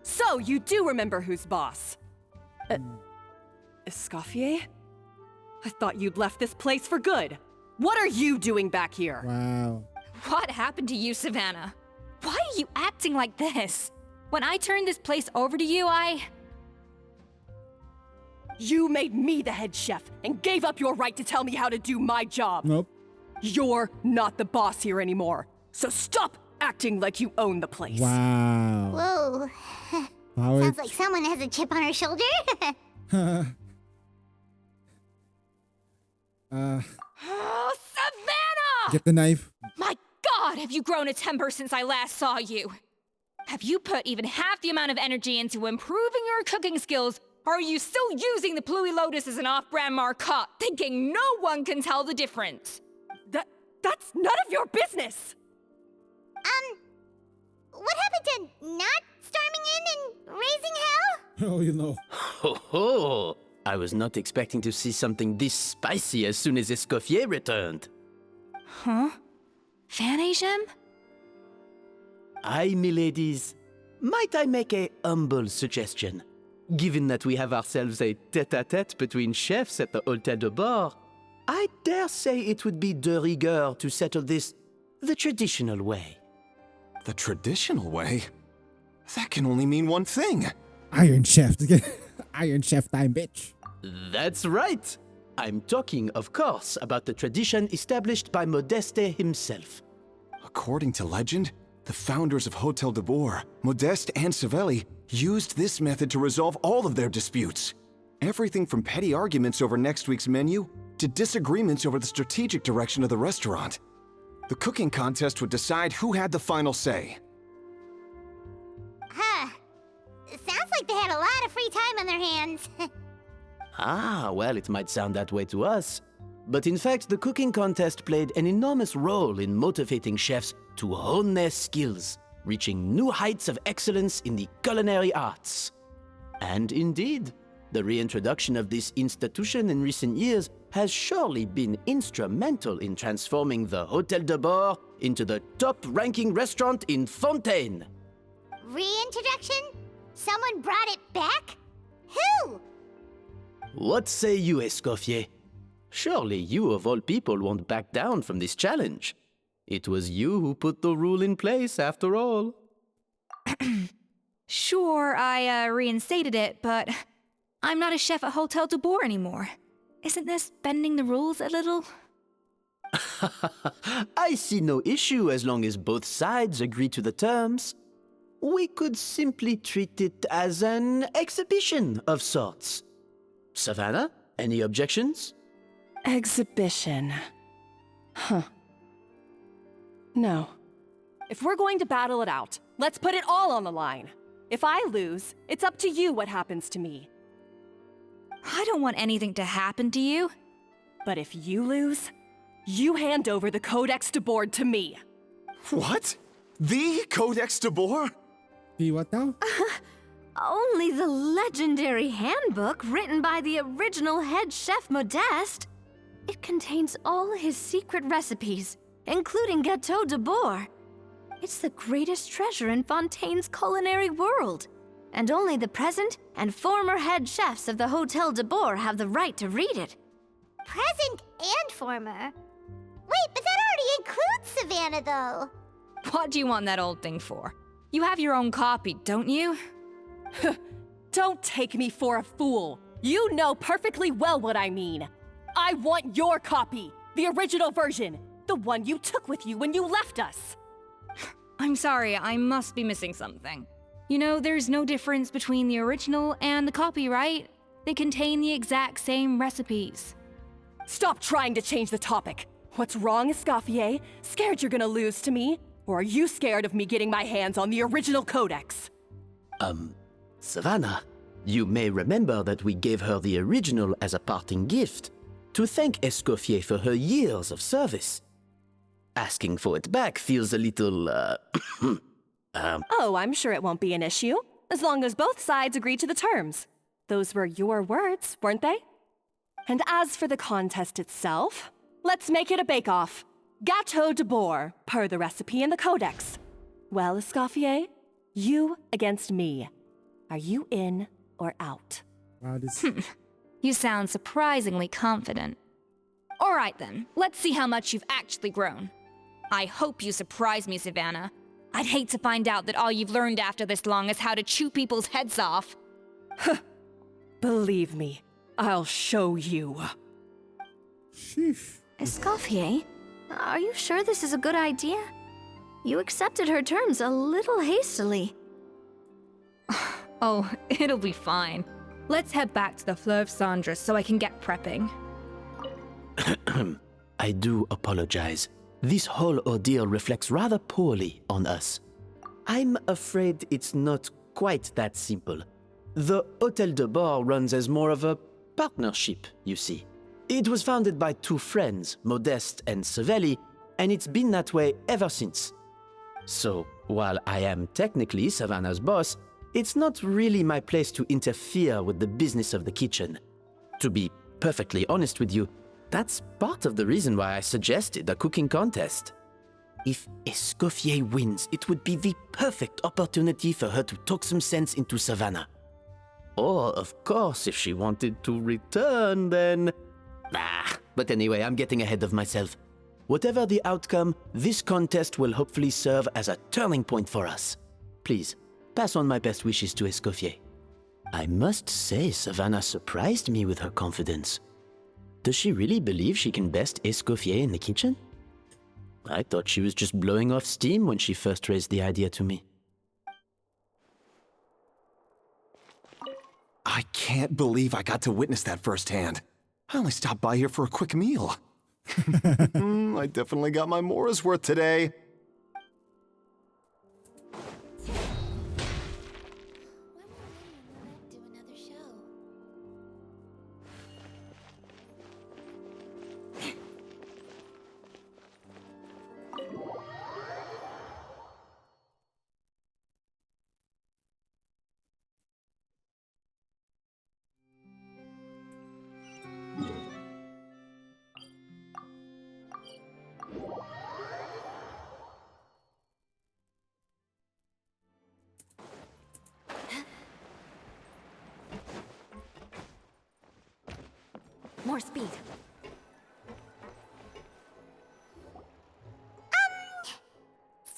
So, you do remember who's boss. Escoffier? I thought you'd left this place for good. What are you doing back here? Wow. What happened to you, Savannah? Why are you acting like this? When I turned this place over to you, You made me the head chef and gave up your right to tell me how to do my job. Nope. You're not the boss here anymore. So stop acting like you own the place. Wow. Whoa. Wow, Sounds like someone has a chip on her shoulder. Oh, Savannah! Get the knife. My God, have you grown a temper since I last saw you? Have you put even half the amount of energy into improving your cooking skills, or are you still using the Pluie Lotus as an off-brand marcotte, thinking no one can tell the difference? That's none of your business! What happened to not storming in and raising hell? Oh, you know. Ho ho! I was not expecting to see something this spicy as soon as Escoffier returned. Huh? Fan Agem? Aye, miladies. Might I make a humble suggestion? Given that we have ourselves a tête-à-tête between chefs at the Hôtel de Boer, I dare say it would be de rigueur to settle this the traditional way. The traditional way? That can only mean one thing. Iron Chef. Iron Chef time, bitch. That's right. I'm talking, of course, about the tradition established by Modeste himself. According to legend, the founders of Hotel de Boer, Modeste and Savelli, used this method to resolve all of their disputes. Everything from petty arguments over next week's menu to disagreements over the strategic direction of the restaurant. The cooking contest would decide who had the final say. Sounds like they had a lot of free time on their hands. Ah, well, it might sound that way to us. But in fact, the cooking contest played an enormous role in motivating chefs to hone their skills, reaching new heights of excellence in the culinary arts. And indeed, the reintroduction of this institution in recent years has surely been instrumental in transforming the Hôtel de Bord into the top-ranking restaurant in Fontaine. Reintroduction? Someone brought it back? Who? What say you, Escoffier? Surely you of all people won't back down from this challenge. It was you who put the rule in place, after all. Sure, I reinstated it, but I'm not a chef at Hotel de Boer anymore. Isn't this bending the rules a little? I see no issue as long as both sides agree to the terms. We could simply treat it as an exhibition of sorts. Savannah, any objections? Exhibition. Huh. No. If we're going to battle it out, let's put it all on the line. If I lose, it's up to you what happens to me. I don't want anything to happen to you. But if you lose, you hand over the Codex de Board to me. What? The Codex de Boer? The what now? Only the legendary handbook written by the original head chef Modeste. It contains all his secret recipes, including Gâteau de Boer. It's the greatest treasure in Fontaine's culinary world, and only the present and former head chefs of the Hôtel de Boer have the right to read it. Present and former? Wait, but that already includes Savannah, though. What do you want that old thing for? You have your own copy, don't you? Don't take me for a fool. You know perfectly well what I mean. I want your copy, the original version, the one you took with you when you left us. I'm sorry, I must be missing something. You know, there's no difference between the original and the copy, right? They contain the exact same recipes. Stop trying to change the topic. What's wrong, Escoffier? Scared you're gonna lose to me? Or are you scared of me getting my hands on the original codex? Savannah, you may remember that we gave her the original as a parting gift to thank Escoffier for her years of service. Asking for it back feels a little, Oh, I'm sure it won't be an issue, as long as both sides agree to the terms. Those were your words, weren't they? And as for the contest itself, let's make it a bake-off. Gâteau de Boer, per the recipe in the codex. Well, Escoffier, you against me. Are you in or out? Wow, this... You sound surprisingly confident. All right then, let's see how much you've actually grown. I hope you surprise me, Savannah. I'd hate to find out that all you've learned after this long is how to chew people's heads off. Believe me, I'll show you. Sheesh. Escoffier, are you sure this is a good idea? You accepted her terms a little hastily. Oh, it'll be fine. Let's head back to the Fleuve Cendres so I can get prepping. I do apologize. This whole ordeal reflects rather poorly on us. I'm afraid it's not quite that simple. The Hôtel de Boer runs as more of a partnership, you see. It was founded by two friends, Modeste and Savelli, and it's been that way ever since. So, while I am technically Savannah's boss, it's not really my place to interfere with the business of the kitchen. To be perfectly honest with you, that's part of the reason why I suggested a cooking contest. If Escoffier wins, it would be the perfect opportunity for her to talk some sense into Savannah. Or, of course, if she wanted to return, then... But anyway, I'm getting ahead of myself. Whatever the outcome, this contest will hopefully serve as a turning point for us. Please, pass on my best wishes to Escoffier. I must say, Savannah surprised me with her confidence. Does she really believe she can best Escoffier in the kitchen? I thought she was just blowing off steam when she first raised the idea to me. I can't believe I got to witness that firsthand. I only stopped by here for a quick meal. I definitely got my Mora's worth today. more speed.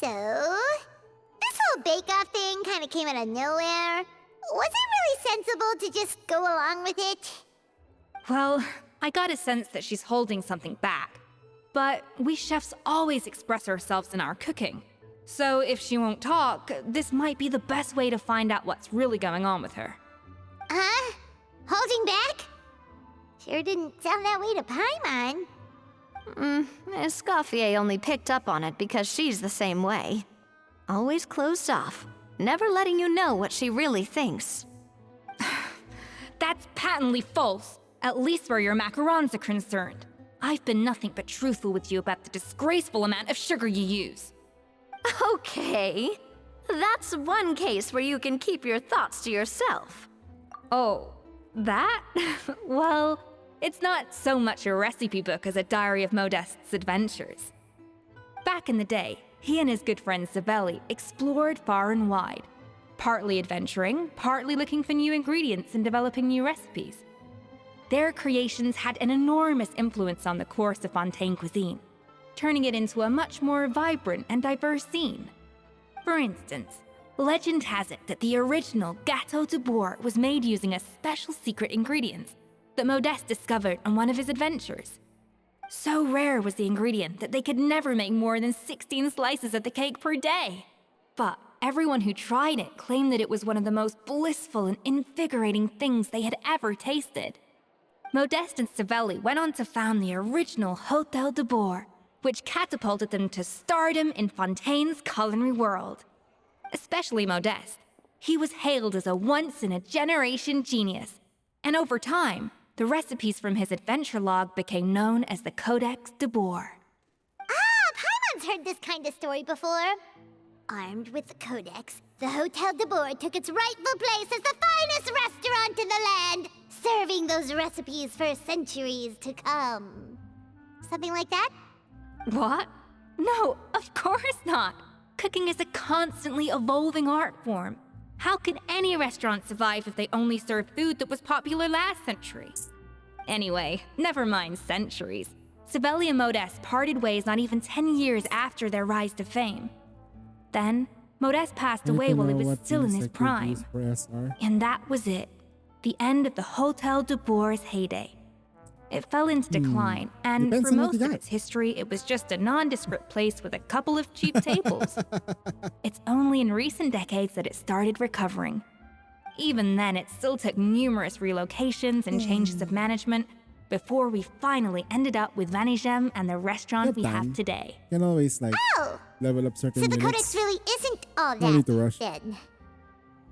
So, this whole bake-off thing kind of came out of nowhere. Was it really sensible to just go along with it? Well, I got a sense that she's holding something back. But we chefs always express ourselves in our cooking. So if she won't talk, this might be the best way to find out what's really going on with her. Huh? Holding back? Sure didn't sound that way to Paimon. Escoffier only picked up on it because she's the same way. Always closed off, never letting you know what she really thinks. That's patently false, at least where your macarons are concerned. I've been nothing but truthful with you about the disgraceful amount of sugar you use. Okay, that's one case where you can keep your thoughts to yourself. Oh, that? Well, it's not so much a recipe book as a diary of Modeste's adventures. Back in the day, he and his good friend Savelli explored far and wide, partly adventuring, partly looking for new ingredients and developing new recipes. Their creations had an enormous influence on the course of Fontaine cuisine, turning it into a much more vibrant and diverse scene. For instance, legend has it that the original Gâteau de Bourg was made using a special secret ingredient that Modeste discovered on one of his adventures. So rare was the ingredient that they could never make more than 16 slices of the cake per day. But everyone who tried it claimed that it was one of the most blissful and invigorating things they had ever tasted. Modeste and Savelli went on to found the original Hôtel de Bourg, which catapulted them to stardom in Fontaine's culinary world. Especially Modeste. He was hailed as a once-in-a-generation genius, and over time, the recipes from his adventure log became known as the Codex de Bourg. Paimon's heard this kind of story before. Armed with the Codex, the Hôtel de Bourg took its rightful place as the finest restaurant in the land, serving those recipes for centuries to come. Something like that? What? No, of course not. Cooking is a constantly evolving art form. How could any restaurant survive if they only served food that was popular last century? Anyway, never mind centuries. Savelli and Modeste parted ways not even 10 years after their rise to fame. Then, Modeste passed away while he was still in his prime. And that was it. The end of the Hôtel de Bourg's heyday. It fell into decline, and for most of its history, it was just a nondescript place with a couple of cheap tables. It's only in recent decades that it started recovering. Even then, it still took numerous relocations and changes of management before we finally ended up with Vanigem and the restaurant we have today. You can always level up certain So the units. Codex really isn't all No need to that, rush. then.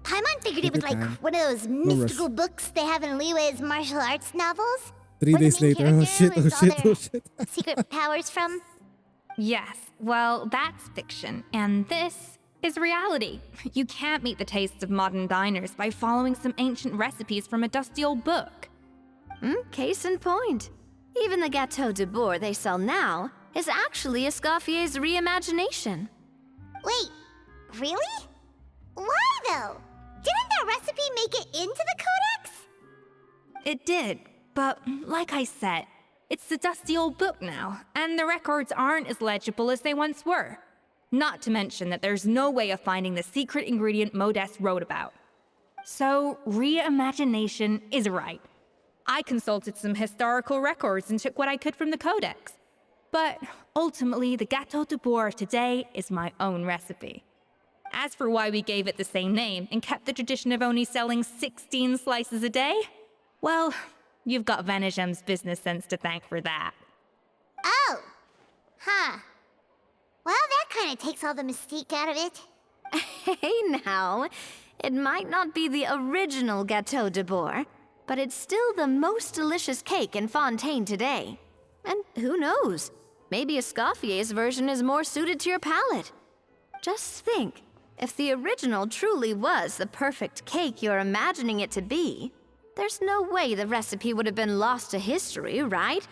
Paimon figured it Take was your like time. one of those No rush. mystical books they have in Liue's martial arts novels. 3 where the days main later, oh shit, character oh learns all shit, their oh shit. secret powers from. Yes, well, that's fiction, and this is reality. You can't meet the tastes of modern diners by following some ancient recipes from a dusty old book. Case in point. Even the Gâteau de Bourg they sell now is actually Escoffier's reimagination. Wait, really? Why though? Didn't that recipe make it into the Codex? It did, but like I said, it's the dusty old book now, and the records aren't as legible as they once were. Not to mention that there's no way of finding the secret ingredient Modeste wrote about. So, reimagination is right. I consulted some historical records and took what I could from the Codex. But ultimately, the Gâteau de Bourg of today is my own recipe. As for why we gave it the same name and kept the tradition of only selling 16 slices a day, well, you've got Vanigem's business sense to thank for that. Oh. Huh. Well, that kind of takes all the mystique out of it. Hey now, it might not be the original Gâteau de Bourg, but it's still the most delicious cake in Fontaine today. And who knows, maybe Escoffier's version is more suited to your palate. Just think, if the original truly was the perfect cake you're imagining it to be, there's no way the recipe would have been lost to history, right?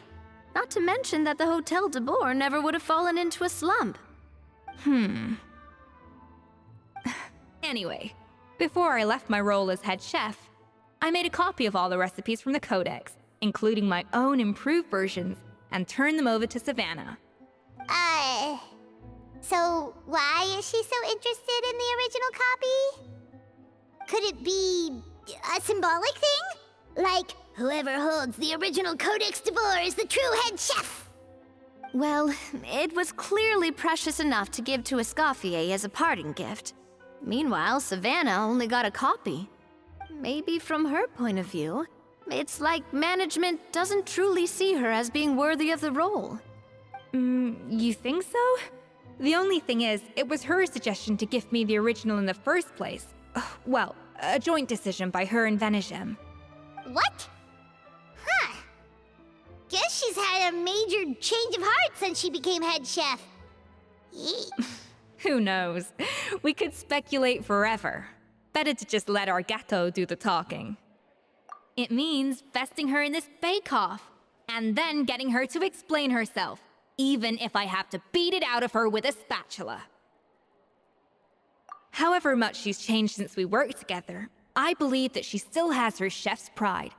Not to mention that the Hôtel de Bourg never would have fallen into a slump. Anyway, before I left my role as head chef, I made a copy of all the recipes from the Codex including my own improved versions, and turn them over to Savannah. So why is she so interested in the original copy? Could it be a symbolic thing? Like, whoever holds the original Codex de Boer is the true head chef? Well, it was clearly precious enough to give to Escoffier as a parting gift. Meanwhile, Savannah only got a copy. Maybe from her point of view, it's like management doesn't truly see her as being worthy of the role. You think so? The only thing is, it was her suggestion to gift me the original in the first place. Well, a joint decision by her and Venegem. What? Huh. Guess she's had a major change of heart since she became head chef. Yeet. Who knows? We could speculate forever. Better to just let our Gato do the talking. It means vesting her in this bake-off, and then getting her to explain herself, even if I have to beat it out of her with a spatula. However much she's changed since we worked together, I believe that she still has her chef's pride.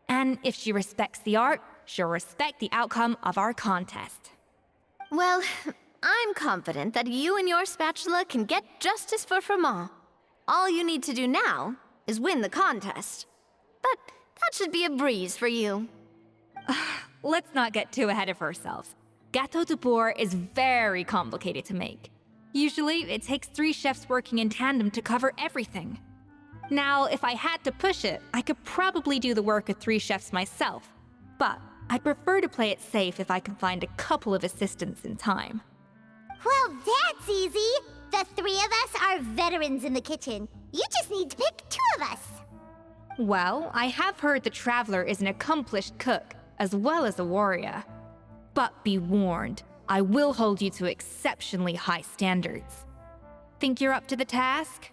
And if she respects the art, she'll respect the outcome of our contest. Well, I'm confident that you and your spatula can get justice for Froment. All you need to do now is win the contest. But that should be a breeze for you. Let's not get too ahead of ourselves. Gâteau de Boer is very complicated to make. Usually, it takes 3 chefs working in tandem to cover everything. Now, if I had to push it, I could probably do the work of 3 chefs myself. But I'd prefer to play it safe if I can find a couple of assistants in time. Well, that's easy. The 3 of us are veterans in the kitchen. You just need to pick 2 of us. Well, I have heard the Traveler is an accomplished cook, as well as a warrior. But be warned, I will hold you to exceptionally high standards. Think you're up to the task?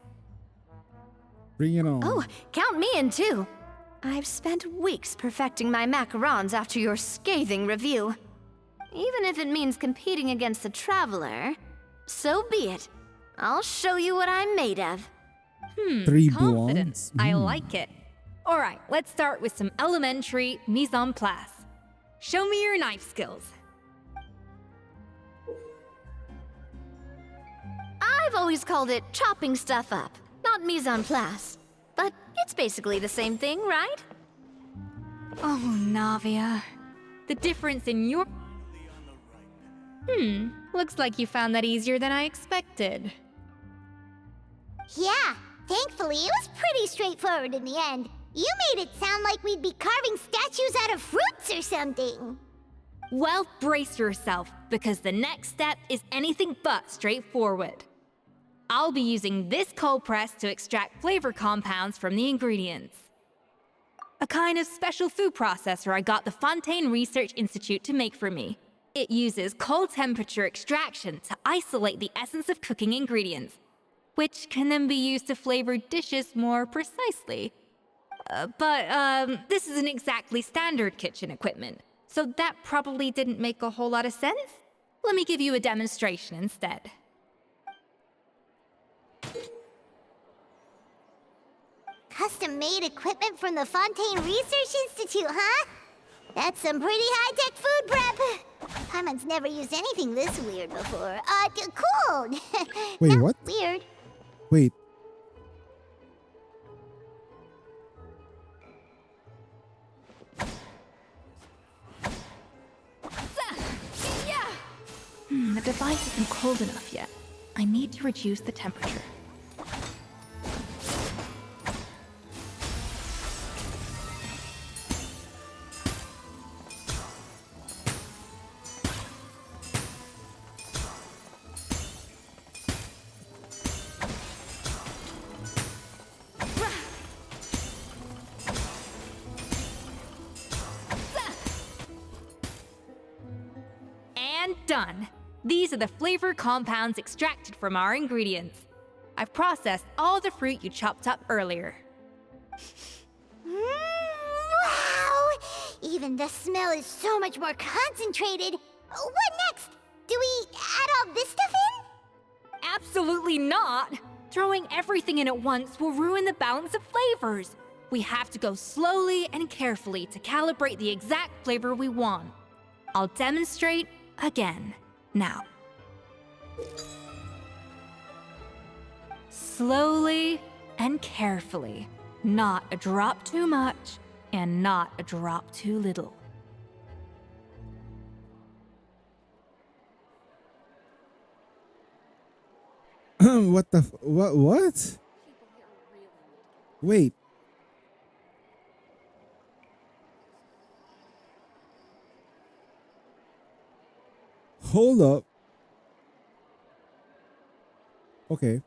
Bring it on. Oh, count me in too. I've spent weeks perfecting my macarons after your scathing review. Even if it means competing against the Traveler, so be it. I'll show you what I'm made of. 3 confidence. blondes. I like it. Alright, let's start with some elementary mise en place. Show me your knife skills. I've always called it chopping stuff up, not mise en place. But it's basically the same thing, right? Oh, Navia. The difference in your... looks like you found that easier than I expected. Yeah, thankfully it was pretty straightforward in the end. You made it sound like we'd be carving statues out of fruits or something. Well, brace yourself, because the next step is anything but straightforward. I'll be using this cold press to extract flavor compounds from the ingredients. A kind of special food processor I got the Fontaine Research Institute to make for me. It uses cold temperature extraction to isolate the essence of cooking ingredients, which can then be used to flavor dishes more precisely. But this isn't exactly standard kitchen equipment, so that probably didn't make a whole lot of sense. Let me give you a demonstration instead. Custom-made equipment from the Fontaine Research Institute, huh? That's some pretty high-tech food prep. Paimon's never used anything this weird before. Cool. Wait, Not what? Weird. Wait. The device isn't cold enough yet. I need to reduce the temperature. And done! These are the flavor compounds extracted from our ingredients. I've processed all the fruit you chopped up earlier. Wow! Even the smell is so much more concentrated. What next? Do we add all this stuff in? Absolutely not! Throwing everything in at once will ruin the balance of flavors. we have to go slowly and carefully to calibrate the exact flavor we want. I'll demonstrate again now. Slowly and carefully. Not a drop too much and not a drop too little. What the what? Wait. Hold up. Okay.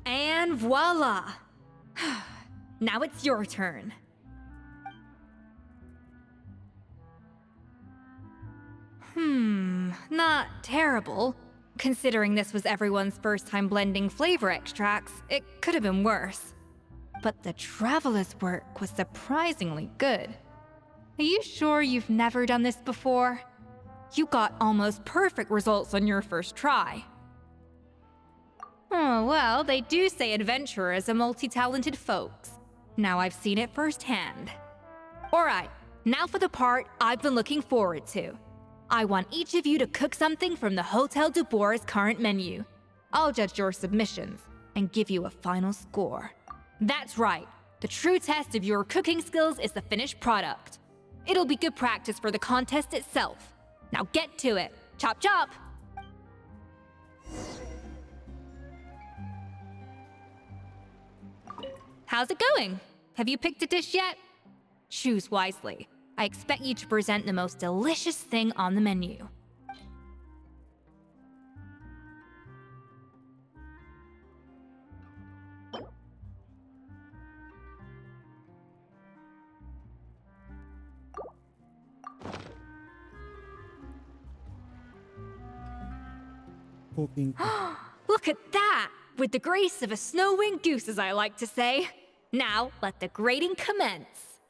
And voila! Now it's your turn. Not terrible. Considering this was everyone's first time blending flavor extracts, it could have been worse. But the Traveler's work was surprisingly good. Are you sure you've never done this before? You got almost perfect results on your first try. Oh, well, they do say adventurers are multi-talented folks. Now I've seen it firsthand. Alright, now for the part I've been looking forward to. I want each of you to cook something from the Hotel du Bois' current menu. I'll judge your submissions and give you a final score. That's right, the true test of your cooking skills is the finished product. It'll be good practice for the contest itself. Now get to it. Chop chop! How's it going? Have you picked a dish yet? Choose wisely. I expect you to present the most delicious thing on the menu. Poking. Look at that! With the grace of a snow-winged goose, as I like to say. Now, let the grating commence.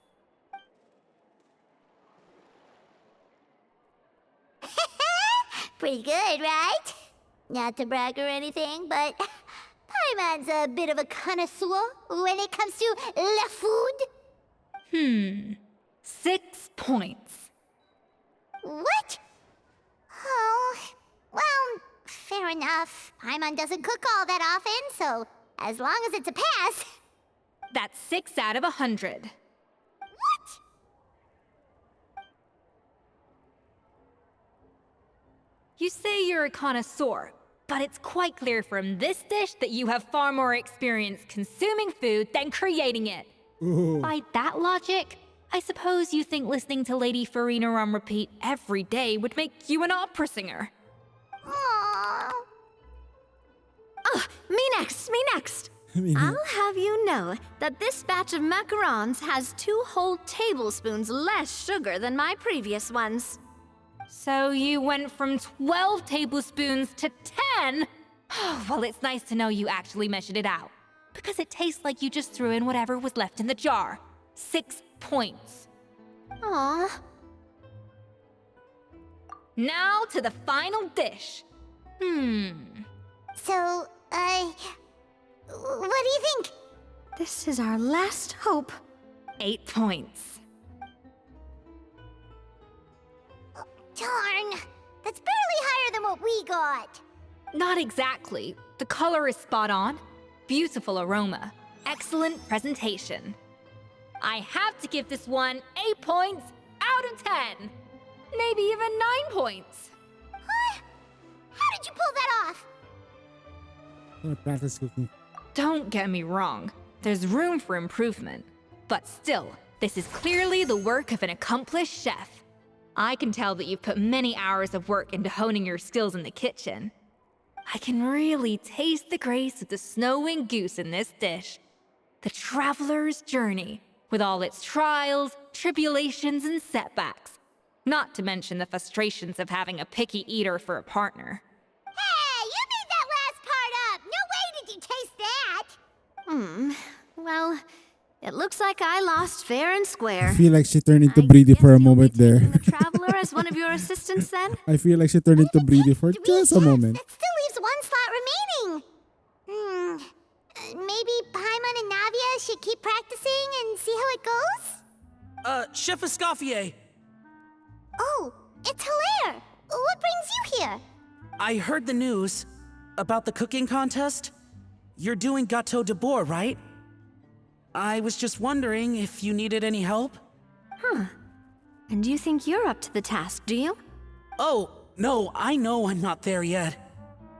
Pretty good, right? Not to brag or anything, but Paimon's a bit of a connoisseur when it comes to la food. 6 points. What? Oh, well, fair enough. Paimon doesn't cook all that often, so as long as it's a pass. That's 6 out of 100. What? You say you're a connoisseur, but it's quite clear from this dish that you have far more experience consuming food than creating it. Ooh. By that logic, I suppose you think listening to Lady Farina on repeat every day would make you an opera singer. Aww. Oh, me next, me next. I'll have you know that this batch of macarons has 2 whole tablespoons less sugar than my previous ones. So you went from 12 tablespoons to 10? Well, it's nice to know you actually measured it out. Because it tastes like you just threw in whatever was left in the jar. 6 points. Aw. Now to the final dish. So, what do you think? This is our last hope. 8 points. Darn! That's barely higher than what we got. Not exactly. The color is spot on. Beautiful aroma. Excellent presentation. I have to give this one 8 points out of 10. Maybe even 9 points. Huh? How did you pull that off? I'm gonna practice cooking. Don't get me wrong. There's room for improvement. But still, this is clearly the work of an accomplished chef. I can tell that you've put many hours of work into honing your skills in the kitchen. I can really taste the grace of the snow-winged goose in this dish. The traveler's journey, with all its trials, tribulations, and setbacks. Not to mention the frustrations of having a picky eater for a partner. Well, it looks like I lost fair and I square. feel like she turned into Breedy for a moment there. Traveler as one of your assistants then? I feel like she turned into Breedy for just a moment. Still leaves one slot remaining. Maybe Paimon and Navia should keep practicing and see how it goes? Chef Escoffier, Oh, it's Hilaire. What brings you here? I heard the news about the cooking contest. You're doing Gâteau de Bois, right? I was just wondering if you needed any help. And you think you're up to the task, do you? Oh, no, I know I'm not there yet.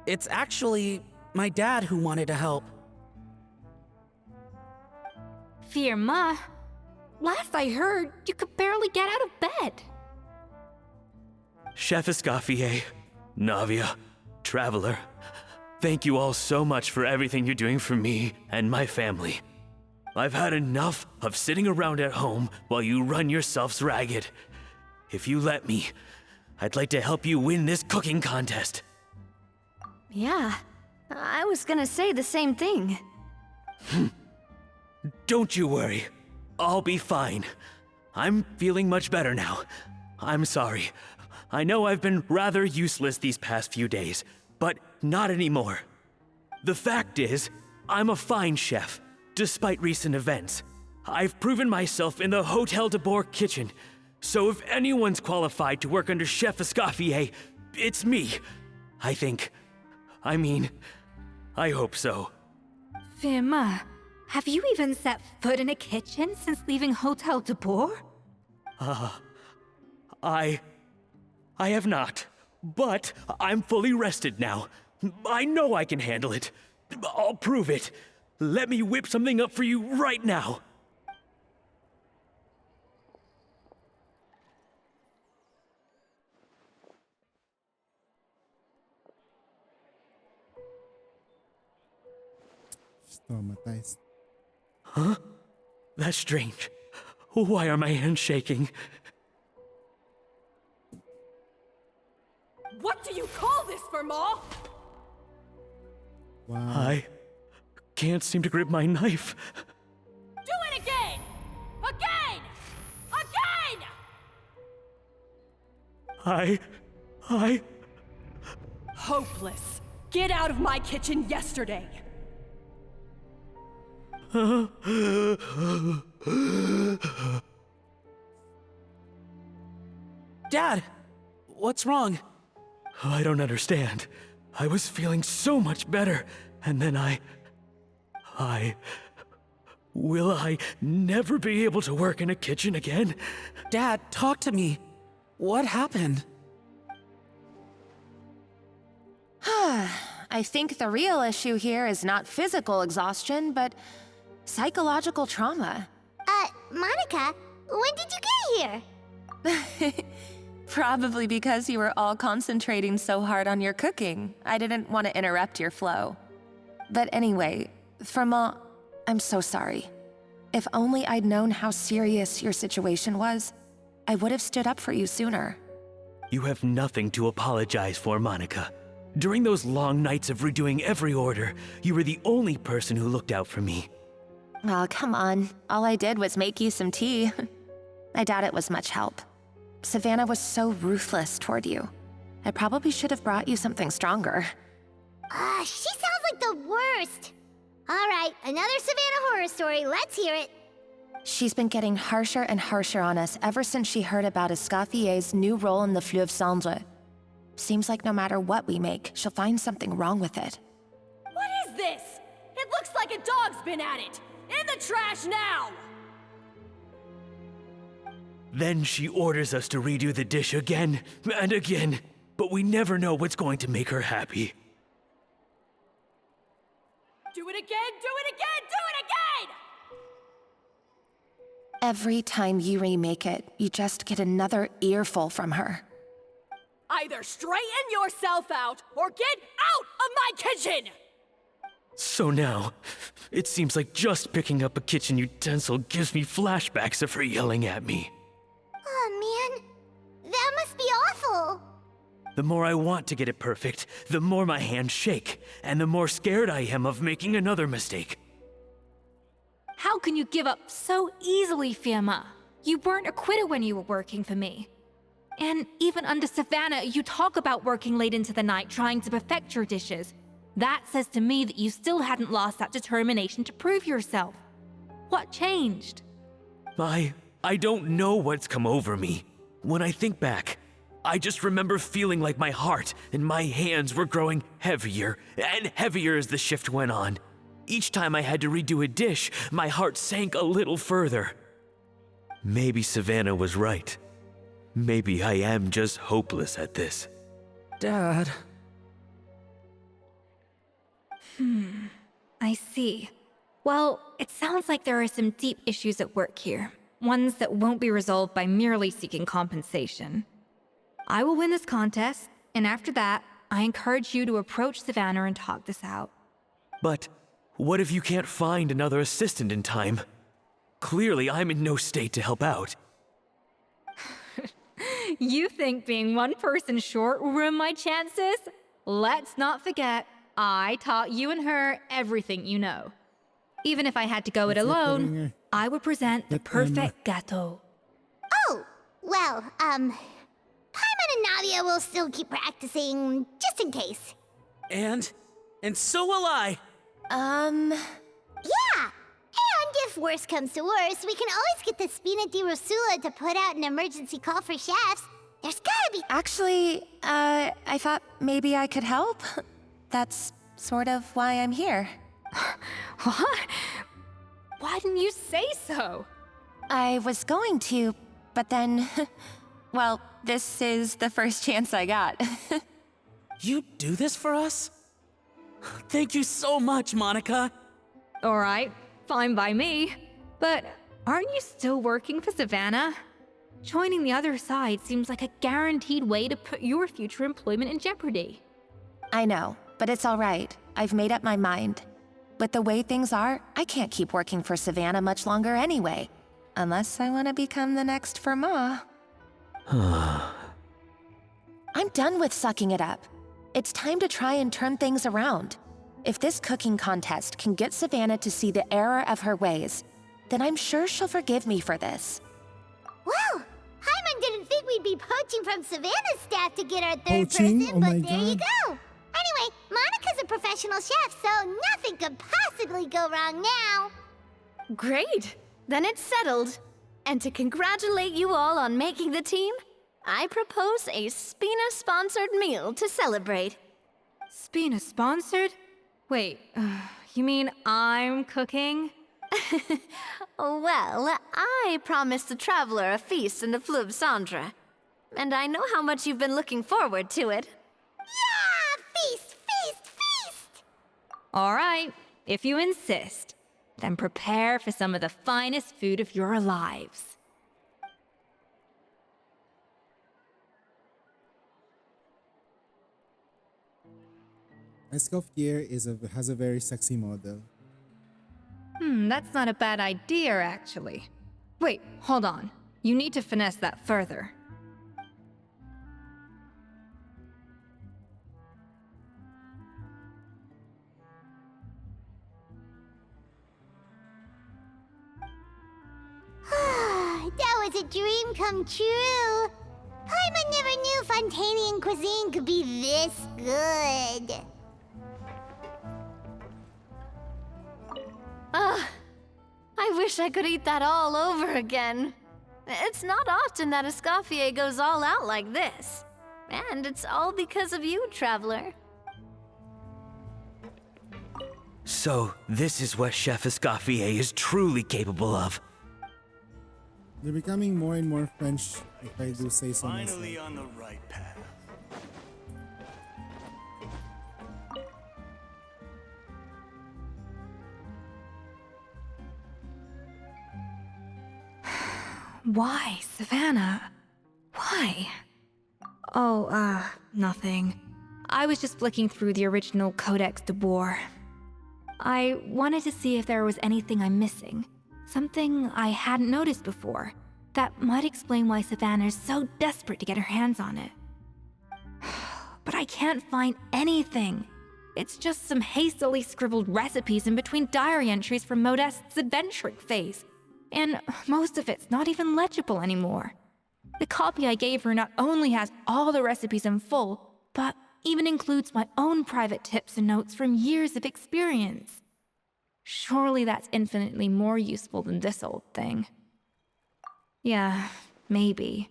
It's actually my dad who wanted to help. Firma, last I heard, you could barely get out of bed. Chef Escoffier, Navia, Traveler, thank you all so much for everything you're doing for me and my family. I've had enough of sitting around at home while you run yourselves ragged. If you let me, I'd like to help you win this cooking contest. Yeah, I was gonna say the same thing. Don't you worry. I'll be fine. I'm feeling much better now. I'm sorry. I know I've been rather useless these past few days, but not anymore. The fact is, I'm a fine chef, despite recent events. I've proven myself in the Hotel de Bois kitchen, so if anyone's qualified to work under Chef Escoffier, it's me. I think. I mean, I hope so. Firma, have you even set foot in a kitchen since leaving Hotel de Bois? I have not, but I'm fully rested now. I know I can handle it. I'll prove it. Let me whip something up for you right now. Traumatized. Huh? That's strange. Why are my hands shaking? What do you call this, Firma? Wow. I can't seem to grip my knife. Do it again! Again! Again! I... Hopeless. Get out of my kitchen yesterday. Dad, what's wrong? I don't understand. I was feeling so much better, and then Will I never be able to work in a kitchen again? Dad, talk to me. What happened? I think the real issue here is not physical exhaustion, but psychological trauma. Monica, when did you get here? Probably because you were all concentrating so hard on your cooking. I didn't want to interrupt your flow. But anyway, Firma, I'm so sorry. If only I'd known how serious your situation was, I would have stood up for you sooner. You have nothing to apologize for, Monica. During those long nights of redoing every order, you were the only person who looked out for me. Oh, come on. All I did was make you some tea. I doubt it was much help. Savannah was so ruthless toward you. I probably should have brought you something stronger. She sounds like the worst. All right, another Savannah horror story. Let's hear it. She's been getting harsher and harsher on us ever since she heard about Escoffier's new role in the Fleuve Cendre. Seems like no matter what we make, she'll find something wrong with it. What is this? It looks like a dog's been at it. In the trash now! Then she orders us to redo the dish again and again, but we never know what's going to make her happy. Do it again, do it again, do it again! Every time you remake it, you just get another earful from her. Either straighten yourself out or get out of my kitchen! So now, it seems like just picking up a kitchen utensil gives me flashbacks of her yelling at me. Oh man, that must be awful. The more I want to get it perfect, the more my hands shake, and the more scared I am of making another mistake. How can you give up so easily, Firma? You weren't a quitter when you were working for me. And even under Savannah, you talk about working late into the night trying to perfect your dishes. That says to me that you still hadn't lost that determination to prove yourself. What changed? I don't know what's come over me. When I think back, I just remember feeling like my heart and my hands were growing heavier and heavier as the shift went on. Each time I had to redo a dish, my heart sank a little further. Maybe Savannah was right. Maybe I am just hopeless at this. Dad. I see. Well, it sounds like there are some deep issues at work here. Ones that won't be resolved by merely seeking compensation. I will win this contest, and after that, I encourage you to approach Savannah and talk this out. But what if you can't find another assistant in time? Clearly, I'm in no state to help out. You think being one person short will ruin my chances? Let's not forget, I taught you and her everything you know. Even if I had to go it alone, I would present the perfect gâteau. Oh, well, Paimon and Nadia will still keep practicing, just in case. And so will I. Yeah! And if worse comes to worse, we can always get the Spina di Rosula to put out an emergency call for chefs. There's gotta be— Actually, I thought maybe I could help. That's sort of why I'm here. What? Why didn't you say so? I was going to, but then... well, this is the first chance I got. You do this for us? Thank you so much, Monica. All right, fine by me. But aren't you still working for Savannah? Joining the other side seems like a guaranteed way to put your future employment in jeopardy. I know, but it's all right. I've made up my mind. With the way things are, I can't keep working for Savannah much longer anyway. Unless I want to become the next Firma. I'm done with sucking it up. It's time to try and turn things around. If this cooking contest can get Savannah to see the error of her ways, then I'm sure she'll forgive me for this. Well, Paimon didn't think we'd be poaching from Savannah's staff to get our third Poaching? person, Oh my but there you God. go. Anyway, Monica's a professional chef, so nothing could possibly go wrong now. Great! Then it's settled. And to congratulate you all on making the team, I propose a Spina-sponsored meal to celebrate. Spina sponsored? Wait, you mean I'm cooking? Well, I promised the traveler a feast in the Fleuve Cendre. And I know how much you've been looking forward to it. Yeah! Feast, feast, feast! All right, if you insist, then prepare for some of the finest food of your lives. Escoffier has a very sexy model. That's not a bad idea, actually. Wait, hold on. You need to finesse that further. That was a dream come true. Paimon never knew Fontanian cuisine could be this good. I wish I could eat that all over again. It's not often that Escoffier goes all out like this. And it's all because of you, Traveler. So, this is what Chef Escoffier is truly capable of. They're becoming more and more French, if I do say so myself. Finally on the right path. Why, Savannah? Why? Oh, nothing. I was just flicking through the original Codex de Boer. I wanted to see if there was anything I'm missing. Something I hadn't noticed before. That might explain why Savannah's so desperate to get her hands on it. But I can't find anything. It's just some hastily scribbled recipes in between diary entries from Modeste's adventuring phase. And most of it's not even legible anymore. The copy I gave her not only has all the recipes in full, but even includes my own private tips and notes from years of experience. Surely that's infinitely more useful than this old thing. Yeah, maybe.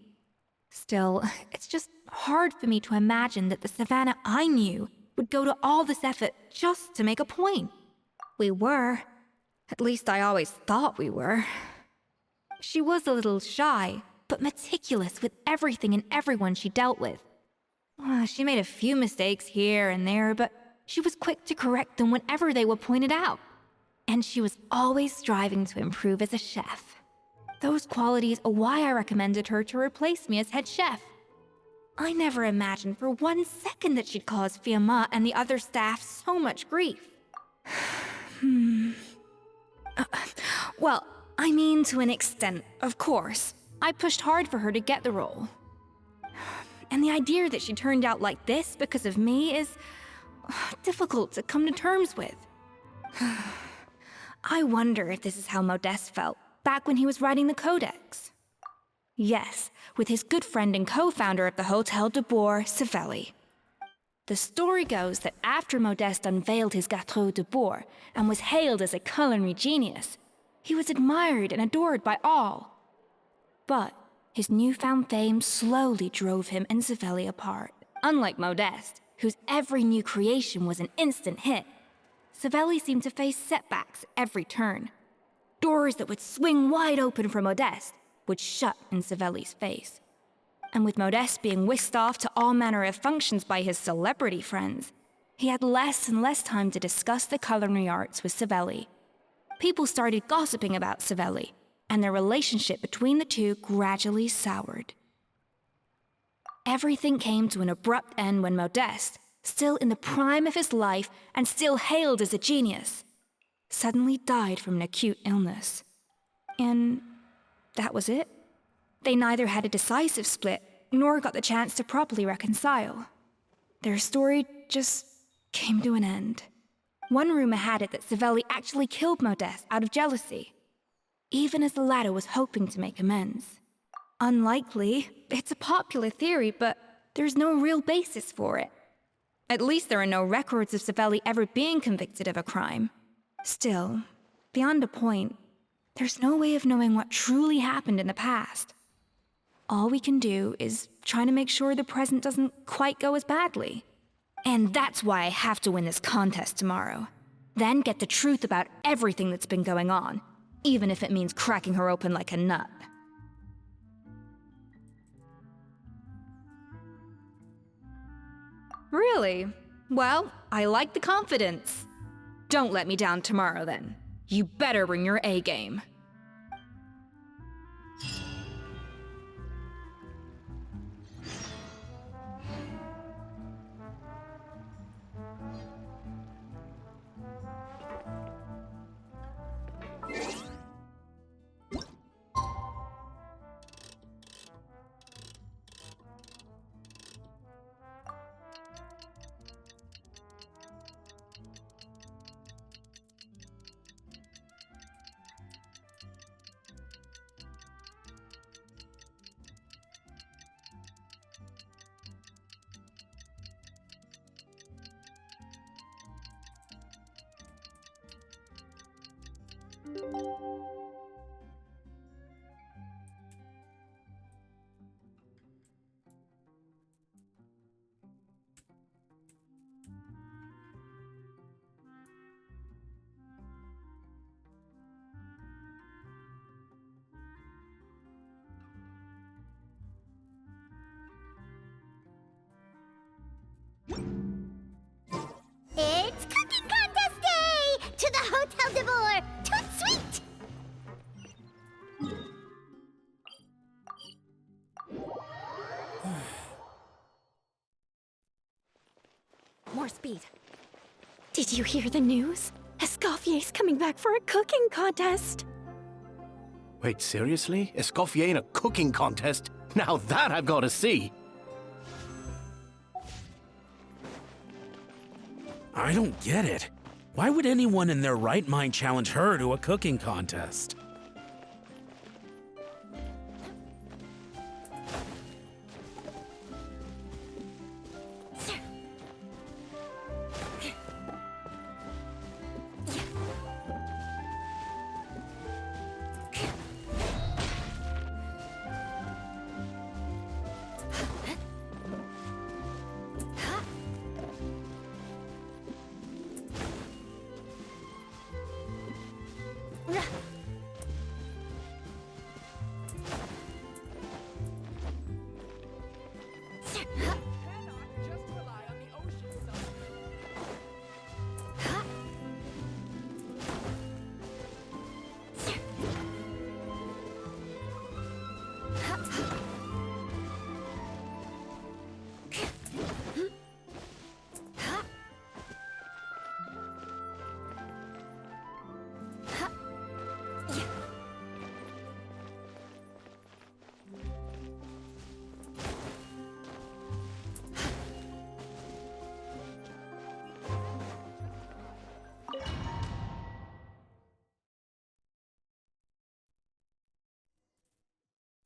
Still, it's just hard for me to imagine that the Savannah I knew would go to all this effort just to make a point. We were. At least I always thought we were. She was a little shy, but meticulous with everything and everyone she dealt with. She made a few mistakes here and there, but she was quick to correct them whenever they were pointed out. And she was always striving to improve as a chef. Those qualities are why I recommended her to replace me as head chef. I never imagined for 1 second that she'd cause Fiamma and the other staff so much grief. Well, I mean to an extent, of course. I pushed hard for her to get the role. And the idea that she turned out like this because of me is difficult to come to terms with. I wonder if this is how Modeste felt back when he was writing the Codex. Yes, with his good friend and co-founder of the Hotel de Bourg, Savelli. The story goes that after Modeste unveiled his Gâteau de Bourg and was hailed as a culinary genius, he was admired and adored by all. But his newfound fame slowly drove him and Savelli apart. Unlike Modeste, whose every new creation was an instant hit, Savelli seemed to face setbacks at every turn. Doors that would swing wide open for Modeste would shut in Savelli's face. And with Modeste being whisked off to all manner of functions by his celebrity friends, he had less and less time to discuss the culinary arts with Savelli. People started gossiping about Savelli, and their relationship between the two gradually soured. Everything came to an abrupt end when Modeste, still in the prime of his life and still hailed as a genius, suddenly died from an acute illness. And that was it. They neither had a decisive split, nor got the chance to properly reconcile. Their story just came to an end. One rumor had it that Savelli actually killed Modeste out of jealousy, even as the latter was hoping to make amends. Unlikely, it's a popular theory, but there's no real basis for it. At least there are no records of Savelli ever being convicted of a crime. Still, beyond a point, there's no way of knowing what truly happened in the past. All we can do is try to make sure the present doesn't quite go as badly. And that's why I have to win this contest tomorrow. Then get the truth about everything that's been going on, even if it means cracking her open like a nut. Really? Well, I like the confidence. Don't let me down tomorrow, then. You better bring your A game. It's Cooking Contest Day! To the Hotel de Bourg! Toot sweet! More speed. Did you hear the news? Escoffier's coming back for a cooking contest. Wait, seriously? Escoffier in a cooking contest? Now that I've got to see! I don't get it. Why would anyone in their right mind challenge her to a cooking contest?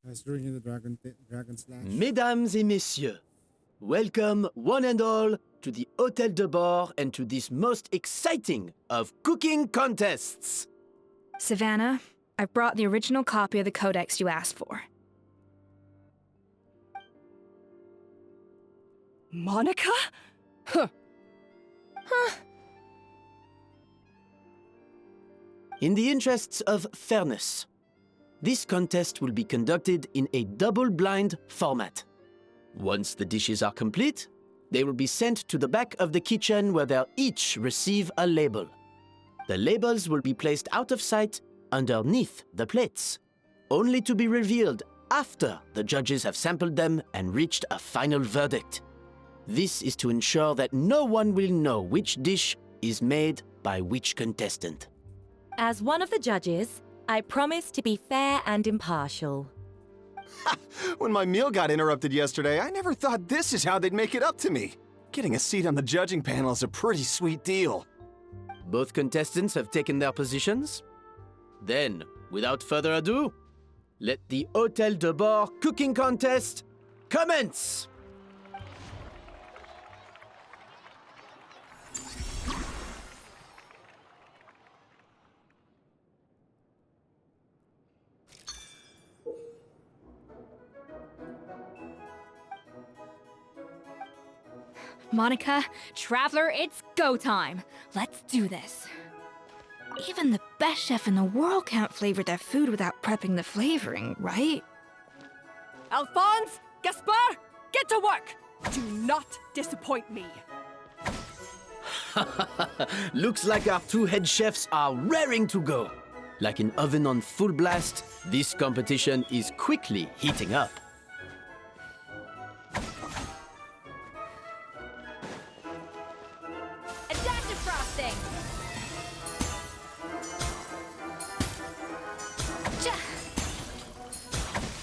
As during the Dragon Slash. Mesdames et messieurs, welcome one and all to the Hôtel de Bord and to this most exciting of cooking contests. Savannah, I've brought the original copy of the codex you asked for. Monica? Huh. In the interests of fairness, this contest will be conducted in a double-blind format. Once the dishes are complete, they will be sent to the back of the kitchen where they'll each receive a label. The labels will be placed out of sight underneath the plates, only to be revealed after the judges have sampled them and reached a final verdict. This is to ensure that no one will know which dish is made by which contestant. As one of the judges, I promise to be fair and impartial. When my meal got interrupted yesterday, I never thought this is how they'd make it up to me. Getting a seat on the judging panel is a pretty sweet deal. Both contestants have taken their positions. Then, without further ado, let the Hôtel de Bord cooking contest commence! Monica, Traveler, it's go time. Let's do this. Even the best chef in the world can't flavor their food without prepping the flavoring, right? Alphonse, Gaspard, get to work! Do not disappoint me. Looks like our two head chefs are raring to go. Like an oven on full blast, this competition is quickly heating up. A dash of frosting!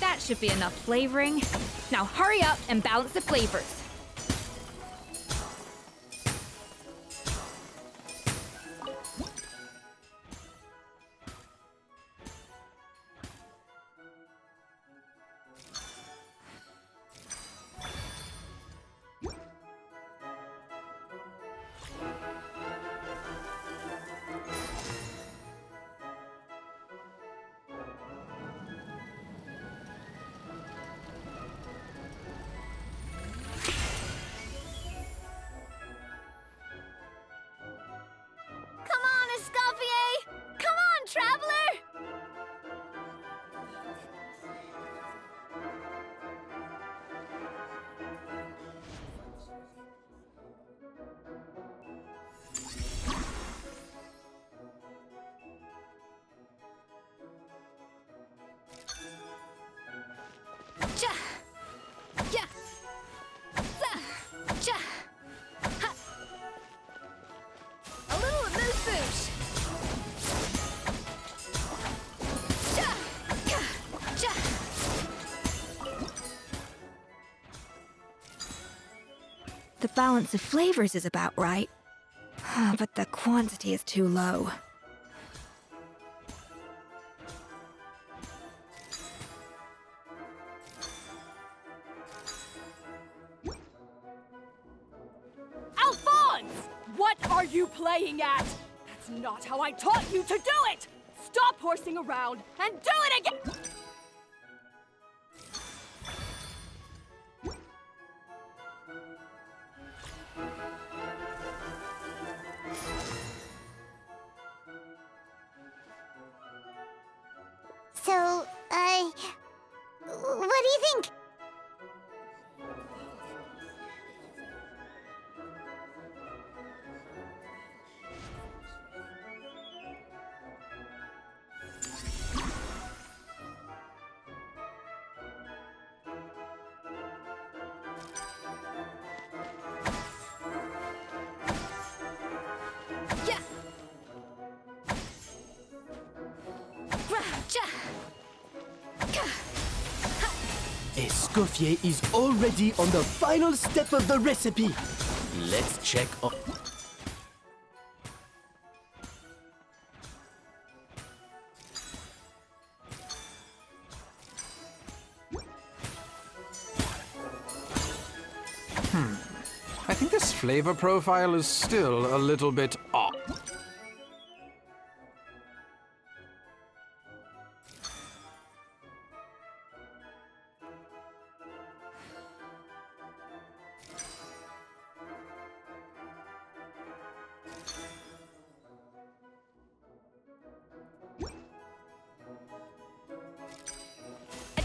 That should be enough flavoring. Now hurry up and balance the flavors. Come on, Escoffier! Come on, Traveler! Cha! Yeah! Za! Cha! Ha! A little amuse-bouche! Cha! Ka! Cha! The balance of flavors is about right. But the quantity is too low. Alphonse! What are you playing at? That's not how I taught you to do it! Stop horsing around and do it again! So, what do you think? Escoffier is already on the final step of the recipe. Let's check on... I think this flavor profile is still a little bit off.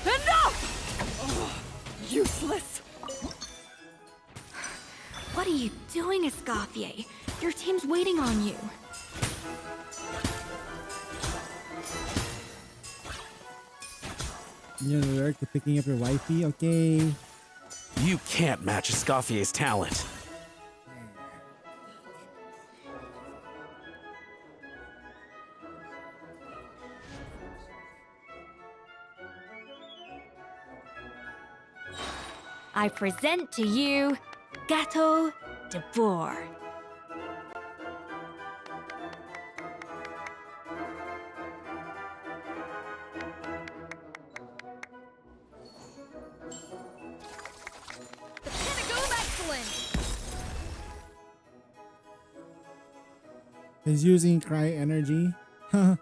Enough! Ugh, useless! What are you doing, Escoffier? Your team's waiting on you. You're alert to picking up your wifey, okay? You can't match Escoffier's talent. I present to you Gâteau de Bourg. The pinnacle of excellence! He's using cry energy. Huh.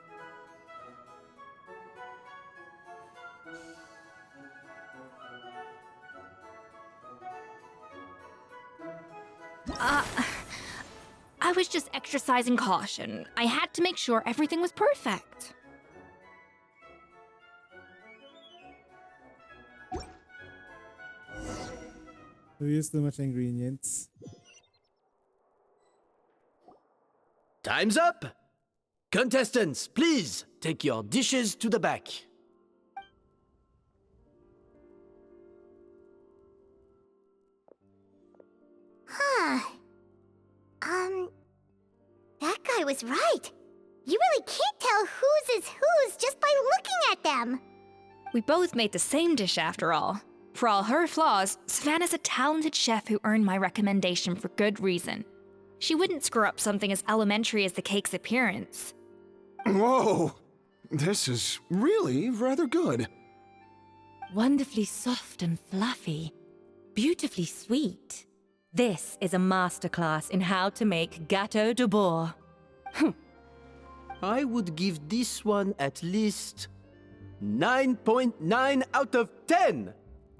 I was just exercising caution. I had to make sure everything was perfect. We use too much ingredients. Time's up! Contestants, please take your dishes to the back. Huh. That guy was right. You really can't tell whose is whose just by looking at them. We both made the same dish after all. For all her flaws, Savannah's a talented chef who earned my recommendation for good reason. She wouldn't screw up something as elementary as the cake's appearance. Whoa! This is really rather good. Wonderfully soft and fluffy. Beautifully sweet. This is a masterclass in how to make Gâteau de Bourg. I would give this one at least 9.9 out of 10.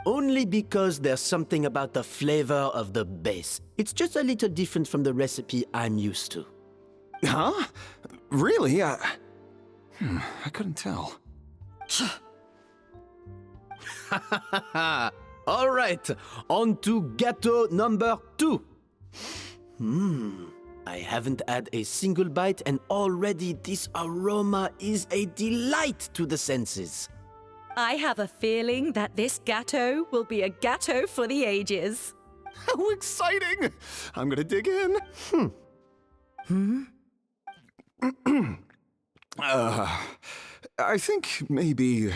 Only because there's something about the flavor of the base. It's just a little different from the recipe I'm used to. Huh? Really? I couldn't tell. All right, on to gâteau number 2. I haven't had a single bite and already this aroma is a delight to the senses. I have a feeling that this gâteau will be a gâteau for the ages. How exciting! I'm gonna dig in. I think maybe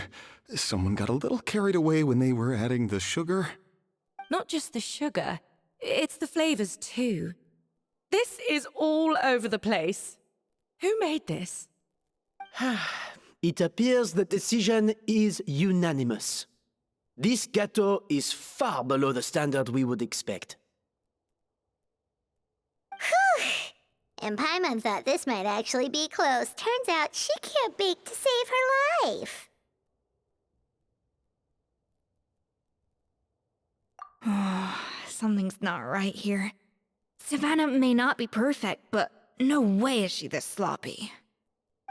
someone got a little carried away when they were adding the sugar. Not just the sugar, it's the flavors too. This is all over the place. Who made this? It appears the decision is unanimous. This gâteau is far below the standard we would expect. Whew! And Paimon thought this might actually be close. Turns out she can't bake to save her life. Something's not right here. Savannah may not be perfect, but no way is she this sloppy.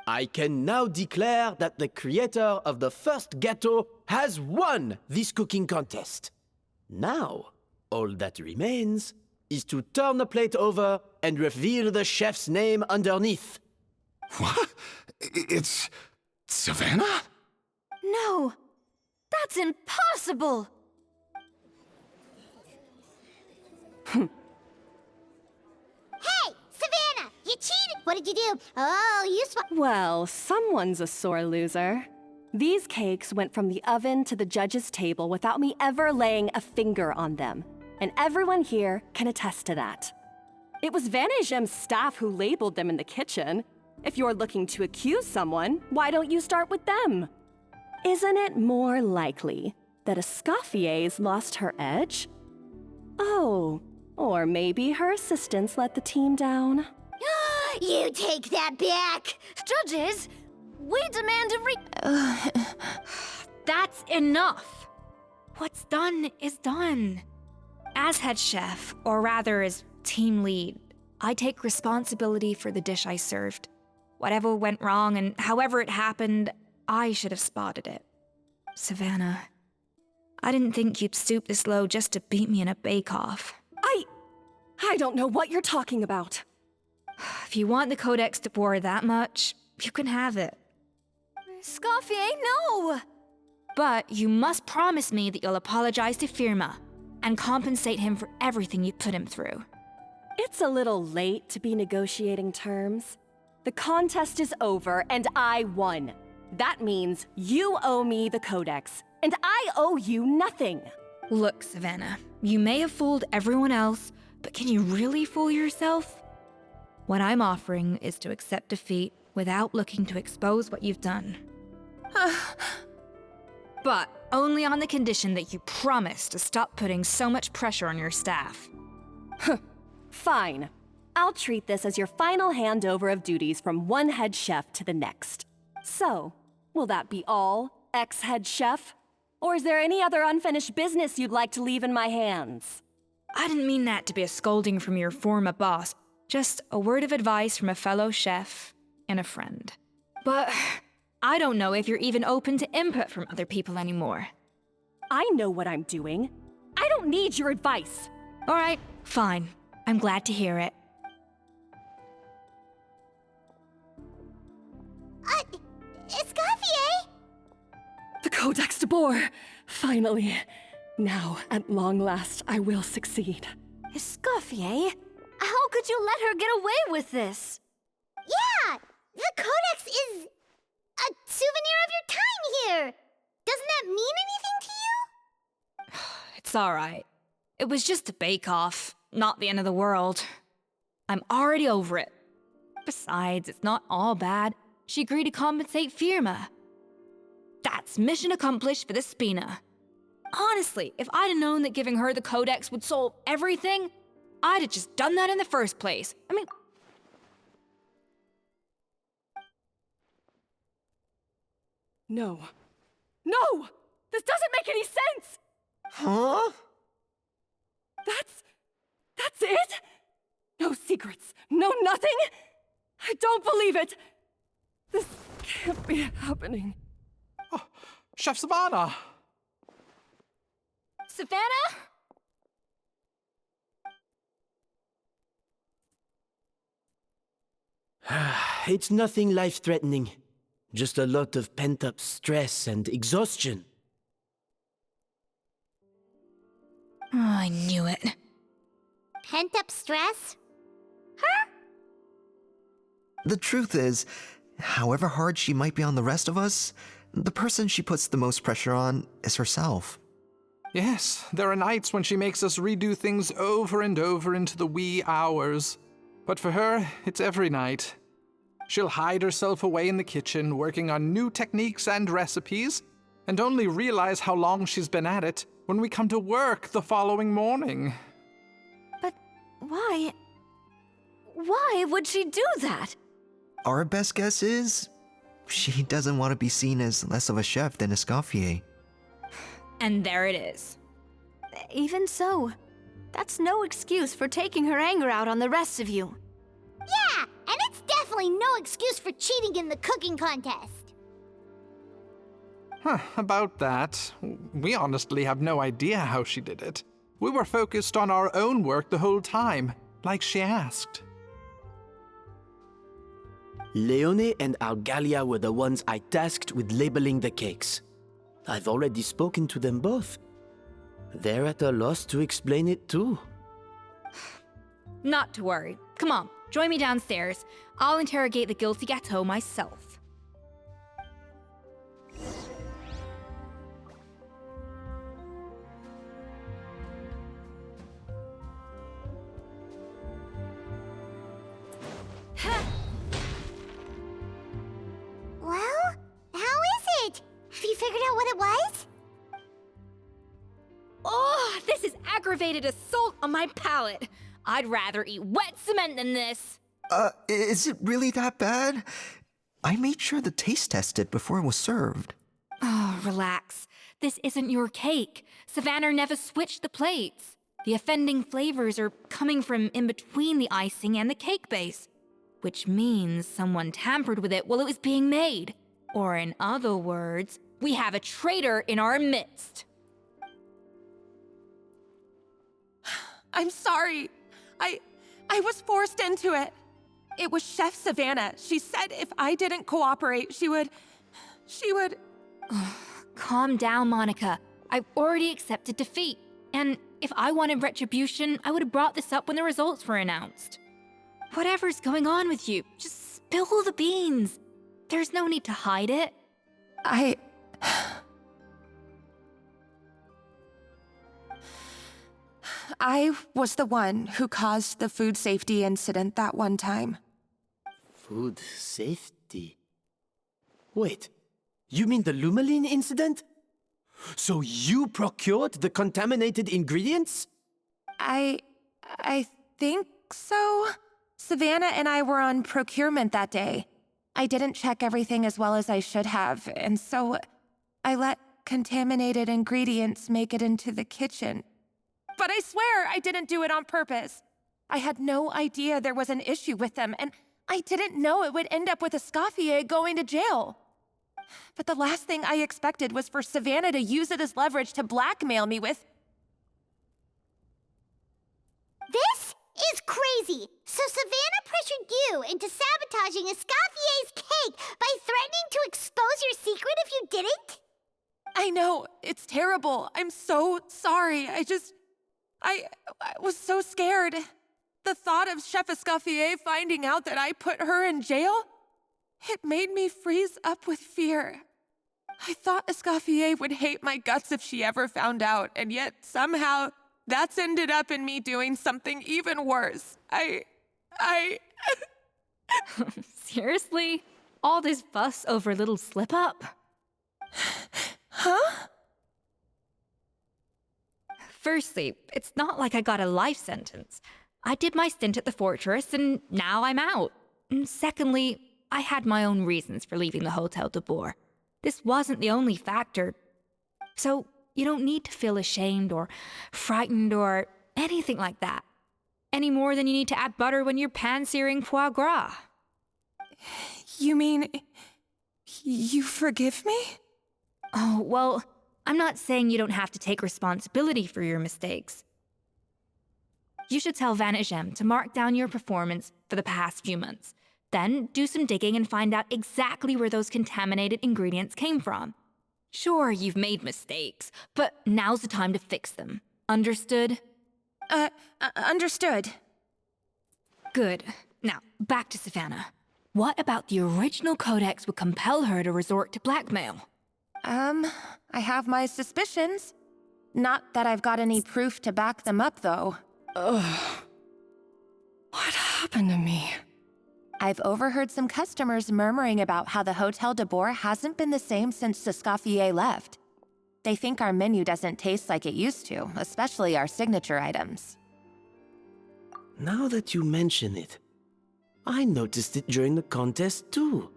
I can now declare that the creator of the first gâteau has won this cooking contest. Now, all that remains is to turn the plate over and reveal the chef's name underneath. What? It's Savannah? No! That's impossible! Hey, Savannah! You cheated! What did you do? Oh, you Well, someone's a sore loser. These cakes went from the oven to the judge's table without me ever laying a finger on them. And everyone here can attest to that. It was Van Gem's staff who labeled them in the kitchen. If you're looking to accuse someone, why don't you start with them? Isn't it more likely that Escoffier's lost her edge? Oh, or maybe her assistants let the team down. You take that back! Judges, we demand a That's enough! What's done is done. As head chef, or rather as team lead, I take responsibility for the dish I served. Whatever went wrong and however it happened, I should have spotted it. Savannah, I didn't think you'd stoop this low just to beat me in a bake-off. I don't know what you're talking about. If you want the Codex de Boer that much, you can have it. Escoffier, no! But you must promise me that you'll apologize to Firma and compensate him for everything you put him through. It's a little late to be negotiating terms. The contest is over and I won. That means you owe me the Codex, and I owe you nothing. Look, Savannah, you may have fooled everyone else, but can you really fool yourself? What I'm offering is to accept defeat without looking to expose what you've done. But only on the condition that you promise to stop putting so much pressure on your staff. Fine. I'll treat this as your final handover of duties from one head chef to the next. So, will that be all, ex-head chef? Or is there any other unfinished business you'd like to leave in my hands? I didn't mean that to be a scolding from your former boss, just a word of advice from a fellow chef and a friend. But I don't know if you're even open to input from other people anymore. I know what I'm doing. I don't need your advice. All right, fine. I'm glad to hear it. Escoffier? The Codex de Boer! Finally. Now, at long last, I will succeed. Escoffier? How could you let her get away with this? Yeah! The Codex is a souvenir of your time here! Doesn't that mean anything to you? It's all right. It was just a bake-off, not the end of the world. I'm already over it. Besides, it's not all bad. She agreed to compensate Firma. That's mission accomplished for the Spina. Honestly, if I'd have known that giving her the Codex would solve everything, I'd have just done that in the first place. I mean... No. No! This doesn't make any sense! Huh? That's it? No secrets, no nothing? I don't believe it! This can't be happening. Oh, Chef Savannah! Savannah? It's nothing life-threatening. Just a lot of pent-up stress and exhaustion. Oh, I knew it. Pent-up stress? The truth is, however hard she might be on the rest of us, the person she puts the most pressure on is herself. Yes, there are nights when she makes us redo things over and over into the wee hours. But for her, it's every night. She'll hide herself away in the kitchen, working on new techniques and recipes, and only realize how long she's been at it when we come to work the following morning. But why? Why would she do that? Our best guess is she doesn't want to be seen as less of a chef than Escoffier. And there it is. Even so, that's no excuse for taking her anger out on the rest of you. Yeah, and it's definitely no excuse for cheating in the cooking contest. Huh, about that, we honestly have no idea how she did it. We were focused on our own work the whole time, like she asked. Leone and Algalia were the ones I tasked with labeling the cakes. I've already spoken to them both. They're at a loss to explain it too. Not to worry. Come on, join me downstairs. I'll interrogate the guilty Gateau myself. Well, how is it? Have you figured out what it was? Oh, this is aggravated assault on my palate. I'd rather eat wet cement than this. Is it really that bad? I made sure to taste test it before it was served. Oh, relax. This isn't your cake. Savannah never switched the plates. The offending flavors are coming from in between the icing and the cake base, which means someone tampered with it while it was being made. Or in other words, we have a traitor in our midst. I'm sorry. I was forced into it. It was Chef Savannah. She said if I didn't cooperate, she would... Calm down, Monica. I've already accepted defeat. And if I wanted retribution, I would have brought this up when the results were announced. Whatever's going on with you, just spill the beans. There's no need to hide it. I was the one who caused the food safety incident that one time. Food safety? Wait, you mean the Lumaline incident? So you procured the contaminated ingredients? I think so. Savannah and I were on procurement that day. I didn't check everything as well as I should have, and so I let contaminated ingredients make it into the kitchen. But I swear I didn't do it on purpose. I had no idea there was an issue with them, and I didn't know it would end up with Escoffier going to jail. But the last thing I expected was for Savannah to use it as leverage to blackmail me with... This is crazy! So Savannah pressured you into sabotaging Escoffier's cake by threatening to expose your secret if you didn't? I know, it's terrible. I'm so sorry. I was so scared. The thought of Chef Escoffier finding out that I put her in jail, it made me freeze up with fear. I thought Escoffier would hate my guts if she ever found out, and yet somehow that's ended up in me doing something even worse. Seriously? All this fuss over a little slip-up? Huh? Firstly, it's not like I got a life sentence. I did my stint at the fortress, and now I'm out. And secondly, I had my own reasons for leaving the Hotel de Boer. This wasn't the only factor. So you don't need to feel ashamed or frightened or anything like that. Any more than you need to add butter when you're pan-searing foie gras. You mean... you forgive me? Oh, well, I'm not saying you don't have to take responsibility for your mistakes. You should tell Vanagem to mark down your performance for the past few months. Then do some digging and find out exactly where those contaminated ingredients came from. Sure, you've made mistakes, but now's the time to fix them. Understood? Understood. Good. Now, back to Savannah. What about the original codex would compel her to resort to blackmail? I have my suspicions. Not that I've got any proof to back them up, though. Ugh. What happened to me? I've overheard some customers murmuring about how the Hotel de Boer hasn't been the same since Escoffier left. They think our menu doesn't taste like it used to, especially our signature items. Now that you mention it, I noticed it during the contest too.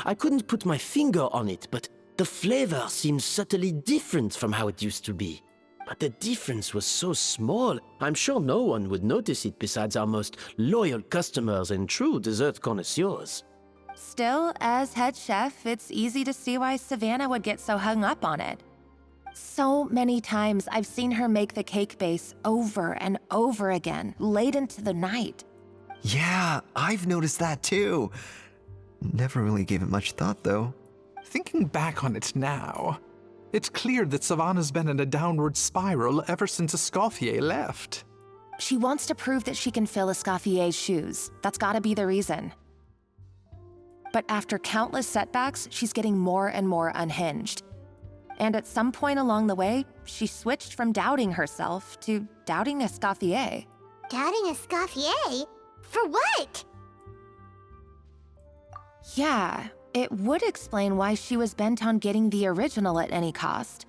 I couldn't put my finger on it, but the flavor seems subtly different from how it used to be. But the difference was so small, I'm sure no one would notice it besides our most loyal customers and true dessert connoisseurs. Still, as head chef, it's easy to see why Savannah would get so hung up on it. So many times I've seen her make the cake base over and over again, late into the night. Yeah, I've noticed that too. Never really gave it much thought, though. Thinking back on it now, it's clear that Savannah's been in a downward spiral ever since Escoffier left. She wants to prove that she can fill Escoffier's shoes. That's gotta be the reason. But after countless setbacks, she's getting more and more unhinged. And at some point along the way, she switched from doubting herself to doubting Escoffier. Doubting Escoffier? For what? Yeah, it would explain why she was bent on getting the original at any cost.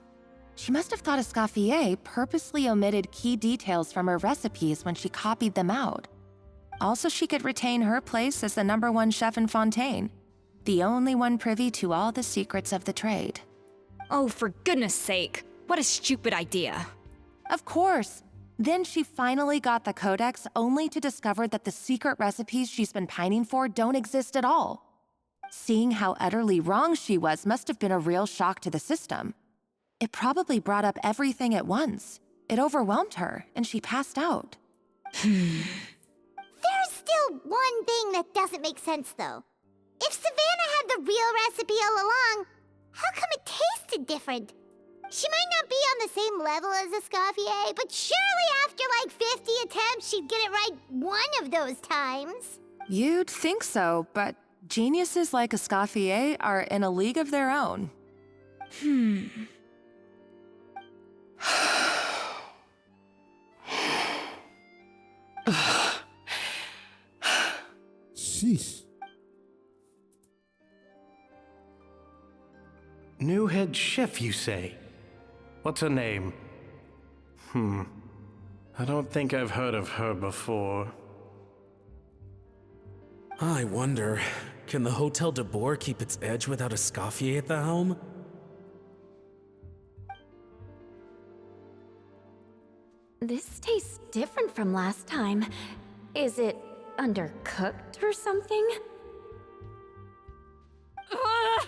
She must have thought Escoffier purposely omitted key details from her recipes when she copied them out. Also, she could retain her place as the #1 chef in Fontaine, the only one privy to all the secrets of the trade. Oh, for goodness sake. What a stupid idea. Of course. Then she finally got the codex only to discover that the secret recipes she's been pining for don't exist at all. Seeing how utterly wrong she was must have been a real shock to the system. It probably brought up everything at once. It overwhelmed her, and she passed out. There's still one thing that doesn't make sense, though. If Savannah had the real recipe all along, how come it tasted different? She might not be on the same level as Escoffier, but surely after like 50 attempts, she'd get it right one of those times. You'd think so, but geniuses like Escoffier are in a league of their own. Sheesh. New head chef, you say? What's her name? I don't think I've heard of her before. I wonder, can the Hotel de Boer keep its edge without Escoffier at the helm? This tastes different from last time. Is it undercooked or something? Ugh!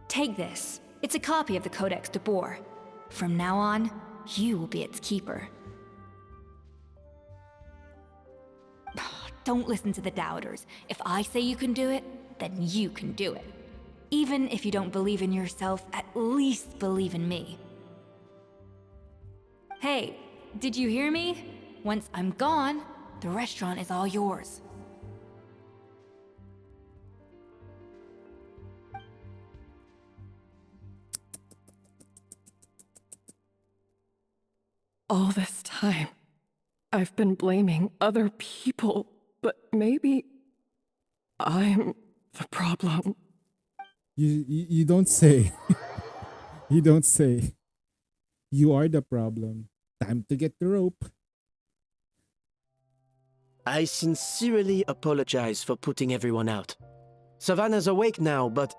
Take this. It's a copy of the Codex de Boer. From now on, you will be its keeper. Don't listen to the doubters. If I say you can do it, then you can do it. Even if you don't believe in yourself, at least believe in me. Hey, did you hear me? Once I'm gone, the restaurant is all yours. All this time, I've been blaming other people, but maybe I'm the problem. You don't say. You don't say. You are the problem. Time to get the rope. I sincerely apologize for putting everyone out. Savannah's awake now, but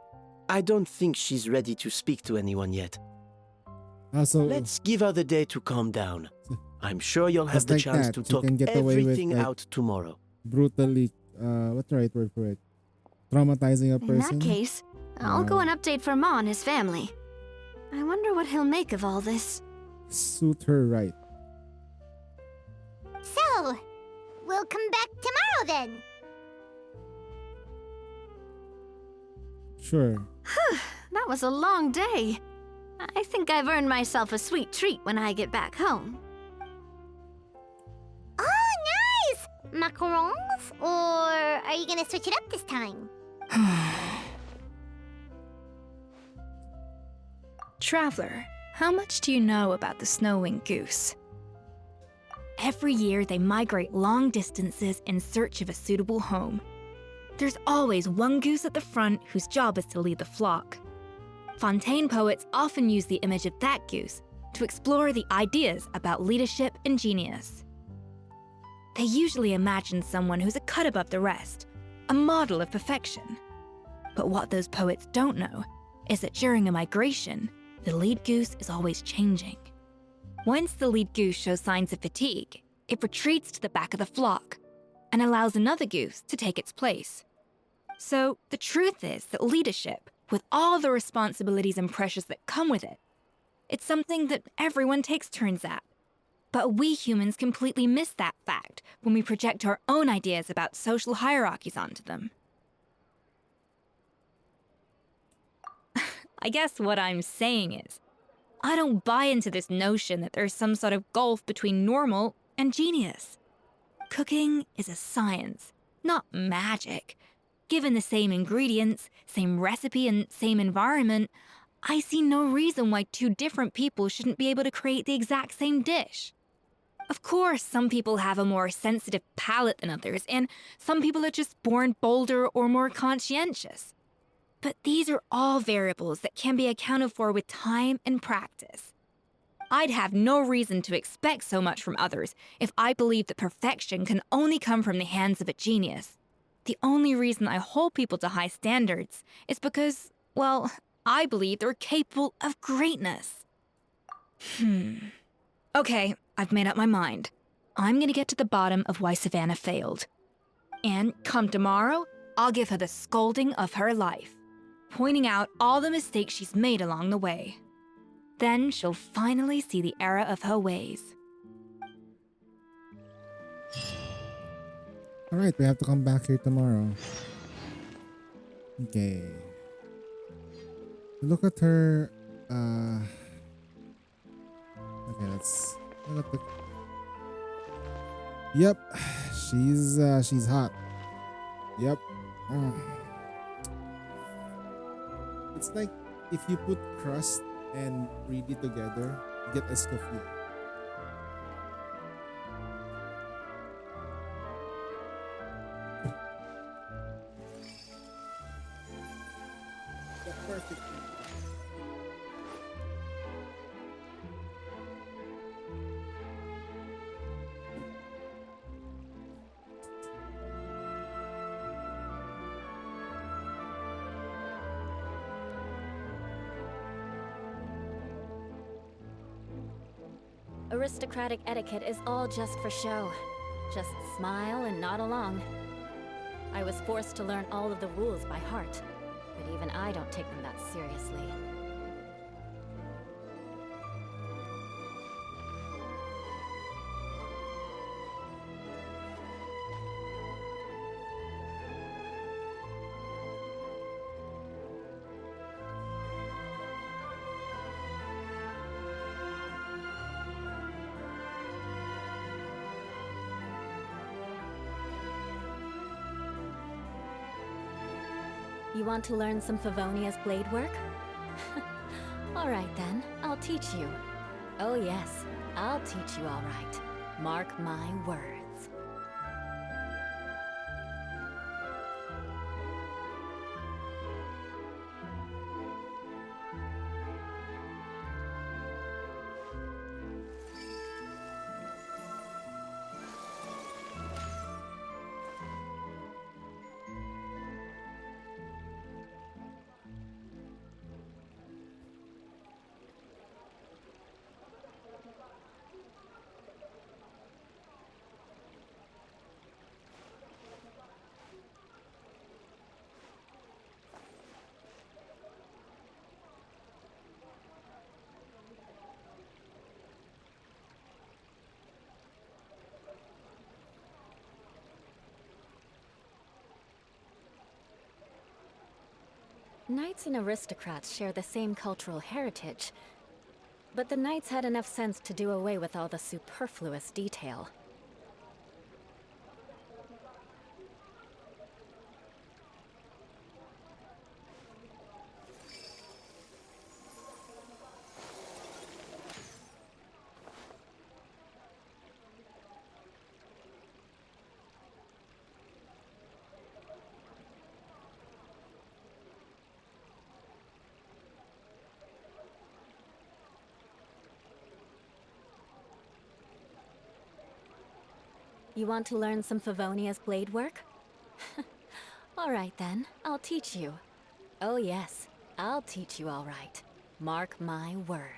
I don't think she's ready to speak to anyone yet. Also, let's give her the day to calm down. I'm sure you'll have just the like chance that, to you talk can get away with, everything like, out tomorrow. Brutally, what's the right word for it? Traumatizing a In person. that case, I'll go and update for Ma and his family. I wonder what he'll make of all this. Suit her right. So, we'll come back tomorrow then. Sure. That was a long day. I think I've earned myself a sweet treat when I get back home. Oh, nice! Macarons? Or are you gonna switch it up this time? Traveler, How much do you know about the snow-winged goose? Every year, they migrate long distances in search of a suitable home. There's always one goose at the front whose job is to lead the flock. Fontaine poets often use the image of that goose to explore the ideas about leadership and genius. They usually imagine someone who's a cut above the rest, a model of perfection. But what those poets don't know is that during a migration, the lead goose is always changing. Once the lead goose shows signs of fatigue, it retreats to the back of the flock and allows another goose to take its place. So the truth is that leadership, with all the responsibilities and pressures that come with it, it's something that everyone takes turns at. But we humans completely miss that fact when we project our own ideas about social hierarchies onto them. I guess what I'm saying is, I don't buy into this notion that there's some sort of gulf between normal and genius. Cooking is a science, not magic. Given the same ingredients, same recipe, and same environment, I see no reason why two different people shouldn't be able to create the exact same dish. Of course, some people have a more sensitive palate than others, and some people are just born bolder or more conscientious. But these are all variables that can be accounted for with time and practice. I'd have no reason to expect so much from others if I believed that perfection can only come from the hands of a genius. The only reason I hold people to high standards is because, well, I believe they're capable of greatness. Okay, I've made up my mind. I'm gonna get to the bottom of why Savannah failed. And come tomorrow, I'll give her the scolding of her life, pointing out all the mistakes she's made along the way. Then she'll finally see the error of her ways. Alright, we have to come back here tomorrow. Okay. Look at her. Okay, let's look at the. Yep, she's hot. Yep. It's like if you put crust and brie together, you get escoffier. Yeah, perfect. Aristocratic etiquette is all just for show. Just smile and nod along. I was forced to learn all of the rules by heart, but even I don't take them that seriously. You want to learn some Favonia's blade work? Alright then, I'll teach you. Oh yes, I'll teach you alright. Mark my words. Knights and aristocrats share the same cultural heritage, but the knights had enough sense to do away with all the superfluous detail. You want to learn some Favonia's blade work? All right then, I'll teach you. Oh yes, I'll teach you all right. Mark my words.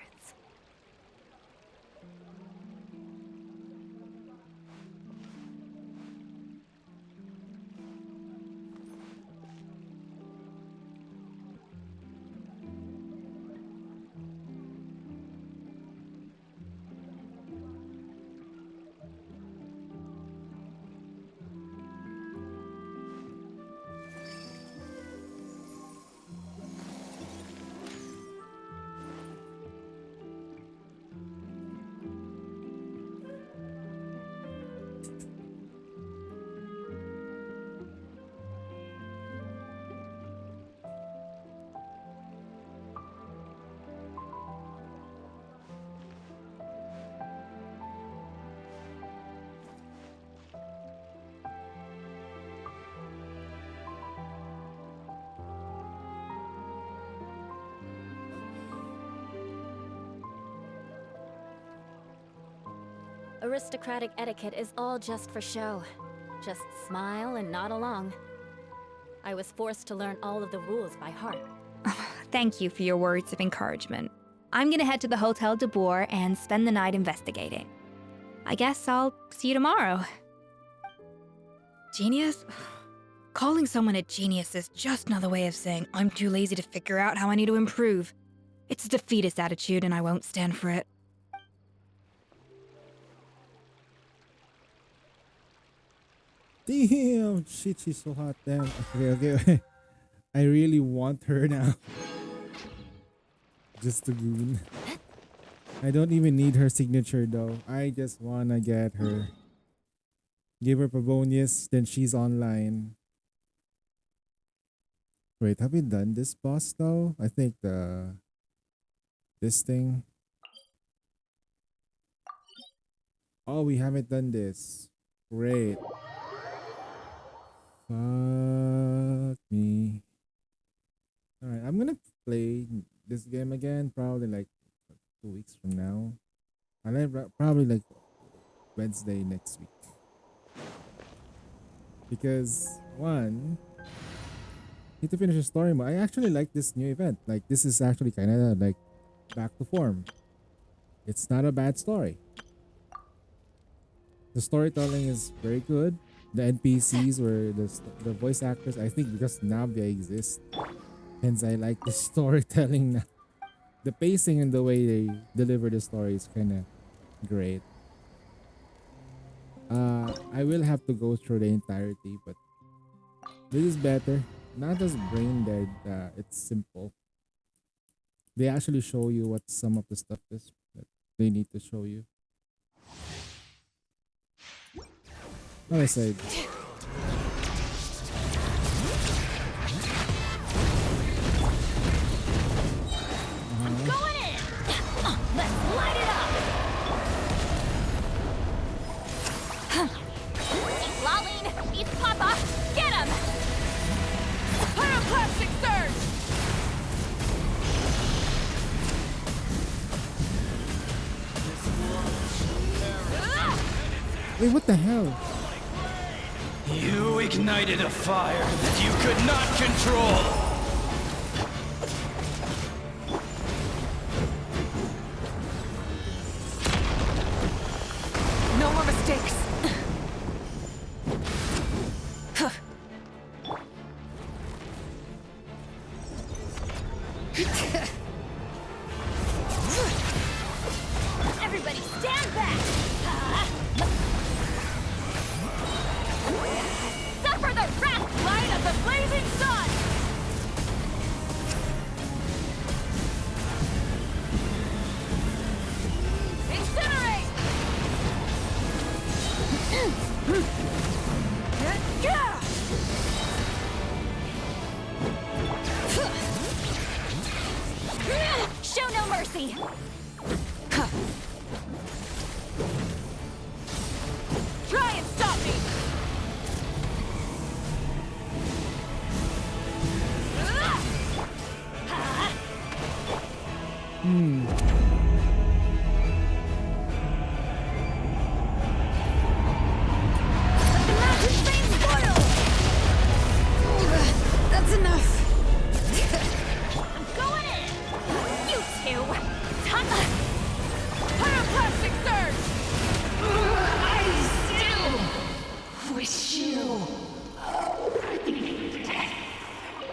Aristocratic etiquette is all just for show. Just smile and nod along. I was forced to learn all of the rules by heart. Thank you for your words of encouragement. I'm gonna head to the Hotel de Boer and spend the night investigating. I guess I'll see you tomorrow. Genius? Calling someone a genius is just another way of saying I'm too lazy to figure out how I need to improve. It's a defeatist attitude and I won't stand for it. Damn, shit, she's so hot. Damn. Okay. I really want her now. Just a goon. I don't even need her signature though. I just wanna get her. Give her Pavonius, then she's online. Wait, have we done this boss though? I think this thing. Oh, we haven't done this. Great. Fuck me. Alright, I'm gonna play this game again probably like 2 weeks from now. Probably like Wednesday next week. Because one, need to finish the story mode. I actually like this new event. Like this is actually kind of like back to form. It's not a bad story. The storytelling is very good. The NPCs were the voice actors. I think because Navia exists, hence I like the storytelling now. The pacing and the way they deliver the story is kind of great. I will have to go through the entirety, but this is better. Not just brain dead. It's simple. They actually show you what some of the stuff is that they need to show you. Other side. Going in! Let's light it up! Lolene, beats Papa! Get him! Pyroclastic surge! Wait, what the hell? You ignited a fire that you could not control! No more mistakes! Everybody stand back! Suffer the wrath light of the blazing sun! Incinerate! Show no mercy! Try and stop me!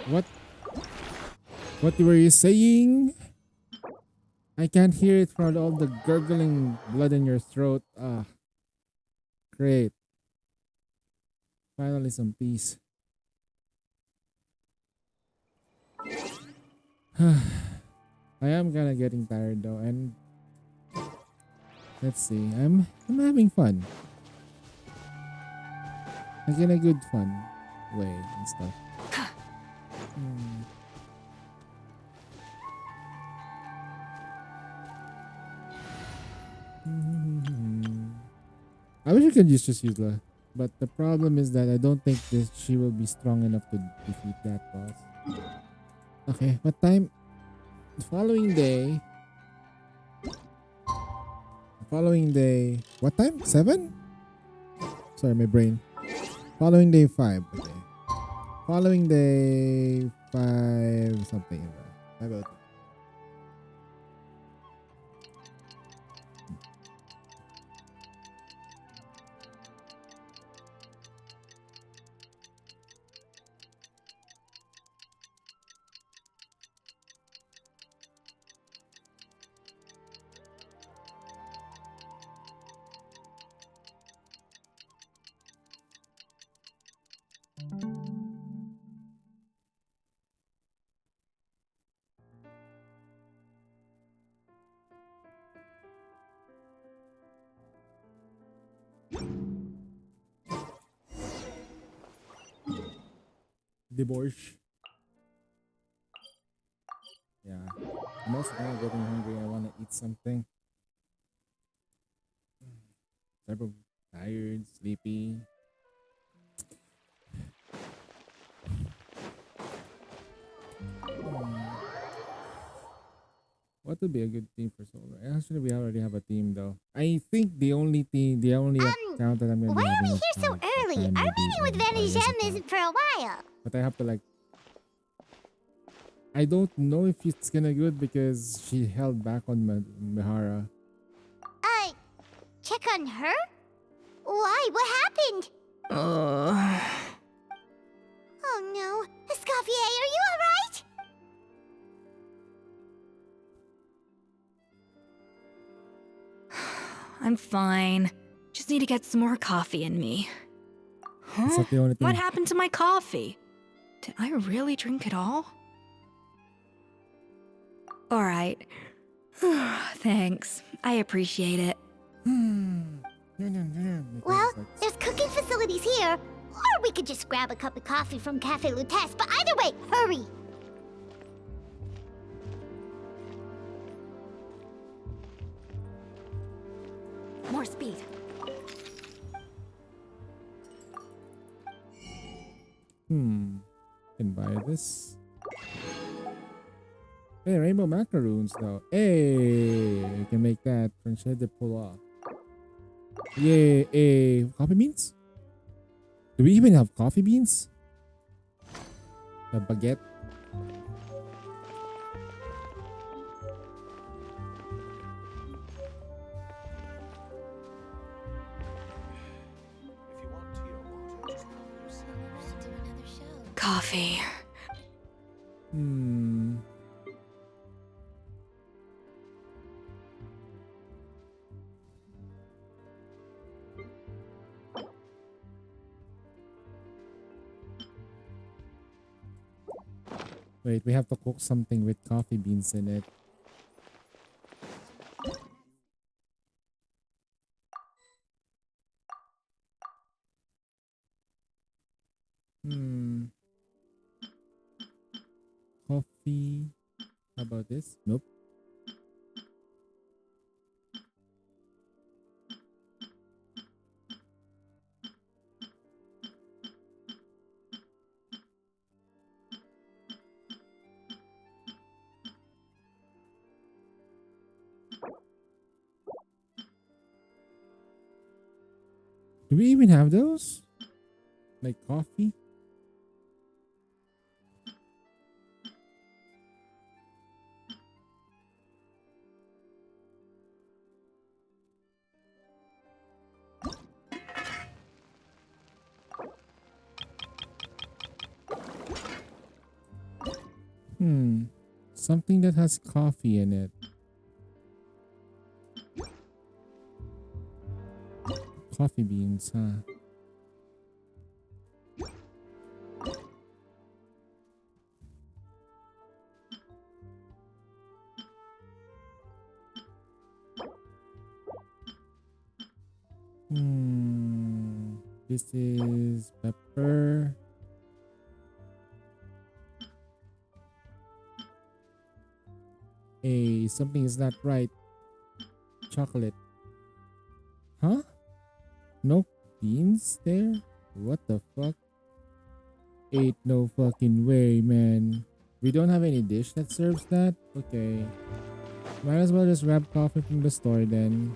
What? What were you saying? I can't hear it from all the gurgling blood in your throat. Ah, great. Finally some peace. I am kinda getting tired though, and let's see. I'm having fun. Like in a good fun way and stuff. I wish I could just use La, but the problem is that I don't think she will be strong enough to defeat that boss. Okay, what time? The following day. What time? 7? Sorry, my brain. Following day 5. Okay. Following day 5 something. 5:02. Debauch. Yeah. I'm also kind of getting hungry. I want to eat something. Type of tired, sleepy. What would be a good team for solo? Actually, we already have a team though. I think the only account that I'm gonna be Why are having we is here so Sonic. early? Our meeting with Vanisham isn't for a while. But I have to like. I don't know if it's gonna good because she held back on Mihara. Check on her? Why? What happened? Oh no. Escoffier, are you alright? I'm fine. Just need to get some more coffee in me. Is that the only thing? What happened to my coffee? Did I really drink it all? Alright. Thanks. I appreciate it. Well, there's cooking facilities here. Or we could just grab a cup of coffee from Cafe Lutece, but either way, hurry! More speed. Can buy this. Hey, rainbow macaroons though. Hey, you can make that. Tranchette de pull off. Yay, coffee beans? Do we even have coffee beans? A baguette? Coffee. Wait, we have to cook something with coffee beans in it. Coffee. How about this? Nope. Do we even have those? Like coffee? Something that has coffee in it. Coffee beans, huh? This is pepper. Hey, something is not right. Chocolate. Huh? No beans there? What the fuck? Ain't no fucking way, man. We don't have any dish that serves that? Okay. Might as well just grab coffee from the store then.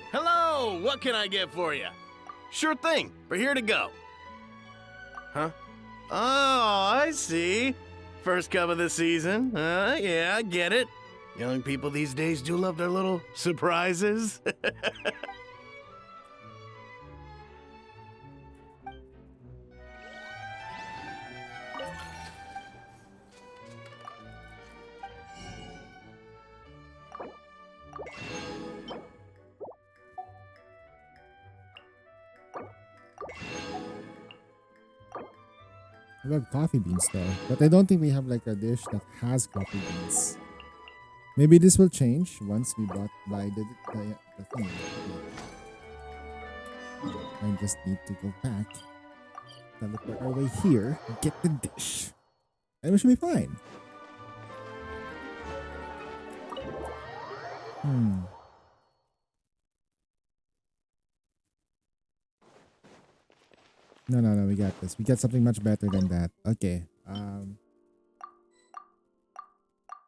Hello, what can I get for you? Sure thing, we're here to go. Huh? Oh, I see. First cup of the season. Yeah, I get it. Young people these days do love their little surprises. We have coffee beans though, but I don't think we have like a dish that has coffee beans. Maybe this will change once we buy the thing. I just need to go back, teleport our way here, get the dish, and we should be fine. No, we got this. We got something much better than that. Okay.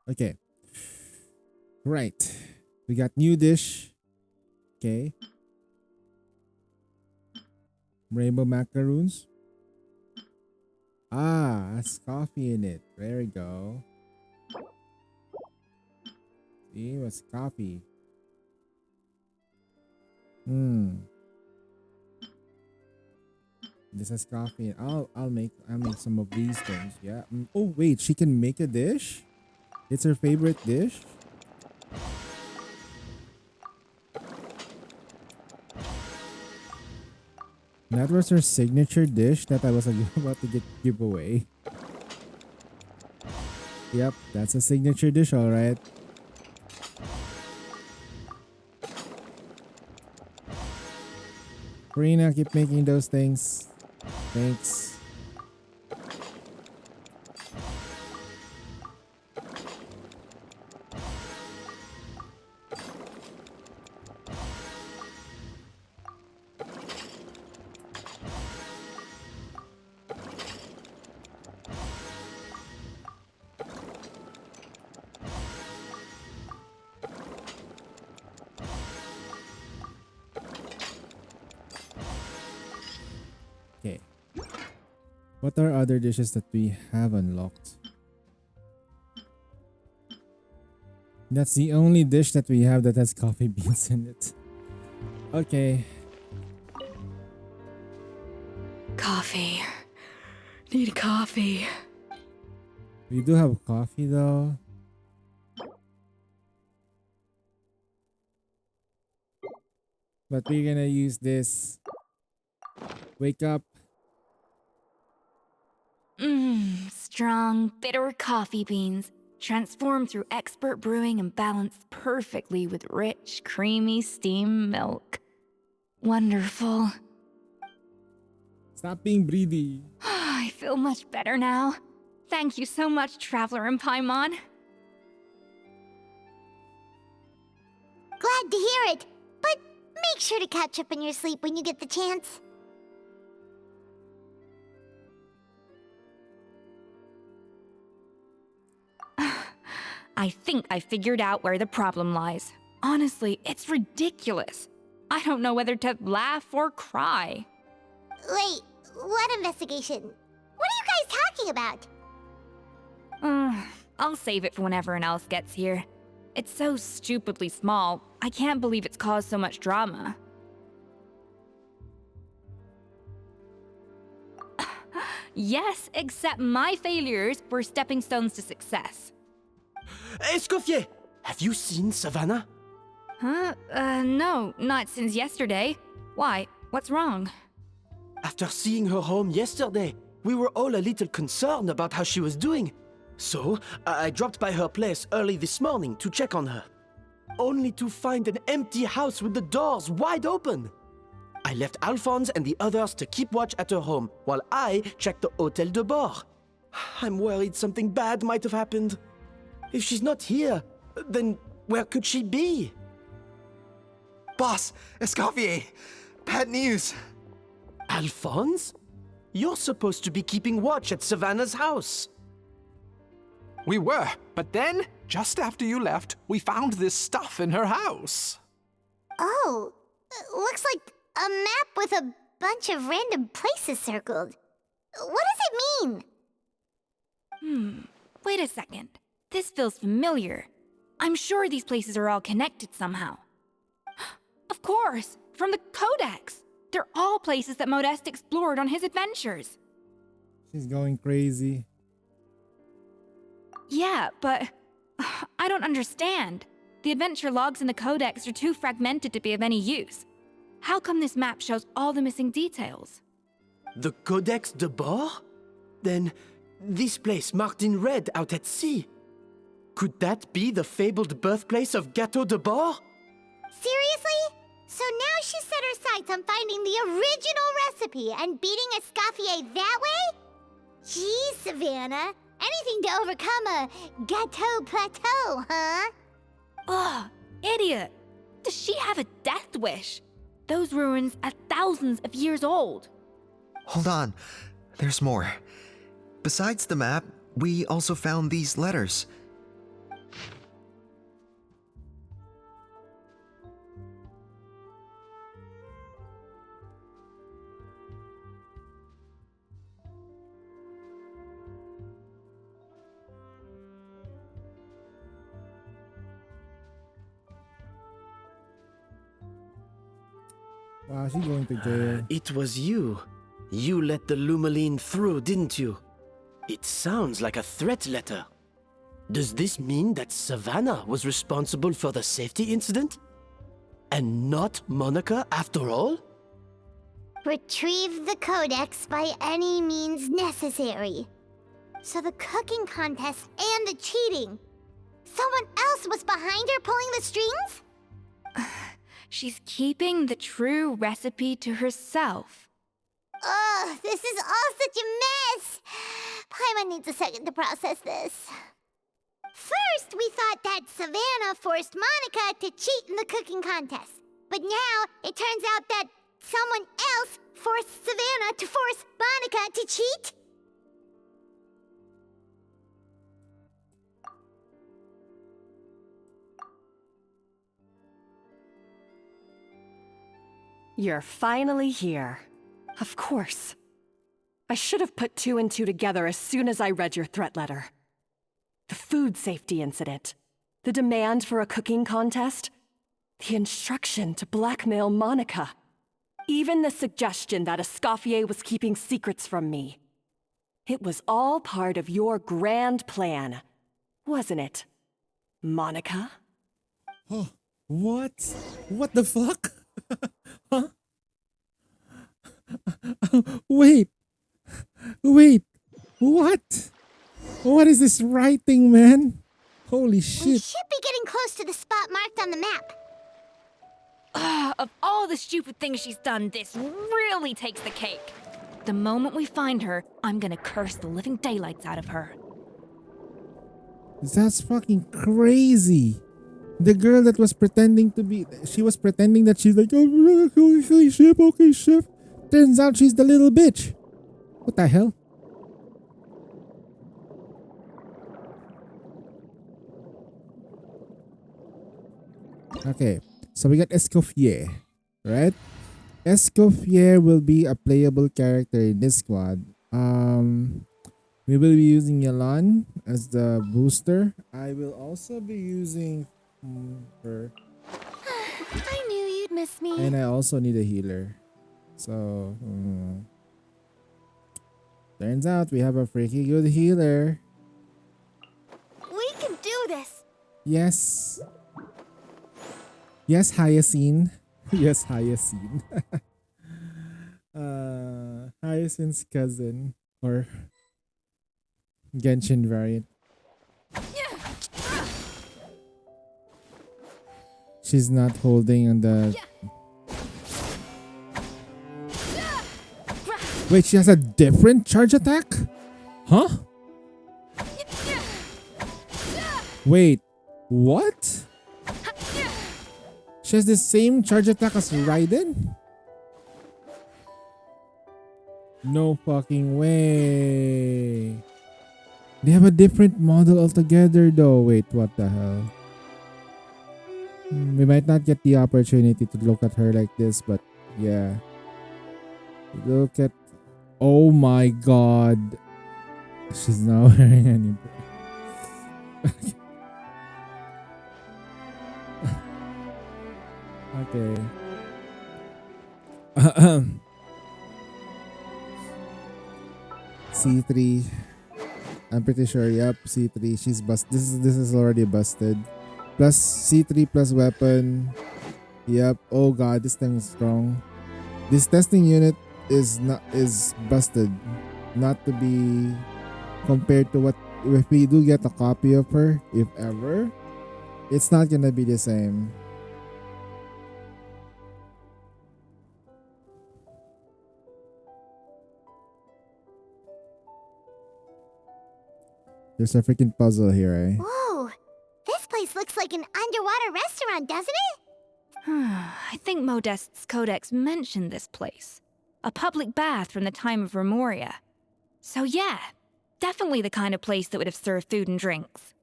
Okay. Right. We got new dish. Okay. Rainbow macaroons. Ah, has coffee in it. There we go. See, what's coffee? This has coffee. I'll make some of these things. Yeah. Oh wait, she can make a dish? It's her favorite dish? That was her signature dish that I was about to give away. Yep, that's a signature dish, alright. Karina, keep making those things. Thanks. Okay. What are other dishes that we have unlocked? That's the only dish that we have that has coffee beans in it. Okay. Coffee. Need coffee. We do have coffee though. But we're gonna use this. Wake up. Strong, bitter coffee beans, transformed through expert brewing and balanced perfectly with rich, creamy steam milk. Wonderful. Stop being greedy. I feel much better now. Thank you so much, Traveler and Paimon. Glad to hear it, but make sure to catch up in your sleep when you get the chance. I think I figured out where the problem lies. Honestly, it's ridiculous. I don't know whether to laugh or cry. Wait, what investigation? What are you guys talking about? I'll save it for when everyone else gets here. It's so stupidly small, I can't believe it's caused so much drama. Yes, except my failures were stepping stones to success. Escoffier, have you seen Savannah? Huh? No, not since yesterday. Why? What's wrong? After seeing her home yesterday, we were all a little concerned about how she was doing. So, I dropped by her place early this morning to check on her. Only to find an empty house with the doors wide open. I left Alphonse and the others to keep watch at her home, while I checked the Hôtel de Bord. I'm worried something bad might have happened. If she's not here, then where could she be? Boss, Escoffier, bad news. Alphonse? You're supposed to be keeping watch at Savannah's house. We were, but then, just after you left, we found this stuff in her house. Oh, looks like a map with a bunch of random places circled. What does it mean? Wait a second. This feels familiar. I'm sure these places are all connected somehow. Of course, from the Codex. They're all places that Modeste explored on his adventures. She's going crazy. Yeah, but I don't understand. The adventure logs in the Codex are too fragmented to be of any use. How come this map shows all the missing details? The Codex de Bord? Then, this place marked in red out at sea. Could that be the fabled birthplace of Gâteau de Bord? Seriously? So now she set her sights on finding the original recipe and beating Escoffier that way? Geez, Savannah. Anything to overcome a Gâteau plateau, huh? Ugh, idiot. Does she have a death wish? Those ruins are thousands of years old. Hold on, there's more. Besides the map, we also found these letters. Wow, she's going to jail. It was you. You let the Lumaline through, didn't you? It sounds like a threat letter. Does this mean that Savannah was responsible for the safety incident? And not Monica after all? Retrieve the Codex by any means necessary. So the cooking contest and the cheating. Someone else was behind her pulling the strings? She's keeping the true recipe to herself. Ugh, this is all such a mess. Paimon needs a second to process this. First, we thought that Savannah forced Monica to cheat in the cooking contest. But now, it turns out that someone else forced Savannah to force Monica to cheat? You're finally here. Of course. I should have put two and two together as soon as I read your threat letter. The food safety incident, the demand for a cooking contest, the instruction to blackmail Monica, even the suggestion that Escoffier was keeping secrets from me. It was all part of your grand plan, wasn't it, Monica? Oh, what? What the fuck? Huh? Wait. What? What is this writing, man? Holy We shit. should be getting close to the spot marked on the map. Of all the stupid things she's done, this really takes the cake. The moment we find her, I'm gonna curse the living daylights out of her. That's fucking crazy. The girl that was pretending to be, she was pretending that she's like, oh, okay, chef. Turns out she's the little bitch. What the hell? Okay, so we got Escoffier, right? Escoffier will be a playable character in this squad. We will be using Yalan as the booster. I will also be using her. I knew you'd miss me. And I also need a healer. So, turns out we have a freaky good healer. We can do this. Yes. Yes, Hyacinth. Yes, Hyacinth. Hyacinth's cousin. Or Genshin variant. She's not holding on the... Wait, she has a different charge attack? Huh? Wait, what? She has the same charge attack as Raiden? No fucking way. They have a different model altogether though. Wait, what the hell? We might not get the opportunity to look at her like this, but yeah. Look at... Oh my god. She's not wearing any... Okay. C3. I'm pretty sure, yep, C3. She's busted. This is already busted. Plus C3 plus weapon. Yep. Oh god, this thing is strong. This testing unit is busted. Not to be compared to what if we do get a copy of her, if ever, it's not gonna be the same. There's a freaking puzzle here, eh? Whoa! This place looks like an underwater restaurant, doesn't it? I think Modest's codex mentioned this place. A public bath from the time of Remoria. So yeah, definitely the kind of place that would have served food and drinks.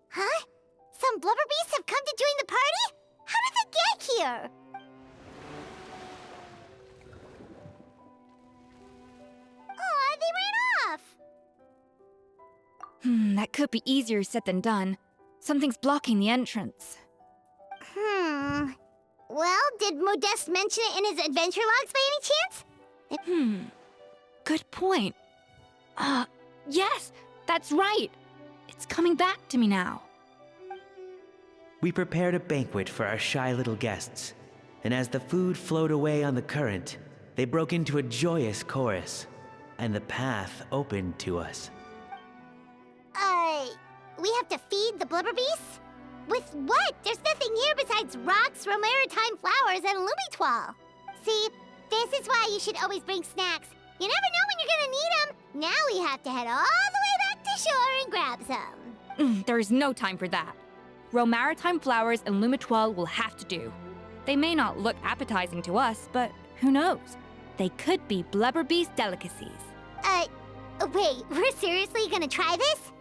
Huh? Some blubber beasts have come to join the party? How did they get here? Aw, they ran off! That could be easier said than done. Something's blocking the entrance. Well, did Modeste mention it in his adventure logs by any chance? Good point. Yes, that's right. It's coming back to me now. We prepared a banquet for our shy little guests, and as the food flowed away on the current, they broke into a joyous chorus, and the path opened to us. We have to feed the blubber beasts? With what? There's nothing here besides rocks, romaritime flowers, and lumitoile. See, this is why you should always bring snacks. You never know when you're gonna need them. Now we have to head all the way back to shore and grab some. There is no time for that. Romaritime flowers and lumitoile will have to do. They may not look appetizing to us, but who knows? They could be blubber beast delicacies. Wait, we're seriously gonna try this?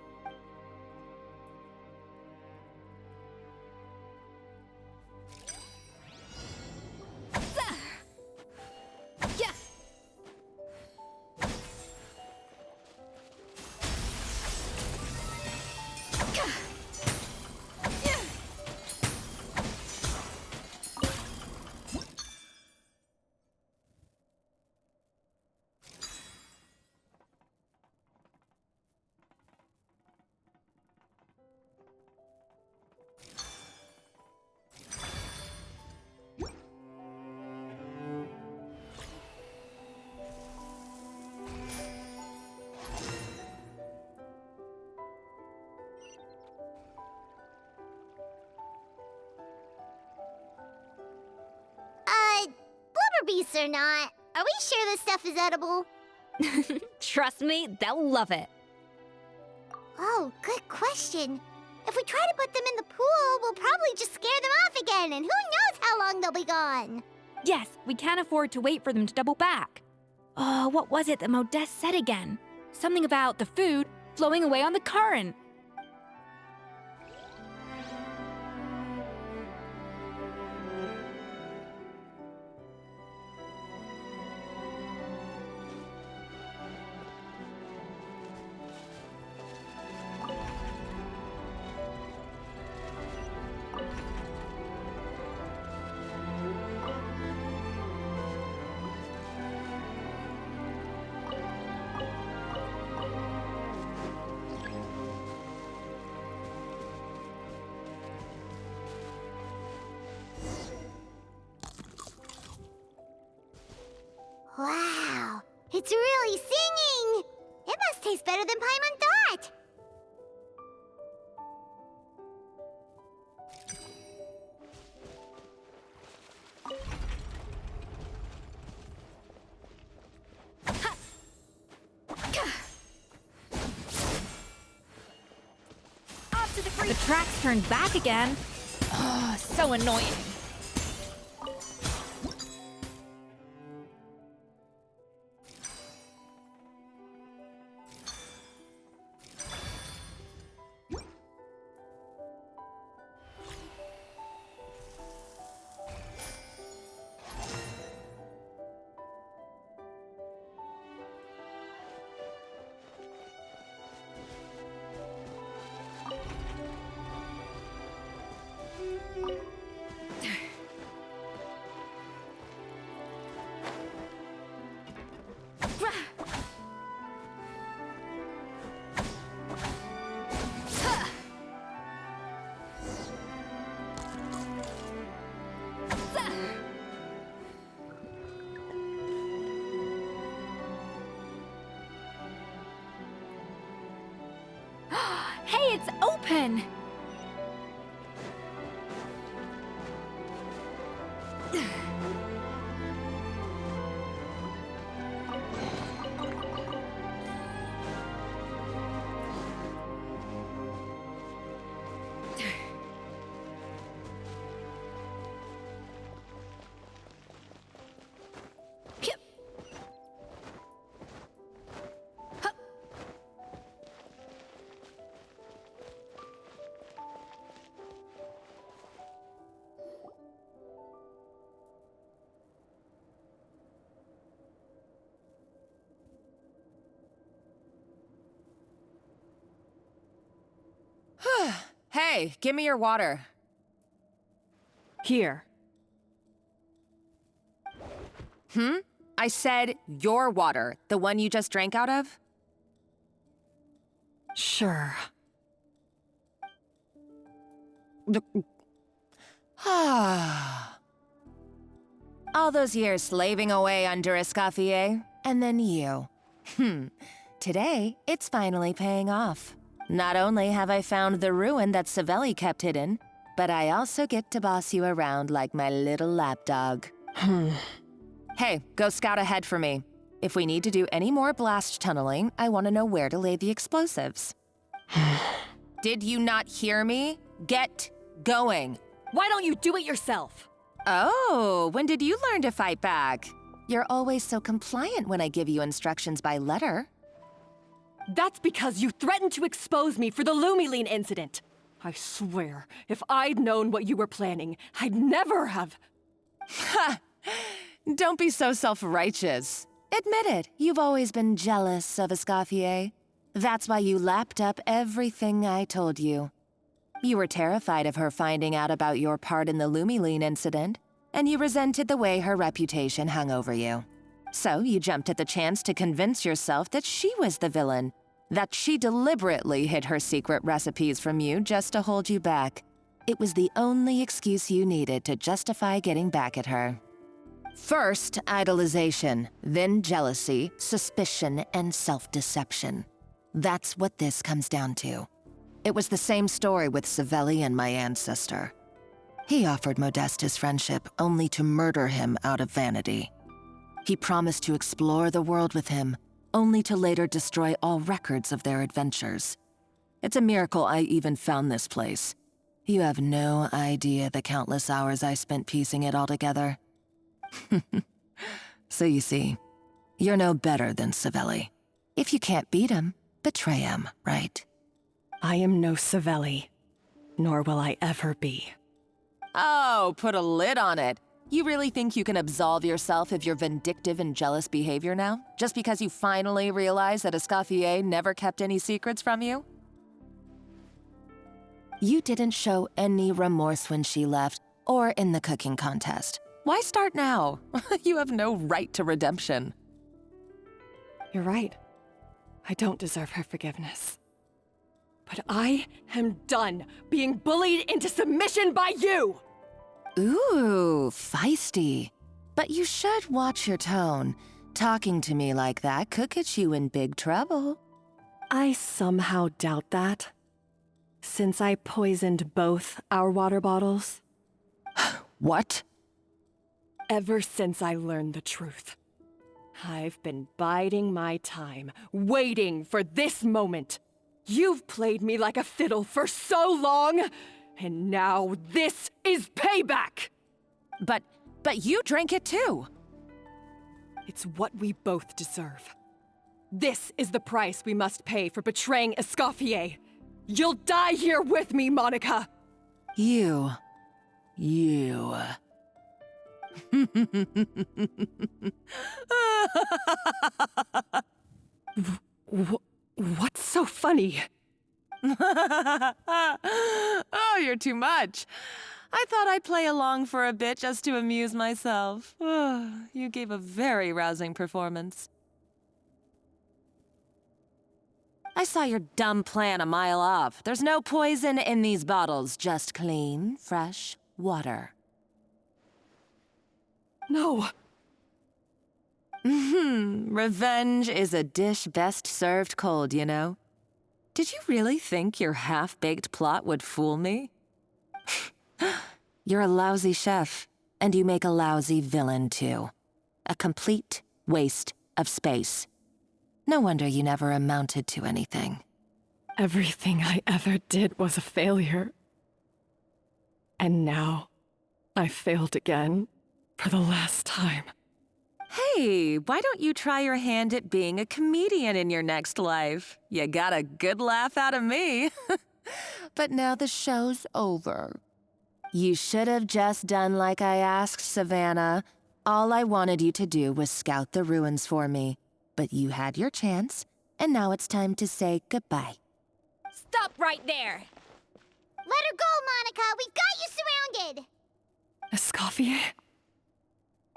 Beasts or not, are we sure this stuff is edible? Trust me, they'll love it. Oh, good question. If we try to put them in the pool, we'll probably just scare them off again, and who knows how long they'll be gone. Yes, we can't afford to wait for them to double back. What was it that Modeste said again? Something about the food flowing away on the current. Wow, it's really singing! It must taste better than Paimon thought! The track's turned back again. Oh, so annoying. Hey, it's open! Hey, give me your water. Here. I said your water, the one you just drank out of? Sure. All those years slaving away under Escoffier, and then you. Today, it's finally paying off. Not only have I found the ruin that Savelli kept hidden, but I also get to boss you around like my little lapdog. Hey, go scout ahead for me. If we need to do any more blast tunneling, I want to know where to lay the explosives. Did you not hear me? Get going. Why don't you do it yourself? Oh, when did you learn to fight back? You're always so compliant when I give you instructions by letter. That's because you threatened to expose me for the Lumiline incident. I swear, if I'd known what you were planning, I'd never have... Ha! Don't be so self-righteous. Admit it, you've always been jealous of Escoffier. That's why you lapped up everything I told you. You were terrified of her finding out about your part in the Lumiline incident, and you resented the way her reputation hung over you. So you jumped at the chance to convince yourself that she was the villain, that she deliberately hid her secret recipes from you just to hold you back. It was the only excuse you needed to justify getting back at her. First, idolization, then jealousy, suspicion, and self-deception. That's what this comes down to. It was the same story with Savelli and my ancestor. He offered Modeste his friendship only to murder him out of vanity. He promised to explore the world with him, only to later destroy all records of their adventures. It's a miracle I even found this place. You have no idea the countless hours I spent piecing it all together. So you see, you're no better than Savelli. If you can't beat him, betray him, right? I am no Savelli, nor will I ever be. Oh, put a lid on it. You really think you can absolve yourself of your vindictive and jealous behavior now? Just because you finally realize that Escoffier never kept any secrets from you? You didn't show any remorse when she left, or in the cooking contest. Why start now? You have no right to redemption. You're right. I don't deserve her forgiveness. But I am done being bullied into submission by you! Ooh, feisty. But you should watch your tone. Talking to me like that could get you in big trouble. I somehow doubt that, since I poisoned both our water bottles. What? Ever since I learned the truth, I've been biding my time, waiting for this moment. You've played me like a fiddle for so long, and now this is payback! But you drank it too. It's what we both deserve. This is the price we must pay for betraying Escoffier. You'll die here with me, Monica! You. What's so funny? Oh, you're too much. I thought I'd play along for a bit just to amuse myself. You gave a very rousing performance. I saw your dumb plan a mile off. There's no poison in these bottles, just clean, fresh water. No. Revenge is a dish best served cold, you know? Did you really think your half-baked plot would fool me? You're a lousy chef, and you make a lousy villain, too. A complete waste of space. No wonder you never amounted to anything. Everything I ever did was a failure. And now, I failed again, for the last time. Hey, why don't you try your hand at being a comedian in your next life? You got a good laugh out of me. But now the show's over. You should have just done like I asked, Savannah. All I wanted you to do was scout the ruins for me. But you had your chance, and now it's time to say goodbye. Stop right there! Let her go, Monica! We've got you surrounded! Escoffier?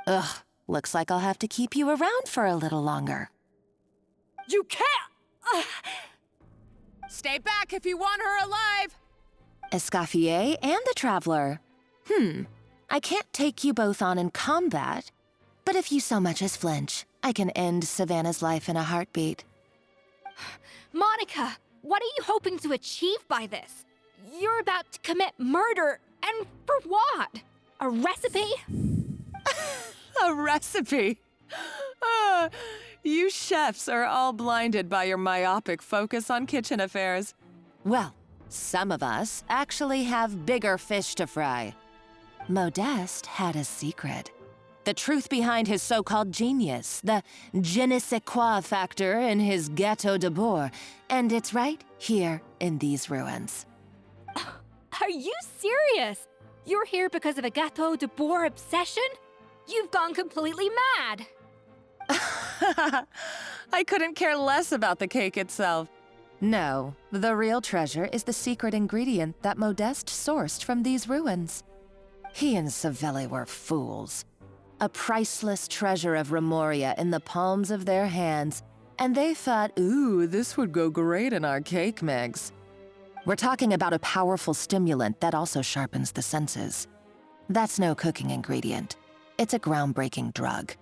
Ugh, looks like I'll have to keep you around for a little longer. You can't! Stay back if you want her alive! Escoffier and the Traveler. I can't take you both on in combat, but if you so much as flinch, I can end Savannah's life in a heartbeat. Monica, what are you hoping to achieve by this? You're about to commit murder, and for what? A recipe? A recipe? You chefs are all blinded by your myopic focus on kitchen affairs. Well, some of us actually have bigger fish to fry. Modeste had a secret. The truth behind his so-called genius, the je ne sais quoi factor in his Gâteau de Bourg, and it's right here in these ruins. Are you serious? You're here because of a Gâteau de Bourg obsession? You've gone completely mad! I couldn't care less about the cake itself. No, the real treasure is the secret ingredient that Modeste sourced from these ruins. He and Savelli were fools. A priceless treasure of Remoria in the palms of their hands, and they thought, ooh, this would go great in our cake mix. We're talking about a powerful stimulant that also sharpens the senses. That's no cooking ingredient. It's a groundbreaking drug.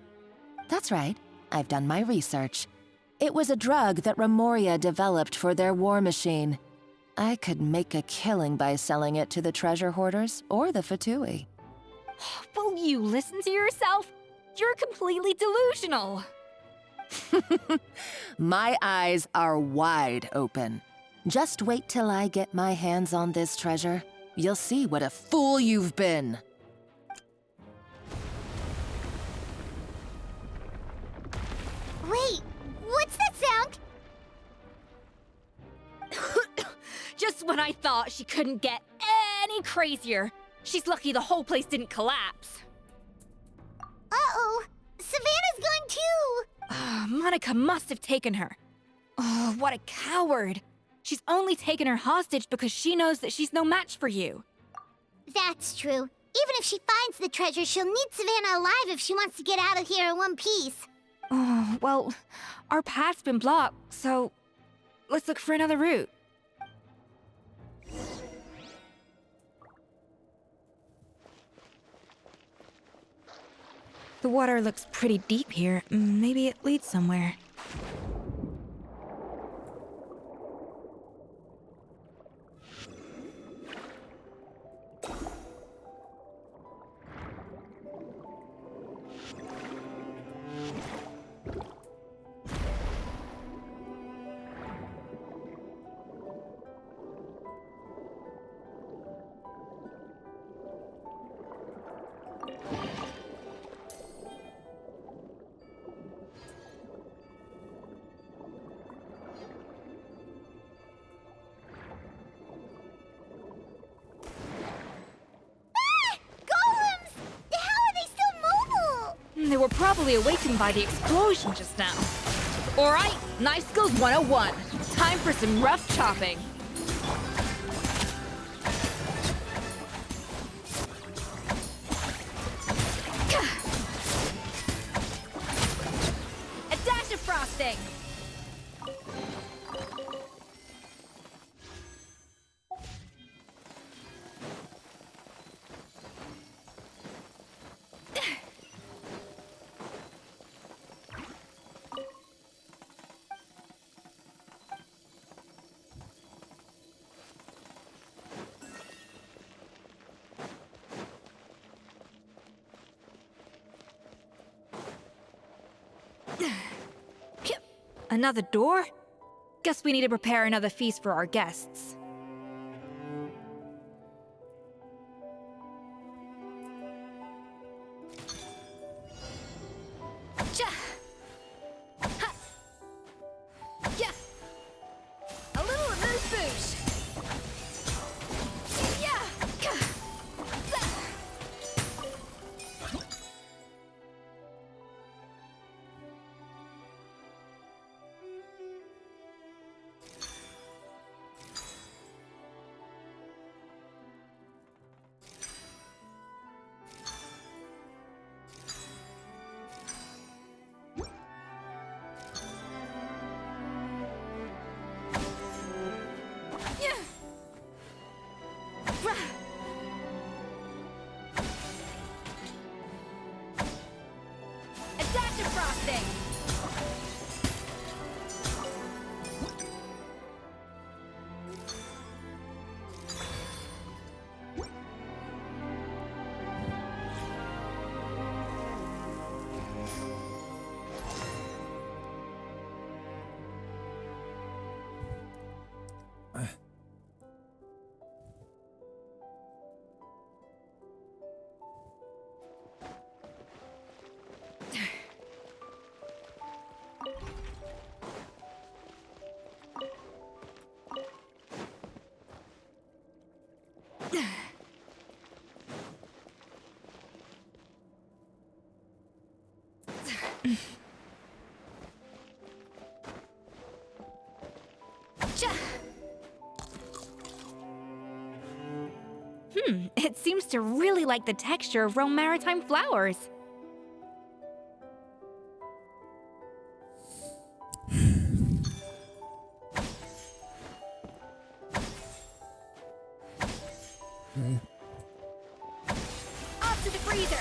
That's right, I've done my research. It was a drug that Remoria developed for their war machine. I could make a killing by selling it to the treasure hoarders or the Fatui. Will you listen to yourself? You're completely delusional. My eyes are wide open. Just wait till I get my hands on this treasure. You'll see what a fool you've been. Wait, what's that sound? Just when I thought she couldn't get any crazier. She's lucky the whole place didn't collapse. Uh-oh, Savannah's gone too! Monica must have taken her. Oh, what a coward. She's only taken her hostage because she knows that she's no match for you. That's true. Even if she finds the treasure, she'll need Savannah alive if she wants to get out of here in one piece. Oh, well, our path's been blocked, so let's look for another route. The water looks pretty deep here. Maybe it leads somewhere. They were probably awakened by the explosion just now. Alright, Knife Skills 101. Time for some rough chopping. A dash of frosting! Another door? Guess we need to prepare another feast for our guests. A little amuse-bouche. A dash of frosting! It seems to really like the texture of Rome Maritime flowers. Off to the freezer!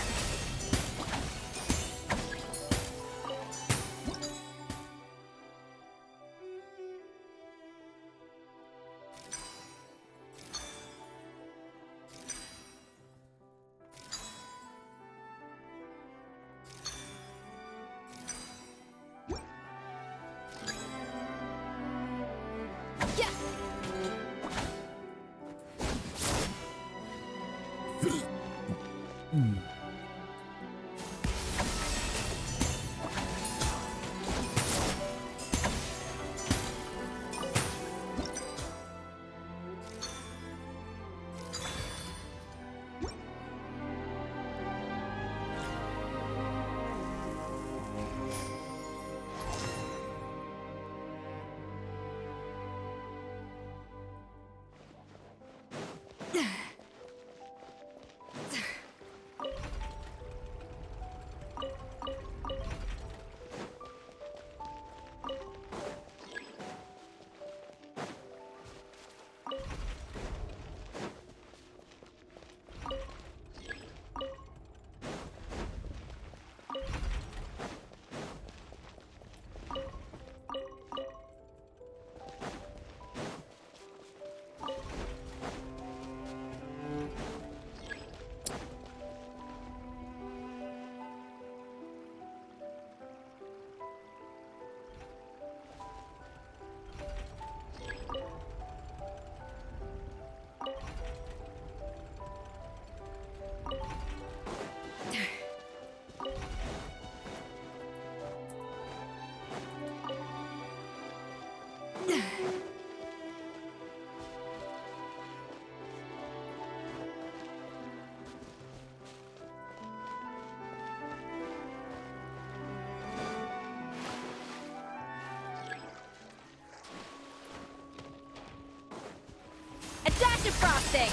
dash of frosting!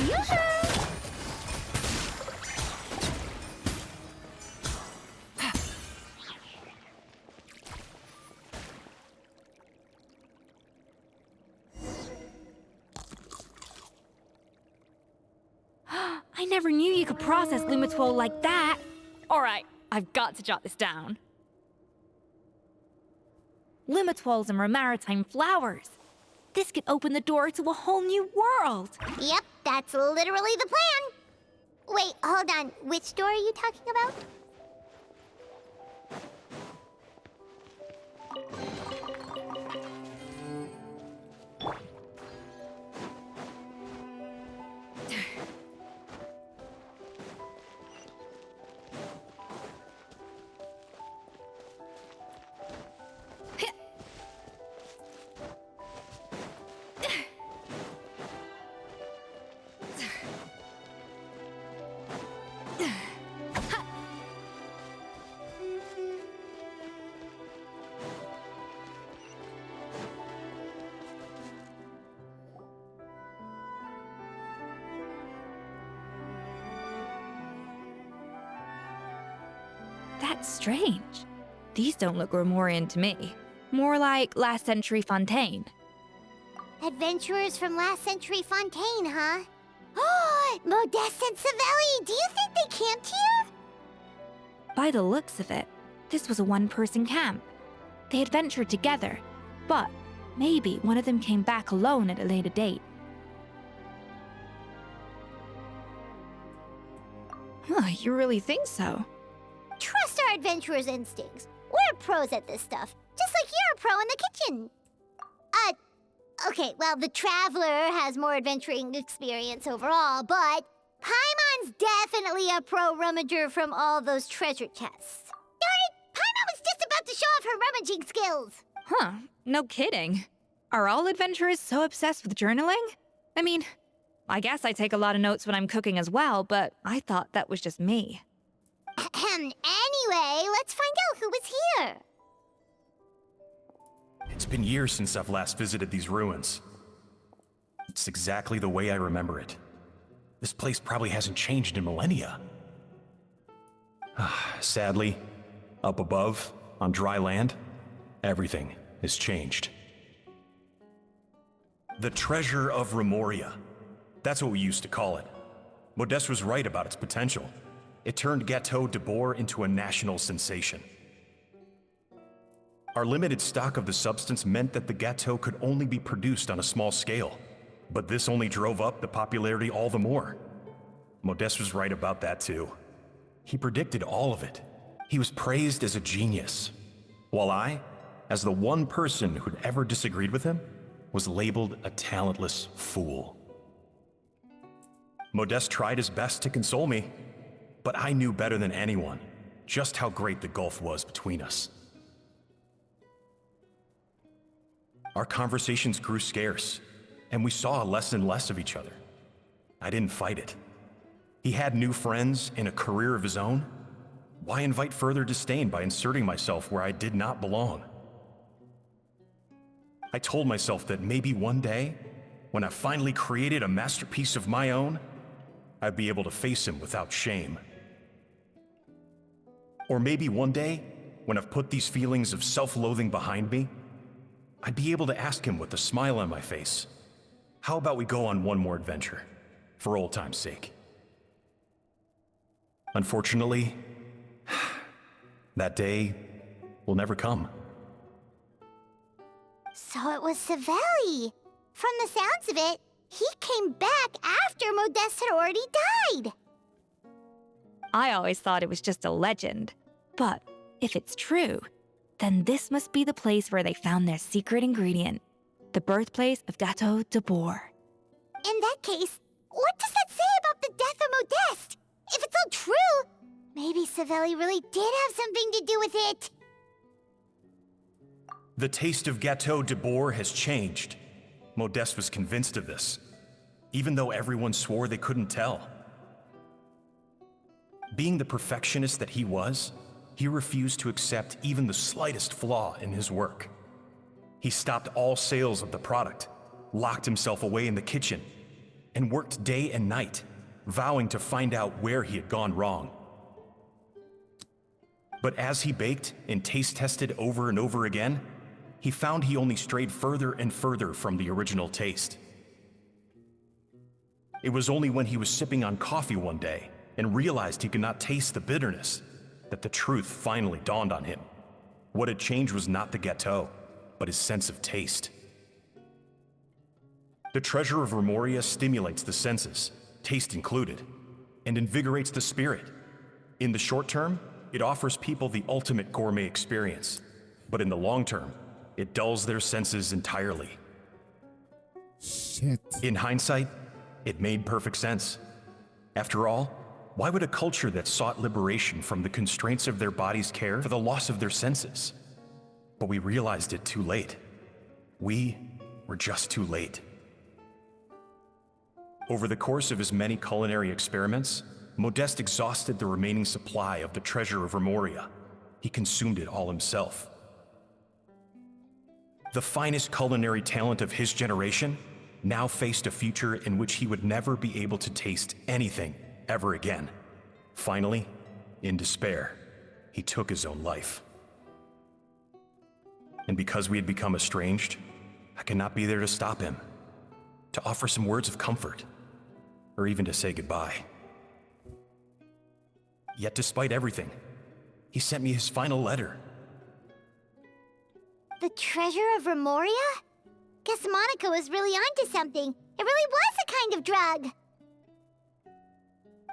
Yoo-hoo! I never knew you could process Lumitwol like that. All right, I've got to jot this down. Lumitwols and maritime flowers. This could open the door to a whole new world. Yep, that's literally the plan. Wait, hold on. Which door are you talking about? That's strange. These don't look Grimoirian to me. More like last century Fontaine. Adventurers from last century Fontaine, huh? Oh, Modeste and Savelli, do you think they camped here? By the looks of it, this was a one-person camp. They adventured together, but maybe one of them came back alone at a later date. Huh, you really think so? Trust our adventurers' instincts. We're pros at this stuff, just like you're a pro in the kitchen. Okay, well, the Traveler has more adventuring experience overall, but Paimon's definitely a pro rummager from all those treasure chests. Darn it! Paimon was just about to show off her rummaging skills! Huh, no kidding. Are all adventurers so obsessed with journaling? I mean, I guess I take a lot of notes when I'm cooking as well, but I thought that was just me. Anyway, let's find out who was here. It's been years since I've last visited these ruins. It's exactly the way I remember it. This place probably hasn't changed in millennia. Sadly, up above, on dry land, everything has changed. The Treasure of Remoria. That's what we used to call it. Modeste was right about its potential. It turned Gateau de Boer into a national sensation. Our limited stock of the substance meant that the Gateau could only be produced on a small scale, but this only drove up the popularity all the more. Modeste was right about that too. He predicted all of it. He was praised as a genius, while I, as the one person who'd ever disagreed with him, was labeled a talentless fool. Modeste tried his best to console me, but I knew better than anyone just how great the gulf was between us. Our conversations grew scarce, and we saw less and less of each other. I didn't fight it. He had new friends and a career of his own. Why invite further disdain by inserting myself where I did not belong? I told myself that maybe one day, when I finally created a masterpiece of my own, I'd be able to face him without shame. Or maybe one day, when I've put these feelings of self-loathing behind me, I'd be able to ask him with a smile on my face, how about we go on one more adventure, for old time's sake? Unfortunately, that day will never come. So it was Savelli. From the sounds of it, he came back after Modeste had already died. I always thought it was just a legend. But if it's true, then this must be the place where they found their secret ingredient, the birthplace of Gateau de Boer. In that case, what does that say about the death of Modeste? If it's all true, maybe Savelli really did have something to do with it. The taste of Gateau de Boer has changed. Modeste was convinced of this, even though everyone swore they couldn't tell. Being the perfectionist that he was, he refused to accept even the slightest flaw in his work. He stopped all sales of the product, locked himself away in the kitchen, and worked day and night, vowing to find out where he had gone wrong. But as he baked and taste tested over and over again, he found he only strayed further and further from the original taste. It was only when he was sipping on coffee one day and realized he could not taste the bitterness that the truth finally dawned on him. What had changed was not the gâteau, but his sense of taste. The treasure of Remoria stimulates the senses, taste included, and invigorates the spirit. In the short term, it offers people the ultimate gourmet experience, but in the long term, it dulls their senses entirely. Shit. In hindsight, it made perfect sense. After all, why would a culture that sought liberation from the constraints of their bodies care for the loss of their senses? But we realized it too late. We were just too late. Over the course of his many culinary experiments, Modeste exhausted the remaining supply of the treasure of Remoria. He consumed it all himself. The finest culinary talent of his generation now faced a future in which he would never be able to taste anything ever again. Finally, in despair, he took his own life. And because we had become estranged, I could not be there to stop him, to offer some words of comfort, or even to say goodbye. Yet despite everything, he sent me his final letter. The treasure of Remoria? Guess Monica was really onto something. It really was a kind of drug.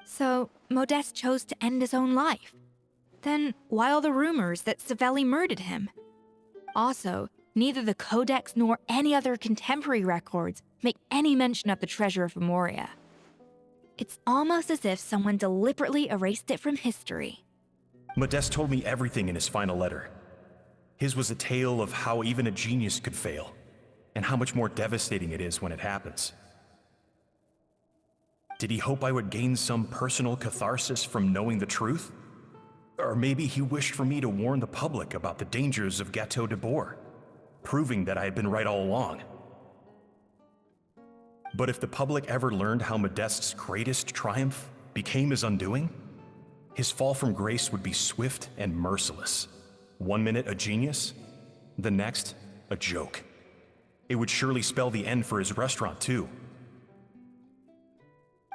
So, Modeste chose to end his own life. Then, why all the rumors that Savelli murdered him? Also, neither the Codex nor any other contemporary records make any mention of the treasure of Remoria. It's almost as if someone deliberately erased it from history. Modeste told me everything in his final letter. His was a tale of how even a genius could fail, and how much more devastating it is when it happens. Did he hope I would gain some personal catharsis from knowing the truth? Or maybe he wished for me to warn the public about the dangers of Gâteau de Bourg, proving that I had been right all along. But if the public ever learned how Modeste's greatest triumph became his undoing, his fall from grace would be swift and merciless. 1 minute a genius, the next a joke. It would surely spell the end for his restaurant too.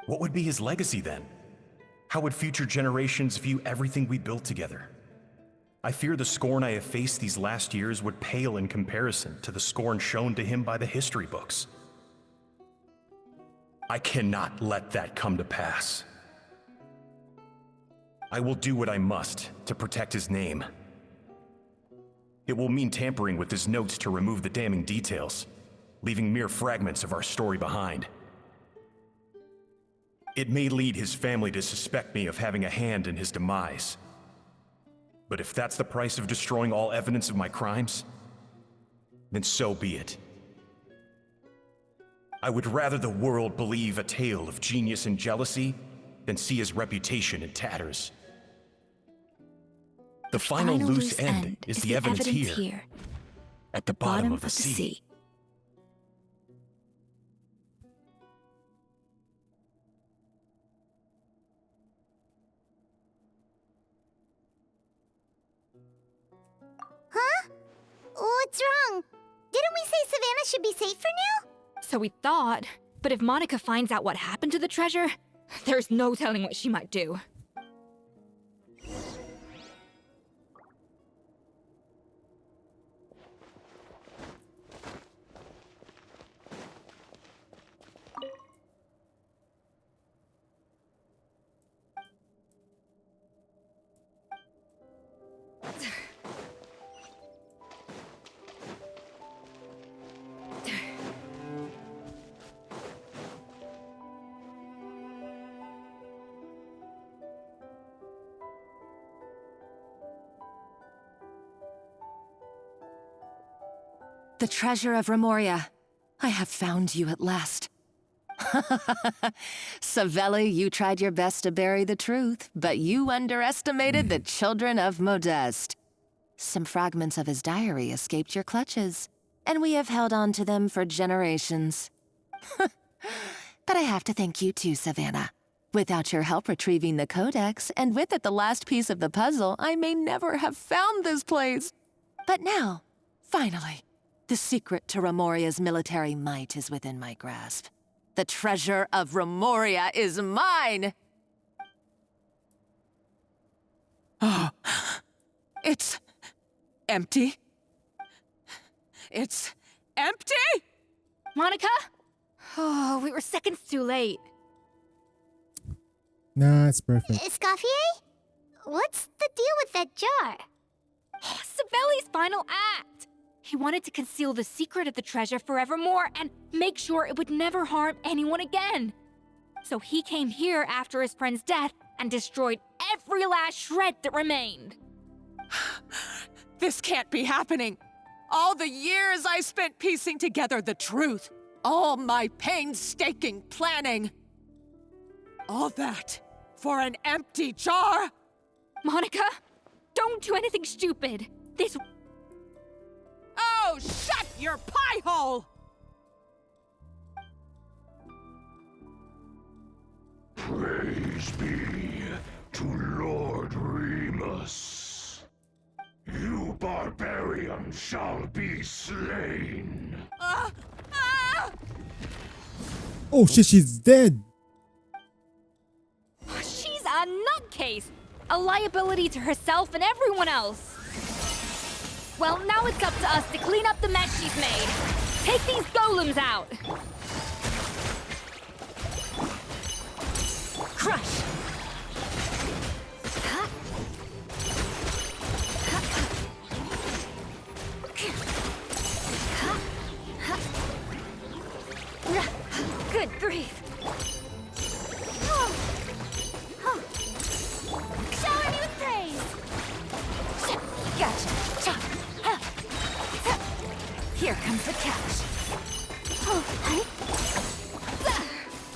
What would be his legacy then? How would future generations view everything we built together? I fear the scorn I have faced these last years would pale in comparison to the scorn shown to him by the history books. I cannot let that come to pass. I will do what I must to protect his name. It will mean tampering with his notes to remove the damning details, leaving mere fragments of our story behind. It may lead his family to suspect me of having a hand in his demise. But if that's the price of destroying all evidence of my crimes, then so be it. I would rather the world believe a tale of genius and jealousy than see his reputation in tatters. The final loose end is the evidence here, at the bottom of the sea. Huh? What's wrong? Didn't we say Savannah should be safe for now? So we thought, but if Monica finds out what happened to the treasure, there's no telling what she might do. The treasure of Remoria. I have found you at last. Savelli, you tried your best to bury the truth, but you underestimated the children of Modeste. Some fragments of his diary escaped your clutches, and we have held on to them for generations. But I have to thank you too, Savannah. Without your help retrieving the codex, and with it the last piece of the puzzle, I may never have found this place. But now, finally, the secret to Remoria's military might is within my grasp. The treasure of Remoria is mine! Oh, it's empty. It's empty? Monica? Oh, we were seconds too late. Nah, it's perfect. Escoffier? What's the deal with that jar? Oh, Savelli's final act! He wanted to conceal the secret of the treasure forevermore and make sure it would never harm anyone again. So he came here after his friend's death and destroyed every last shred that remained. This can't be happening. All the years I spent piecing together the truth. All my painstaking planning. All that for an empty jar? Monica, don't do anything stupid. This... Oh, shut your pie hole! Praise be to Lord Remus. You barbarian shall be slain. Oh shit, she's dead! She's a nutcase! A liability to herself and everyone else. Well, now it's up to us to clean up the mess she's made. Take these golems out! Crush! Good grief! Shower me with praise! Gotcha! Here comes the cash.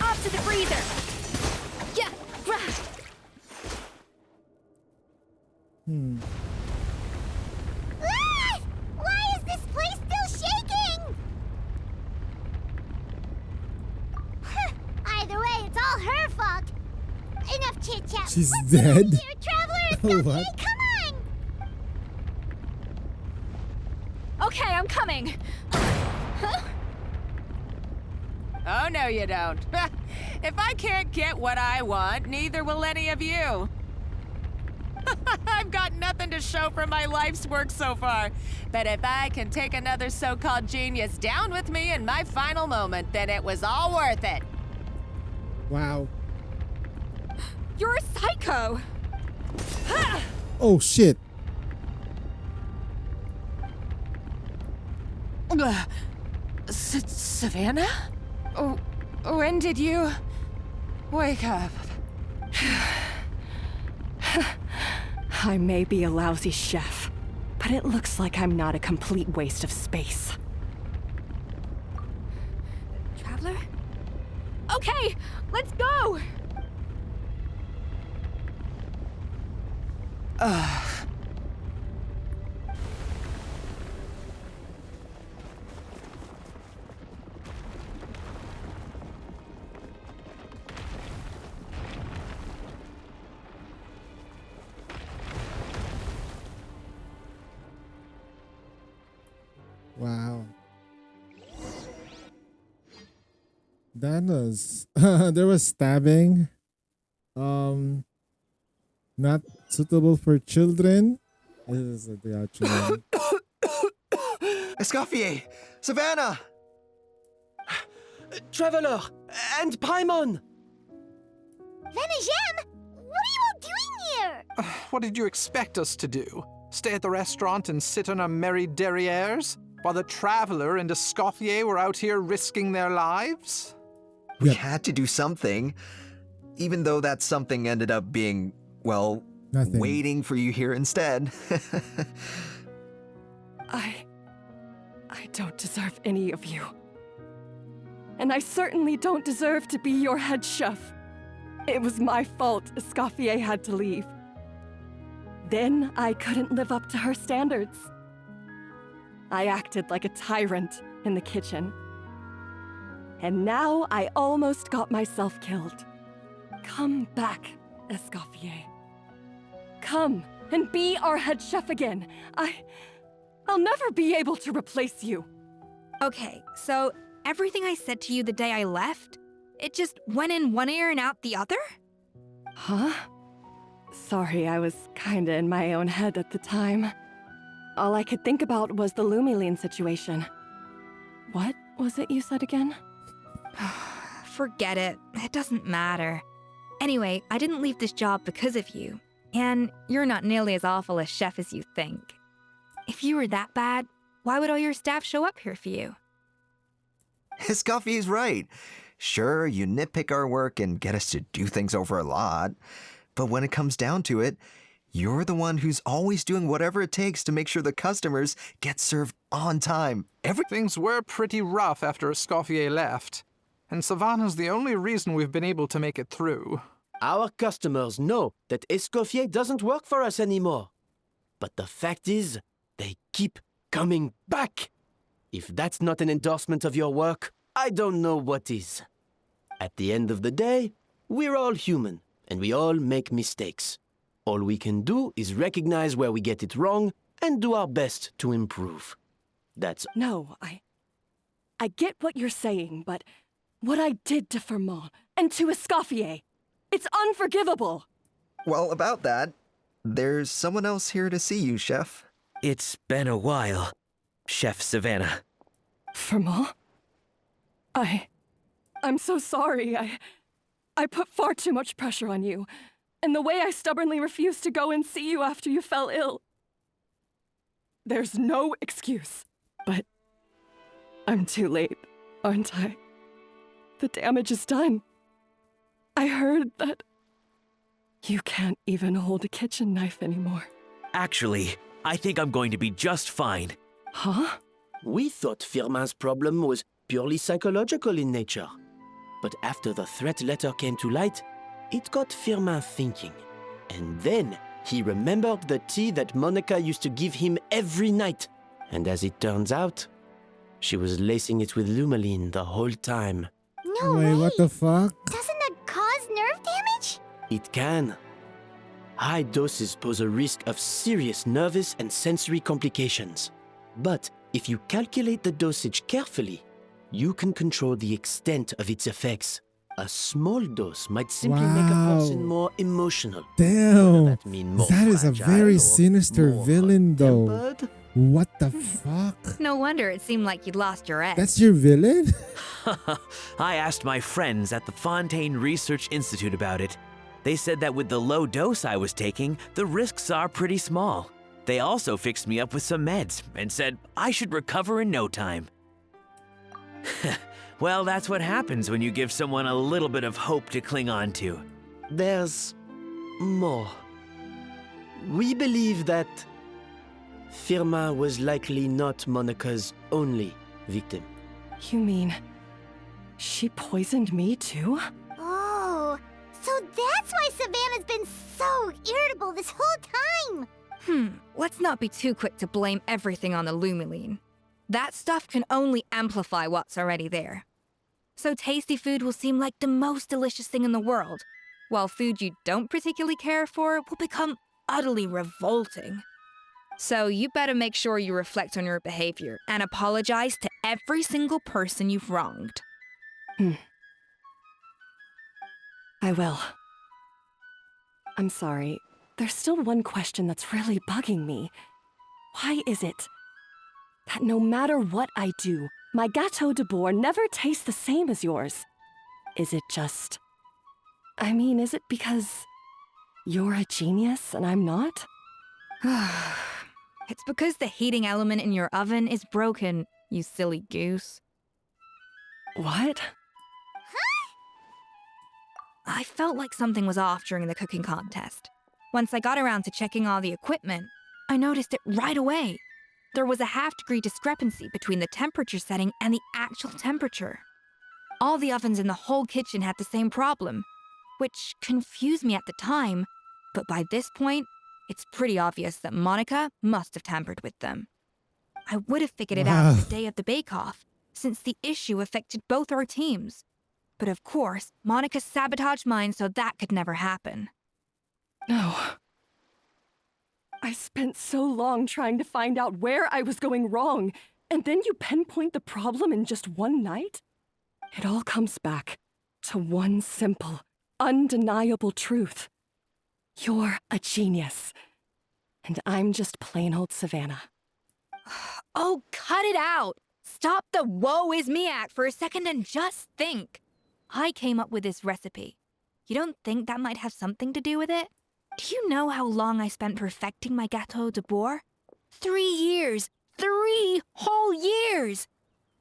Off to the freezer! Yeah! Ah! Why is this place still shaking? Either way, it's all her fault. Enough chit-chat. She's Let's dead? get here, Traveler! What? Come on! Okay, I'm coming. Oh, no you don't. If I can't get what I want, neither will any of you. I've got nothing to show for my life's work so far. But if I can take another so-called genius down with me in my final moment, then it was all worth it. Wow. You're a psycho! Oh shit. Savannah? Oh, when did you wake up? I may be a lousy chef, but it looks like I'm not a complete waste of space. Traveler? Okay, let's go! Wow. That was there was stabbing. Not suitable for children. This is the actual one. Escoffier! Savannah! Traveler! And Paimon! Venegem! What are you all doing here? What did you expect us to do? Stay at the restaurant and sit on our merry derrieres? While the Traveler and Escoffier were out here risking their lives? We had to do something. Even though that something ended up being, well, nothing. Waiting for you here instead. I don't deserve any of you. And I certainly don't deserve to be your head chef. It was my fault Escoffier had to leave. Then I couldn't live up to her standards. I acted like a tyrant in the kitchen. And now I almost got myself killed. Come back, Escoffier. Come and be our head chef again. I'll never be able to replace you. Okay, so everything I said to you the day I left, it just went in one ear and out the other? Huh? Sorry, I was kinda in my own head at the time. All I could think about was the Lumiline situation. What was it you said again? Forget it. It doesn't matter. Anyway, I didn't leave this job because of you. And you're not nearly as awful a chef as you think. If you were that bad, why would all your staff show up here for you? Escoffier's right. Sure, you nitpick our work and get us to do things over a lot. But when it comes down to it, you're the one who's always doing whatever it takes to make sure the customers get served on time. Things were pretty rough after Escoffier left, and Savannah's the only reason we've been able to make it through. Our customers know that Escoffier doesn't work for us anymore. But the fact is, they keep coming back. If that's not an endorsement of your work, I don't know what is. At the end of the day, we're all human, and we all make mistakes. All we can do is recognize where we get it wrong and do our best to improve. That's... No, I get what you're saying, but what I did to Firmin and to Escoffier, it's unforgivable. Well, about that, there's someone else here to see you, Chef. It's been a while, Chef Savannah. Firmin? I'm so sorry. I put far too much pressure on you. And the way I stubbornly refused to go and see you after you fell ill. There's no excuse. But I'm too late, aren't I? The damage is done. I heard that you can't even hold a kitchen knife anymore. Actually, I think I'm going to be just fine. Huh? We thought Firmin's problem was purely psychological in nature. But after the threat letter came to light, it got Firmin thinking. And then he remembered the tea that Monica used to give him every night. And as it turns out, she was lacing it with Lumiline the whole time. No Wait, way. what the fuck? Doesn't that cause nerve damage? It can. High doses pose a risk of serious nervous and sensory complications. But if you calculate the dosage carefully, you can control the extent of its effects. A small dose might simply make a person more emotional. Damn. That mean more That is a fragile very or sinister more villain, though. hot-tempered. What the fuck? No wonder it seemed like you'd lost your edge. That's your villain? I asked my friends at the Fontaine Research Institute about it. They said that with the low dose I was taking, the risks are pretty small. They also fixed me up with some meds and said I should recover in no time. Well, that's what happens when you give someone a little bit of hope to cling on to. There's more. We believe that Firmin was likely not Monica's only victim. You mean she poisoned me too? Oh, so that's why Savannah's been so irritable this whole time. Let's not be too quick to blame everything on the Lumiline. That stuff can only amplify what's already there. So tasty food will seem like the most delicious thing in the world, while food you don't particularly care for will become utterly revolting. So you better make sure you reflect on your behavior and apologize to every single person you've wronged. I will. I'm sorry. There's still one question that's really bugging me. Why is it that no matter what I do, my Gâteau de Bourg never tastes the same as yours? Is it just... is it because you're a genius and I'm not? It's because the heating element in your oven is broken, you silly goose. What? I felt like something was off during the cooking contest. Once I got around to checking all the equipment, I noticed it right away. There was a half-degree discrepancy between the temperature setting and the actual temperature. All the ovens in the whole kitchen had the same problem, which confused me at the time, but by this point, it's pretty obvious that Monica must have tampered with them. I would have figured it out the day of the bake-off, since the issue affected both our teams. But of course, Monica sabotaged mine, so that could never happen. No. I spent so long trying to find out where I was going wrong, and then you pinpoint the problem in just one night? It all comes back to one simple, undeniable truth. You're a genius. And I'm just plain old Savannah. Oh, cut it out! Stop the woe is me act for a second and just think. I came up with this recipe. You don't think that might have something to do with it? Do you know how long I spent perfecting my Gâteau de Bourg? 3 years! 3 whole years!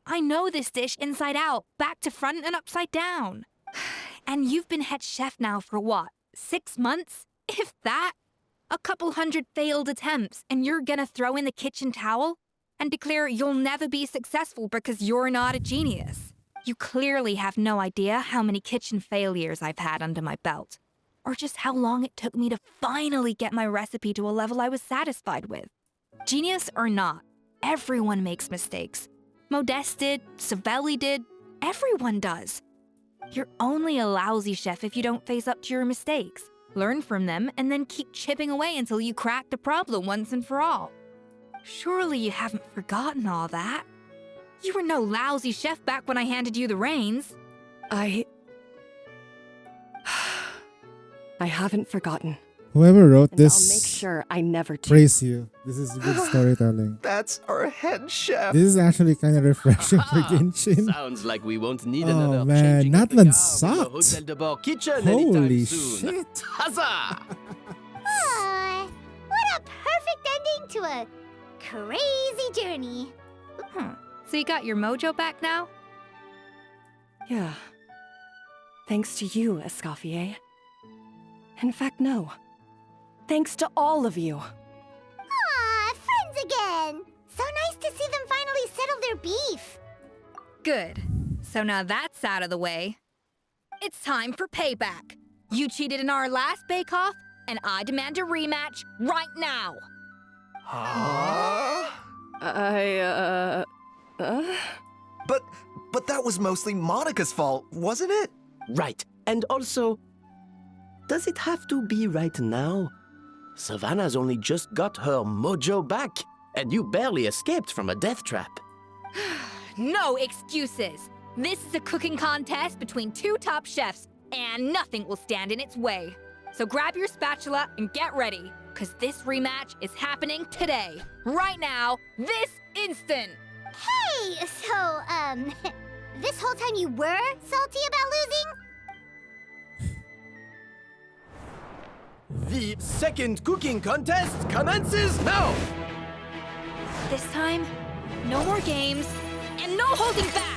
I know this dish inside out, back to front and upside down. And you've been head chef now for what, 6 months? If that? A couple hundred failed attempts, and you're gonna throw in the kitchen towel and declare you'll never be successful because you're not a genius. You clearly have no idea how many kitchen failures I've had under my belt, or just how long it took me to finally get my recipe to a level I was satisfied with. Genius or not, everyone makes mistakes. Modeste did, Savelli did, everyone does. You're only a lousy chef if you don't face up to your mistakes, learn from them, and then keep chipping away until you crack the problem once and for all. Surely you haven't forgotten all that. You were no lousy chef back when I handed you the reins. I haven't forgotten. Whoever wrote And this, I'll make sure I never do. praise you. This is good storytelling. That's our head chef. This is actually kind of refreshing for Genshin. Sounds like we won't need Oh another man, changing of the Natlan guard in the sucked. Hotel de Bord kitchen Holy anytime soon. shit. Huzzah! What a perfect ending to a crazy journey. So you got your mojo back now? Yeah. Thanks to you, Escoffier. In fact, no. Thanks to all of you. Aw, friends again. So nice to see them finally settle their beef. Good. So now that's out of the way. It's time for payback. You cheated in our last bake-off, and I demand a rematch right now. But that was mostly Monica's fault, wasn't it? Right. And also, does it have to be right now? Savannah's only just got her mojo back, and you barely escaped from a death trap. No excuses. This is a cooking contest between 2 top chefs, and nothing will stand in its way. So grab your spatula and get ready, because this rematch is happening today. Right now, this instant. Hey, so, this whole time you were salty about losing? The second cooking contest commences now! This time, no more games, and no holding back!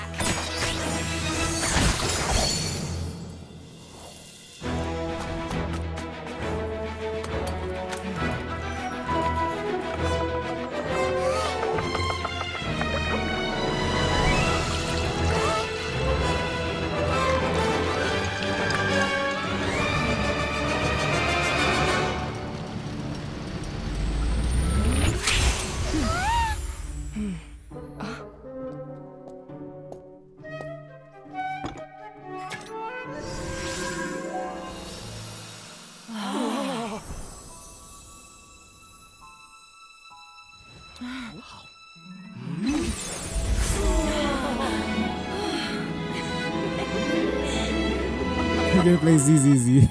You're gonna play ZZZ.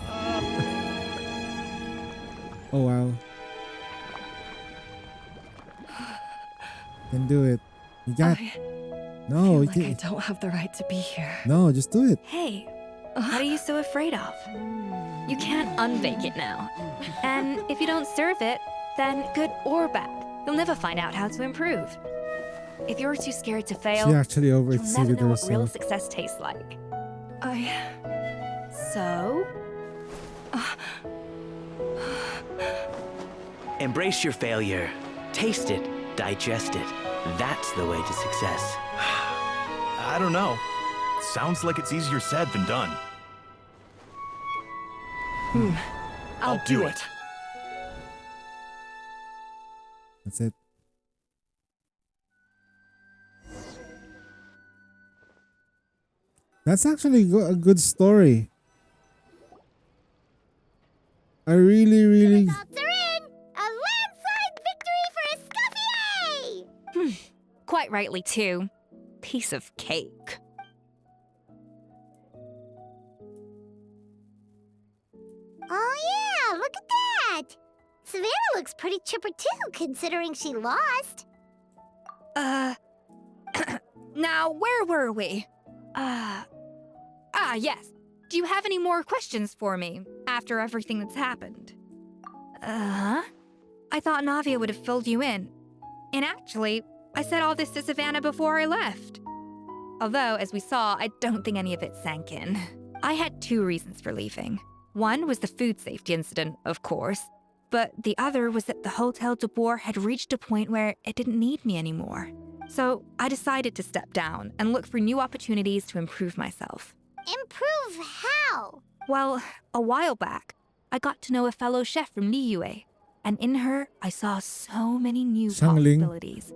Oh wow. Can do it. You got. No, you I can't. don't have the right to be here. No, just do it. Hey, what are you so afraid of? You can't unbake it now. And if you don't serve it, then good or bad, you'll never find out how to improve. If you're too scared to fail, She actually you'll never overexceeded know what real herself. success tastes like. So? Embrace your failure. Taste it. Digest it. That's the way to success. I don't know. Sounds like it's easier said than done. I'll do it. That's it. That's actually a good story. I really. Results are in! A landslide victory for Escoffier! Quite rightly, too. Piece of cake. Oh yeah, look at that! Savannah looks pretty chipper too, considering she lost. Now, where were we? Yes. Do you have any more questions for me after everything that's happened? I thought Navia would have filled you in. And actually, I said all this to Savannah before I left. Although, as we saw, I don't think any of it sank in. I had 2 reasons for leaving. One was the food safety incident, of course, but the other was that the Hotel de Boer had reached a point where it didn't need me anymore. So I decided to step down and look for new opportunities to improve myself. Improve how? Well, a while back, I got to know a fellow chef from Liyue, and in her, I saw so many new Xiangling. possibilities.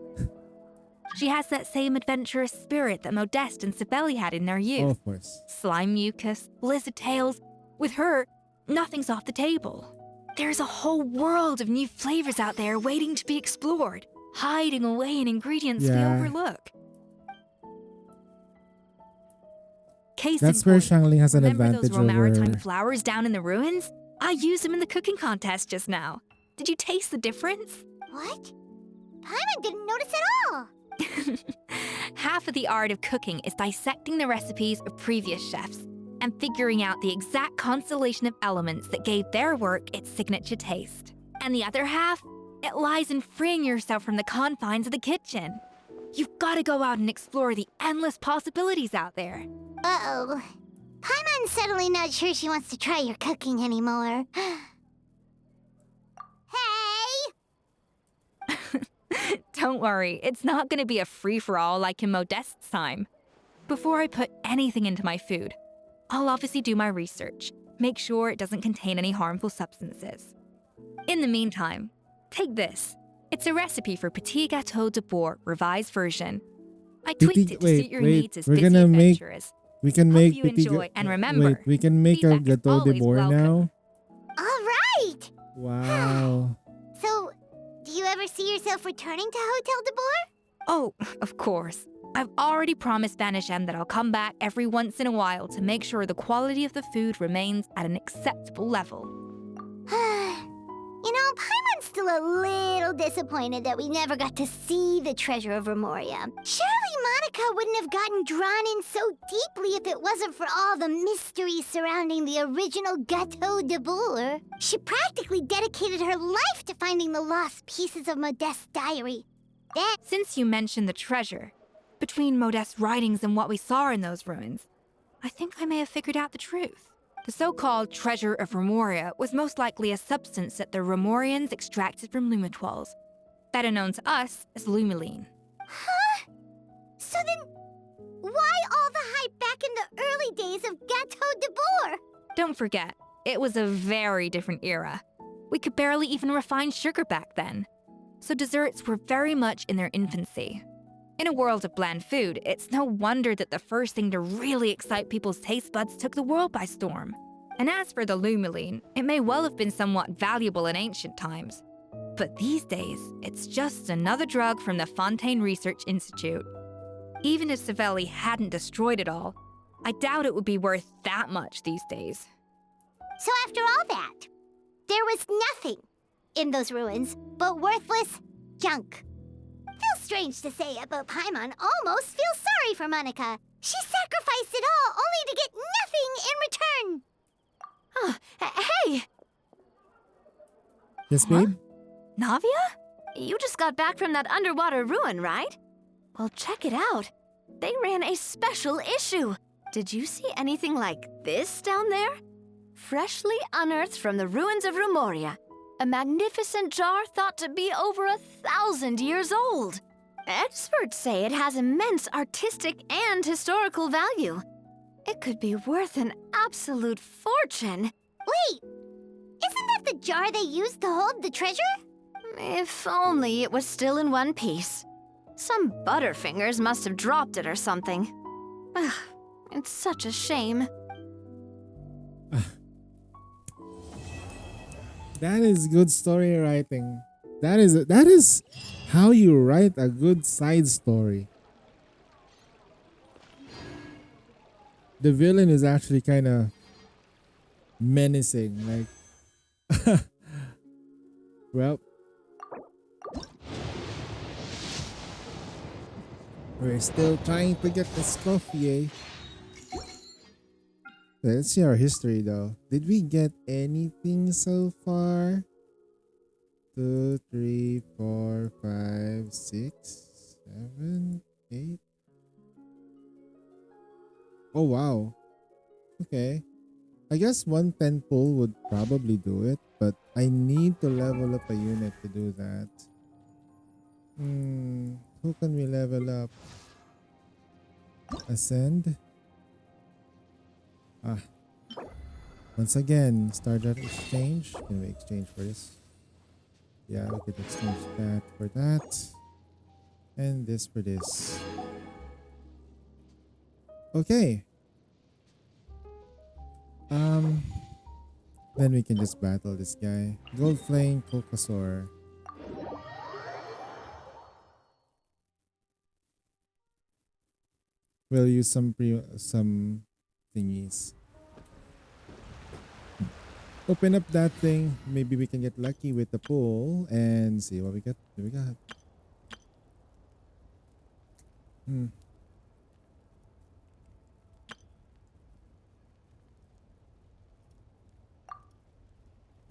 She has that same adventurous spirit that Modeste and Sibeli had in their youth. Oh, of course. Slime mucus, lizard tails. With her, nothing's off the table. There's a whole world of new flavors out there waiting to be explored, hiding away in ingredients we Yeah. overlook. Case That's in where point, Xiangling has an remember those advantage Romaritime over. flowers down in the ruins? I used them in the cooking contest just now. Did you taste the difference? What? Paimon didn't notice at all! Half of the art of cooking is dissecting the recipes of previous chefs and figuring out the exact constellation of elements that gave their work its signature taste. And the other half, it lies in freeing yourself from the confines of the kitchen. You've got to go out and explore the endless possibilities out there. Uh-oh. Paimon's suddenly not sure she wants to try your cooking anymore. Don't worry, it's not going to be a free-for-all like in Modeste's time. Before I put anything into my food, I'll obviously do my research, make sure it doesn't contain any harmful substances. In the meantime, take this. It's a recipe for Petit Gâteau de Boer revised version. I tweaked it to suit your needs as we're busy gonna make. adventurers. We can Hope make. you petit enjoy, ga- and remember, Wait, we can make a feedback is gâteau de always Boer welcome. now. All right! Wow. So, do you ever see yourself returning to Hotel de Boer? Oh, of course. I've already promised Spanish M that I'll come back every once in a while to make sure the quality of the food remains at an acceptable level. You know, Paimon's still a little disappointed that we never got to see the treasure of Remoria. Surely Monica wouldn't have gotten drawn in so deeply if it wasn't for all the mystery surrounding the original Gâteau de Boer. She practically dedicated her life to finding the lost pieces of Modeste's diary. Since you mentioned the treasure, between Modeste's writings and what we saw in those ruins, I think I may have figured out the truth. The so-called treasure of Remoria was most likely a substance that the Remorians extracted from Lumitoiles, better known to us as Lumiline. Huh? So then, why all the hype back in the early days of Gâteau de Boer? Don't forget, it was a very different era. We could barely even refine sugar back then, so desserts were very much in their infancy. In a world of bland food, it's no wonder that the first thing to really excite people's taste buds took the world by storm. And as for the Lumiline, it may well have been somewhat valuable in ancient times. But these days, it's just another drug from the Fontaine Research Institute. Even if Savelli hadn't destroyed it all, I doubt it would be worth that much these days. So after all that, there was nothing in those ruins but worthless junk. Feels strange to say it, but Paimon almost feels sorry for Monica. She sacrificed it all only to get nothing in return. Hey! Yes, babe? Navia? You just got back from that underwater ruin, right? Well, check it out. They ran a special issue. Did you see anything like this down there? Freshly unearthed from the ruins of Remoria. A magnificent jar thought to be over 1,000 years old. Experts say it has immense artistic and historical value. It could be worth an absolute fortune. Wait, isn't that the jar they used to hold the treasure? If only it was still in one piece. Some butterfingers must have dropped it or something. It's such a shame. That is good story writing. That is how you write a good side story. The villain is actually kind of menacing, like well, we're still trying to get the Scoffier. Let's see our history though. Did we get anything so far? 2, 3, 4, 5, 6, 7, 8. Oh wow. Okay. I guess 110 pull would probably do it, but I need to level up a unit to do that. Who can we level up? Ascend? Once again, Stardust exchange. Can we exchange for this? Yeah, we could exchange that for that. And this for this. Okay. Then we can just battle this guy. Gold Flame, Pulchosaur. We'll use some thingies. Open up that thing. Maybe we can get lucky with the pull and see what we got. What we got.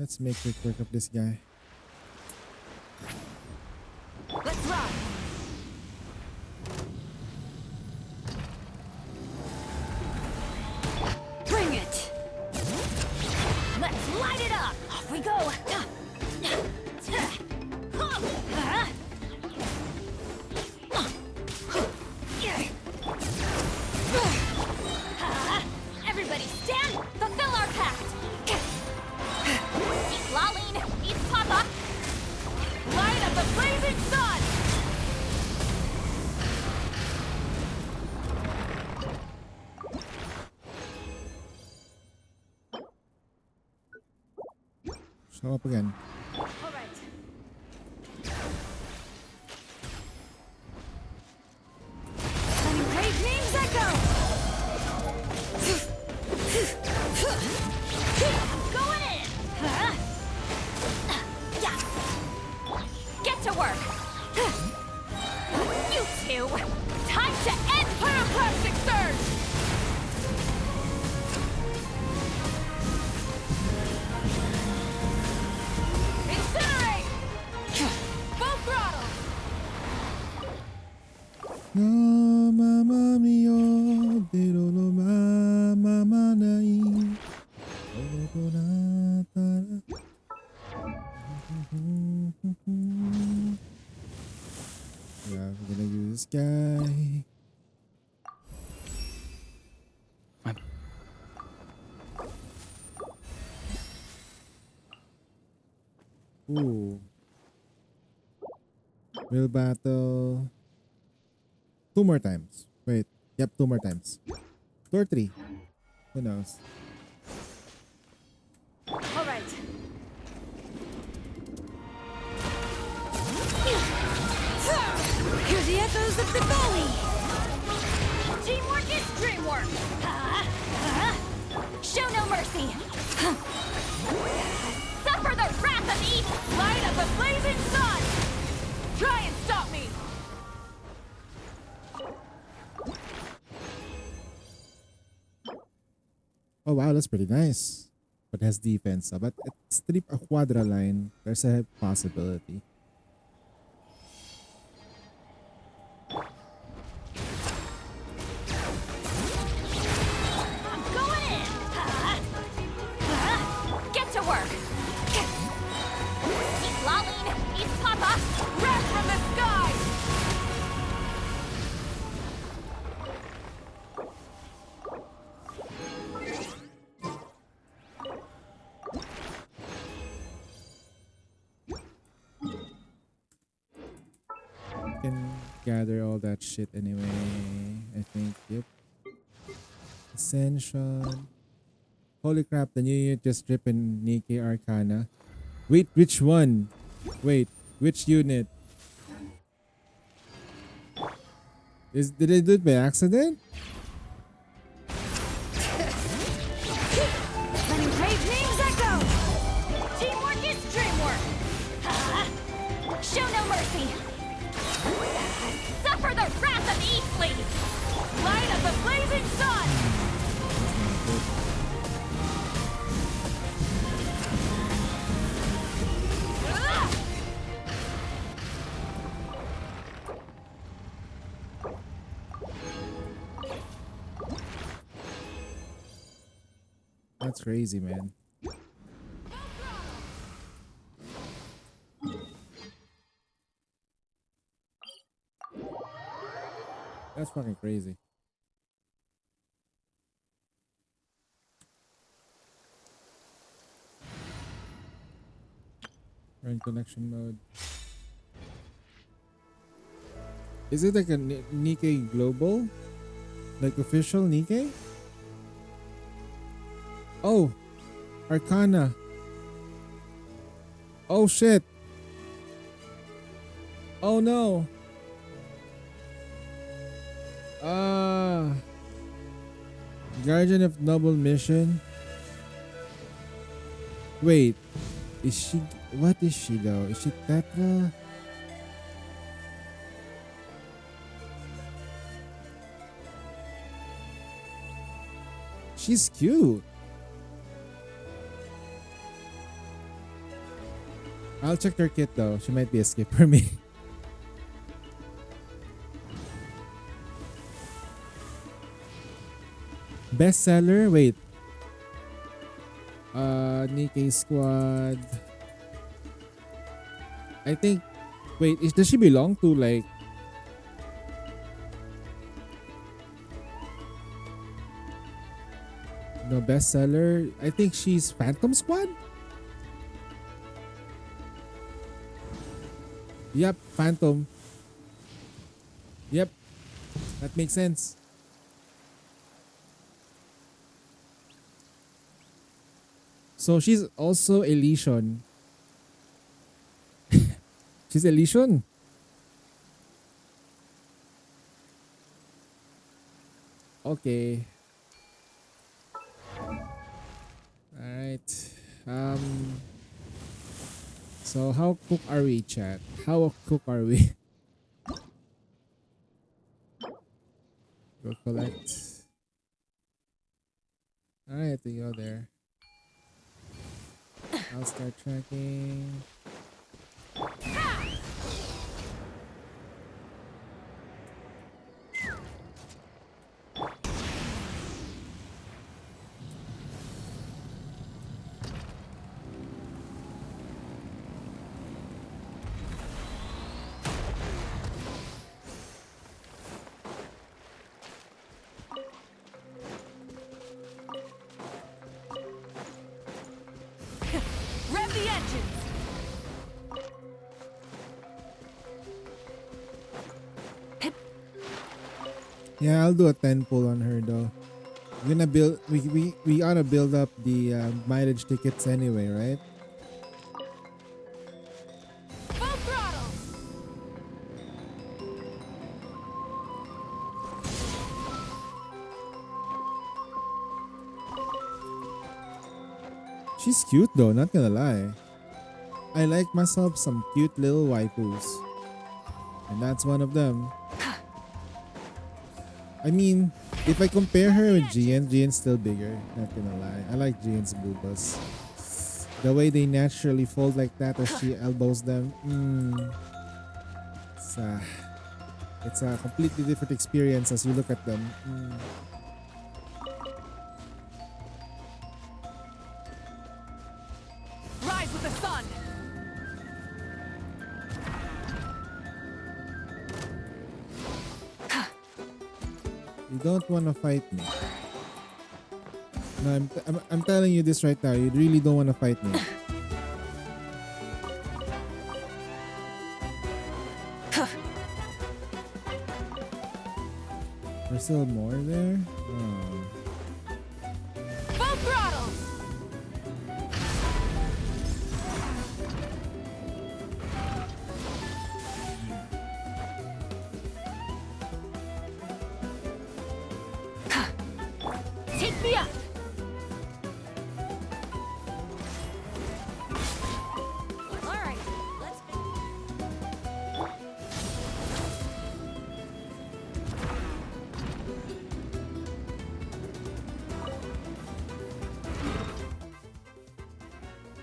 Let's make quick work of this guy. Let's rock! Bring it! Let's light it up! Off we go! Everybody stand! Fulfill our pact! Eat Laline! Eat Papa! Light up the blazing sun! Show up again. All right. Letting great names echo! I'm going in! Yeah. Get to work! You two! Time to end Pyroclastic Surge! Incinerate! Full throttle! No mama mio, pero no mama nai. Yeah, we're gonna use this guy. Ooh. We'll battle 2 more times. Wait. Yep, 2 more times. 2 or 3. Who knows? All right. Hear the echoes of the valley! Teamwork is dreamwork! Show no mercy! Suffer the wrath of Eden! Light of the blazing sun! Try and stop me! Oh wow, that's pretty nice. But has defense. But at strip a quadra line, there's a possibility. I'm going in! Get to work! Eat Laline! Eat Papa! Wrath from the sky! Can gather all that shit anyway. I think. Yep. Ascension. Holy crap, the new unit just dripped in Nikkei Arcana. Wait, which one? Wait, which unit? Did I do it by accident? Letting brave names echo! Teamwork is dreamwork! Show no mercy! Suffer the wrath of Eastleigh! Light of the blazing sun! That's crazy, man. That's fucking crazy. We're in connection mode. Is it like a Nikkei global? Like official Nikkei? Oh, Arcana. Oh shit. Oh no. Guardian of Noble Mission. Wait, is she? What is she though? Is she Tetra? She's cute. I'll check her kit though. She might be a skip for me. Bestseller? Wait. Nikkei Squad. I think. Wait, does she belong to like? No, bestseller. I think she's Phantom Squad. Yep, Phantom. Yep, that makes sense. So she's also Elysian. She's Elysian. Okay. Alright. So how cook are we, chat? How cook are we? Go collect. Alright, we go there. I'll start tracking. Rev the engines! Yeah, I'll do a 10 pull on her though. We're gonna build. We ought to build up the mileage tickets anyway, right? Full throttle! She's cute though, not gonna lie. I like myself some cute little waifus. And that's one of them. I mean, if I compare her with Jian's still bigger, not gonna lie. I like Jian's boobas. The way they naturally fold like that as she elbows them. It's a completely different experience as you look at them. Rise with the sun! You don't want to fight me. No, I'm telling you this right now. You really don't want to fight me. There's still more there? Oh.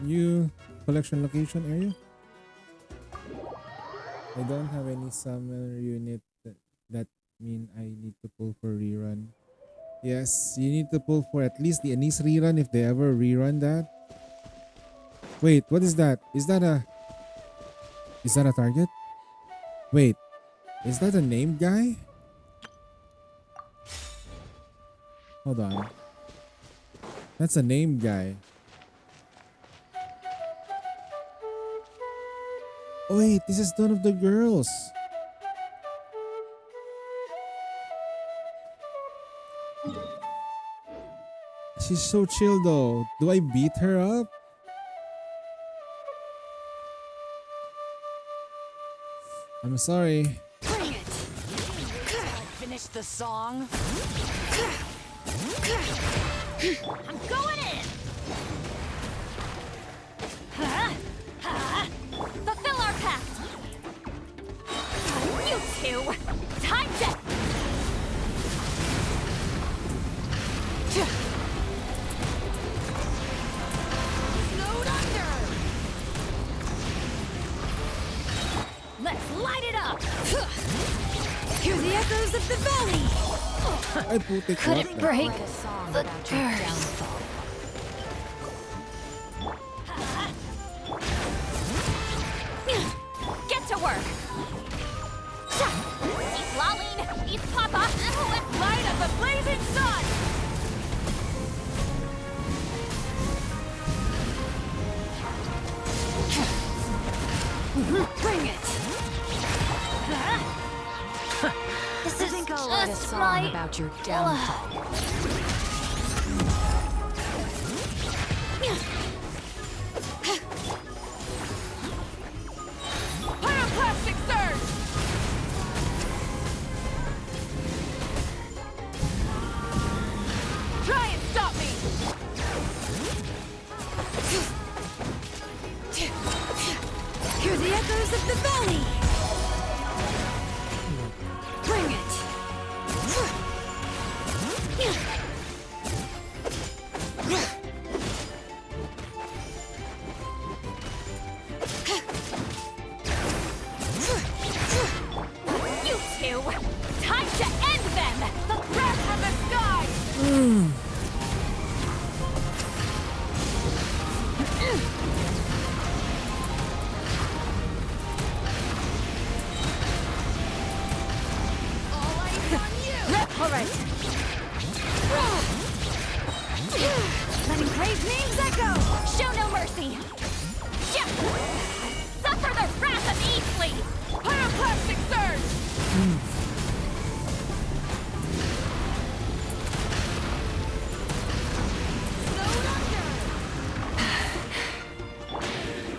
New collection location area. I don't have any summoner unit that mean I need to pull for rerun. Yes, you need to pull for at least the Anise rerun if they ever rerun that. Wait, what is that? Is that a target? Wait, is that a named guy? Hold on. That's a named guy. Oh wait, this is one of the girls. She's so chill though. Do I beat her up? I'm sorry. Bring it! Finish the song. I'm going in! Fulfill our pact! You two! Time to... Snowed under! Let's light it up! Hear the echoes of the valley! I put it Couldn't right break there. the curse. Get to work! Eat Laline! Eat Papa! Let's light up the blazing sun! Bring it! This is think I'll write a song about your downfall. Pyroclastic surge! Try and stop me! Hear the echoes of the valley! Bring it! You two! Time to end them! The wrath from the sky! All right. Letting brave names echo! Show no mercy! Suffer the wrath of Eastleigh! Pyroclastic surge! Snowed under!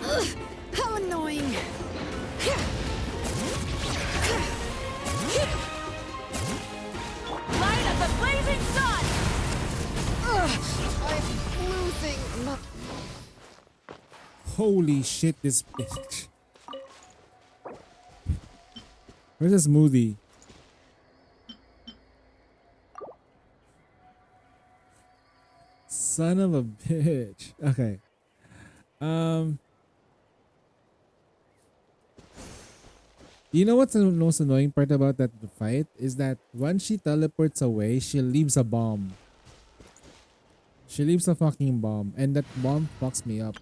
Ugh, how annoying! Light of the blazing sun! Ugh, I'm losing my... Holy shit, this bitch. Where's the smoothie? Son of a bitch. Okay. You know what's the most annoying part about that fight? Is that once she teleports away, she leaves a bomb. She leaves a fucking bomb. And that bomb fucks me up.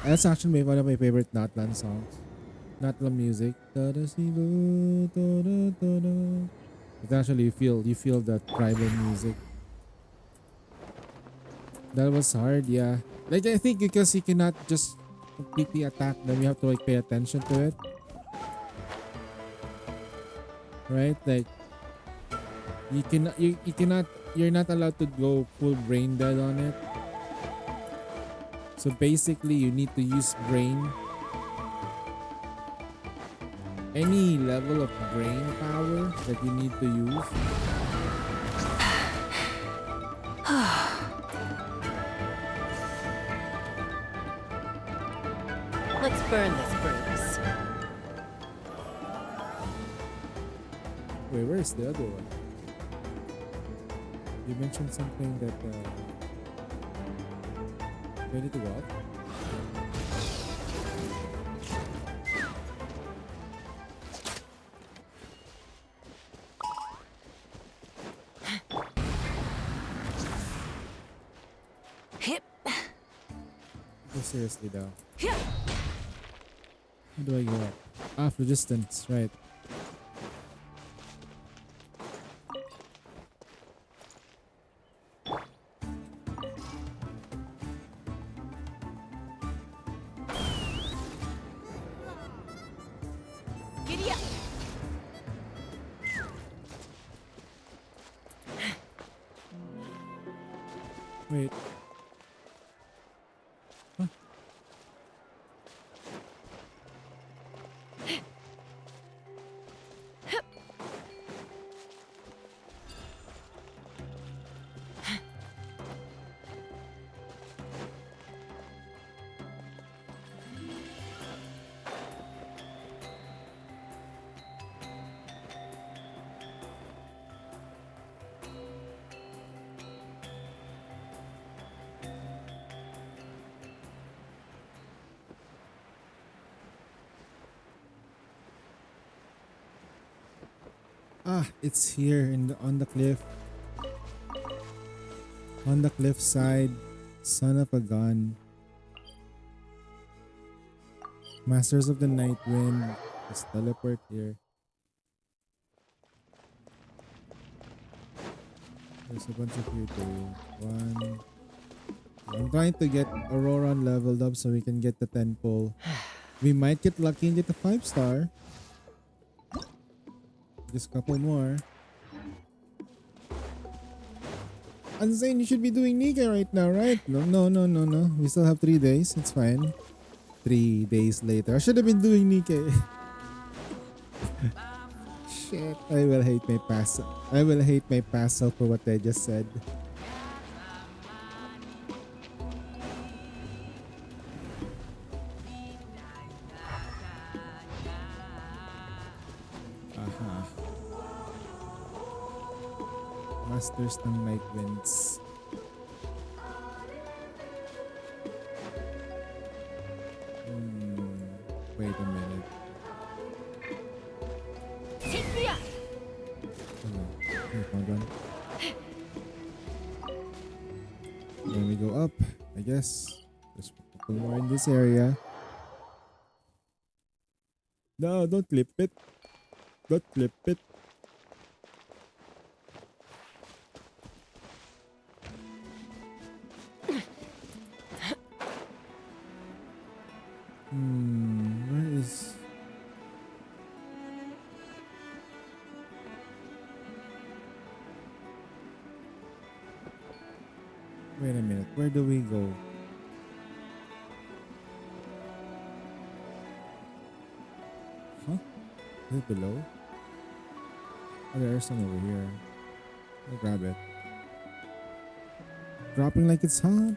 That's actually one of my favorite Natlan songs. Natlan music. It actually you feel the tribal music. That was hard, yeah. Like I think because you cannot just completely attack them, you have to like pay attention to it. Right? Like you're not allowed to go full brain dead on it. So basically you need to use brain. Any level of brain power that you need to use. Let's burn this bruise. Wait, where's the other one? You mentioned something that we need to go out. Hip. No, seriously though. How do I go up? Ah, resistance, right. Giddy up. Wait. Huh? Ah, it's here on the cliff. On the cliff side. Son of a gun. Masters of the Night Wind. Just teleport here. There's a bunch of here too. One. I'm trying to get Auroran leveled up so we can get the 10 pull. We might get lucky and get a 5-star. Just a couple more. Unsane, you should be doing Nika right now, right? No. We still have 3 days. It's fine. 3 days later. I should have been doing Nika. Shit. I will hate my past. I will hate my past self for what I just said. Masters ng Night Winds. Wait a minute. Take me up. Here, found one. Then we go up, I guess. There's a couple more in this area. No, don't clip it. Don't clip it. Where is... Wait a minute, where do we go? Huh? Is it below? Oh, there's some over here. I'll grab it. Dropping like it's hot.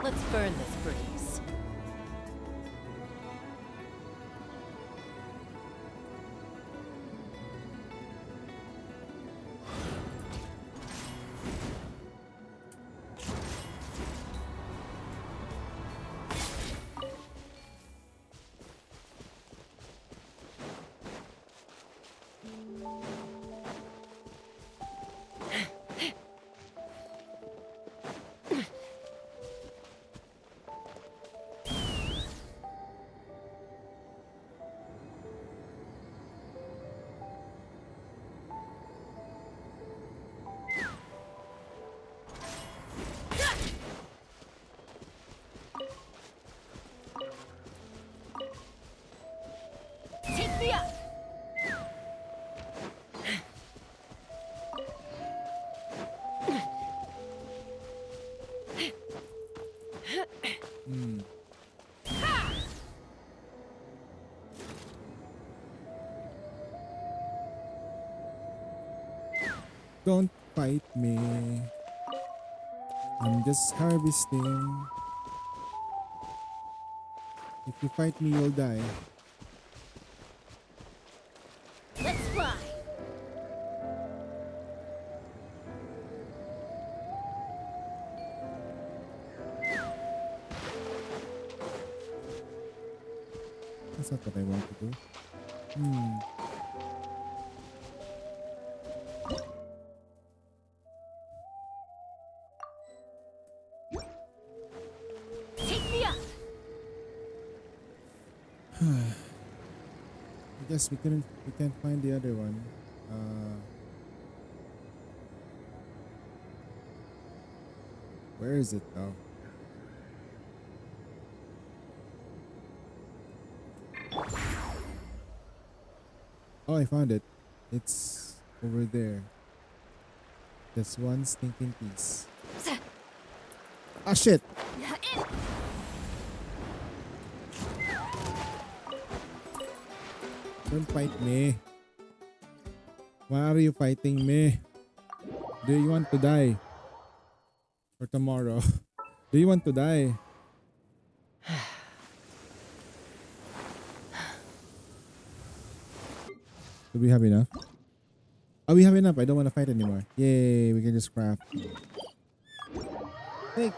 Let's burn this breeze. Don't fight me. I'm just harvesting. If you fight me, you'll die. Let's fly. That's not what I want to do. Take me up. I guess we can't find the other one. Where is it though? Oh, I found it. It's over there. That's one stinking piece. Ah, shit! Don't fight me. Why are you fighting me? Do you want to die? For tomorrow? Do you want to die? Do we have enough? Oh, we have enough. I don't want to fight anymore. Yay, we can just craft. Like,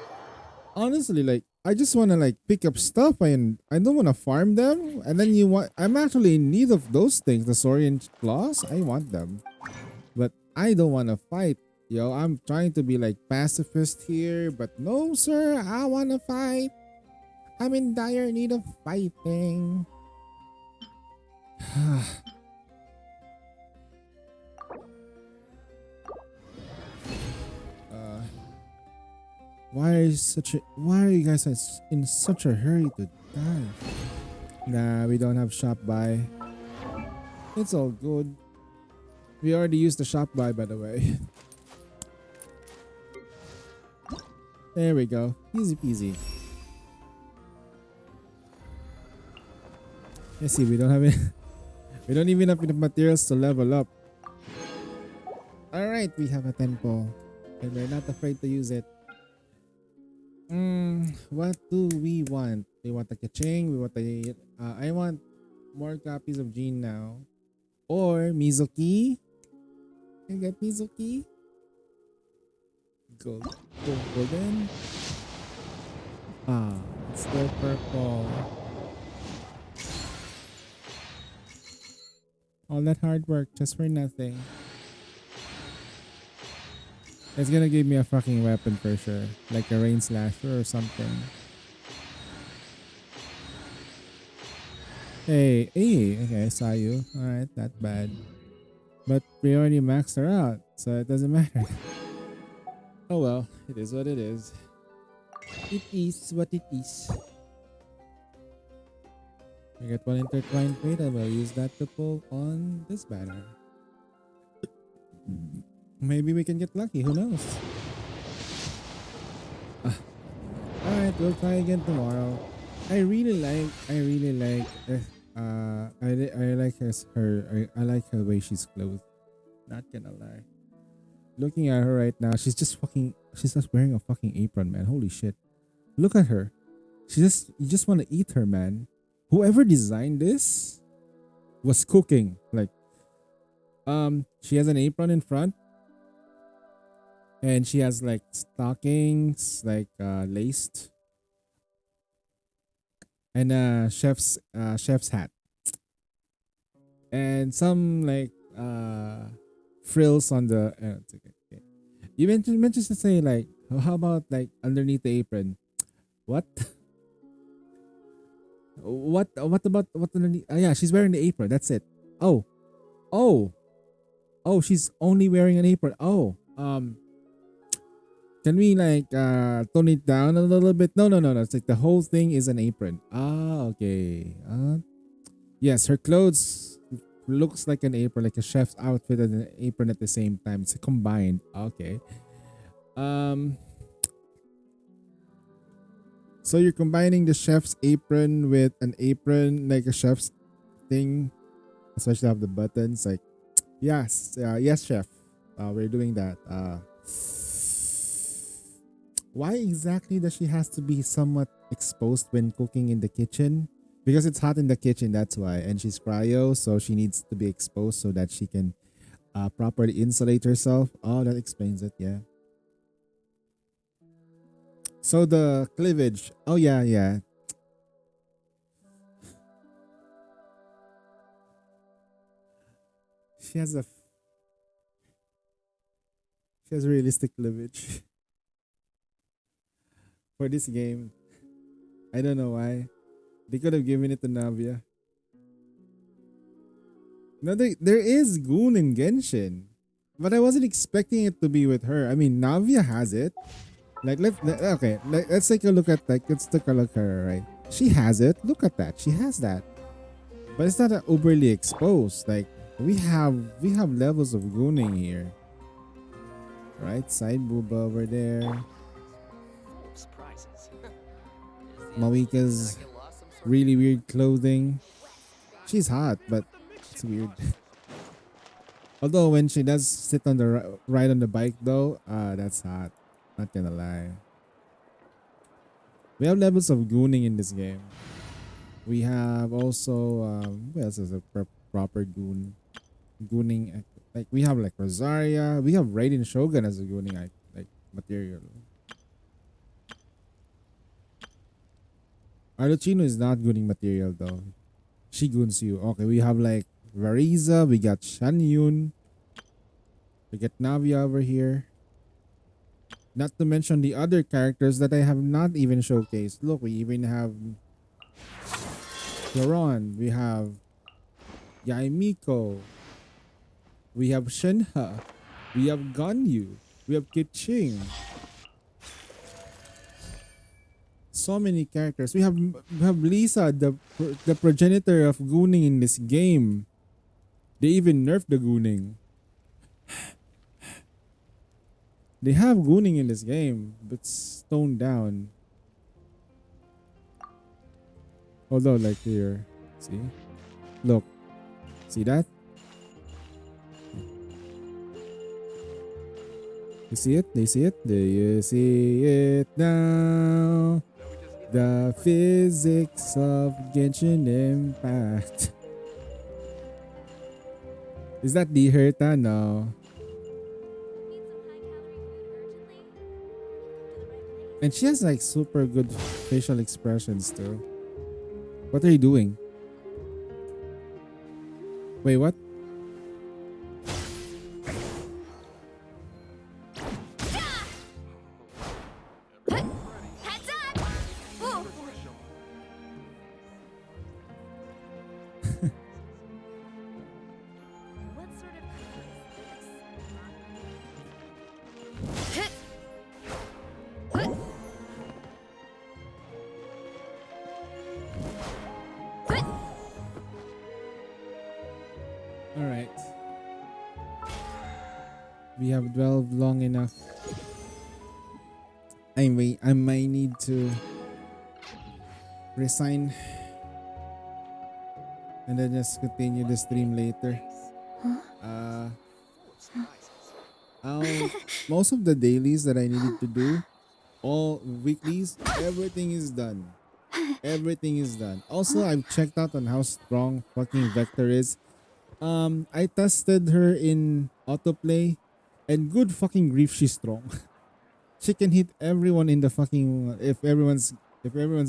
honestly, like, I just want to like pick up stuff and I don't want to farm them. And then I'm actually in need of those things. The Saurian claws, I want them. But I don't want to fight. Yo, I'm trying to be like pacifist here. But no, sir, I want to fight. I'm in dire need of fighting. Why are you guys in such a hurry to die? Nah, we don't have shop buy. It's all good. We already used the shop buy, by the way. There we go. Easy peasy. Let's see, we don't have it. We don't even have enough materials to level up. Alright, we have a tempo. And we're not afraid to use it. What do we want? We want a Kaching. We want a. I want more copies of Jean now, or Mizuki. Can I get Mizuki? Golden. Ah, it's still purple. All that hard work just for nothing. It's gonna give me a fucking weapon for sure. Like a rain slasher or something. Hey, okay, I saw you. Alright, not bad. But we already maxed her out, so it doesn't matter. Oh well, it is what it is. It is what it is. I get one intertwined plate, I will use that to pull on this banner. Maybe we can get lucky, who knows? Alright, we'll try again tomorrow. I like her way she's clothed. Not gonna lie. Looking at her right now, she's just wearing a fucking apron, man. Holy shit. Look at her. You just want to eat her, man. Whoever designed this was cooking. Like, she has an apron in front. And she has like stockings, like laced. And chef's hat. And some like frills on the okay. You mentioned to say like, how about like underneath the apron? What? What about what underneath? Yeah, she's wearing the apron. That's it. Oh, she's only wearing an apron. Can we like tone it down a little bit? No. It's like the whole thing is an apron. Okay. Yes, her clothes looks like an apron, like a chef's outfit and an apron at the same time. It's combined. Okay. So you're combining the chef's apron with an apron, like a chef's thing, especially have the buttons. Like, yes, chef. we're doing that. Why exactly does she has to be somewhat exposed when cooking in the kitchen? Because it's hot in the kitchen, that's why. And she's cryo, so she needs to be exposed so that she can properly insulate herself. Oh, that explains it, yeah. So the cleavage. Oh, yeah, yeah. She has realistic cleavage for this game. I don't know why. They could have given it to Navia. No, there is Goon in Genshin, but I wasn't expecting it to be with her. I mean, Navia has it. Like let's take a look at let's take a look at her, right? She has it. Look at that. She has that. But it's not overly exposed. Like we have levels of gooning here. Right? Side booba over there. Mawika's really weird clothing. She's hot, but it's weird. Although when she does sit on the ride on the bike though, that's hot. Not gonna lie. We have levels of gooning in this game. We have also what else is a proper gooning? Like we have like Rosaria. We have Raiden Shogun as a gooning like material. Arlecchino is not gooning material though. She goons you. Okay, we have like Variza. We got Shanyun. We get Navia over here. Not to mention the other characters that I have not even showcased. Look, we even have Floron. We have Yaimiko. We have Shenhe. We have Ganyu. We have Keqing. So many characters. We have Lisa, the progenitor of gooning in this game. They even nerfed the gooning. They have gooning in this game, but toned down. Although, like here, see, look, see that? You see it? Do you see it? Do you see it now? The physics of Genshin Impact. Is that the Herta? No. And she has like super good facial expressions too. What are you doing? Wait, what? Alright. We have dwelled long enough. Anyway, I might need to resign and then just continue the stream later. Most of the dailies that I needed to do, all weeklies, everything is done. Everything is done. Also, I've checked out on how strong fucking Vector is. I tested her in autoplay, and good fucking grief, she's strong. She can hit everyone in the fucking if everyone's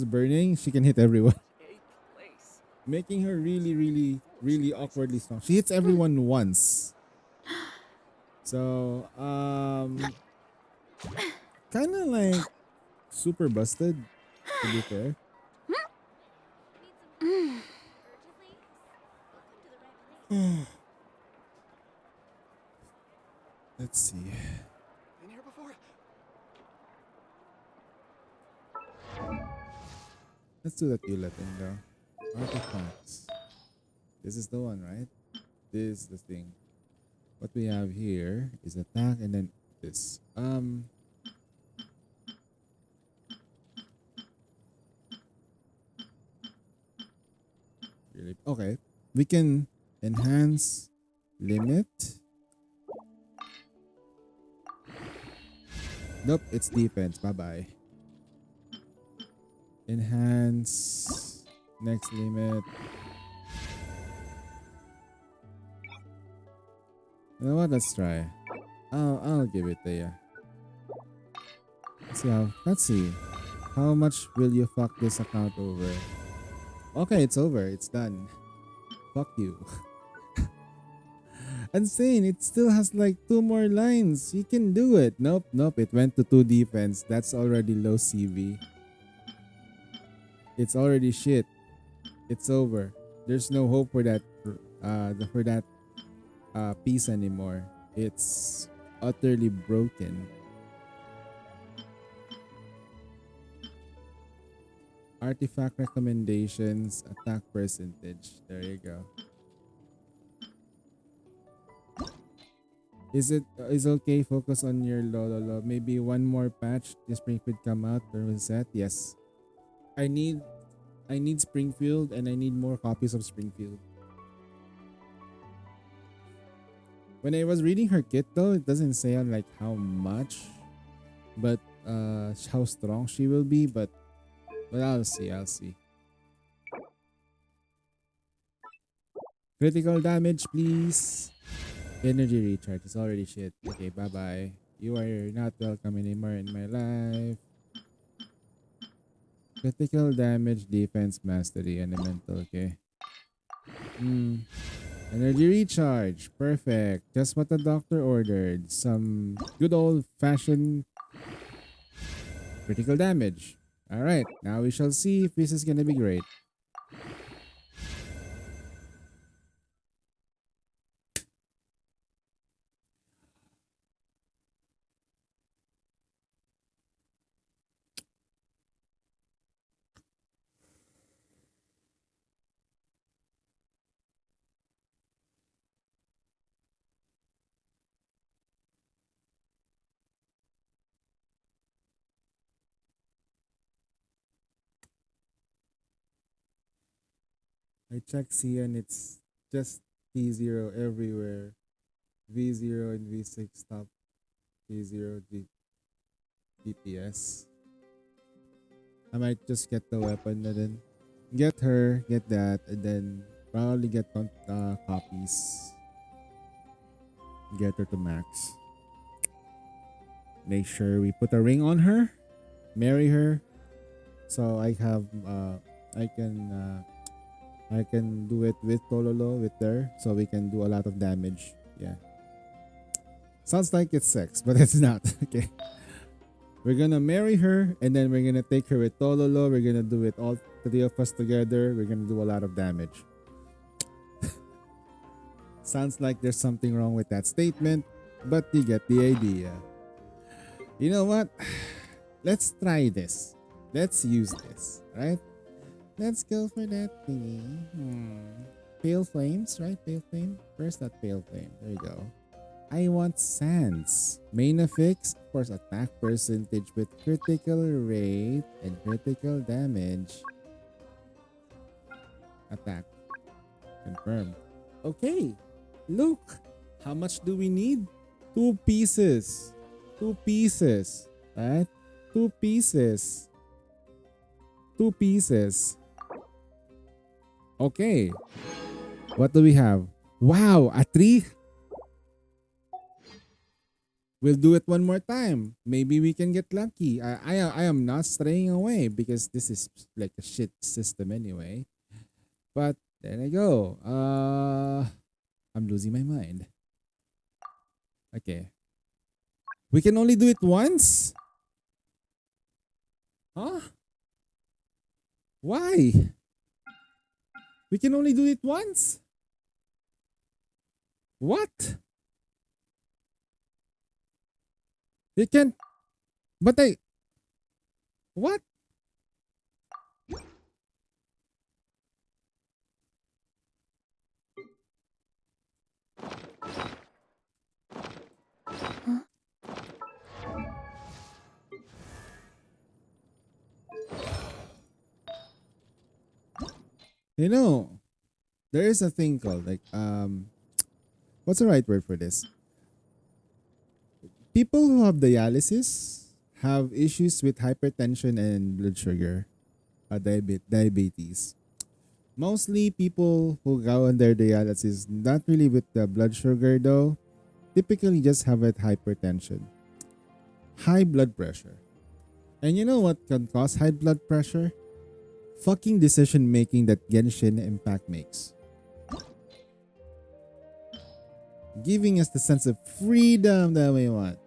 burning, she can hit everyone. Making her really awkwardly strong. She hits everyone once. So kind of like super busted, to be fair. Let's see. Been here before? Let's do that Eula thing though. Artifacts. This is the one, right? This is the thing. What we have here is attack and then this. Really? Okay. We can enhance, limit, Nope, it's defense. Bye-bye. Enhance. Next limit. You know what? Let's try. I'll give it to you. Let's see. How much will you fuck this account over? Okay, it's over. It's done. Fuck you. Insane. It still has like 2 more lines. You can do it. Nope. It went to 2 defense. That's already low CV. It's already shit. It's over. There's no hope for that piece anymore. It's utterly broken. Artifact recommendations, attack percentage. There you go. Is okay? Focus on your lololo. Maybe one more patch. The Springfield come out or reset. Yes. I need Springfield and I need more copies of Springfield. When I was reading her kit though, it doesn't say on like how much, but how strong she will be. But I'll see. Critical damage, please. Energy recharge. It's already shit. Okay, bye-bye. You are not welcome anymore in my life. Critical damage, defense, mastery, elemental. Okay. Energy recharge. Perfect. Just what the doctor ordered. Some good old-fashioned critical damage. Alright, now we shall see if this is gonna be great. I checked C and it's just T0 everywhere. V0 and V6 top T0 DPS. I might just get the weapon and then get her, get that, and then probably get copies. Get her to max. Make sure we put a ring on her, marry her, so I have I can do it with Tololo, with her, so we can do a lot of damage. Yeah. Sounds like it's sex, but it's not. Okay. We're gonna marry her, and then we're gonna take her with Tololo. We're gonna do it all 3 of us together. We're gonna do a lot of damage. Sounds like there's something wrong with that statement, but you get the idea. You know what? Let's try this. Let's use this, right? Let's go for that thingy. Pale flames, right? Pale flame. Where's that pale flame? There you go. I want sands. Main affix, of course, attack percentage with critical rate and critical damage. Attack. Confirm. Okay. Look. How much do we need? 2 pieces. 2 pieces. Right? 2 pieces. 2 pieces. Okay. What do we have? Wow, a 3. We'll do it one more time. Maybe we can get lucky. I am not straying away because this is like a shit system anyway. But there I go. I'm losing my mind. Okay. We can only do it once? Huh? Why? We can only do it once? What? You can... But what? You know, there is a thing called like what's the right word for this? People who have dialysis, have issues with hypertension and blood sugar, diabetes. Mostly people who go under dialysis, not really with the blood sugar though, typically just have it hypertension, high blood pressure. And you know what can cause high blood pressure? Fucking decision making that Genshin Impact makes. Giving us the sense of freedom that we want.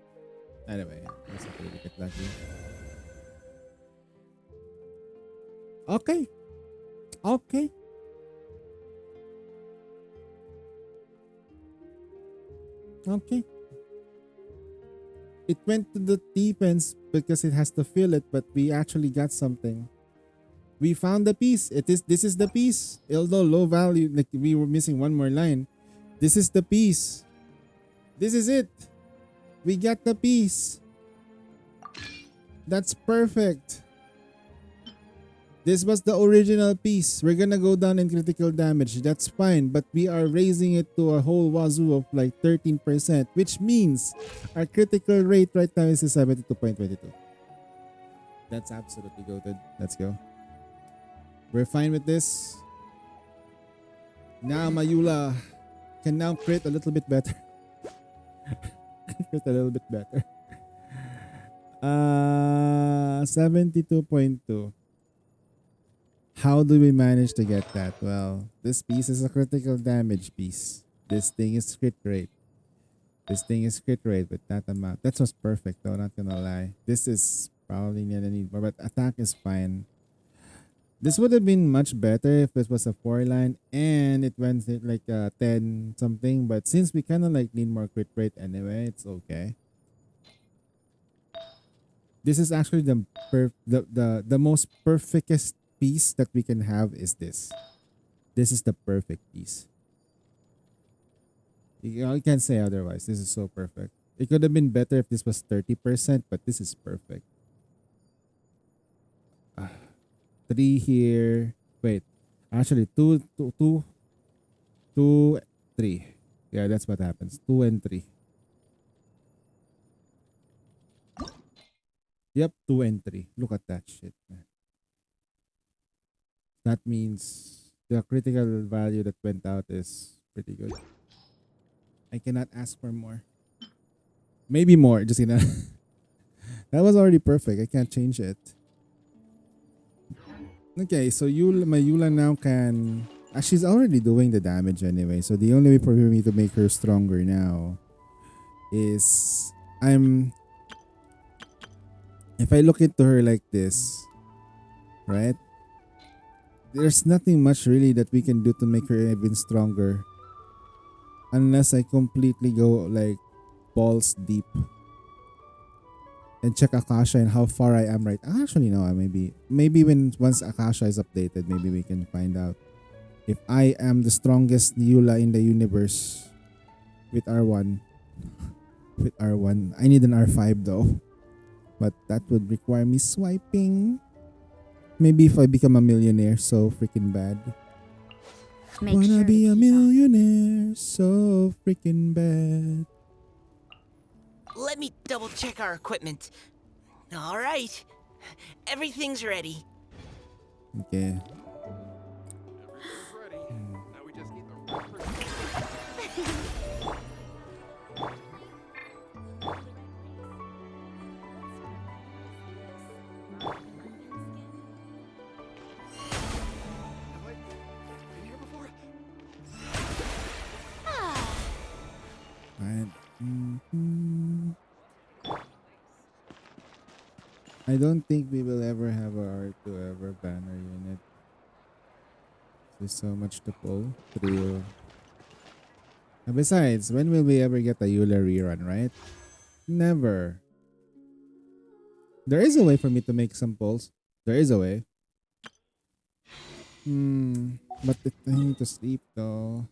Anyway, let's not really get lucky. Okay. Okay. Okay. It went to the defense because it has to feel it, but we actually got something. We found the piece. This is the piece. Although low value, like we were missing one more line. This is the piece. This is it. We got the piece. That's perfect. This was the original piece. We're gonna go down in critical damage. That's fine, but we are raising it to a whole wazoo of like 13%, which means our critical rate right now is 72.22. That's absolutely goated. Let's go. We're fine with this. Now Mayula can now crit a little bit better. Crit a little bit better. 72.2. How do we manage to get that? Well, this piece is a critical damage piece. This thing is crit rate. This thing is crit rate with that amount. That was perfect though, not gonna lie. This is probably gonna need more, but attack is fine. This would have been much better if it was a 4-line and it went like 10 something, but since we kind of like need more crit rate anyway, it's okay. This is actually the most perfectest piece that we can have is this. This is the perfect piece. You can't say otherwise. This is so perfect. It could have been better if this was 30%, but this is perfect. 3 here. Wait. Actually, 2, 3. Yeah, that's what happens. 2 and 3. Yep, 2 and 3. Look at that shit, man. That means the critical value that went out is pretty good. I cannot ask for more. Maybe more. Just gonna. That was already perfect. I can't change it. Okay, so Mayula now can. She's already doing the damage anyway. So the only way for me to make her stronger now is if I look into her like this, right? There's nothing much really that we can do to make her even stronger. Unless I completely go like balls deep. And check Akasha and how far I am right. Actually no, maybe once Akasha is updated, maybe we can find out if I am the strongest Eula in the universe with R1. With R1. I need an R5 though. But that would require me swiping. Maybe if I become a millionaire, so freaking bad. Wanna be a millionaire, so freaking bad. Let me double check our equipment. All right. Everything's ready. Okay. I don't think we will ever have a R2 ever banner unit. There's so much to pull through. And besides, when will we ever get a Eula rerun, right? Never. There is a way for me to make some pulls. There is a way. But I need to sleep though.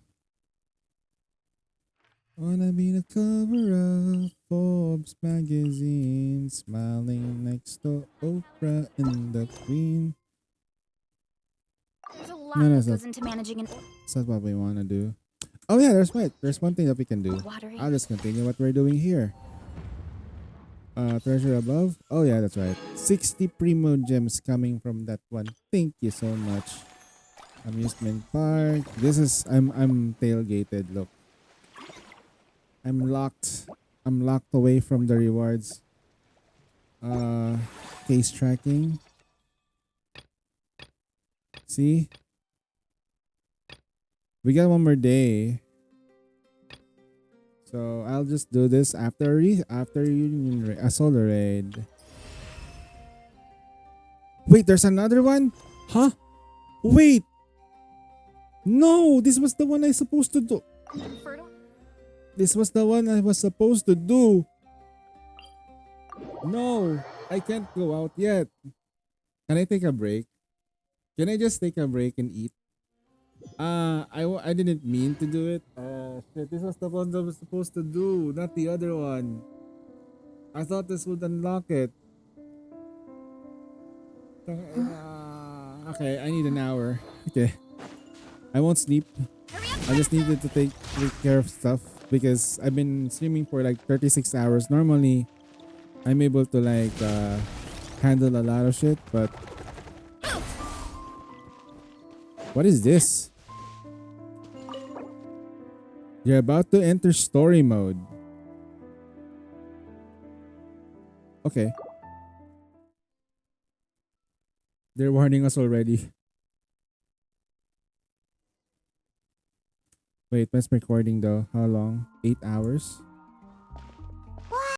Wanna be the cover of Forbes magazine, smiling next to Oprah and the Queen. There's a lot that goes into managing an. That's not what we want to do. Oh yeah, there's one thing that we can do. Watery. I'll just continue what we're doing here. Treasure above. Oh yeah, that's right. 60 primo gems coming from that one. Thank you so much. Amusement park. This is I'm tailgated. Look, I'm locked. I'm locked away from the rewards. Case tracking. See, we got one more day. So I'll just do this after Union a solar raid. Wait, there's another one? Huh? Wait. No, this was the one I supposed to do. This was the one I was supposed to do. No, I can't go out yet. Can I take a break? Can I just take a break and eat? I didn't mean to do it. Shit, this was the one that I was supposed to do, not the other one. I thought this would unlock it. Okay, I need an hour. Okay. I won't sleep. I just needed to take care of stuff because I've been streaming for like 36 hours. Normally, I'm able to like handle a lot of shit, but what is this? You're about to enter story mode. Okay. They're warning us already. Wait, what's recording though? How long? 8 hours?